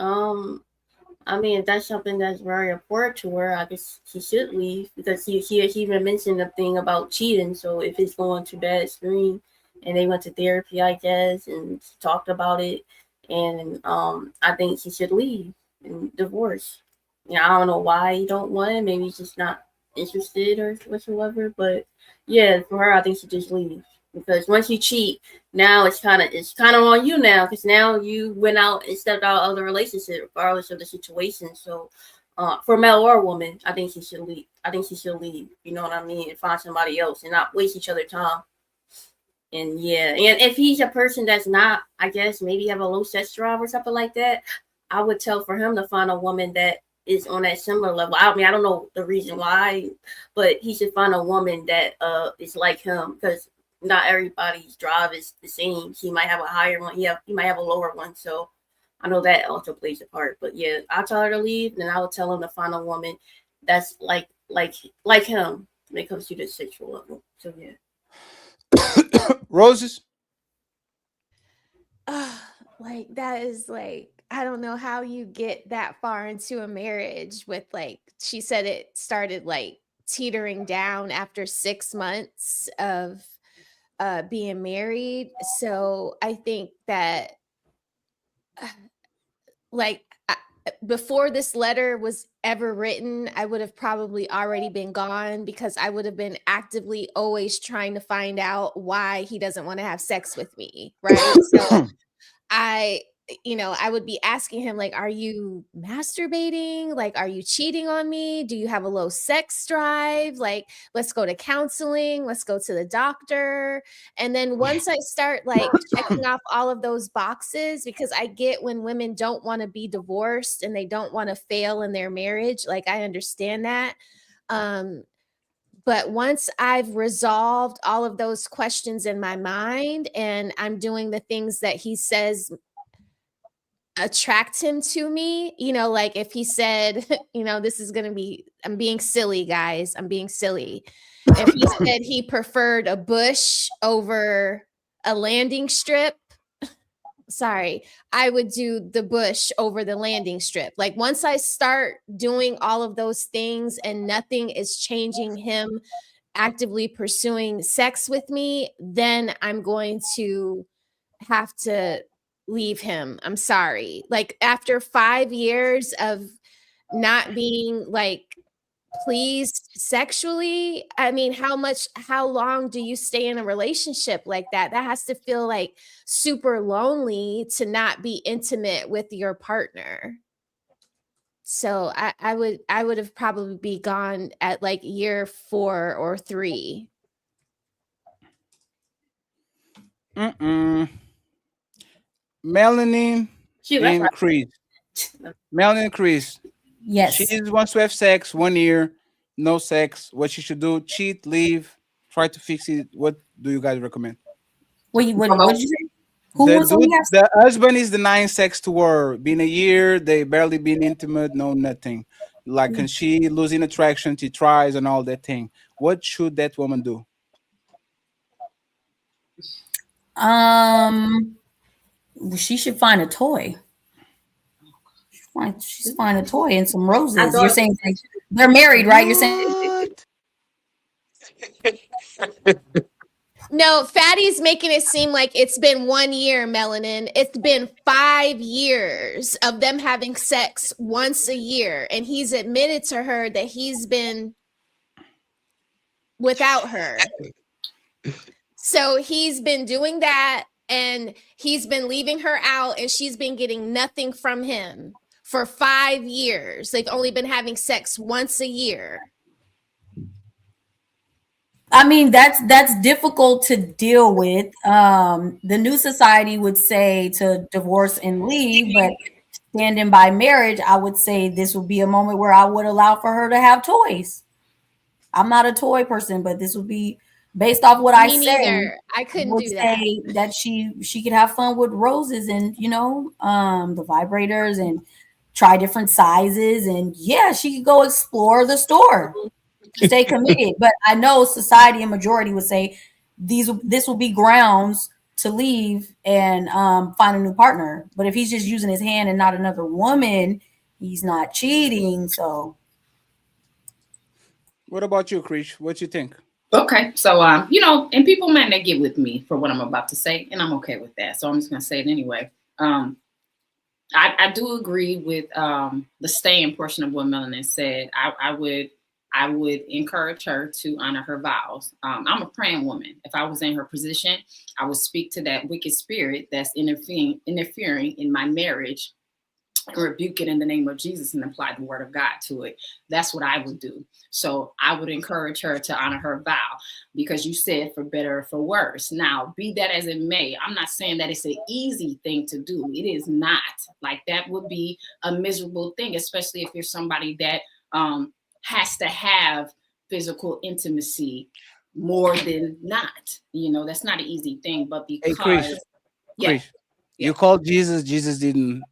If that's something that's very important to her, I guess she should leave, because she even mentioned the thing about cheating. So if it's going to bad stream, and they went to therapy, I guess, and talked about it, and I think she should leave and divorce. I don't know why you don't want it. Maybe he's just not interested or whatsoever. But yeah, for her, I think she just leave. because once you cheat, now it's kind of on you now, because now you went out and stepped out of the relationship regardless of the situation. So for male or woman, I think she should leave. You know what I mean? And find somebody else and not waste each other's time. And yeah, and if he's a person that's not, I guess maybe have a low sex drive or something like that, I would tell for him to find a woman that is on that similar level. I mean, I don't know the reason why, but he should find a woman that is like him, because not everybody's drive is the same. He might have a higher one. He might have a lower one. So I know that also plays a part. But yeah, I'll tell her to leave, and I would tell him to find a woman that's like him when it comes to the sexual level. So yeah. Roses. Like that is like, I don't know how you get that far into a marriage with, like, she said it started like teetering down after 6 months of being married. So I think that like before this letter was ever written, I would have probably already been gone, because I would have been actively always trying to find out why he doesn't want to have sex with me, right? So I would be asking him, like, are you masturbating? Like, are you cheating on me? Do you have a low sex drive? Like, let's go to counseling. Let's go to the doctor. And then once I start like checking off all of those boxes, because I get when women don't want to be divorced and they don't want to fail in their marriage. Like, I understand that. But once I've resolved all of those questions in my mind and I'm doing the things that he says attract him to me, like if he said, this is going to be, I'm being silly, guys. I'm being silly. If he said he preferred a bush over a landing strip, sorry, I would do the bush over the landing strip. Like once I start doing all of those things and nothing is changing him actively pursuing sex with me, then I'm going to have to leave him. I'm sorry. Like after 5 years of not being like pleased sexually, I mean, how long do you stay in a relationship like that? That has to feel like super lonely to not be intimate with your partner. So I would have probably be gone at like year 4 or 3. Melanin increase. Melanin increase. Yes. She wants to have sex 1 year, no sex. What she should do? Cheat, leave, try to fix it. What do you guys recommend? What did you say? The husband is denying sex to her. Been a year, they barely been intimate, no nothing. Like, can she losing attraction? She tries and all that thing. What should that woman do? She should find a toy. She's find a toy and some roses. You're saying they're married, right? You're saying. No, Fatty's making it seem like it's been 1 year, Melanin. It's been 5 years of them having sex once a year. And he's admitted to her that he's been without her. So he's been doing that and he's been leaving her out and she's been getting nothing from him for 5 years. They've only been having sex once a year. I mean, that's difficult to deal with. The new society would say to divorce and leave, but standing by marriage, I would say this would be a moment where I would allow for her to have toys. I'm not a toy person, but this would be based off what I say. I couldn't do that. Say that she could have fun with roses and the vibrators and try different sizes, and yeah, she could go explore the store. Stay committed. But I know society and majority would say this will be grounds to leave and find a new partner. But if he's just using his hand and not another woman, he's not cheating. So what about you, Krish? What you think? Okay, so and people might not get with me for what I'm about to say, and I'm okay with that. So I'm just gonna say it anyway. I do agree with the staying portion of what Melanin said. I would I would encourage her to honor her vows. I'm a praying woman. If I was in her position, I would speak to that wicked spirit that's interfering in my marriage and rebuke it in the name of Jesus and apply the word of God to it. That's what I would do. So I would encourage her to honor her vow, because you said for better or for worse. Now, be that as it may, I'm not saying that it's an easy thing to do. It is not. Like, that would be a miserable thing, especially if you're somebody that has to have physical intimacy more than not. You know, that's not an easy thing, but because Krish, you called Jesus, Jesus didn't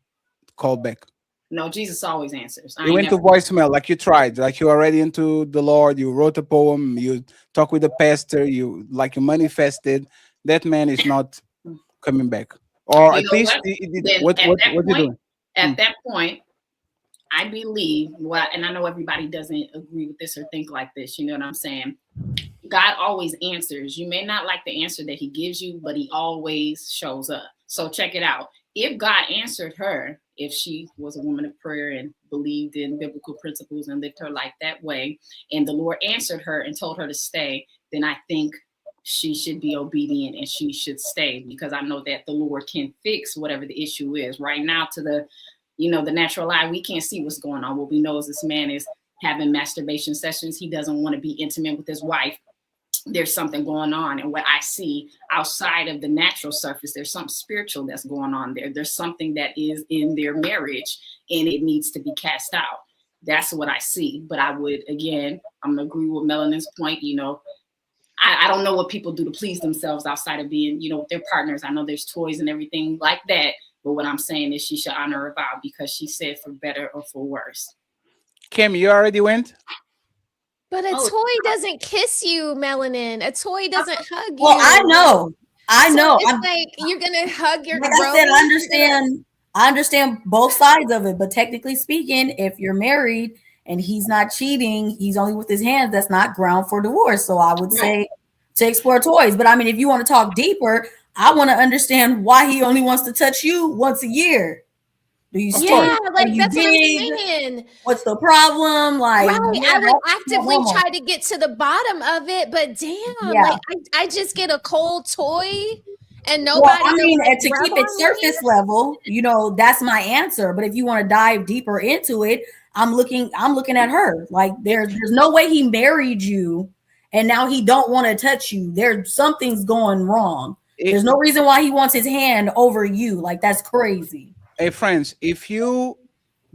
call back. No, Jesus always answers. You went to voicemail, like you tried, like you're already into the Lord. You wrote a poem, you talk with the pastor, you manifested. That man is not coming back, or You at know least what you doing? At that point, I believe and I know everybody doesn't agree with this or think like this. You know what I'm saying? God always answers. You may not like the answer that he gives you, but he always shows up. So check it out. If God answered her, if she was a woman of prayer and believed in biblical principles and lived her life that way, and the Lord answered her and told her to stay, then I think she should be obedient and she should stay, because I know that the Lord can fix whatever the issue is. Right now, to the natural eye, we can't see what's going on. What we know is this man is having masturbation sessions. He doesn't want to be intimate with his wife. There's something going on. And what I see outside of the natural surface, there's something spiritual that's going on there. There's something that is in their marriage and it needs to be cast out. That's what I see. But I would, again, I'm going to agree with Melanin's point. You know, I don't know what people do to please themselves outside of being, with their partners. I know there's toys and everything like that. But what I'm saying is she should honor her vow, because she said for better or for worse. Kim, you already went? But a toy doesn't kiss you, Melanin. A toy doesn't hug you. Well, I know. It's like you're gonna hug your. Like I said, I understand both sides of it. But technically speaking, if you're married and he's not cheating, he's only with his hands, that's not ground for divorce. So I would say to explore toys. But I mean, if you want to talk deeper, I want to understand why he only wants to touch you once a year. Do you like that's what I'm saying. What's the problem? Like, I would actively try to get to the bottom of it, but damn, like I just get a cold toy and nobody. Well, I mean, to keep it surface level, that's my answer. But if you want to dive deeper into it, I'm looking at her. Like, there's no way he married you and now he don't want to touch you. Something's going wrong. There's no reason why he wants his hand over you. Like, that's crazy. Hey, friends, if you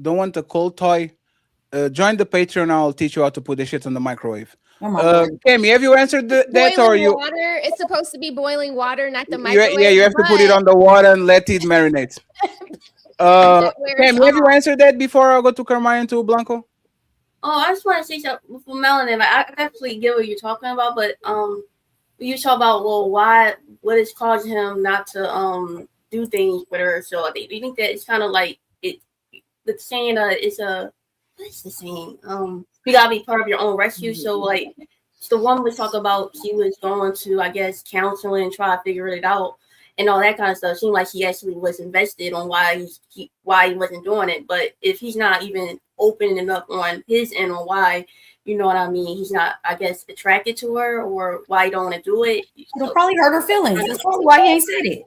don't want a cold toy, join the Patreon. I'll teach you how to put the shit on the microwave. Kemi, have you answered that, or you? Water. It's supposed to be boiling water, not the microwave. Yeah, you have to put it on the water and let it marinate. Kemi, have you answered that before I go to Carmine and to Blanco? Oh, I just want to say something for Melanin. I actually get what you're talking about, but you talk about what is causing him not to do things with her. So do you think that it's kind of like the saying what's the saying? You gotta be part of your own rescue. So like the one we talk about, she was going to, I guess, counseling, try to figure it out and all that kind of stuff. Seemed like she actually was invested on why he wasn't doing it. But if he's not even opening up on his end on why, you know what I mean, he's not, I guess, attracted to her, or why he don't want to do it. It'll probably hurt her feelings. That's probably why he ain't said it.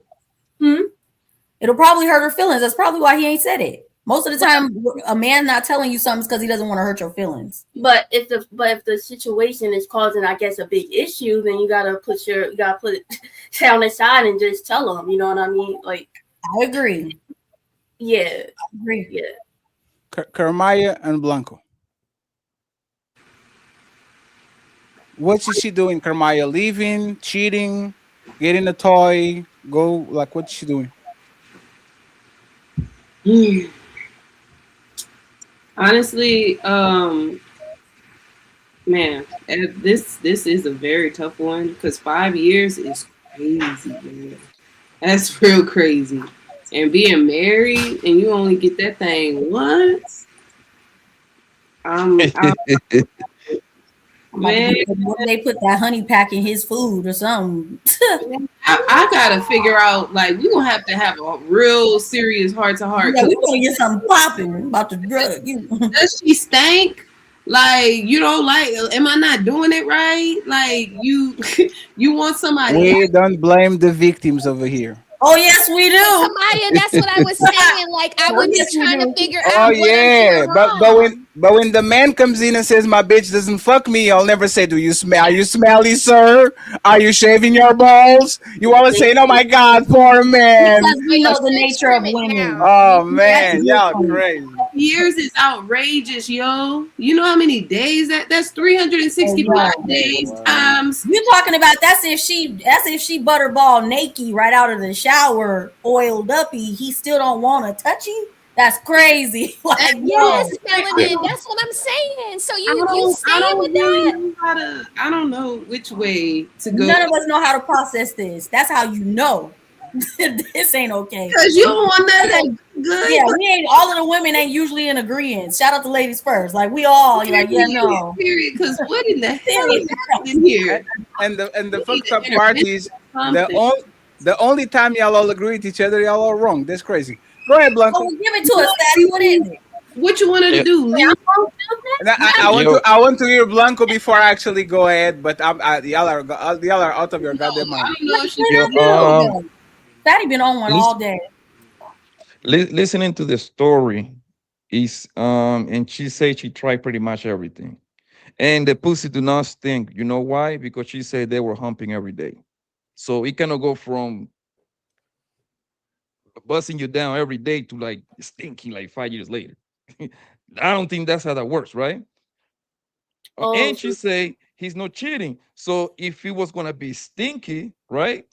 It'll probably hurt her feelings. That's probably why he ain't said it. Most of the time, a man not telling you something is because he doesn't want to hurt your feelings. But if the situation is causing, I guess, a big issue, then you gotta put it down aside and just tell him. You know what I mean? Like, I agree. Yeah, I agree. Yeah. Carmaya and Blanco. What is she doing, Carmaya? Leaving, cheating, getting a toy, what's she doing? Honestly, man, this is a very tough one, because 5 years is crazy, man. That's real crazy. And being married and you only get that thing once. Man, they put that honey pack in his food or something. I gotta figure out, like, we're gonna have a real serious heart to heart. Yeah, we're gonna get something popping about the drug. Does she stink? Like, you know, like, am I not doing it right? Like, you you want somebody We else. don't blame the victims over here. Oh yes, we But do. Kamaya, that's what I was saying. Like, I Oh would be yes, we trying to do. figure Oh out what I'm doing yeah, wrong. but when the man comes in and says my bitch doesn't fuck me, I'll never say, "Do you smell? Are you smelly, sir? Are you shaving your balls?" You always say, "Oh my god, poor man." Because we But you know the should nature of trim it women. down. Oh That's a man, good y'all point. crazy. Years is outrageous, yo. You know how many days that's Oh 365 yo, days times. you talking about that's if she butterball naked right out of the shower, oiled uppy. He still don't want to touch you. That's crazy. Like Yes, yo, Melanin. That's what I'm saying. So I you I staying don't with really that? know how to. I don't know which way to go. none of us know how to process this. That's how you know this ain't okay. Cause you don't want nothing good. Yeah, we ain't all of the women ain't usually in agreement. Shout out to ladies first. Like we all you're like, yeah, no. Period. Because what in the hell Period. is happening here? And the We need fucked an up part intervention is or something. the only time y'all all agree with each other, y'all all wrong. That's crazy. Go ahead, Oh, Blanco. well, give it to us, Fatty. What is it? What you wanted to Yeah. do? Leave? And I want Yo, to hear Blanco before I actually go ahead, but y'all are out of your goddamn I mind. don't know if she yo, Fatty been on one all day. listening to the story is and she said she tried pretty much everything. And the pussy do not stink. You know why? Because she said they were humping every day. So it cannot go from busting you down every day to like stinking like 5 years later. I don't think that's how that works, right? Oh, And she say he's not cheating. So if he was gonna be stinky, right?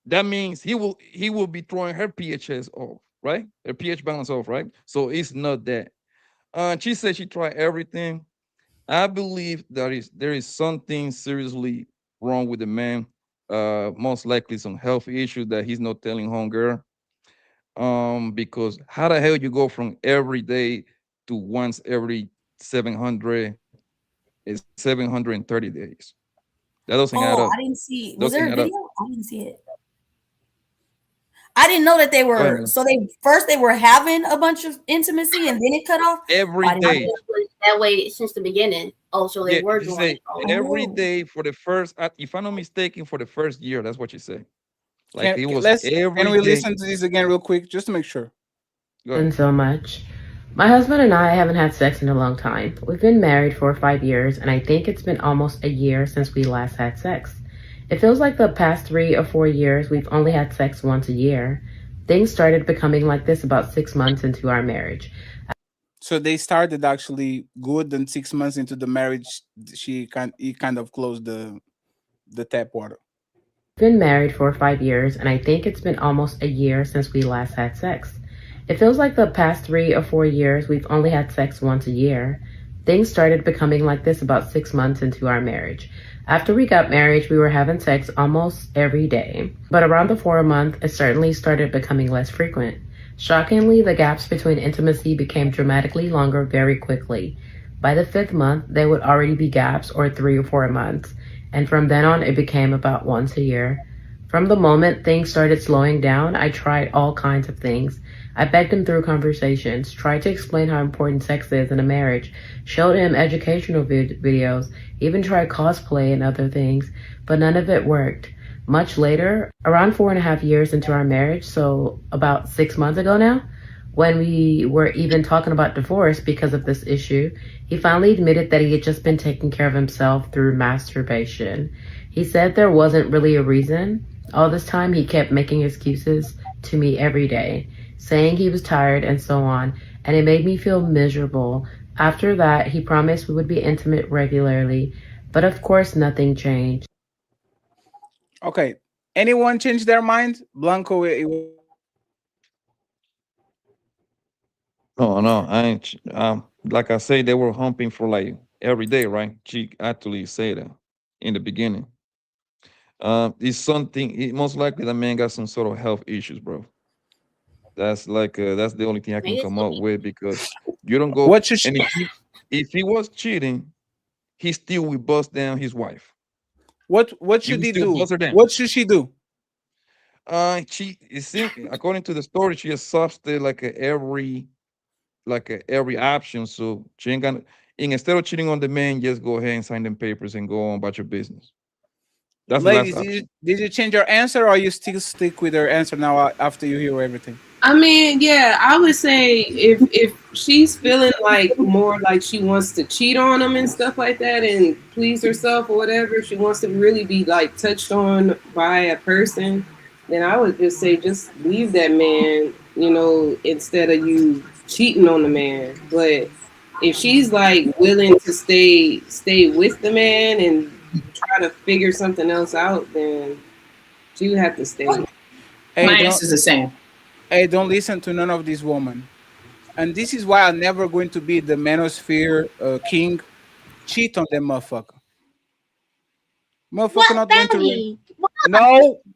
That means he will be throwing her pHs off, right? Her pH balance off, right? So it's not that. She said she tried everything. I believe there is something seriously wrong with the man. Most likely some health issue that he's not telling hunger. Because how the hell you go from every day to once every 700 is 730 days? That doesn't add Oh, up. I didn't see. Was Doesn't there a add up. video? I didn't see it. I didn't know that they Go ahead, were. man. So they were having a bunch of intimacy and then it cut off. Oh, Every I didn't know I that. day. think it was that way since the beginning. Oh, so they Yeah, were she doing say it. Oh, every Oh. day for the first, if I'm not mistaken, for the first year. That's what she said. Like Can, it can was let's can every we day. listen to this again real quick just to make sure? Go ahead. So much. My husband and I haven't had sex in a long time. We've been married for 5 years, and I think it's been almost a year since we last had sex. It feels like the past 3 or 4 years we've only had sex once a year. Things started becoming like this about 6 months into our marriage. So they started actually good, and 6 months into the marriage, he kind of closed the tap water. We've been married for 5 years, and I think it's been almost a year since we last had sex. It feels like the past 3 or 4 years we've only had sex once a year. Things started becoming like this about 6 months into our marriage. After we got married, we were having sex almost every day, but around the 4 month, it certainly started becoming less frequent. Shockingly, the gaps between intimacy became dramatically longer very quickly. By the 5th month, there would already be gaps or 3 or 4 months, and from then on, it became about once a year. From the moment things started slowing down, I tried all kinds of things. I begged him through conversations, tried to explain how important sex is in a marriage, showed him educational videos, even tried cosplay and other things, but none of it worked. Much later, around 4.5 years into our marriage, so about 6 months ago now, when we were even talking about divorce because of this issue, he finally admitted that he had just been taking care of himself through masturbation. He said there wasn't really a reason. All this time, he kept making excuses to me every day, saying he was tired and so on, and it made me feel miserable. After that, he promised we would be intimate regularly, but of course, nothing changed. Okay. Anyone change their mind? Blanco, No, no, I ain't. Like I say, they were humping for like every day, right? She actually said that in the beginning. It's something. Most likely, the man got some sort of health issues, bro. That's the only thing I can maybe it's come up looking. with because you don't go. what should she, And if he was cheating, he still will bust down his wife. what He should will he still do? bust her down. What should she do? She it seems according to the story, she exhausted like every option. So she ain't gonna. And instead of cheating on the man, just go ahead and sign them papers and go on about your business. That's the last Ladies, option. did you change your answer, or you still stick with your answer now after you hear everything? I mean, yeah, I would say if she's feeling like more like she wants to cheat on him and stuff like that and please herself or whatever, she wants to really be like touched on by a person, then I would just say just leave that man, you know, instead of you cheating on the man. But if she's like willing to stay with the man and try to figure something else out, then she would have to stay. Hey, My answer's the same. Hey, don't listen to none of these women. And this is why I'm never going to be the manosphere king. Cheat on them motherfucker. Motherfucker not going to ruin.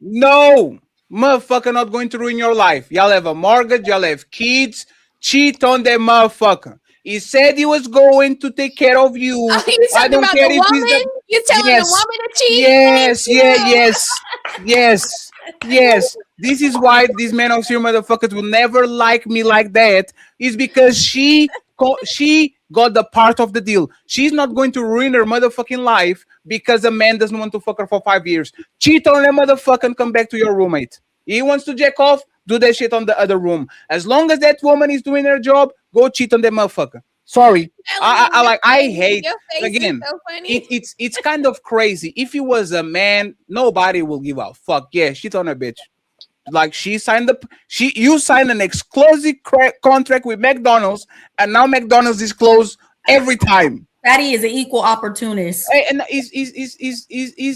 No. Motherfucker not going to ruin your life. Y'all have a mortgage, y'all have kids. Cheat on them motherfucker. He said he was going to take care of you. Oh, you I talking don't about care the if he's woman? You telling Yes. the woman to cheat? Yes. This is why these men of fear motherfuckers will never like me like that. Is because she got the part of the deal. She's not going to ruin her motherfucking life because a man doesn't want to fuck her for 5 years. Cheat on a motherfucker and come back to your roommate. He wants to jack off, do that shit on the other room. As long as that woman is doing her job, go cheat on that motherfucker. Sorry. I hate again. So funny. It's kind of crazy. If he was a man, nobody will give a fuck. Yeah, shit on a bitch. Like you signed an exclusive contract with McDonald's, and now McDonald's is closed every time. Fatty is an equal opportunist. And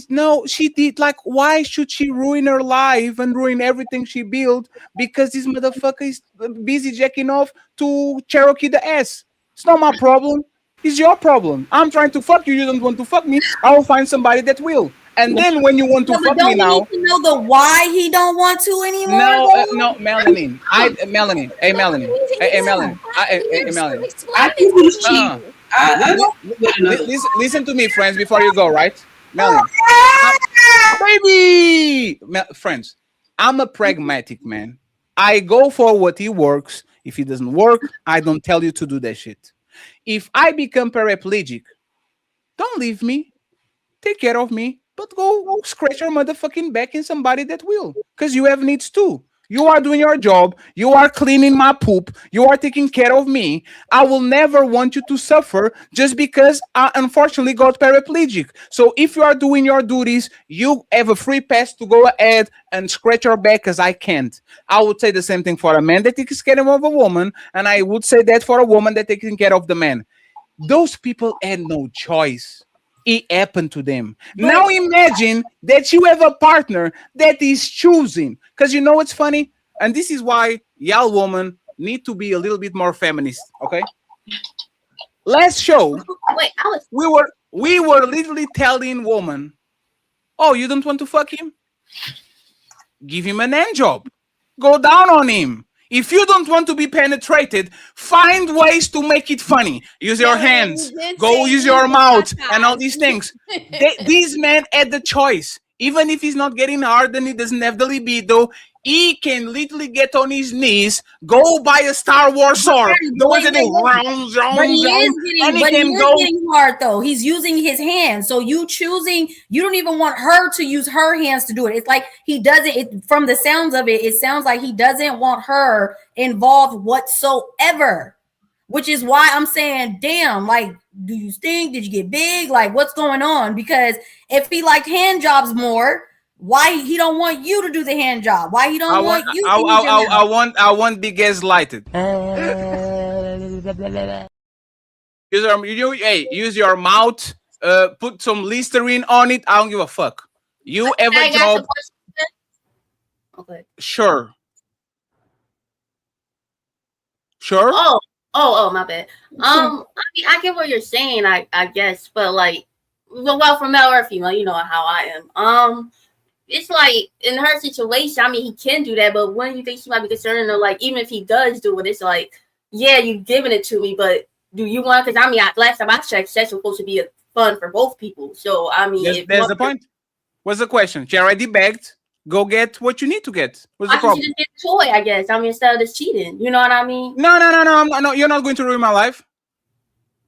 no, she did. Like, why should she ruin her life and ruin everything she built because this motherfucker is busy jacking off to Cherokee the ass? It's not my problem. It's your problem. I'm trying to fuck you. You don't want to fuck me. I will find somebody that will. And then when you want to fuck me now, need to know the why he don't want to anymore. No, Melanin. Melanin. Hey, Melanin. Hey, Melanin. Hey, Melanin. I think he's cheating. Listen to me, friends, before you go, right? Melanin. Baby! Friends, I'm a pragmatic man. I go for what he works. If it doesn't work, I don't tell you to do that shit. If I become paraplegic, don't leave me. Take care of me. But go scratch your motherfucking back in somebody that will. Because you have needs too. You are doing your job. You are cleaning my poop. You are taking care of me. I will never want you to suffer just because I unfortunately got paraplegic. So if you are doing your duties, you have a free pass to go ahead and scratch your back because I can't. I would say the same thing for a man that takes care of a woman. And I would say that for a woman that taking care of the man. Those people had no choice. It happened to them. Now imagine that you have a partner that is choosing. Because you know what's funny? And this is why y'all women need to be a little bit more feminist, okay? Last show, we were literally telling women, oh, you don't want to fuck him? Give him an hand job. Go down on him. If you don't want to be penetrated, find ways to make it funny. Use your hands. Go use your mouth and all these things. These men had the choice. Even if he's not getting hard and he doesn't have the libido, he can literally get on his knees, go buy a Star Wars sword. But he is getting hard though. He's using his hands. So you don't even want her to use her hands to do it. It's like he doesn't, from the sounds of it, it sounds like he doesn't want her involved whatsoever. Which is why I'm saying, damn, like, do you stink? Did you get big? Like, what's going on? Because if he liked hand jobs more, why he don't want you to do the hand job? Why he don't want you to I want big ass lighted. Use your mouth. Put some Listerine on it. I don't give a fuck. You have a job. Okay. Sure. Oh, my bad. I mean, I get what you're saying, I guess, but like, well, for male or female, you know how I am. It's like in her situation, I mean, he can do that, but when you think she might be concerned, or like, even if he does do it, it's like, yeah, you've given it to me, but do you want? Because I mean, last time I checked, sex was supposed to be fun for both people. So I mean, there's the point. What's the question? She already begged. Go get what you need to get. What's the problem? Just get a toy, I guess. I mean, instead of just cheating, you know what I mean? No. You're not going to ruin my life.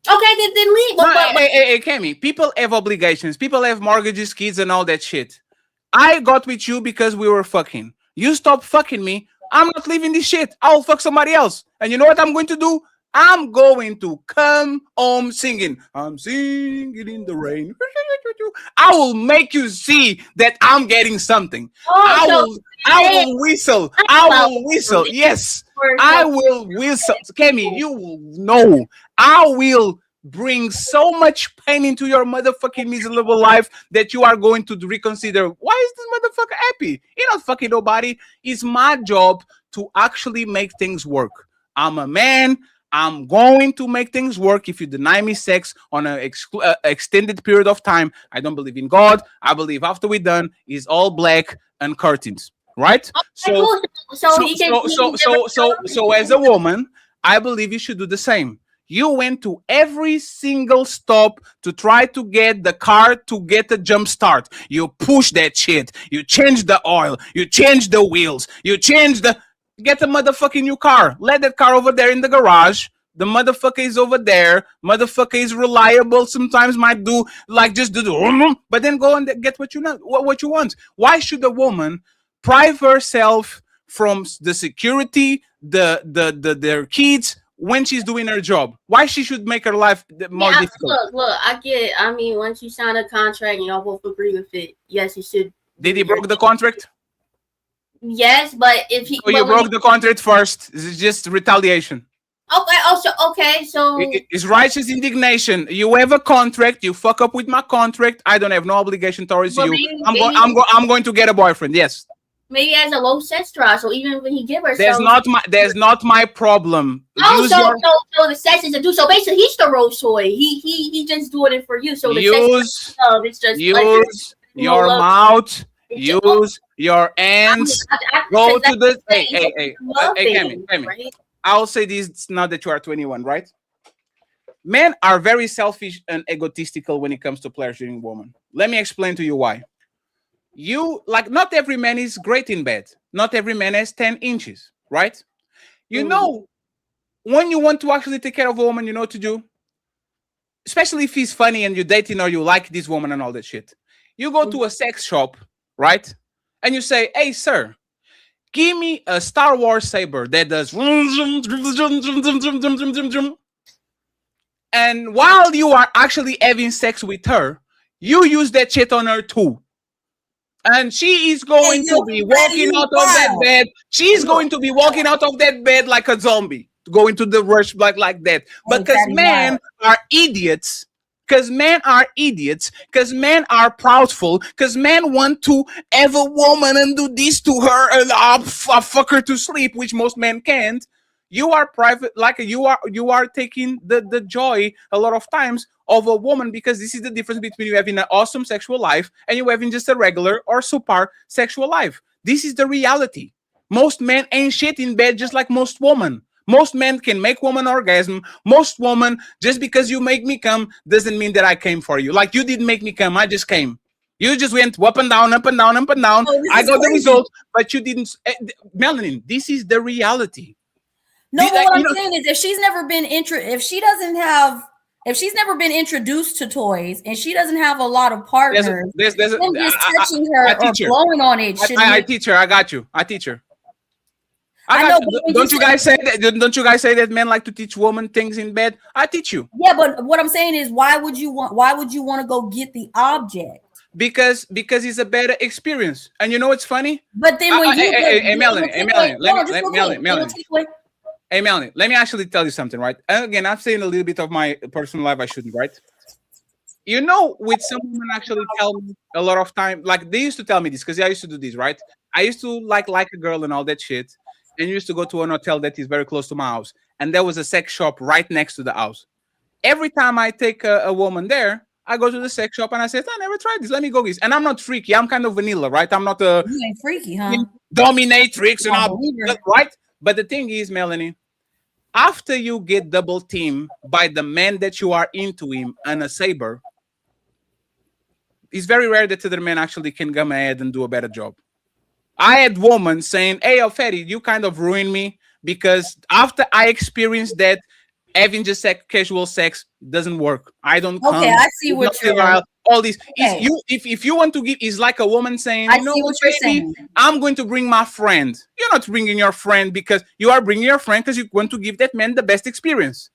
Okay, then leave. No, hey, Kemi, people have obligations. People have mortgages, kids, and all that shit. I got with you because we were fucking. You stop fucking me. I'm not leaving this shit. I'll fuck somebody else. And you know what I'm going to do? I'm going to come home singing. I'm singing in the rain. I will make you see that I'm getting something. I will whistle. I will whistle. Yes, I will whistle. Kemi, you will know. I will bring so much pain into your motherfucking miserable life that you are going to reconsider. Why is this motherfucker happy? You're not fucking nobody. It's my job to actually make things work. I'm a man. I'm going to make things work. If you deny me sex on an extended period of time, I don't believe in God. I believe after we're done, it's all black and curtains, right? So as a woman, I believe you should do the same. You went to every single stop to try to get the car to get a jump start. You push that shit. You change the oil. You change the wheels. You change the... Get a motherfucking new car. Let that car over there in the garage. The motherfucker is over there. Motherfucker is reliable. Sometimes might do like just do the... But then go and get what you know, what you want. Why should a woman prive herself from the security, their kids, when she's doing her job? Why she should make her life more difficult? Look, I get it. I mean, once you sign a contract and y'all both agree with it, yes, you should. Did he broke the contract? Yes, but if he... So you broke the contract first. It's just retaliation. Okay, so... It's righteous indignation. You have a contract. You fuck up with my contract. I don't have no obligation towards you. I'm going to get a boyfriend. Yes. Maybe he has a low sex drive, so even when he give her... There's not my problem. Oh, so the sex is a do. So basically, he's the role toy. He just doing it for you. So the sex it's just use your mouth. Use your hands. Go to the... Hey, Kemi. Right? I'll say this now that you are 21, right? Men are very selfish and egotistical when it comes to pleasuring women. Let me explain to you why. Not every man is great in bed. Not every man has 10 inches, right? You know, when you want to actually take care of a woman, you know what to do? Especially if he's funny and you're dating or you like this woman and all that shit. You go to a sex shop, right? And you say, hey, sir, give me a Star Wars saber that does... And while you are actually having sex with her, you use that shit on her too. And she is going to be walking out of that bed. She's going to be walking out of that bed like a zombie, going to the rush like that. But because men are idiots, because men are proudful, because men want to have a woman and do this to her and fuck her to sleep, which most men can't. You are private, like you are taking the joy a lot of times of a woman, because this is the difference between you having an awesome sexual life and you having just a regular or subpar sexual life. This is the reality. Most men ain't shit in bed, just like most women. Most men can make woman orgasm. Most women, just because you make me come doesn't mean that I came for you. Like, you didn't make me come, I just came. You just went up and down, up and down, up and down. I got the result, but you didn't. Melanin, this is the reality. No, but what I'm saying is, if she's never been if she's never been introduced to toys and she doesn't have a lot of partners, just touching her or blowing on it. I teach her. I got you. I teach her. Don't you guys say that? Don't you guys say that men like to teach women things in bed? I teach you. Yeah, but what I'm saying is, why would you want to go get the object? Because it's a better experience. And you know what's funny? But then when Hey, Melanie, let me actually tell you something, right? And again, I'm saying a little bit of my personal life. I shouldn't, right? You know, with some women actually tell me a lot of time, like they used to tell me this, because I used to do this, right? I used to like a girl and all that shit, and used to go to an hotel that is very close to my house, and there was a sex shop right next to the house. Every time I take a woman there, I go to the sex shop and I say, I never tried this. Let me go this. And I'm not freaky. I'm kind of vanilla, right? I'm not a... You ain't freaky, huh? Dominatrix and all, right? But the thing is, Melanie, after you get double teamed by the man that you are into him and a saber, it's very rare that the other man actually can come ahead and do a better job. I had women saying, hey, Fatty, you kind of ruined me, because after I experienced that, Having just casual sex doesn't work. I don't come. Okay, I see what you're. All this Okay. is you. If you want to give, is like a woman saying, I you know see what you're saying. I'm going to bring my friend. You're not bringing your friend because you are bringing your friend because you want to give that man the best experience.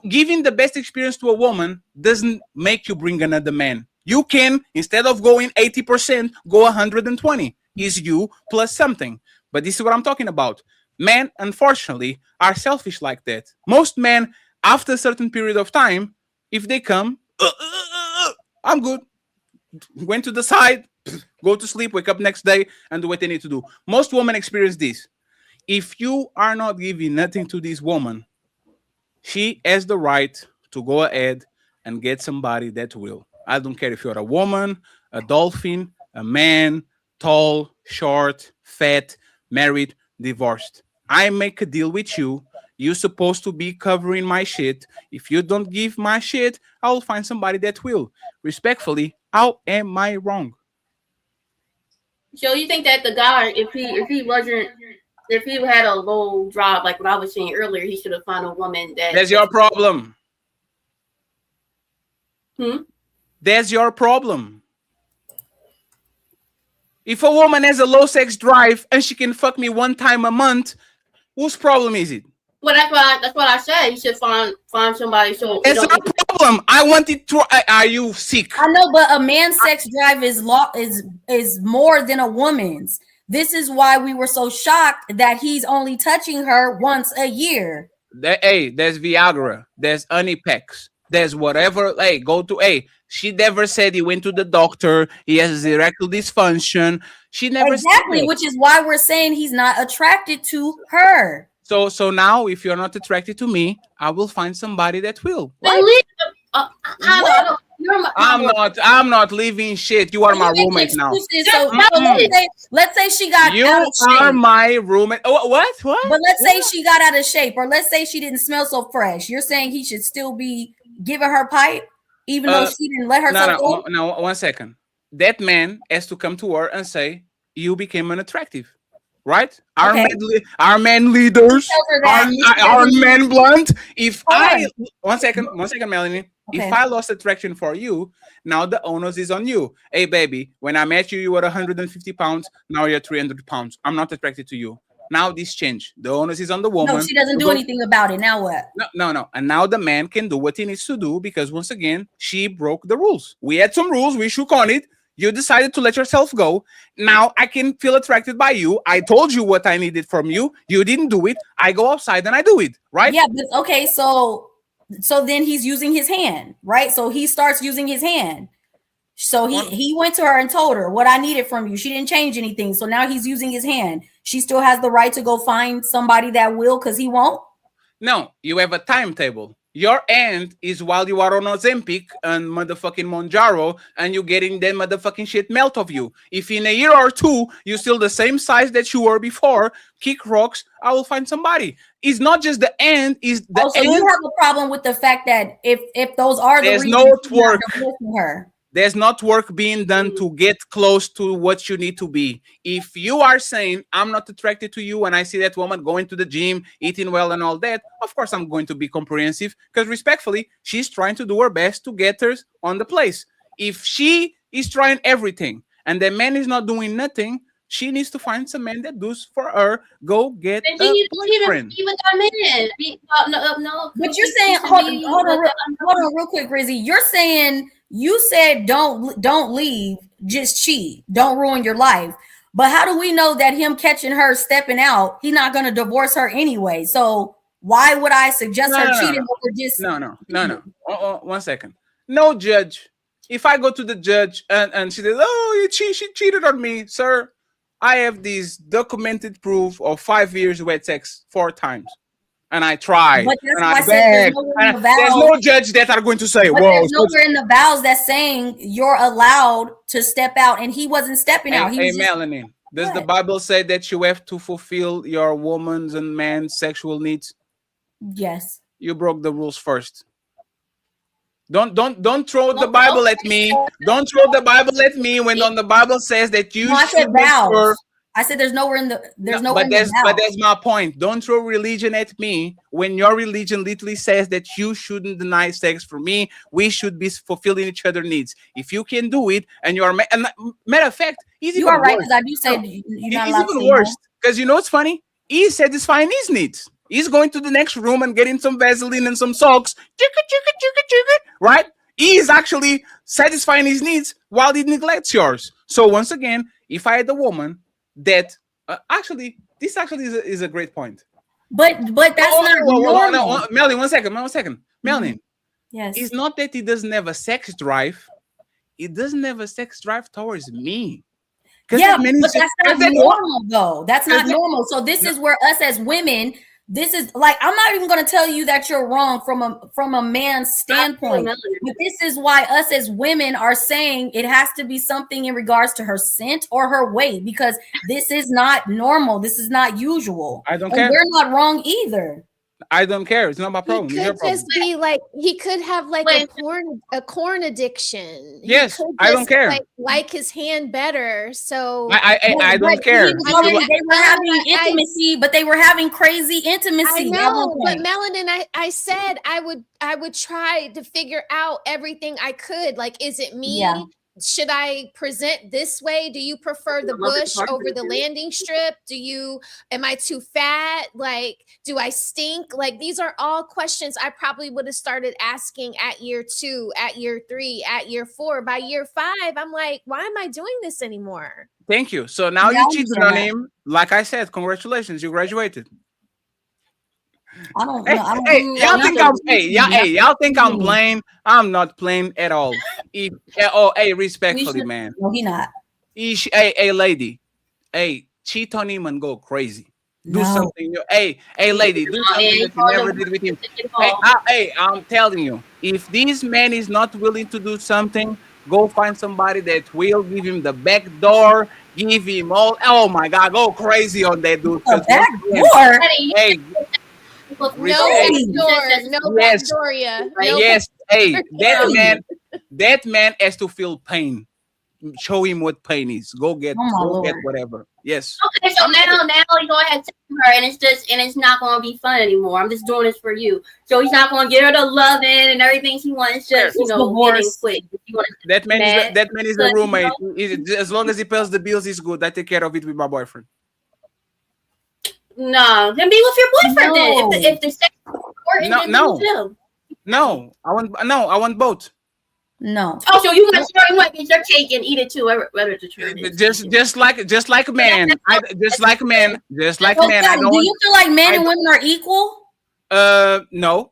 Giving the best experience to a woman doesn't make you bring another man. You can, instead of going 80%, go 120. Is you plus something. But this is what I'm talking about. Men, unfortunately, are selfish like that. Most men, after a certain period of time, if they come, I'm good. Went to the side, go to sleep, wake up next day, and do what they need to do. Most women experience this. If you are not giving nothing to this woman, she has the right to go ahead and get somebody that will. I don't care if you're a woman, a dolphin, a man, tall, short, fat, married, divorced. I make a deal with you. You're supposed to be covering my shit. If you don't give my shit, I'll find somebody that will. Respectfully, how am I wrong? So you think that the guy, if he had a low drive, like what I was saying earlier, he should have found a woman that. That's your problem. That's your problem. If a woman has a low sex drive and she can fuck me one time a month, whose problem is it? Well, that's what I said. You should find somebody. So it's a problem. I want it to. Are you sick? I know, but a man's sex drive is more than a woman's. This is why we were so shocked that he's only touching her once a year. There's Viagra. There's Onipex. There's whatever. Hey, go to She never said he went to the doctor. He has erectile dysfunction. She never exactly, said which is why we're saying he's not attracted to her. So now, if you're not attracted to me, I will find somebody that will. I'm not leaving shit. You are my roommate now. So let's say she got you out of shape. are my roommate. Oh, what? But let's say she got out of shape, or let's say she didn't smell so fresh. You're saying he should still be giving her pipe, even though she didn't let herself go? No, 1 second. That man has to come to her and say, you became unattractive. Right? Okay. Our men leaders, our men blunt. If I 1 second, Melanie. Okay. If I lost attraction for you, now the onus is on you. Hey, baby, when I met you, you were 150 pounds. Now you're 300 pounds. I'm not attracted to you. Now this changed. The onus is on the woman. No, she doesn't do anything about it. Now what? No. And now the man can do what he needs to do because once again, she broke the rules. We had some rules. We shook on it. You decided to let yourself go. Now I can feel attracted by you. I told you what I needed from you. You didn't do it. I go outside and I do it, right? Yeah, but okay, so then he's using his hand, right? So he starts using his hand. So he went to her and told her what I needed from you. She didn't change anything. So now he's using his hand. She still has the right to go find somebody that will because he won't? No, you have a timetable. Your end is while you are on Ozempic and motherfucking Monjaro and you're getting that motherfucking shit melt of you. If in a year or two, you're still the same size that you were before, kick rocks, I will find somebody. It's not just the end, it's the so end. You have a problem with the fact that if those are the reasons you're divorcing her. There's not work being done to get close to what you need to be. If you are saying, I'm not attracted to you, and I see that woman going to the gym, eating well and all that, of course I'm going to be comprehensive because respectfully, she's trying to do her best to get her on the place. If she is trying everything and the man is not doing nothing, she needs to find some man that does for her. Go get a boyfriend. No. But you're saying, hold on real quick, Rizzy. You're saying you said don't leave, just cheat, don't ruin your life. But how do we know that him catching her stepping out, he's not going to divorce her anyway? So why would I suggest her cheating over just no. 1 second. No judge. If I go to the judge and she says, oh, she cheated on me, sir. I have this documented proof of 5 years wet sex 4 times. And I tried. But that's and why I I said there's no judge that are going to say, but whoa. There's nowhere in the vows that's saying you're allowed to step out, and he wasn't stepping out. Hey, Melanie, does the Bible say that you have to fulfill your woman's and man's sexual needs? Yes. You broke the rules first. Don't throw the Bible at me. Don't throw the Bible at me when the Bible says that you should make sure. I said there's nowhere in the but that's my point. Don't throw religion at me when your religion literally says that you shouldn't deny sex. For me, we should be fulfilling each other's needs. If you can do it, and you are and matter of fact, you are right, because I do say you're not allowed to say even worse, because you know what's funny? He's satisfying his needs. He's going to the next room and getting some Vaseline and some socks, right? He is actually satisfying his needs while he neglects yours. So once again, if I had a woman that this is a great point. But that's not normal. Melanie, one second. Melanie, yes, it's not that he doesn't have a sex drive. He doesn't have a sex drive towards me. Yeah, but that's not normal, though. That's not normal. So this is where us as women, this is like, I'm not even going to tell you that you're wrong from a man's standpoint, but this is why us as women are saying it has to be something in regards to her scent or her weight, because this is not normal. This is not usual. I don't care. We're not wrong either. I don't care. It's not my problem. He could just be like, he could have like a corn addiction. Yes, I don't care. Like his hand better. So I don't care. They were having intimacy, but they were having crazy intimacy. I know, but Melanin, I said I would try to figure out everything I could. Like, is it me? Yeah. Should I present this way? Do you prefer the bush over the landing strip? Am I too fat? Like, do I stink? Like, these are all questions I probably would have started asking at year 2, at year 3, at year 4. By year 5, I'm like, why am I doing this anymore? Thank you. So now you cheated on him. Like I said, congratulations, you graduated. Y'all think I'm playing? I'm not playing at all. Respectfully, man. No, he not. Hey, lady. Hey, cheat on him and go crazy. Do something. Hey, lady, do something that you never did with him. Hey, I'm telling you, if this man is not willing to do something, go find somebody that will give him the back door. Give him all. Oh my God, go crazy on that dude. Back door. Hey. No Victoria. Yes, hey, that man has to feel pain. Show him what pain is. Go get whatever. Yes. Okay, so now you go ahead and tell her, and it's not going to be fun anymore. I'm just doing this for you. So he's not going to get her to love it and everything she wants. Just getting quick. That man is the roommate. As long as he pays the bills, he's good. I take care of it with my boyfriend. No, then be with your boyfriend then. If the sex is important, No, I want both. No. Oh, so you might get your cake and eat it too. Whether Just like man. Just like man. Do you feel like men and women are equal? No.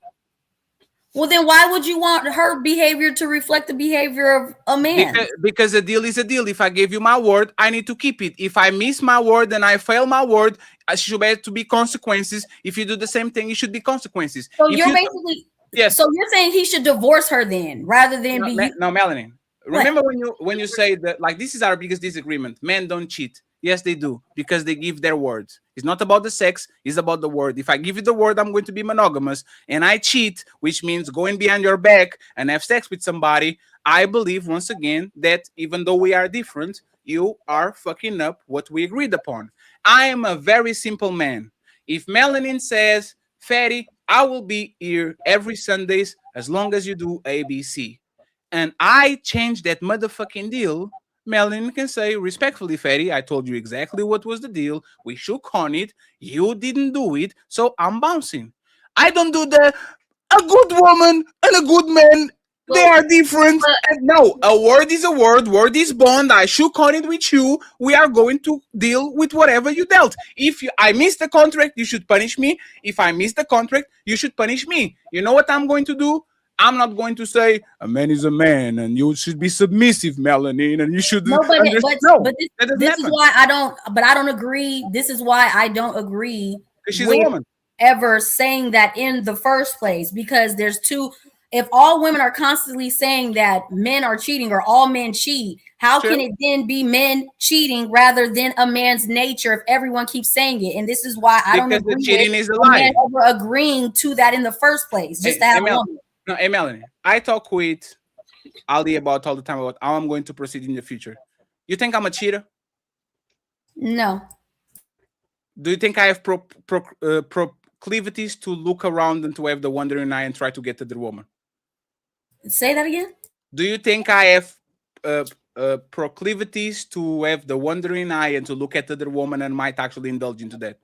Well, then why would you want her behavior to reflect the behavior of a man? Because a deal is a deal. If I gave you my word, I need to keep it. If I miss my word and I fail my word, I should have to be consequences. If you do the same thing, it should be consequences. So So you're saying he should divorce her then, rather than No, Melanie. Remember when you say that, like, this is our biggest disagreement. Men don't cheat. Yes, they do, because they give their words. It's not about the sex, it's about the word. If I give you the word I'm going to be monogamous and I cheat, which means going behind your back and have sex with somebody, I believe once again that even though we are different, you are fucking up what we agreed upon. I am a very simple man. If Melanin says, Fatty, I will be here every Sundays as long as you do ABC, and I change that motherfucking deal, Melanin can say respectfully, Fatty, I told you exactly what was the deal. We shook on it. You didn't do it, so I'm bouncing. I don't do a good woman and a good man. They are different. No, a word is a word. Word is bond. I shook on it with you. We are going to deal with whatever you dealt. If I miss the contract, you should punish me. If I miss the contract, you should punish me. You know what I'm going to do? I'm not going to say a man is a man and you should be submissive, Melanie, and you should. This is why I don't. But I don't agree. This is why I don't agree. She's a woman. Ever saying that in the first place, because there's two. If all women are constantly saying that men are cheating or all men cheat, how can it then be men cheating rather than a man's nature if everyone keeps saying it? And this is why I don't agree with cheating is a lie. Man ever agreeing to that in the first place. Just to have a woman. No, hey, Melanie, I talk with Ali about all the time about how I'm going to proceed in the future. You think I'm a cheater? No. Do you think I have proclivities to look around and to have the wandering eye and try to get to the woman? Say that again. Do you think I have proclivities to have the wandering eye and to look at the other woman and might actually indulge into that?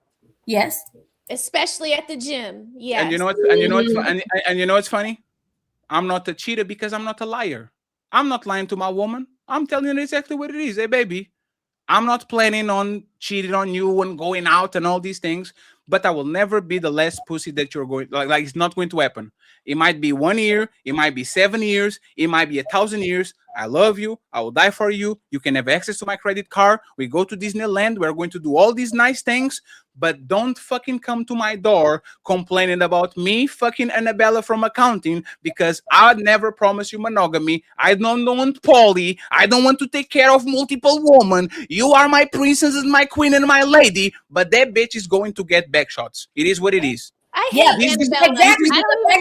Yes. Especially at the gym. Yes. And you know what? And you know what's funny? I'm not a cheater because I'm not a liar. I'm not lying to my woman. I'm telling you exactly what it is. Hey, baby, I'm not planning on cheating on you and going out and all these things, but I will never be the last pussy that you're going like it's not going to happen. It might be 1 year, it might be 7 years, it might be 1,000 years. I love you. I will die for you. You can have access to my credit card. We go to Disneyland. We're going to do all these nice things, but don't fucking come to my door complaining about me fucking Annabella from accounting because I never promised you monogamy. I don't want poly. I don't want to take care of multiple women. You are my princess and my queen and my lady, but that bitch is going to get back shots. It is what it is. I hate Annabella. Exactly. I don't The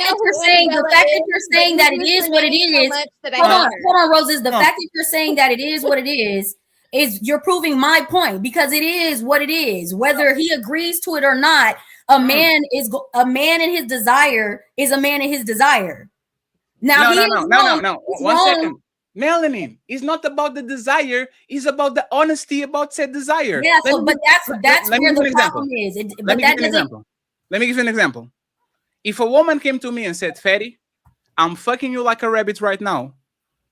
fact that you're saying that it is what it is. Hold on, Roses. The fact that you're saying that it is what it is you're proving my point because it is what it is. Whether he agrees to it or not, a man in his desire is a man in his desire. Now no. 1 second. Melanin, it's not about the desire, it's about the honesty about said desire. Yeah, but that's where the problem is. Let me give you an example. If a woman came to me and said, Fatty, I'm fucking you like a rabbit right now,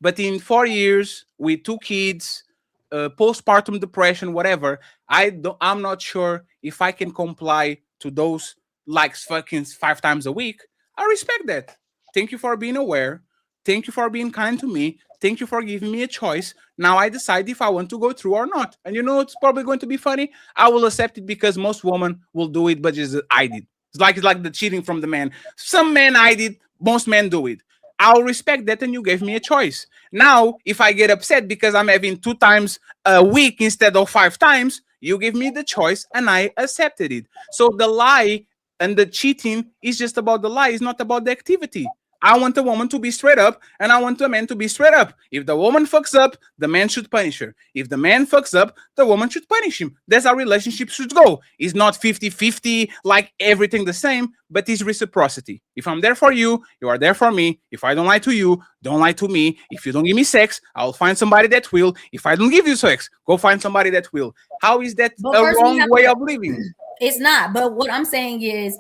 but in 4 years, with 2 kids, postpartum depression, whatever, I'm not sure if I can comply to those likes fucking 5 times a week. I respect that. Thank you for being aware. Thank you for being kind to me. Thank you for giving me a choice. Now I decide if I want to go through or not. And you know it's probably going to be funny? I will accept it because most women will do it, but just I did. It's like the cheating from the man. Some men I did, most men do it. I'll respect that and you gave me a choice. Now, if I get upset because I'm having 2 times a week instead of 5 times, you give me the choice and I accepted it. So the lie and the cheating is just about the lie. It's not about the activity. I want a woman to be straight up and I want a man to be straight up. If the woman fucks up, the man should punish her. If the man fucks up, the woman should punish him. That's how relationship should go. It's not 50-50 like everything the same, but it's reciprocity. If I'm there for you, you are there for me. If I don't lie to you, don't lie to me. If you don't give me sex, I'll find somebody that will. If I don't give you sex, go find somebody that will. How is that a wrong way of living? It's not. But what I'm saying is,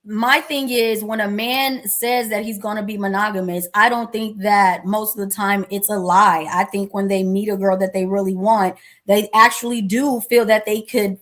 my thing is when a man says that he's going to be monogamous, I don't think that most of the time it's a lie. I think when they meet a girl that they really want, they actually do feel that they could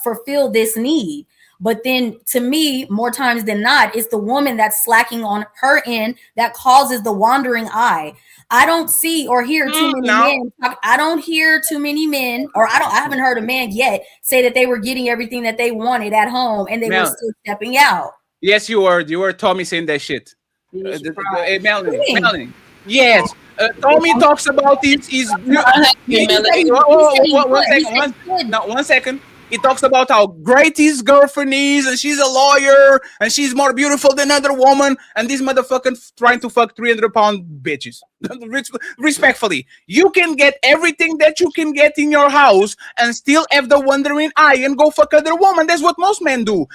fulfill this need. But then to me, more times than not, it's the woman that's slacking on her end that causes the wandering eye. I don't see or hear too many men. I don't hear too many men, or I haven't heard a man yet say that they were getting everything that they wanted at home and they were still stepping out. Yes, you were. You were Tommy saying that shit. Melanie. Yes. Tommy talks about his 1 second. He talks about how great his girlfriend is, and she's a lawyer, and she's more beautiful than other woman, and this motherfucker trying to fuck 300-pound bitches. Respectfully, you can get everything that you can get in your house and still have the wandering eye and go fuck other woman. That's what most men do.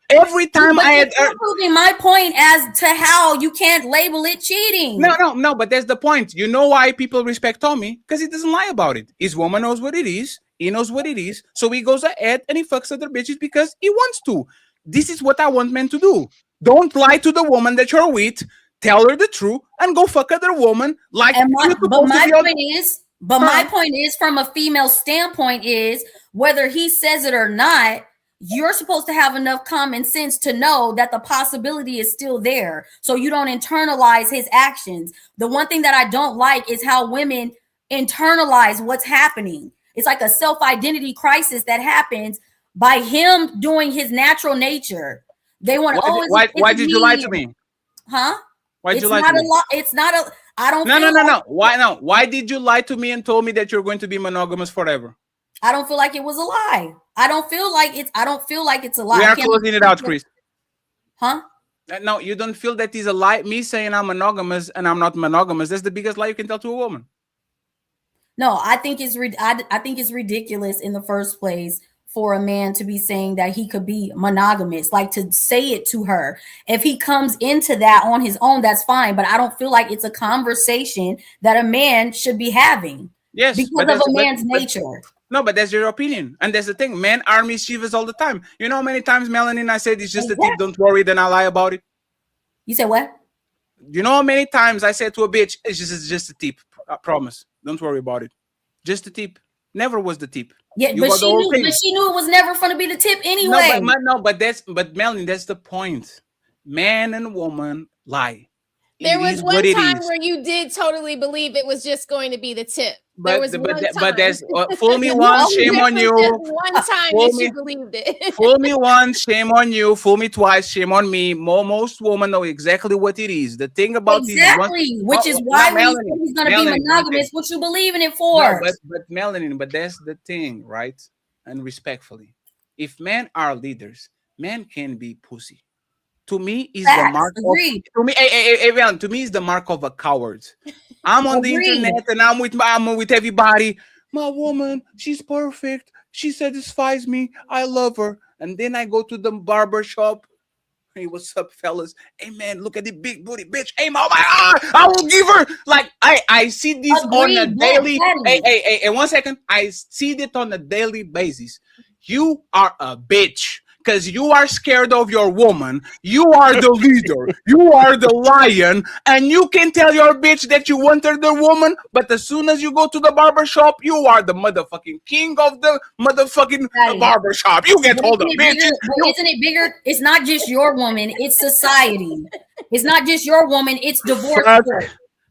Every time I had proving my point as to how you can't label it cheating. No, but that's the point. You know why people respect Tommy? Because he doesn't lie about it. His woman knows what it is. He knows what it is. So he goes ahead and he fucks other bitches because he wants to. This is what I want men to do. Don't lie to the woman that you're with. Tell her the truth and go fuck other woman. My point is, from a female standpoint, is whether he says it or not, you're supposed to have enough common sense to know that the possibility is still there. So you don't internalize his actions. The one thing that I don't like is how women internalize what's happening. It's like a self-identity crisis that happens by him doing his natural nature. They want to. Why did you lie to me? Huh? Why did you lie to me? It's not a. I don't. No. Why no? Why did you lie to me and told me that you're going to be monogamous forever? I don't feel like it was a lie. I don't feel like it's a lie. We are closing it out, Chris. Huh? No, you don't feel that is a lie. Me saying I'm monogamous and I'm not monogamous, that's the biggest lie you can tell to a woman. No, I think it's I think it's ridiculous in the first place for a man to be saying that he could be monogamous, like to say it to her. If he comes into that on his own, that's fine. But I don't feel like it's a conversation that a man should be having. Yes, because but of that's a man's nature. No, but that's your opinion. And that's the thing. Men are mischievous all the time. You know how many times, Melanie, I said it's just a tip, don't worry, then I lie about it? You said what? You know how many times I said to a bitch, it's just a tip. I promise. Don't worry about it. Just a tip. Never was the tip. Yeah, but she knew it was never going to be the tip anyway. But Melanie, that's the point. Man and woman lie. There was one time where you did totally believe it was just going to be the tip. There was one time. But there's fool me once, shame on you. One time that you believed it. Fool me once, shame on you. Fool me twice, shame on me. Most women know exactly what it is. The thing about which is why when you say he's going to be monogamous, what you believe in it for? No, but Melanie, but that's the thing, right? And respectfully, if men are leaders, men can be pussy. To me, is the mark of to me is the mark of a coward. I'm on the internet and I'm with everybody. My woman, she's perfect. She satisfies me. I love her. And then I go to the barber shop. Hey, what's up, fellas? Hey man, look at the big booty bitch. Hey, my I will give her. Like I see this on a daily. Hey, 1 second. I see it on a daily basis. You are a bitch. Because you are scared of your woman, you are the leader, you are the lion, and you can tell your bitch that you want her the woman, but as soon as you go to the barbershop, you are the motherfucking king of the motherfucking barbershop. You get told of bitches. But isn't it bigger? It's not just your woman, it's society. It's not just your woman, it's divorce court.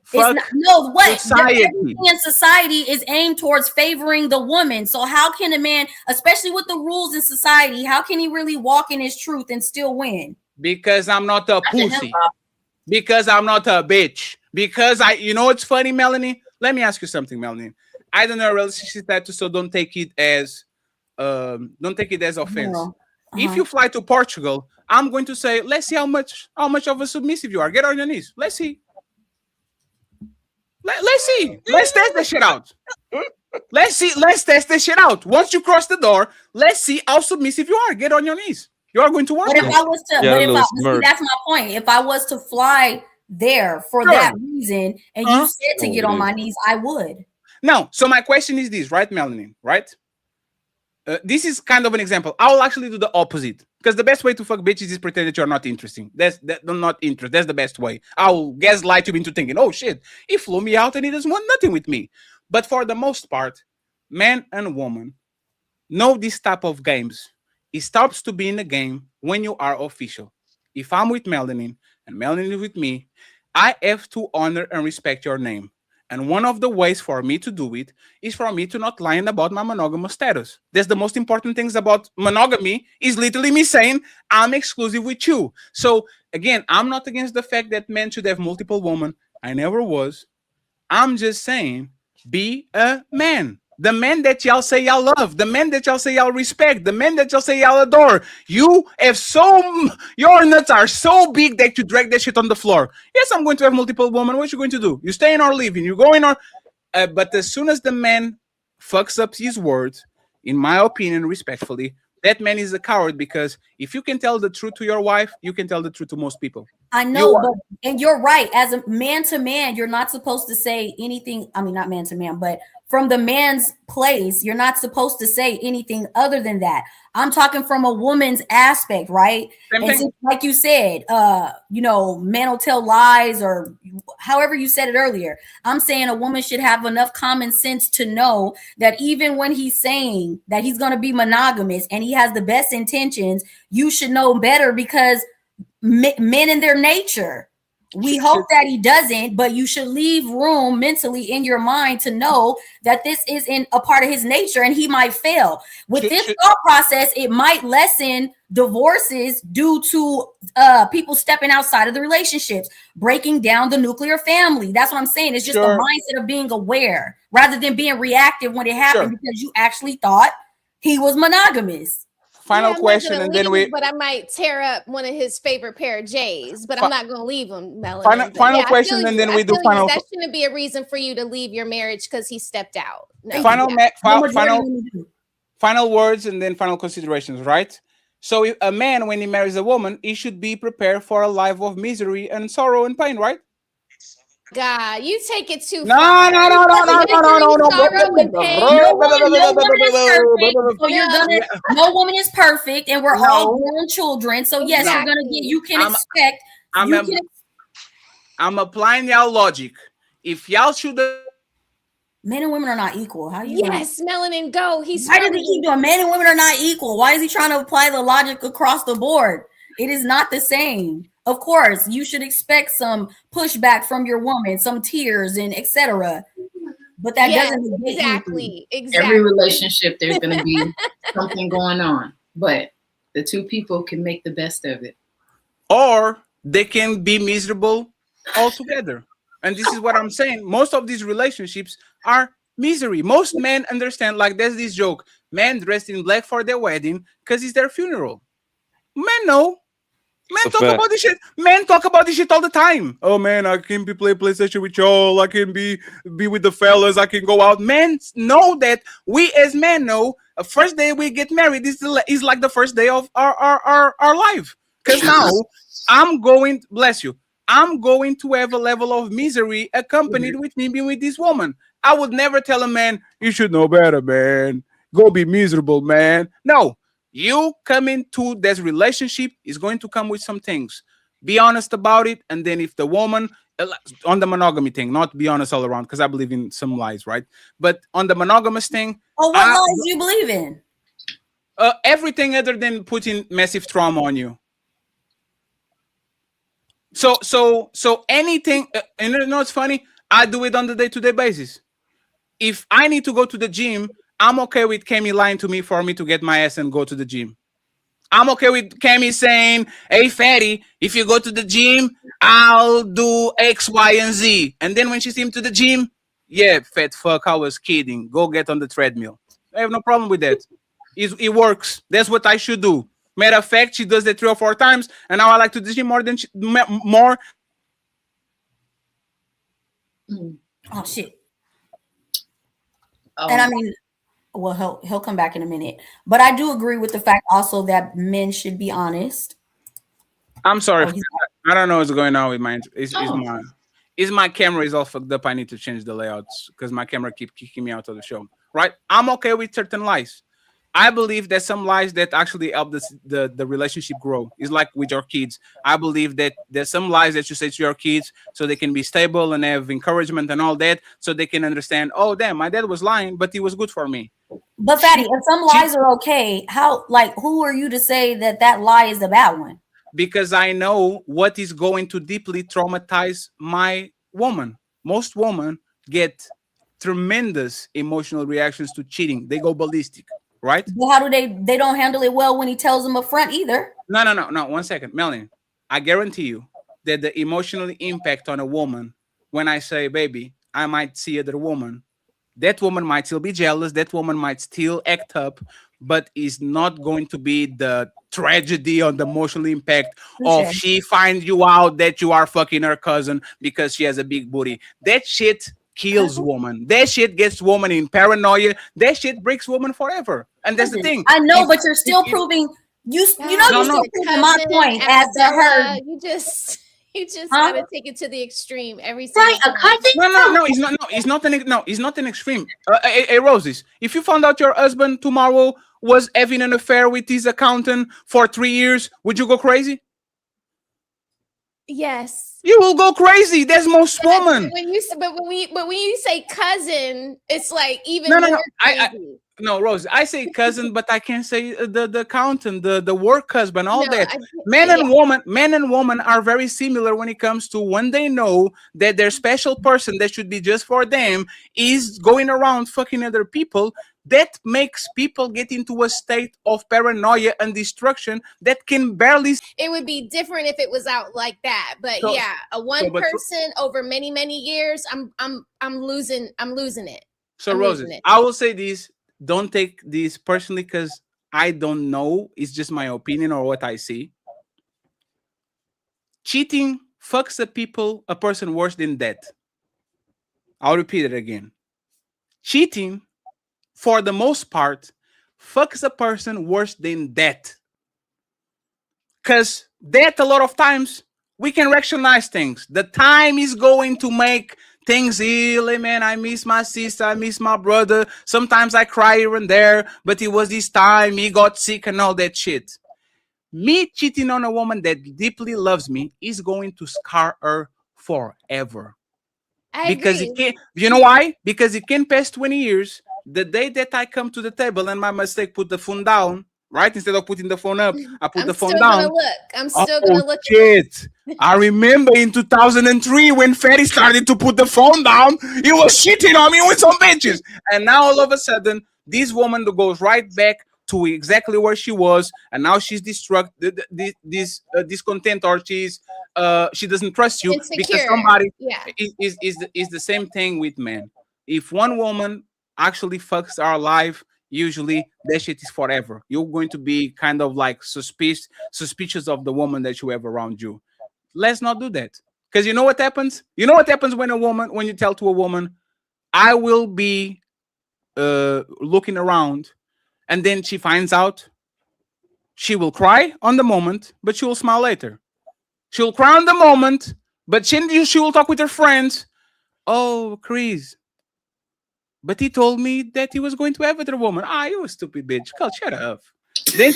Society. Everything in society is aimed towards favoring the woman. So how can a man, especially with the rules in society, how can he really walk in his truth and still win? Because I'm not a pussy. Because I'm not a bitch. Because you know what's funny, Melanie? Let me ask you something, Melanie. I don't know relationship status, so don't take it as offense. If you fly to Portugal, I'm going to say, let's see how much of a submissive you are. Get on your knees. Let's see. Let's see. Let's test this shit out. Let's see. Let's test this shit out. Once you cross the door, let's see how submissive you are. Get on your knees. You are going to watch. But if I was to, that's my point. If I was to fly there for that reason, and you said to get on my knees, I would. No. So my question is this, right, Melanie? Right? This is kind of an example. I will actually do the opposite. Because the best way to fuck bitches is pretend that you're not interesting. That's not interest. That's the best way. I will gaslight you into thinking, oh shit, he flew me out and he doesn't want nothing with me. But for the most part, man and woman know this type of games. It starts to be in a game when you are official. If I'm with Melanie and Melanie is with me, I have to honor and respect your name. And one of the ways for me to do it is for me to not lie about my monogamous status. That's the most important things about monogamy is literally me saying I'm exclusive with you. So again, I'm not against the fact that men should have multiple women. I never was. I'm just saying be a man. The men that y'all say y'all love, the men that y'all say y'all respect, the men that y'all say y'all adore. You have your nuts are so big that you drag that shit on the floor. Yes, I'm going to have multiple women. What you going to do? You staying or leaving? You going or? But as soon as the man fucks up his words, in my opinion, respectfully, that man is a coward because if you can tell the truth to your wife, you can tell the truth to most people. I know, and you're right. As a man to man, you're not supposed to say anything. I mean, not man to man, but from the man's place, you're not supposed to say anything other than that. I'm talking from a woman's aspect, right? And so, like you said, men will tell lies or however you said it earlier. I'm saying a woman should have enough common sense to know that even when he's saying that he's going to be monogamous and he has the best intentions, you should know better because men in their nature. We hope that he doesn't, but you should leave room mentally in your mind to know that this is in a part of his nature and he might fail. With this thought process, it might lessen divorces due to people stepping outside of the relationships, breaking down the nuclear family. That's what I'm saying. It's just a mindset of being aware rather than being reactive when it happened because you actually thought he was monogamous. Final I'm question, not and gonna then leave, we but I might tear up one of his favorite pair of J's. But Fi- I'm not gonna leave him, Melanin. final But final yeah, I feel question, and you. then I we do feel you. final That shouldn't be a reason for you to leave your marriage because he stepped out. No. final Yeah. final words, and then final considerations. Right. So, if a man, when he marries a woman, he should be prepared for a life of misery and sorrow and pain. Right. God, you take it too No, far. no, no, no, no, no, no, Misery, no, no, sorrow, and pain. No woman is perfect. So you're No. gonna. No woman is perfect, and we're all No. born children. So yes, you're gonna get. You can expect. I'm applying y'all logic. If y'all should. Men and women are not equal. How you? Yes, Melanin, go. Why does he keep doing? Men and women are not equal. Why is he trying to apply the logic across the board? It is not the same. Of course, you should expect some pushback from your woman, some tears and etc. But that doesn't negate exactly. Every relationship, there's going to be something going on, but the two people can make the best of it. Or they can be miserable altogether. And this is what I'm saying. Most of these relationships are misery. Most men understand, like there's this joke, men dressed in black for their wedding because it's their funeral. Men know. Men talk about this shit. Men talk about this shit all the time. Oh man, I can be play PlayStation with y'all. I can be with the fellas. I can go out. Men know that. We as men know. First day we get married is like the first day of our life. Because now I'm going. Bless you. I'm going to have a level of misery accompanied with me being with this woman. I would never tell a man, you should know better, man. Go be miserable, man. No. You come into this relationship is going to come with some things. Be honest about it. And then if the woman, on the monogamy thing, not be honest all around, because I believe in some lies, right? But on the monogamous thing. Oh, what lies do you believe in? Everything other than putting massive trauma on you. So anything, and you know what's funny? I do it on the day-to-day basis. If I need to go to the gym, I'm okay with Kemi lying to me for me to get my ass and go to the gym. I'm okay with Kemi saying, hey, Fatty, if you go to the gym, I'll do X, Y, and Z. And then when she sees him to the gym, yeah, fat fuck, I was kidding. Go get on the treadmill. I have no problem with that. It works. That's what I should do. Matter of fact, she does that 3 or 4 times, and now I like to do the gym more than more. Oh, shit. And I mean, well, he'll come back in a minute. But I do agree with the fact also that men should be honest. I'm sorry. I don't know what's going on with mine. Is my camera is all fucked up. I need to change the layouts because my camera keeps kicking me out of the show. Right? I'm okay with certain lies. I believe that some lies that actually help the relationship grow. It's like with your kids. I believe that there's some lies that you say to your kids so they can be stable and have encouragement and all that, so they can understand, oh, damn, my dad was lying, but he was good for me. But Fatty, if some lies are okay, who are you to say that lie is the bad one? Because I know what is going to deeply traumatize my woman. Most women get tremendous emotional reactions to cheating. They go ballistic. Right? But how do they don't handle it well when he tells them up front either? No. 1 second. Melanie, I guarantee you that the emotional impact on a woman, when I say, baby, I might see other woman, that woman might still be jealous, that woman might still act up, but is not going to be the tragedy on the emotional impact of she finds you out that you are fucking her cousin because she has a big booty. That shit kills woman. That shit gets woman in paranoia. That shit breaks woman forever. And that's the thing. I know, but you're still proving you're still proving my point as to her. You just gotta take it to the extreme every single right, a cousin. No, it's not an extreme. Hey, Roses, if you found out your husband tomorrow was having an affair with his accountant for 3 years, would you go crazy? Yes. You will go crazy. That's most women. When you say cousin, it's like even more crazy. No, Rose, I say cousin, but I can't say the accountant, the work husband, all that. Men and women are very similar when it comes to when they know that their special person that should be just for them is going around fucking other people. That makes people get into a state of paranoia and destruction that can barely. It would be different if it was out like that, but person over many years, I'm losing it. So Roses, I will say this. Don't take this personally because I don't know. It's just my opinion or what I see. Cheating fucks a person worse than death. I'll repeat it again. Cheating, for the most part, fucks a person worse than death. Because death, a lot of times, we can recognize things. The time is going to make things heal. Hey, man, I miss my sister. I miss my brother. Sometimes I cry here and there, but it was this time. He got sick and all that shit. Me cheating on a woman that deeply loves me is going to scar her forever. Because it can't, you know why? Because it can pass 20 years. The day that I come to the table and my mistake, put the phone down, right? Instead of putting the phone up, I put the phone down. I'm still gonna look. Shit. I remember in 2003 when Fatty started to put the phone down, he was cheating on me with some bitches. And now all of a sudden, this woman goes right back to exactly where she was, and now she's discontent, or she doesn't trust you. Insecure. Because somebody Yeah. is the same thing with men. If one woman actually fucks our life, usually that shit is forever. You're going to be kind of like suspicious of the woman that you have around you. Let's not do that. Because you know what happens? You know what happens when you tell to a woman, I will be looking around, and then she finds out, she will cry on the moment, but she will smile later. She'll cry on the moment, but she will talk with her friends. Oh, Chris, but he told me that he was going to have other woman. Ah, you a stupid bitch. God, shut up. Then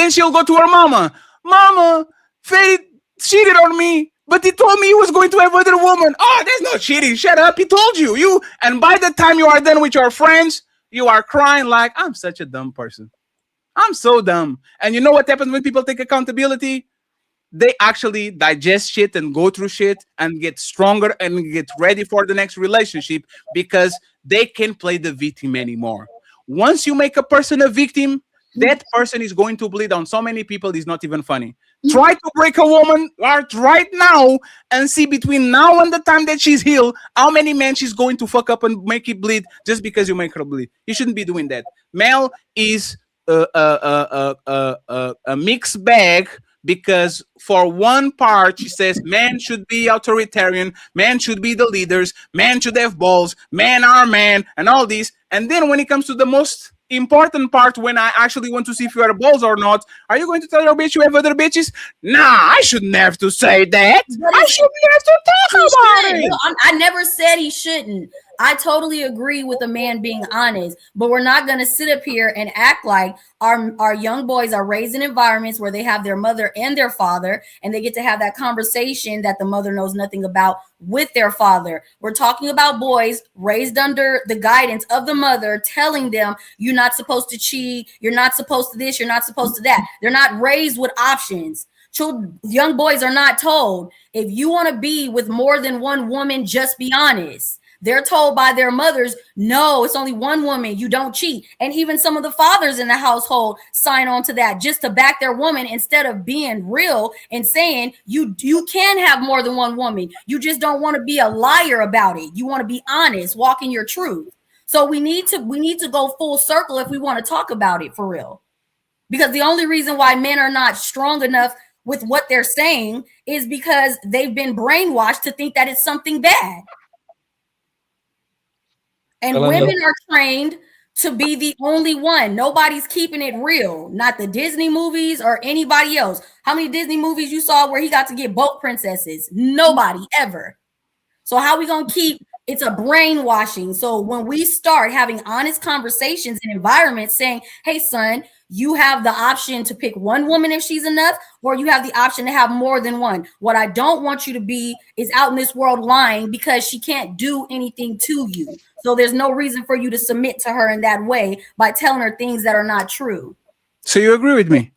she'll go to her mama. Mama, Faye cheated on me, but he told me he was going to have other woman. Oh, there's no cheating. Shut up. He told you. And by the time you are done with your friends, you are crying like, I'm such a dumb person. I'm so dumb. And you know what happens when people take accountability? They actually digest shit and go through shit and get stronger and get ready for the next relationship, because they can't play the victim anymore. Once you make a person a victim, that person is going to bleed on so many people, it's not even funny. Try to break a woman heart right now and see between now and the time that she's healed, how many men she's going to fuck up and make it bleed just because you make her bleed. You shouldn't be doing that. Male is a mixed bag, because for one part she says men should be authoritarian, men should be the leaders, men should have balls, men are men, and all these. And then when it comes to the most important part, when I actually want to see if you are balls or not, are you going to tell your bitch you have other bitches? Nah, I shouldn't have to say that. I shouldn't have to talk about it. No, I never said he shouldn't. I totally agree with a man being honest, but we're not going to sit up here and act like our young boys are raised in environments where they have their mother and their father, and they get to have that conversation that the mother knows nothing about with their father. We're talking about boys raised under the guidance of the mother, telling them you're not supposed to cheat, you're not supposed to this, you're not supposed to that. They're not raised with options. Young boys are not told, if you want to be with more than one woman, just be honest. They're told by their mothers, no, it's only one woman, you don't cheat. And even some of the fathers in the household sign on to that just to back their woman, instead of being real and saying you can have more than one woman. You just don't want to be a liar about it. You want to be honest, walking your truth. So we need to go full circle if we want to talk about it for real. Because the only reason why men are not strong enough with what they're saying is because they've been brainwashed to think that it's something bad. And women are trained to be the only one. Nobody's keeping it real. Not the Disney movies or anybody else. How many Disney movies you saw where he got to get both princesses? Nobody ever. So how we gonna keep? It's a brainwashing. So when we start having honest conversations in environments saying, hey, son, you have the option to pick one woman if she's enough, or you have the option to have more than one. What I don't want you to be is out in this world lying because she can't do anything to you. So there's no reason for you to submit to her in that way by telling her things that are not true. So you agree with me?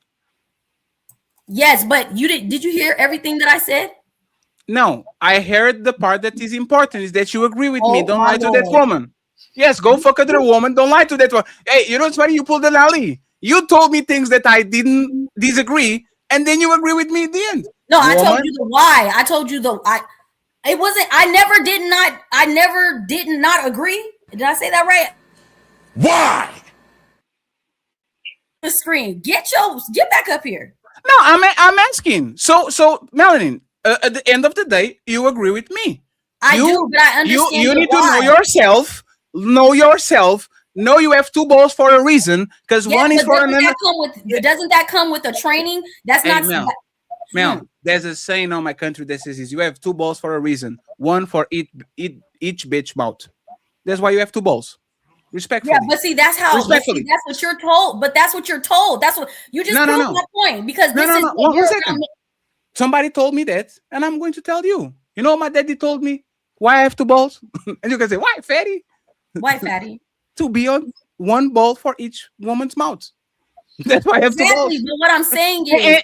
Yes, but did you hear everything that I said? No, I heard the part that is important, is that you agree with me. Don't lie to that woman. Yes, go fuck other woman. Don't lie to that one. Hey, you know what's funny? You pulled an Ali. You told me things that I didn't disagree, and then you agree with me at the end. No, I told you the why. I told you it wasn't, I never did not agree. Did I say that right? Why? the screen. Get back up here. No, I'm asking. So Melanin, at the end of the day, you agree with me. I do, but I understand you need why. to know yourself. Know yourself. Know you have two balls for a reason, because one is for another. Doesn't that come with a training? That's not. Mel, there's a saying on my country that says you have two balls for a reason. One for each bitch mouth. That's why you have two balls. Respectfully. Yeah, but see, that's how. Respectfully. That's what you're told. But that's what you're told. That's what you just proved my point. Because this is one second. Somebody told me that, and I'm going to tell you. You know, my daddy told me why I have two balls, and you can say, "Why, fatty? Why, fatty? To be on one ball for each woman's mouth." That's why I have two balls. But what I'm saying is,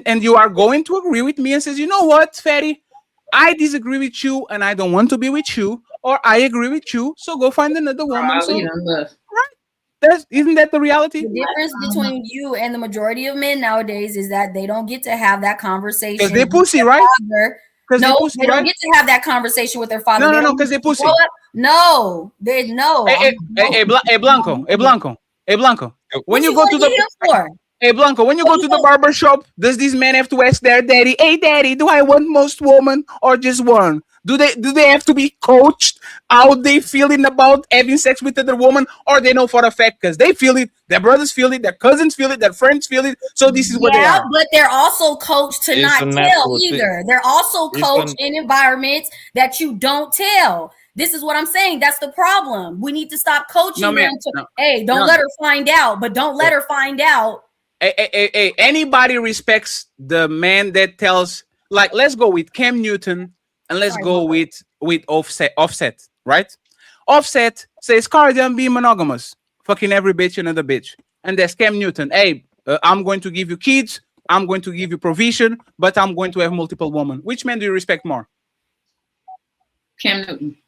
and you are going to agree with me and says, "You know what, fatty? I disagree with you, and I don't want to be with you." Or I agree with you, so go find another woman. Right? Isn't that the reality? The difference between you and the majority of men nowadays is that they don't get to have that conversation. Because they pussy, right? No, they don't get to have that conversation with their father. No, because they pussy. No, there's no. Hey, Blanco. When you go to the Blanco, when you go to the barber shop, does this man have to ask their daddy, "Hey, daddy, do I want most women or just one?" Do they have to be coached how they feeling about having sex with other woman, or they know for a fact because they feel it, their brothers feel it, their cousins feel it, their friends feel it. So this is what they are. But they're also coached to not tell either. They're also coached in environments that you don't tell. This is what I'm saying. That's the problem. We need to stop coaching them to, hey, don't let her find out, but don't let her find out. Hey, anybody respects the man that tells, like, let's go with Cam Newton and let's go with Offset, right? Offset says, Cardian, be monogamous, fucking every bitch another bitch. And there's Cam Newton. Hey, I'm going to give you kids, I'm going to give you provision, but I'm going to have multiple women. Which man do you respect more? Cam Newton.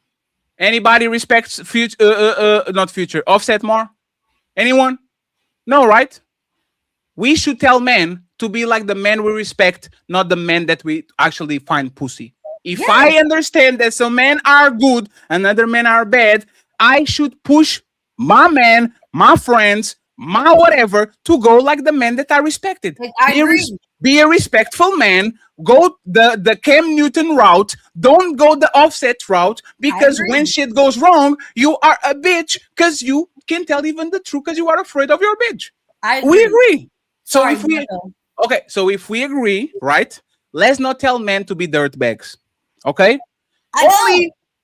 Anybody respects not future Offset more? Anyone? No, right? We should tell men to be like the men we respect, not the men that we actually find pussy. If I understand that some men are good and other men are bad, I should push my man, my friends, my whatever to go like the men that are respected. Be a respectful man. Go the Cam Newton route. Don't go the Offset route, because when shit goes wrong, you are a bitch because you can't tell even the truth because you are afraid of your bitch. We agree. So if we agree, right? Let's not tell men to be dirtbags. Okay?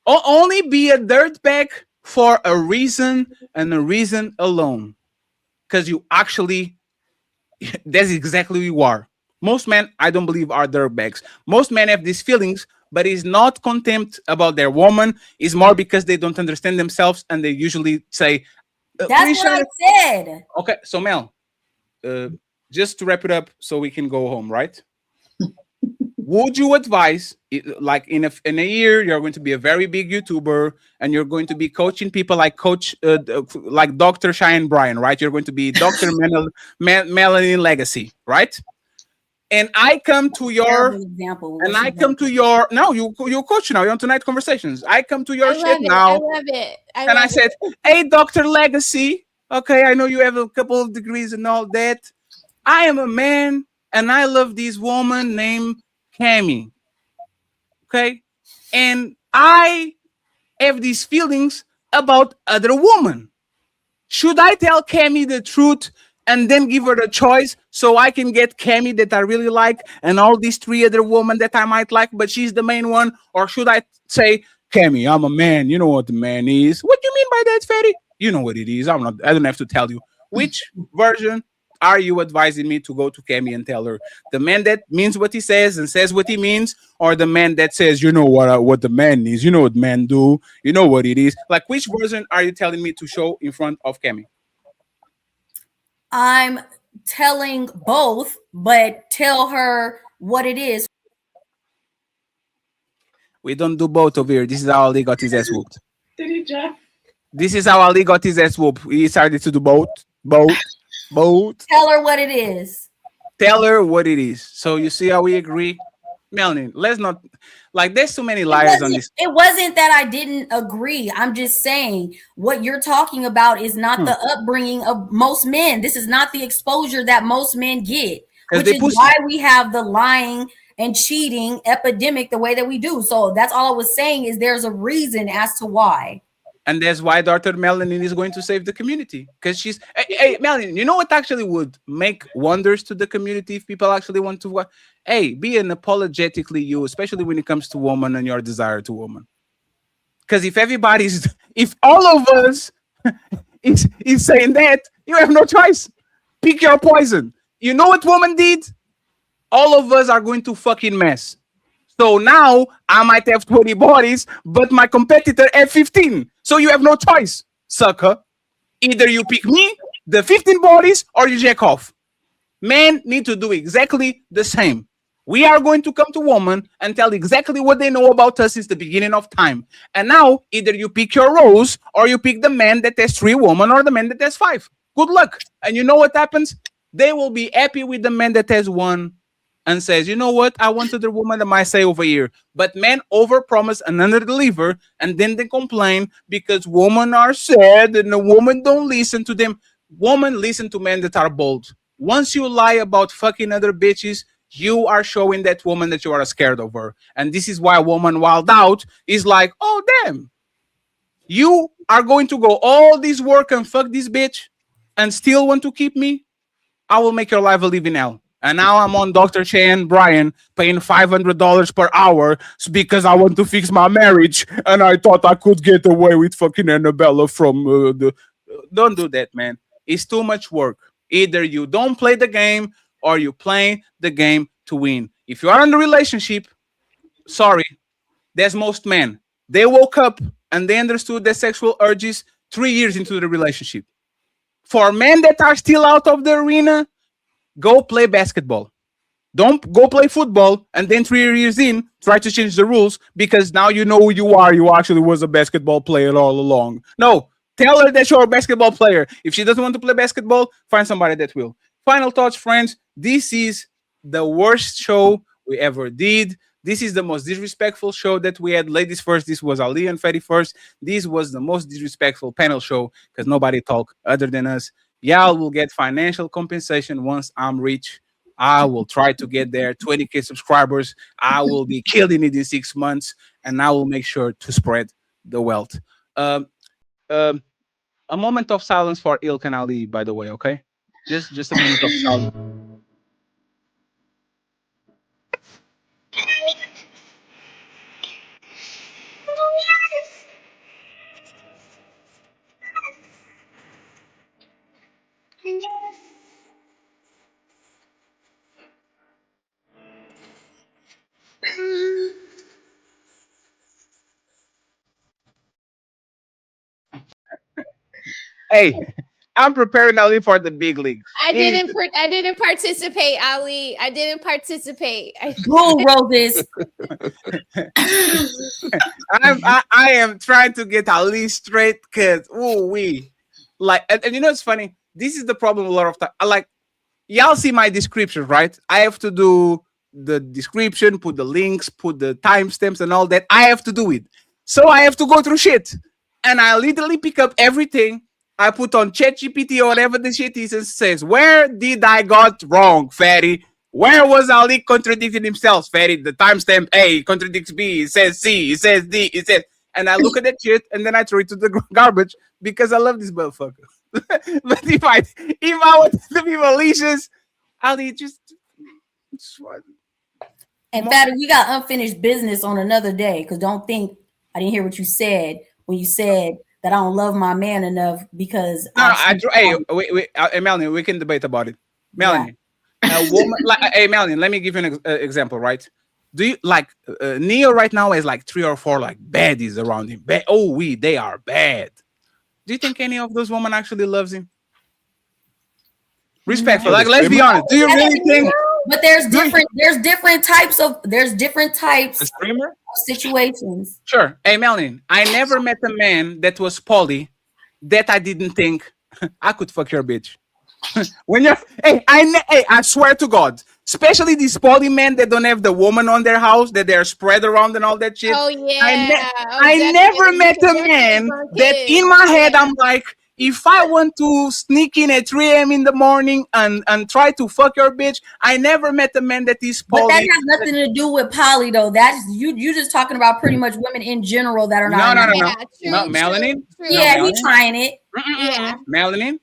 Only be a dirtbag for a reason and a reason alone. Because you actually, that's exactly who you are. Most men, I don't believe, are dirtbags. Most men have these feelings, but it's not contempt about their woman. It's more because they don't understand themselves, and they usually say, that's what I said. Okay, so Mel, just to wrap it up so we can go home, right? Would you advise, like in a year, you're going to be a very big YouTuber and you're going to be coaching people like like Dr. Cheyenne Bryan, right? You're going to be Dr. Melanie Legacy, right? And I come to your example, no, you coach now. You're on Tonight Conversations. I come to your shit now. I love it. I said, hey, Dr. Legacy. Okay, I know you have a couple of degrees and all that. I am a man and I love this woman named Cammy. Okay? And I have these feelings about other women. Should I tell Cammy the truth and then give her the choice so I can get Cammy that I really like and all these three other women that I might like, but she's the main one? Or should I say, Cammy, I'm a man. You know what the man is. What do you mean by that, Fatty? You know what it is. I don't have to tell you. Which version are you advising me to go to Cammy and tell her? The man that means what he says and says what he means, or the man that says, you know what the man is, you know what men do, you know what it is? Like, which version are you telling me to show in front of Cammy? I'm telling both, but tell her what it is. We don't do both over here. This is how Ali got his ass whooped. Did he jump? This is how Ali got his ass whooped. He decided to do both. Tell her what it is. Tell her what it is. So you see how we agree? Melanie, let's not like. There's too many liars on this. It wasn't that I didn't agree. I'm just saying what you're talking about is not the upbringing of most men. This is not the exposure that most men get, which is why we have the lying and cheating epidemic the way that we do. So that's all I was saying is there's a reason as to why. And that's why Dr. Melanin is going to save the community. Because she's hey Melanin, you know what actually would make wonders to the community if people actually want to be unapologetically you, especially when it comes to woman and your desire to woman. Because if all of us is saying that, you have no choice. Pick your poison. You know what woman did? All of us are going to fucking mess. So now I might have 20 bodies, but my competitor have 15. So you have no choice, sucker. Either you pick me, the 15 bodies, or you jack off. Men need to do exactly the same. We are going to come to women and tell exactly what they know about us since the beginning of time. And now either you pick your rose or you pick the man that has 3 women or the man that has 5. Good luck. And you know what happens? They will be happy with the man that has 1 and says, you know what? I wanted the woman that might say over here. But men overpromise and underdeliver, and then they complain because women are sad and the woman don't listen to them. Women listen to men that are bold. Once you lie about fucking other bitches, you are showing that woman that you are scared of her. And this is why a woman wild out is like, oh, damn. You are going to go all this work and fuck this bitch and still want to keep me? I will make your life a living hell. And now I'm on Dr. Shane Bryan paying $500 per hour because I want to fix my marriage. And I thought I could get away with fucking Annabella from the... Don't do that, man. It's too much work. Either you don't play the game or you play the game to win. If you are in a relationship, sorry, that's most men. They woke up and they understood their sexual urges 3 years into the relationship. For men that are still out of the arena, go play basketball. Don't go play football and then 3 years in try to change the rules because now you know who you are. You actually was a basketball player all along. No, tell her that you're a basketball player. If she doesn't want to play basketball, find somebody that will. Final thoughts, friends. This is the worst show we ever did. This is the most disrespectful show that we had. Ladies first. This was Ali and Fatty first. This was the most disrespectful panel show because nobody talked other than us. Y'all will get financial compensation once I'm rich. I will try to get there. 20K subscribers. I will be killing it in 6 months, and I will make sure to spread the wealth. A moment of silence for ILKAN ALI, by the way, okay? Just a minute of silence. Hey, I'm preparing Ali for the big leagues. I didn't participate, Ali. I didn't participate. Go, Roses. I am trying to get Ali straight because and you know it's funny. This is the problem a lot of time. Like y'all see my description, right? I have to do the description, put the links, put the timestamps and all that. I have to do it. So I have to go through shit. And I literally pick up everything. I put on ChatGPT or whatever the shit is and says, where did I got wrong, Fatty? Where was Ali contradicting himself, Fatty? The timestamp A contradicts B. It says C. It says D. It says... And I look at that shit and then I throw it to the garbage because I love this motherfucker. But if I want to be malicious, Ali just And Fatty, we got unfinished business on another day because don't think I didn't hear what you said when you said that I don't love my man enough because Melanie, we can debate about it. Melanie, a woman hey Melanie, let me give you an example, right? Do you like Neo right now has like 3 or 4 like baddies around him? They are bad. Do you think any of those women actually loves him? Respectful, like let's be honest. Do you really think? But there's different types of situations. Sure. Hey, Melanie, I never met a man that was poly that I didn't think I could fuck your bitch. When you're, I swear to God, Especially these poly men that don't have the woman on their house, that they're spread around and all that shit. Oh yeah. I never met a man that in my head I'm like, if I want to sneak in at 3 a.m. in the morning and try to fuck your bitch, I never met a man that is poly. But that has nothing to do with poly, though. That's you just talking about pretty much women in general that are not. No, Melanin. Yeah, No, he trying it. Yeah. Melanin.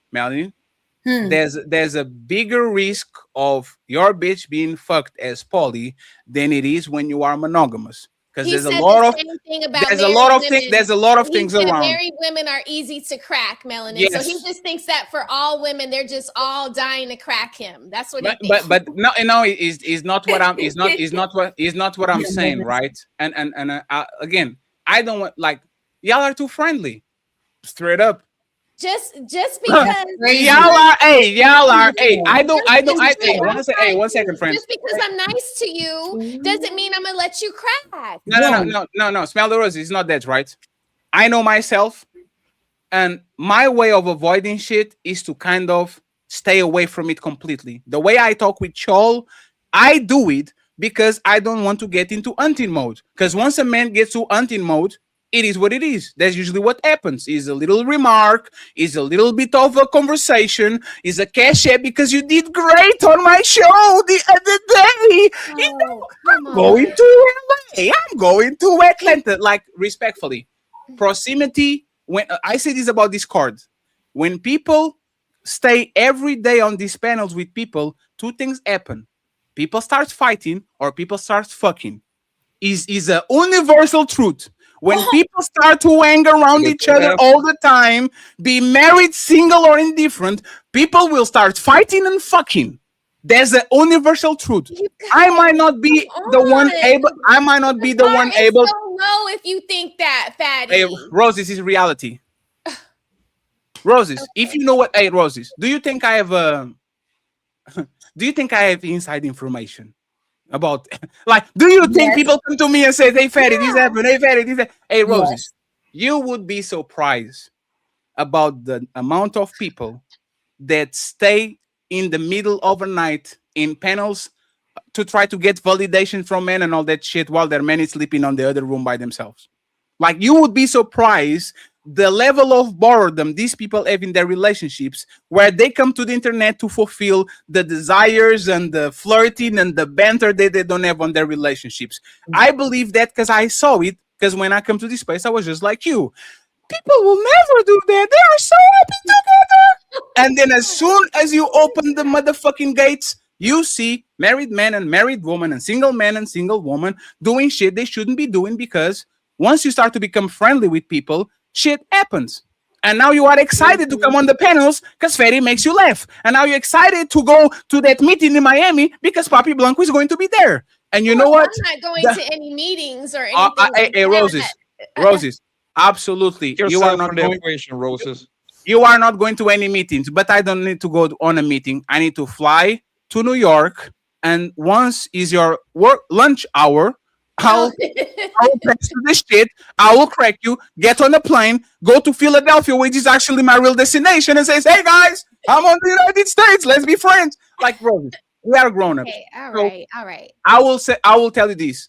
There's a bigger risk of your bitch being fucked as poly than it is when you are monogamous. Because He there's said a lot the of same thing about there's a married lot of women. things there's a lot of things He said around. married women are easy to crack, Melanin. So he Yes. just thinks that for all women, they're just all dying to crack him. That's what he thinks. But no, is not what I'm is not what I'm saying, right? And again, I don't want, like, y'all are too friendly, straight up. Just because y'all are one second, friends. Just because I'm nice to you doesn't mean I'm gonna let you crack. No. Smell the roses. It's not that, right? I know myself, and my way of avoiding shit is to kind of stay away from it completely. The way I talk with y'all, I do it because I don't want to get into hunting mode. Because once a man gets to hunting mode, it is what it is. That's usually what happens. Is a little remark, is a little bit of a conversation, is a cachet because you did great on my show the other day. I'm going to LA. I'm going to Atlanta. Like, respectfully, proximity. When I say this about Discord, when people stay every day on these panels with people, two things happen: people start fighting or people start fucking. Is a universal truth. When people start to hang around each other all the time, be married, single, or indifferent, people will start fighting and fucking. There's a universal truth. I might not be the one able. I might not be the one able. So low if you think that, Fatty. Hey, Roses, this is reality. Roses, if you know what, hey, Roses, do you think I have inside information about, like, do you think people come to me and say, hey, Fatty, this happened, hey, Fatty, this happened? Hey, Roses, you would be surprised about the amount of people that stay in the middle of the night in panels to try to get validation from men and all that shit while their man is sleeping on the other room by themselves. Like, you would be surprised the level of boredom these people have in their relationships, where they come to the internet to fulfill the desires and the flirting and the banter that they don't have on their relationships. I believe that because I saw it, because when I come to this place, I was just like you. People will never do that. They are so happy together. And then as soon as you open the motherfucking gates, you see married men and married women and single men and single women doing shit they shouldn't be doing, because once you start to become friendly with people, shit happens. And now you are excited to come on the panels because Fatty makes you laugh. And now you're excited to go to that meeting in Miami because Papi Blanco is going to be there. And you know what? I'm not going to any meetings or anything. Like hey, Roses, absolutely. You are not going. Roses. You are not going to any meetings, but I don't need to go on a meeting. I need to fly to New York, and once is your lunch hour, I'll press to this shit. I will crack you. Get on a plane. Go to Philadelphia, which is actually my real destination, and says, "Hey guys, I'm on the United States. Let's be friends." Like, bro, we are grown ups. Okay, all right. I will tell you this: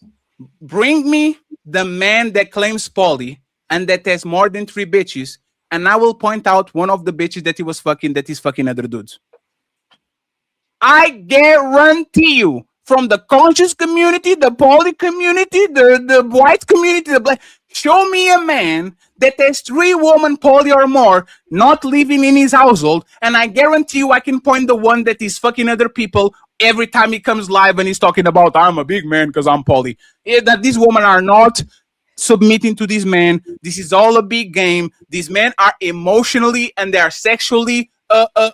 bring me the man that claims poly and that has more than 3 bitches, and I will point out one of the bitches that he was fucking that is fucking other dudes. I guarantee you. From the conscious community, the poly community, the white community, the black. Show me a man that has 3 women, poly or more, not living in his household, and I guarantee you I can point the one that is fucking other people every time he comes live and he's talking about, I'm a big man because I'm poly. That these women are not submitting to this man. This is all a big game. These men are emotionally and they are sexually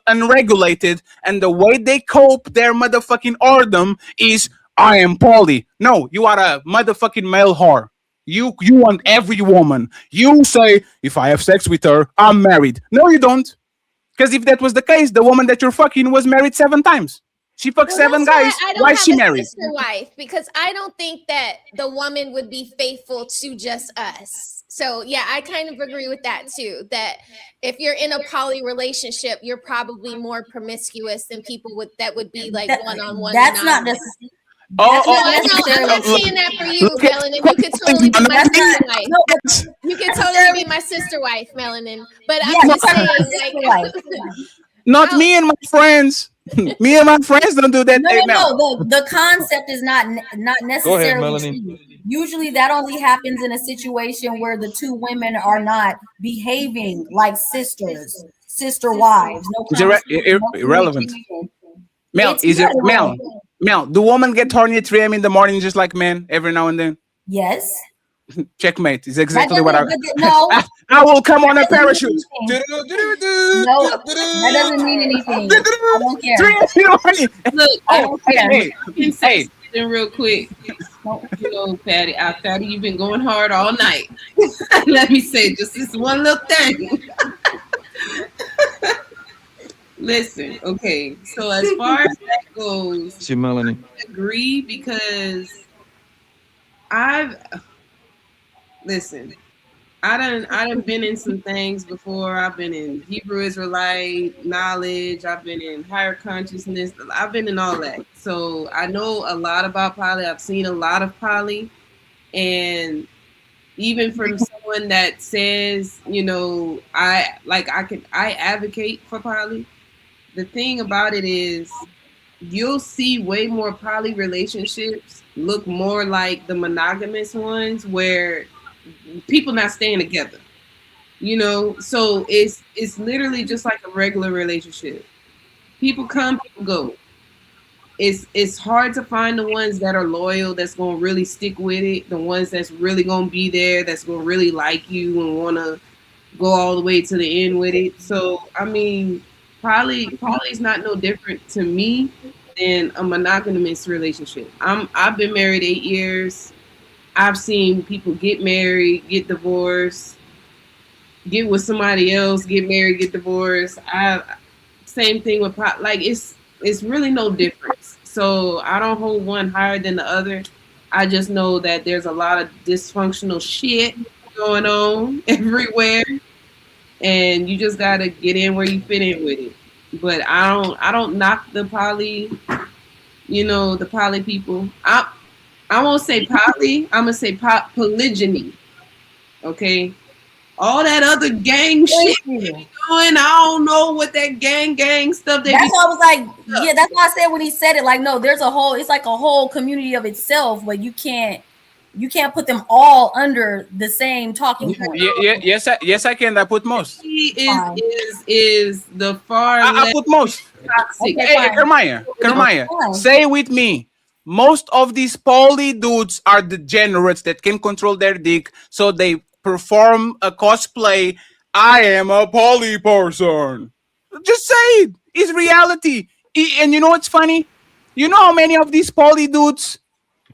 unregulated, and the way they cope their motherfucking boredom is, I am poly. No, you are a motherfucking male whore. You want every woman. You say, if I have sex with her, I'm married. No, you don't. Because if that was the case, the woman that you're fucking was married 7 times. She fucked 7 guys. Why is she married? Sister wife, because I don't think that the woman would be faithful to just us. So yeah, I kind of agree with that too. That if you're in a poly relationship, you're probably more promiscuous than people that would be like one-on-one. That's not monogamous. That's No, not I'm necessarily not saying that for you, Look at- Melanin. You could totally be my That's not- sister wife. no, but- You could totally be my sister wife, Melanin. But Yeah, I'm you just can be my saying, sister like, wife. Not me and my friends. Me and my friends don't do that. No, Hey, no, Mel. no. The concept is not necessarily Melanie. true. Usually, that only happens in a situation where the two women are not behaving like sisters, sister wives. No It's conversation, no irrelevant. communication. Mel, It's is it not Mel? irrelevant. Mel, do women get horny at 3 a.m. in the morning just like men every now and then? Yes. Checkmate is That exactly what I. doesn't, no. I will come on a That doesn't parachute. mean anything. No, that doesn't mean anything. I don't care. Look, I don't care. I can say something real quick. You know, Fatty, Fatty, you've been going hard all night. Let me say just this one little thing. Listen, okay. So as far as that goes, See, Melanie. I agree because listen. I done been in some things before. I've been in Hebrew Israelite knowledge. I've been in higher consciousness. I've been in all that. So I know a lot about poly. I've seen a lot of poly. And even from someone that says, you know, I advocate for poly. The thing about it is you'll see way more poly relationships look more like the monogamous ones where people not staying together, you know. So it's literally just like a regular relationship. People come, people go. It's hard to find the ones that are loyal, that's gonna really stick with it, the ones that's really gonna be there, that's gonna really like you and wanna go all the way to the end with it. So I mean, poly's not no different to me than a monogamous relationship. I've been married 8 years. I've seen people get married, get divorced, get with somebody else, get married, get divorced. Same thing with like it's really no difference. So I don't hold one higher than the other. I just know that there's a lot of dysfunctional shit going on everywhere, and you just gotta get in where you fit in with it. But I don't knock the poly, you know, the poly people. I won't say poly. I'm gonna say polygyny. Okay, all that other gang shit doing. I don't know what that gang stuff. That's why I was like, yeah. That's why I said when he said it, like, no, there's a whole. It's like a whole community of itself, but you can't put them all under the same talking point. Yes, I can. I put most. He is the far. I put most. Toxic. Okay, hey, Kermaya, say with me. Most of these poly dudes are degenerates that can control their dick, so they perform a cosplay. I am a poly person. Just say it. It's reality. And you know what's funny? You know how many of these poly dudes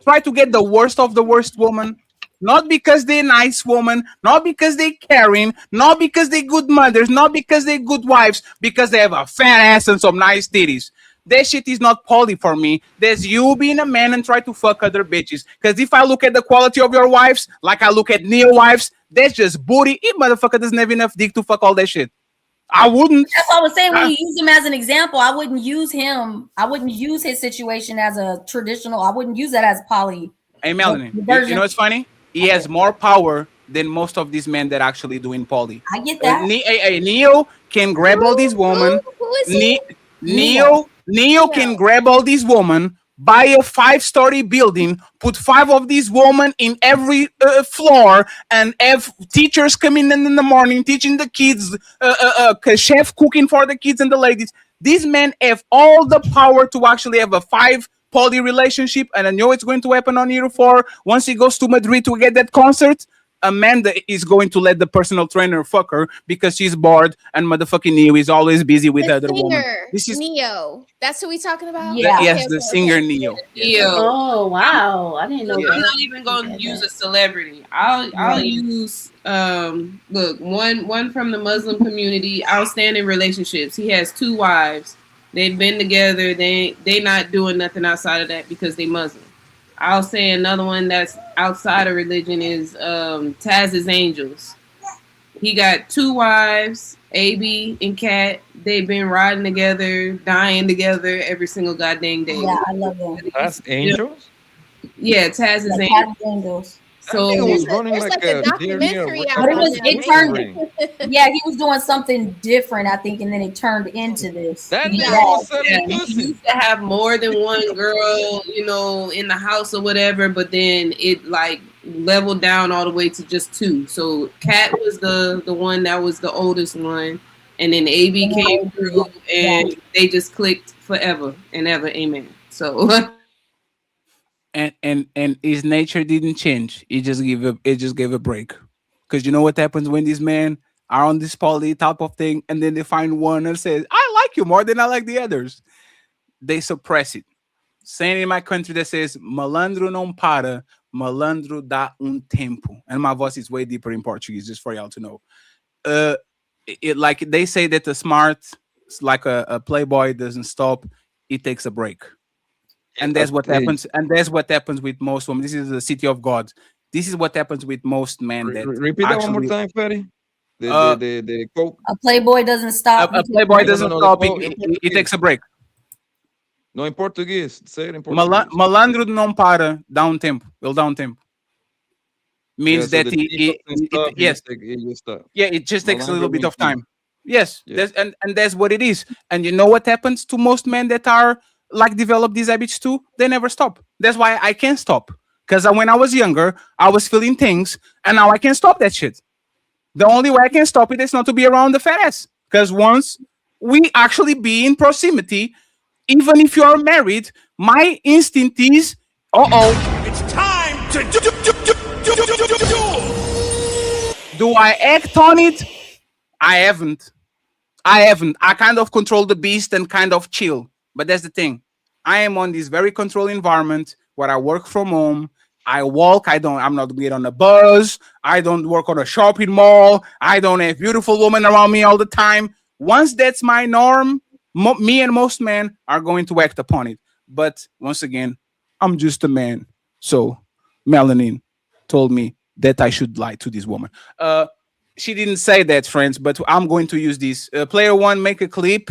try to get the worst of the worst woman? Not because they're nice woman, not because they're caring, not because they're good mothers, not because they're good wives, because they have a fat ass and some nice titties. That shit is not poly for me. There's you being a man and try to fuck other bitches. Because if I look at the quality of your wives, like I look at Neo wives, that's just booty. If motherfucker doesn't have enough dick to fuck all that shit. I wouldn't. That's what I was saying. When you use him as an example, I wouldn't use him. I wouldn't use his situation as a traditional. I wouldn't use that as poly. Hey, Melanie, you know what's funny? He has more power than most of these men that actually doing poly. I get that. Neo can grab all these women. Neo can grab all these women, buy a 5-story building, put 5 of these women in every floor, and have teachers coming in the morning teaching the kids, chef cooking for the kids and the ladies. These men have all the power to actually have a 5 poly relationship, and I know it's going to happen on year 4 once he goes to Madrid to get that concert. Amanda is going to let the personal trainer fuck her because she's bored, and motherfucking Neo is always busy with other women. This is Neo. That's who we talking about? yes, the singer Neo. Oh wow, I didn't know I'm not even gonna use a celebrity. I'll use look, one from the Muslim community, outstanding relationships. He has 2 wives. They've been together. They not doing nothing outside of that because they Muslim. I'll say another one that's outside of religion is Taz's Angels. He got 2 wives, AB and Kat. They've been riding together, dying together every single goddamn day. Yeah, I love them. That's Angels? Yeah, Taz's Yeah, Angels. Taz's Angels. So That nigga was running there's like like a a deer near documentary a out But it on was them. it turned. Yeah, he was doing something different, I think, and then it turned into this. That Yeah. nigga was selling Yeah, he pussy. used to have more than one girl, you know, in the house or whatever, but then it like leveled down all the way to just 2. So Kat was the one that was the oldest one, and then AB came through, and they just clicked forever and ever. Amen. So and his nature didn't change. It just gave a break. Because you know what happens when these men are on this poly type of thing, and then they find one and says, "I like you more than I like the others." They suppress it. Saying in my country that says, "Malandro não para, malandro dá tempo." And my voice is way deeper in Portuguese, just for y'all to know. It like they say that the smart, like a playboy, doesn't stop; it takes a break. And that's what happens. And that's what happens with most women. This is the city of God. This is what happens with most men. That Repeat that one more time, Fatty. The quote. A playboy doesn't stop. A playboy doesn't No, stop. the quote in It Portuguese. takes a break. No, in Portuguese. Say it in Portuguese. Malandro não para, dá tempo. Ele dá tempo. Means so that the thief doesn't stop, yes, he just stop. yeah, it just takes a little Malandro bit não of time. para. Yes, Yeah. and that's what it is. And you know what happens to most men that are like develop these habits too? They never stop. That's why I can't stop. Because when I was younger, I was feeling things, and now I can't stop that shit. The only way I can stop it is not to be around the fat ass. Because once we actually be in proximity, even if you are married, my instinct is, It's time to do I act on it? I haven't. I kind of control the beast and kind of chill. But that's the thing. I am on this very controlled environment where I work from home. I walk. I'm not get on a bus. I don't work on a shopping mall. I don't have beautiful women around me all the time. Once that's my norm, me and most men are going to act upon it. But once again, I'm just a man. So Melanin told me that I should lie to this woman. She didn't say that, friends, but I'm going to use this. Player one, make a clip.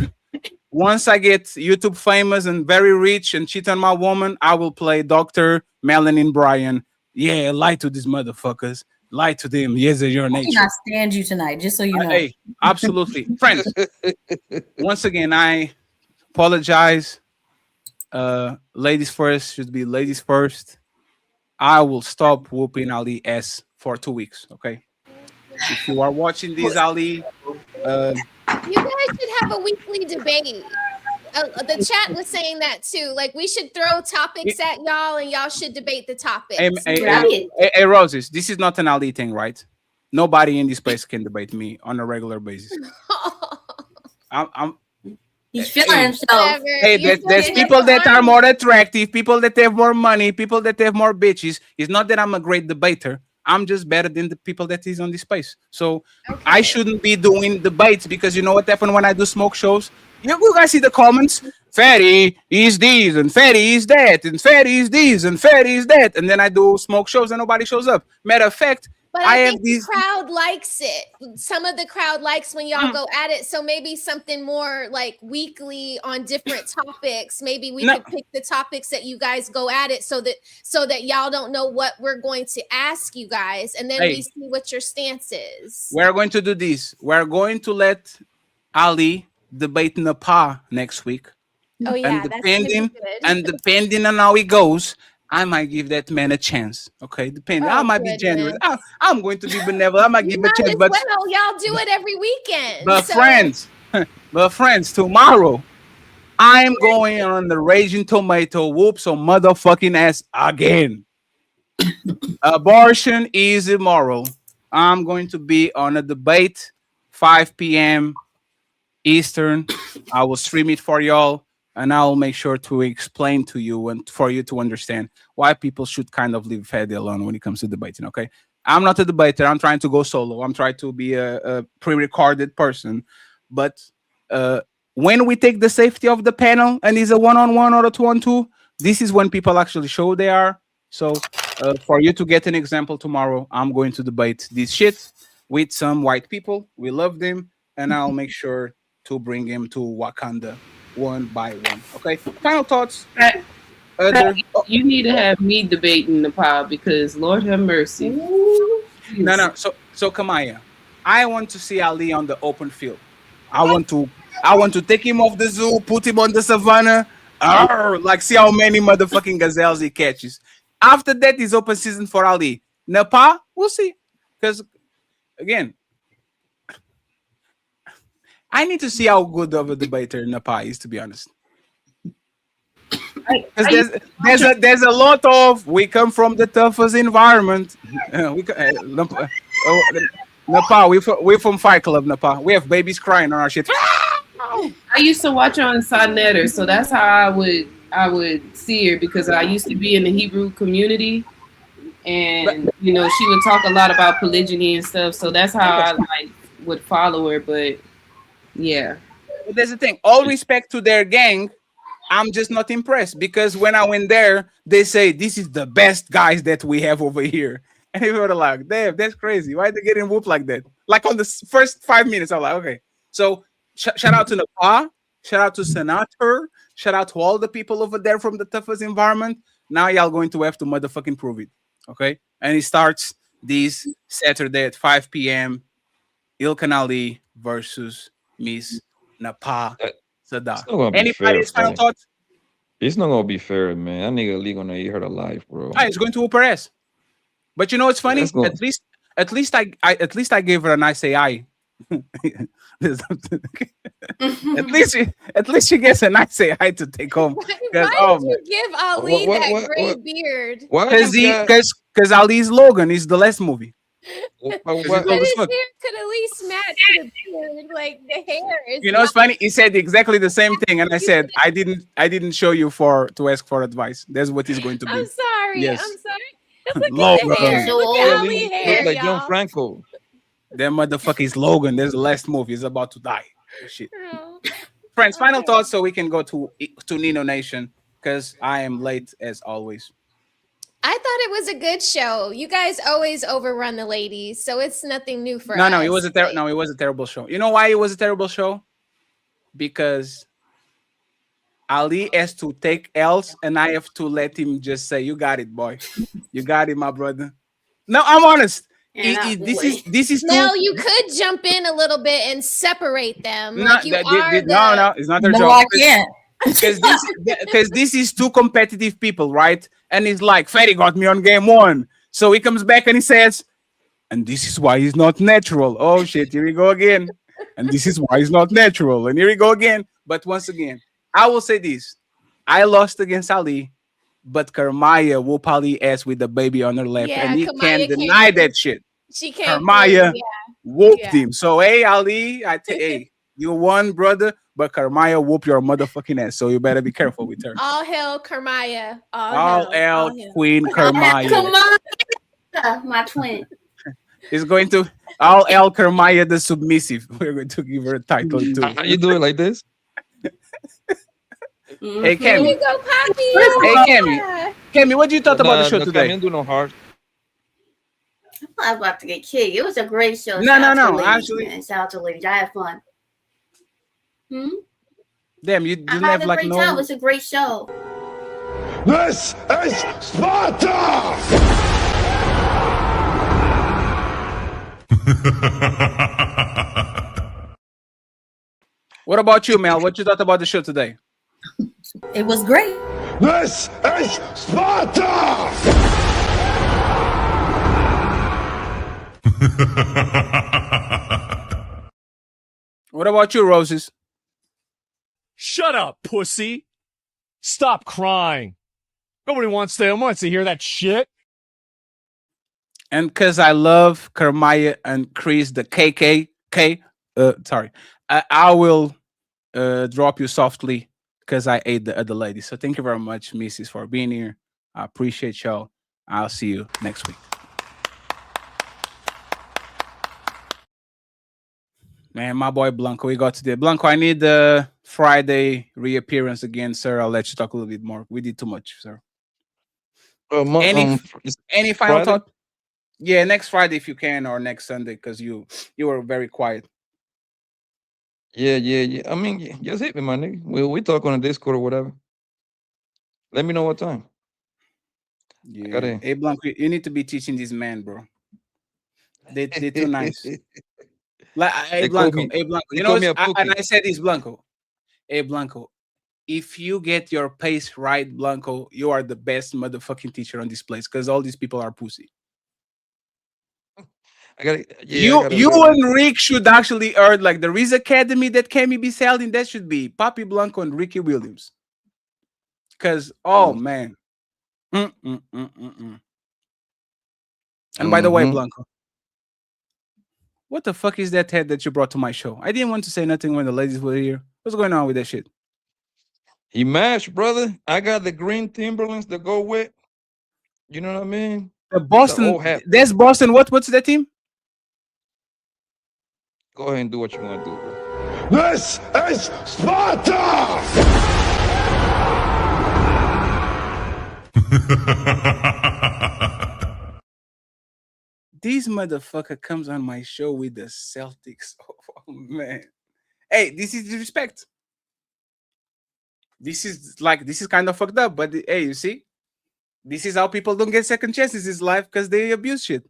Once I get YouTube famous and very rich and cheat on my woman, I will play Dr. Melanin Bryan. Yeah, lie to these motherfuckers. Lie to them. Yes, they're your I nature. cannot stand you tonight, just so you know. Hey, absolutely. Friends, once again, I apologize. Ladies first should be ladies first. I will stop whooping Ali ass for 2 weeks, okay? If you are watching this, Ali, You guys should have a weekly debate. The chat was saying that too. Like we should throw topics at y'all, and y'all should debate the topics. Hey, Roses, this is not an Ali thing, right? Nobody in this place can debate me on a regular basis. He's feeling himself. Hey, there's people that are more attractive, people that have more money, people that have more bitches. It's not that I'm a great debater. I'm just better than the people that is on this space. So I shouldn't be doing debates because you know what happened when I do smoke shows? You guys see the comments? Fatty is this and Fatty is that and Fatty is this and Fatty is that. And then I do smoke shows and nobody shows up. Matter of fact, But I think the crowd likes it. Some of the crowd likes when y'all go at it. So maybe something more like weekly on different topics. Maybe we could pick the topics that you guys go at it so that y'all don't know what we're going to ask you guys. And then we see what your stance is. We're going to do this. We're going to let Ali debate Nepal next week. Oh yeah, and depending on how it goes, I might give that man a chance. Okay, depending. I might be generous. I'm going to be benevolent. I might give a chance. But y'all do it every weekend. But friends, tomorrow I'm going on the Raging Tomato whoop some motherfucking ass again. Abortion is immoral. I'm going to be on a debate 5 p.m. Eastern. I will stream it for y'all. And I'll make sure to explain to you and for you to understand why people should kind of leave Fatty alone when it comes to debating, okay? I'm not a debater. I'm trying to go solo. I'm trying to be a pre-recorded person. But when we take the safety of the panel and it's a one-on-one or a two-on-two, this is when people actually show they are So for you to get an example tomorrow, I'm going to debate this shit with some white people. We love them, and I'll make sure to bring him to Wakanda one by one. Okay. Final thoughts. Other. You need to have me debating the power because Lord have mercy. No. So Kamaya, I want to see Ali on the open field. I want to take him off the zoo, put him on the savannah, like see how many motherfucking gazelles he catches. After that is open season for Ali. Napa, we'll see. Because again, I need to see how good of a debater Napa is, to be honest. Because there's a lot of we come from the toughest environment. Napa, we're from Fight Club, Napa. We have babies crying on our shit. I used to watch her on Sonnetter, so that's how I would see her because I used to be in the Hebrew community, and she would talk a lot about polygyny and stuff. So that's how I would follow her. But yeah, but there's the thing. All respect to their gang. I'm just not impressed because when I went there, they say this is the best guys that we have over here. And they were like, damn, that's crazy. Why are they getting whooped like that? Like on the first 5 minutes, I'm like, okay. So shout out to Napa, shout out to Senator, shout out to all the people over there from the toughest environment. Now y'all going to have to motherfucking prove it. Okay? And it starts this Saturday at 5 p.m. ILKAN ALI versus Miss Napa. Anybody's final thoughts? It's not gonna be fair, man. That nigga Ali gonna eat her alive, bro. It's going to whoop her ass. But you know what's funny? At least I gave her a nice AI. at least she gets a nice AI to take home. Why did you give Ali that gray beard? Because Ali's Logan is the last movie. But his hair could at least match the beard, like the hair is. You know, it's funny. He said exactly the same thing, and I said I didn't show you to ask for advice. That's what he's going to be. I'm sorry. Yes. I'm sorry. Look at the hair. Look at Ali hair, like y'all. John Franco. That motherfucker is Logan. There's the last movie. He's about to die. Shit. Friends, final thoughts so we can go to Nino Nation because I am late as always. I thought it was a good show. You guys always overrun the ladies, so it's nothing new for us. No, it was a terrible show. You know why it was a terrible show? Because Ali has to take L's, and I have to let him just say, "You got it, boy. You got it, my brother." No, I'm honest. This is Mel, you could jump in a little bit and separate them. No, it's not their job. I can't. Because this is two competitive people, right? And he's like, Fatty got me on game one. So he comes back and he says, and this is why he's not natural. Oh shit, here we go again. And this is why he's not natural. And here we go again. But once again, I will say this. I lost against Ali, but Karmaya whooped Ali ass with the baby on her lap. And he can't deny that shit. She can't. Karmaya whooped him. So, hey, Ali, hey, you won, brother. But Karmaya whoop your motherfucking ass, so you better be careful with her. All hail Karmaya. All hail Queen Karmaya. Karmaya, my twin. It's going to all hail Karmaya the submissive. We're going to give her a title too. How you do it like this? Hey, Kemi. Here you go, Poppy. Hey, Kemi, what do you thought about the show today? Kemi, do no hard. I was about to get kicked. It was a great show. No. Actually, shout out to ladies. I had fun. Damn, you didn't I have had a like great no. time. It was a great show. This is Sparta! What about you, Mel? What you thought about the show today? It was great. This is Sparta! What about you, Roses? Shut up, pussy. Stop crying. Nobody wants to hear that shit. And because I love Karmaya and Chris, the KKK, sorry, I will drop you softly because I ate the other lady. So thank you very much, Mrs., for being here. I appreciate y'all. I'll see you next week. Man, my boy Blanco, we got today. Blanco, I need the Friday reappearance again, sir. I'll let you talk a little bit more. We did too much, sir. Any final Friday? thought? Yeah, next Friday if you can, or next Sunday, because you were very quiet. Yeah. I mean, just hit me, my nigga. We talk on a Discord or whatever. Let me know what time. Yeah. Hey Blanco, you need to be teaching these men, bro. They're too nice. Like, hey They call Blanco, me. hey Blanco. They You call know, me a and pookie. I said this, Blanco. Hey Blanco, if you get your pace right, Blanco, you are the best motherfucking teacher on this place, because all these people are pussy. I gotta You learn. and Rick should actually earn like the Riz Academy that Kemi be selling. That should be Papi Blanco and Ricky Williams. Because man. And by the way, Blanco, what the fuck is that head that you brought to my show? I didn't want to say nothing when the ladies were here. What's going on with that shit? He mashed, brother. I got the green Timberlands to go with. You know what I mean? The Boston. whole hat. That's Boston. What's that team? Go ahead and do what you want to do, bro. This is Sparta! This motherfucker comes on my show with the Celtics. Oh man. Hey, this is disrespect. This is kind of fucked up, but hey, you see? This is how people don't get second chances in life, because they abuse shit.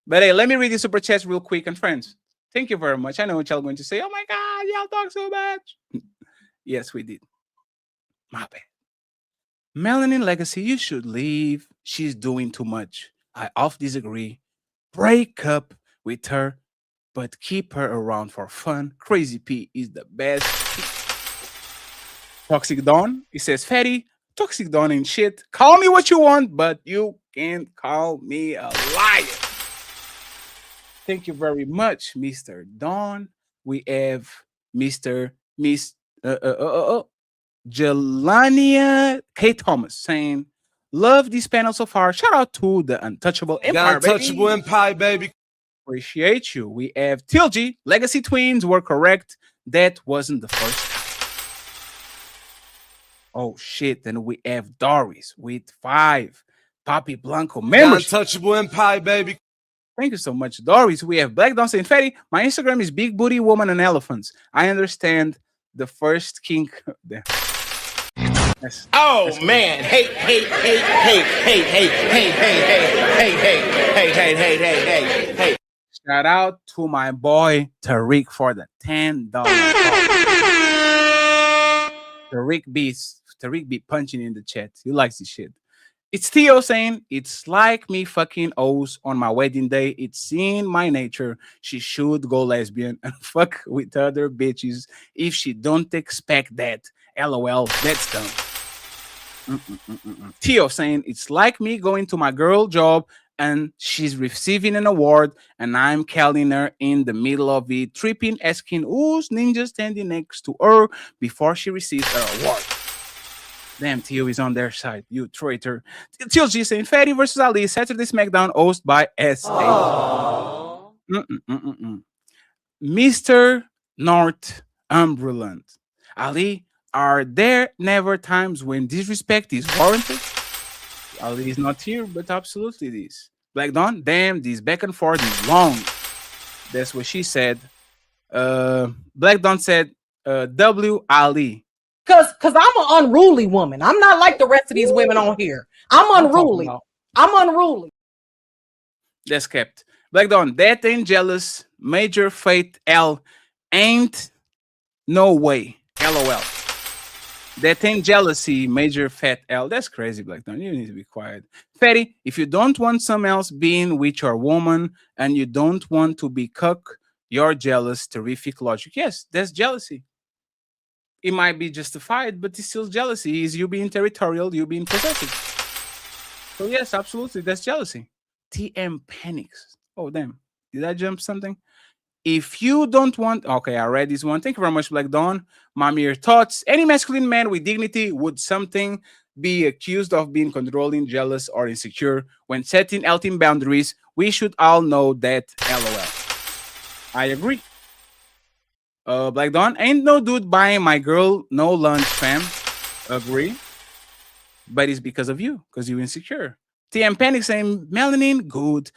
But hey, let me read the super chats real quick. And friends, thank you very much. I know what y'all going to say. Oh my God, y'all talk so much. Yes, we did. My bad. Melanin Legacy, you should leave. She's doing too much. I off disagree. Break up with her, but keep her around for fun. Crazy P is the best. Toxic Dawn, he says, Fatty, Toxic Dawn ain't shit. Call me what you want, but you can't call me a liar. Thank you very much, Mr. Dawn. We have Miss Jelania K. Thomas saying, love this panel so far. Shout out to the Untouchable Empire. Untouchable Empire, baby. Appreciate you. We have Tilgy. Legacy twins were correct. That wasn't the first time. Oh shit. Then we have Doris with 5 Papi Blanco membership. Untouchable Empire, baby. Thank you so much, Doris. We have Black Dawn saying, Fatty, my Instagram is Big Booty Woman and Elephants. I understand the first kink there. Oh man, hey. Shout out to my boy Tariq for the $10. Tariq be punching in the chat. He likes this shit. It's Theo saying, it's like me fucking O's on my wedding day. It's in my nature. She should go lesbian and fuck with other bitches if she don't expect that. LOL, that's dumb. Theo saying, it's like me going to my girl job and she's receiving an award and I'm calling her in the middle of it, tripping, asking who's ninja standing next to her before she receives her award. Damn, Theo is on their side, you traitor. TLG saying, Fatty versus Ali, Saturday SmackDown, hosted by SA. Mr. Northumberland. Ali, are there never times when disrespect is warranted? Ali is not here, but absolutely it is. Black Dawn, damn, this back and forth is long. That's what she said. Black Dawn said, W. Ali. Cause I'm an unruly woman. I'm not like the rest of these women on here. I'm unruly. I'm unruly. That's kept. Black Dawn, that ain't jealous. Major Fate L ain't no way. LOL. That ain't jealousy. Major Fat L. That's crazy, Black Dawn. You need to be quiet. Fatty, if you don't want someone else being with your woman and you don't want to be cuck, you're jealous. Terrific logic. Yes, that's jealousy. It might be justified, but it's still jealousy. Is you being territorial, you being possessive. So yes, absolutely, that's jealousy. TM panics. Oh damn, did I jump something? If you don't want, okay, I read this one. Thank you very much, Black Dawn. Mommy, your thoughts. Any masculine man with dignity would something be accused of being controlling, jealous, or insecure when setting ultimate boundaries. We should all know that. LOL. I agree. Black Dawn, ain't no dude buying my girl no lunch, fam. Agree. but it's because of you, because you're insecure. TM Panic saying melanin, good.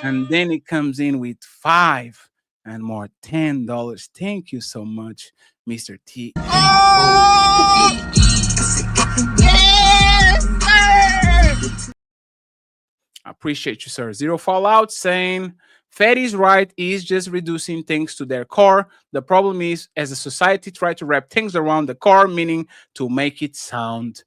And then it comes in with $5 and more $10. Thank you so much, Mr. T. Appreciate you, sir. Zero Fallout saying Fatty's right is just reducing things to their core. The problem is, as a society, try to wrap things around the core, meaning to make it sound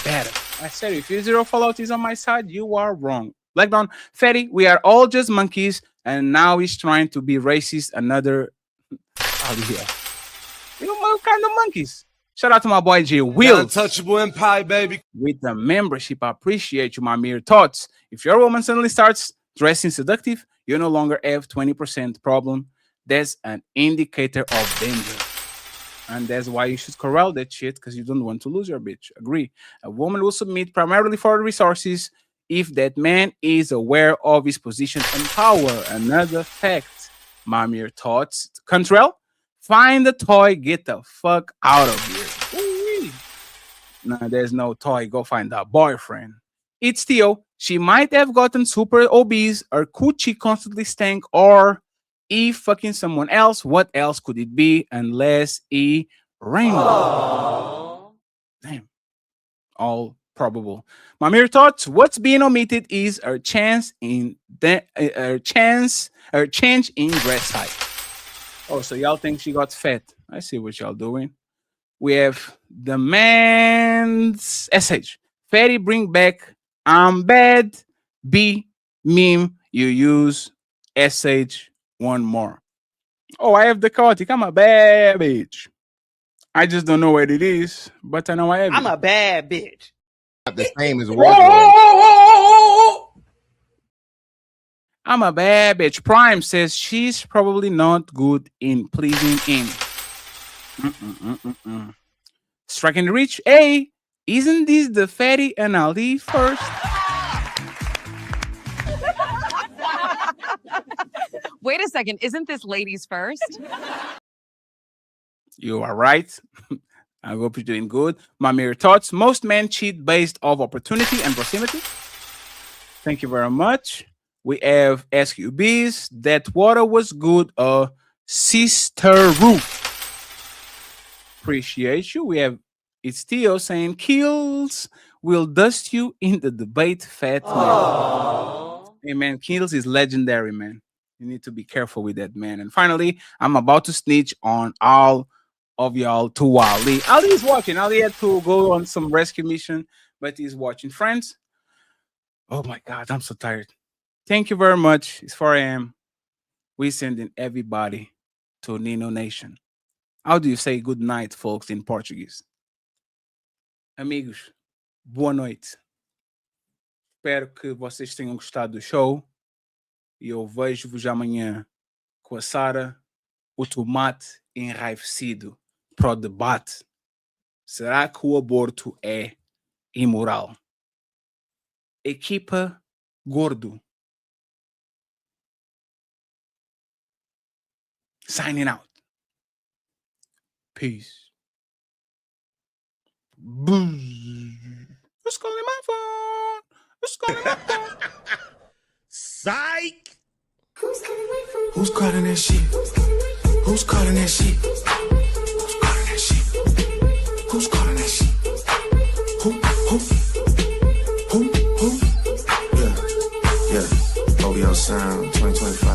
better. I said, if you Zero Fallout is on my side, you are wrong. Black Dawn, Fatty, we are all just monkeys, and now he's trying to be racist. Another out here. You know what kind of monkeys? Shout out to my boy J Will. Untouchable Empire, baby. With the membership, I appreciate you, my mere thoughts. If your woman suddenly starts dressing seductive, you no longer have 20% problem. That's an indicator of danger. And that's why you should corral that shit, because you don't want to lose your bitch. Agree. A woman will submit primarily for resources if that man is aware of his position and power. Another fact, my mere thoughts. Contrell, find the toy, get the fuck out of here. Ooh-wee. No, there's no toy. Go find a boyfriend. It's Theo. She might have gotten super obese, or coochie constantly stank, or fucking someone else. What else could it be unless rainbow? Damn. All probable. My mere thoughts. What's being omitted is our change in dress type. Oh, so y'all think she got fat? I see what y'all doing. We have the man's SH. Fatty, bring back I'm bad. B meme. You use SH one more. Oh, I have the chaotic. I'm a bad bitch. I just don't know what it is, but I know I have I'm a bad bitch. Not the same as I'm a bad bitch. Prime says she's probably not good in pleasing him. Striking the reach. Hey, isn't this the Fatty and Ali first? Wait a second. Isn't this ladies first? You are right. I hope you're doing good. My mere thoughts. Most men cheat based off opportunity and proximity. Thank you very much. We have SQBs. That water was good. Sister Ruth. Appreciate you. We have it's Theo saying kills will dust you in the debate, fat man. Hey man, kills is legendary, man. You need to be careful with that, man. And finally, I'm about to snitch on all of y'all to Ali. Ali is watching. Ali had to go on some rescue mission, but he's watching. Friends, oh my God, I'm so tired. Thank you very much. It's 4 a.m. We sending everybody to Nino Nation. How do you say good night, folks, in Portuguese? Amigos, boa noite. Espero que vocês tenham gostado do show. E eu vejo-vos amanhã com a Sara, o tomate enraivecido para o debate. Será que o aborto é imoral? Equipa Gordo. Signing out. Peace. Who's calling my phone? Who's calling my phone? Psych! Who's calling that shit? Who's calling that shit? Who's calling that shit? Who's calling that shit? Who? Yeah. OBO Sound 2025.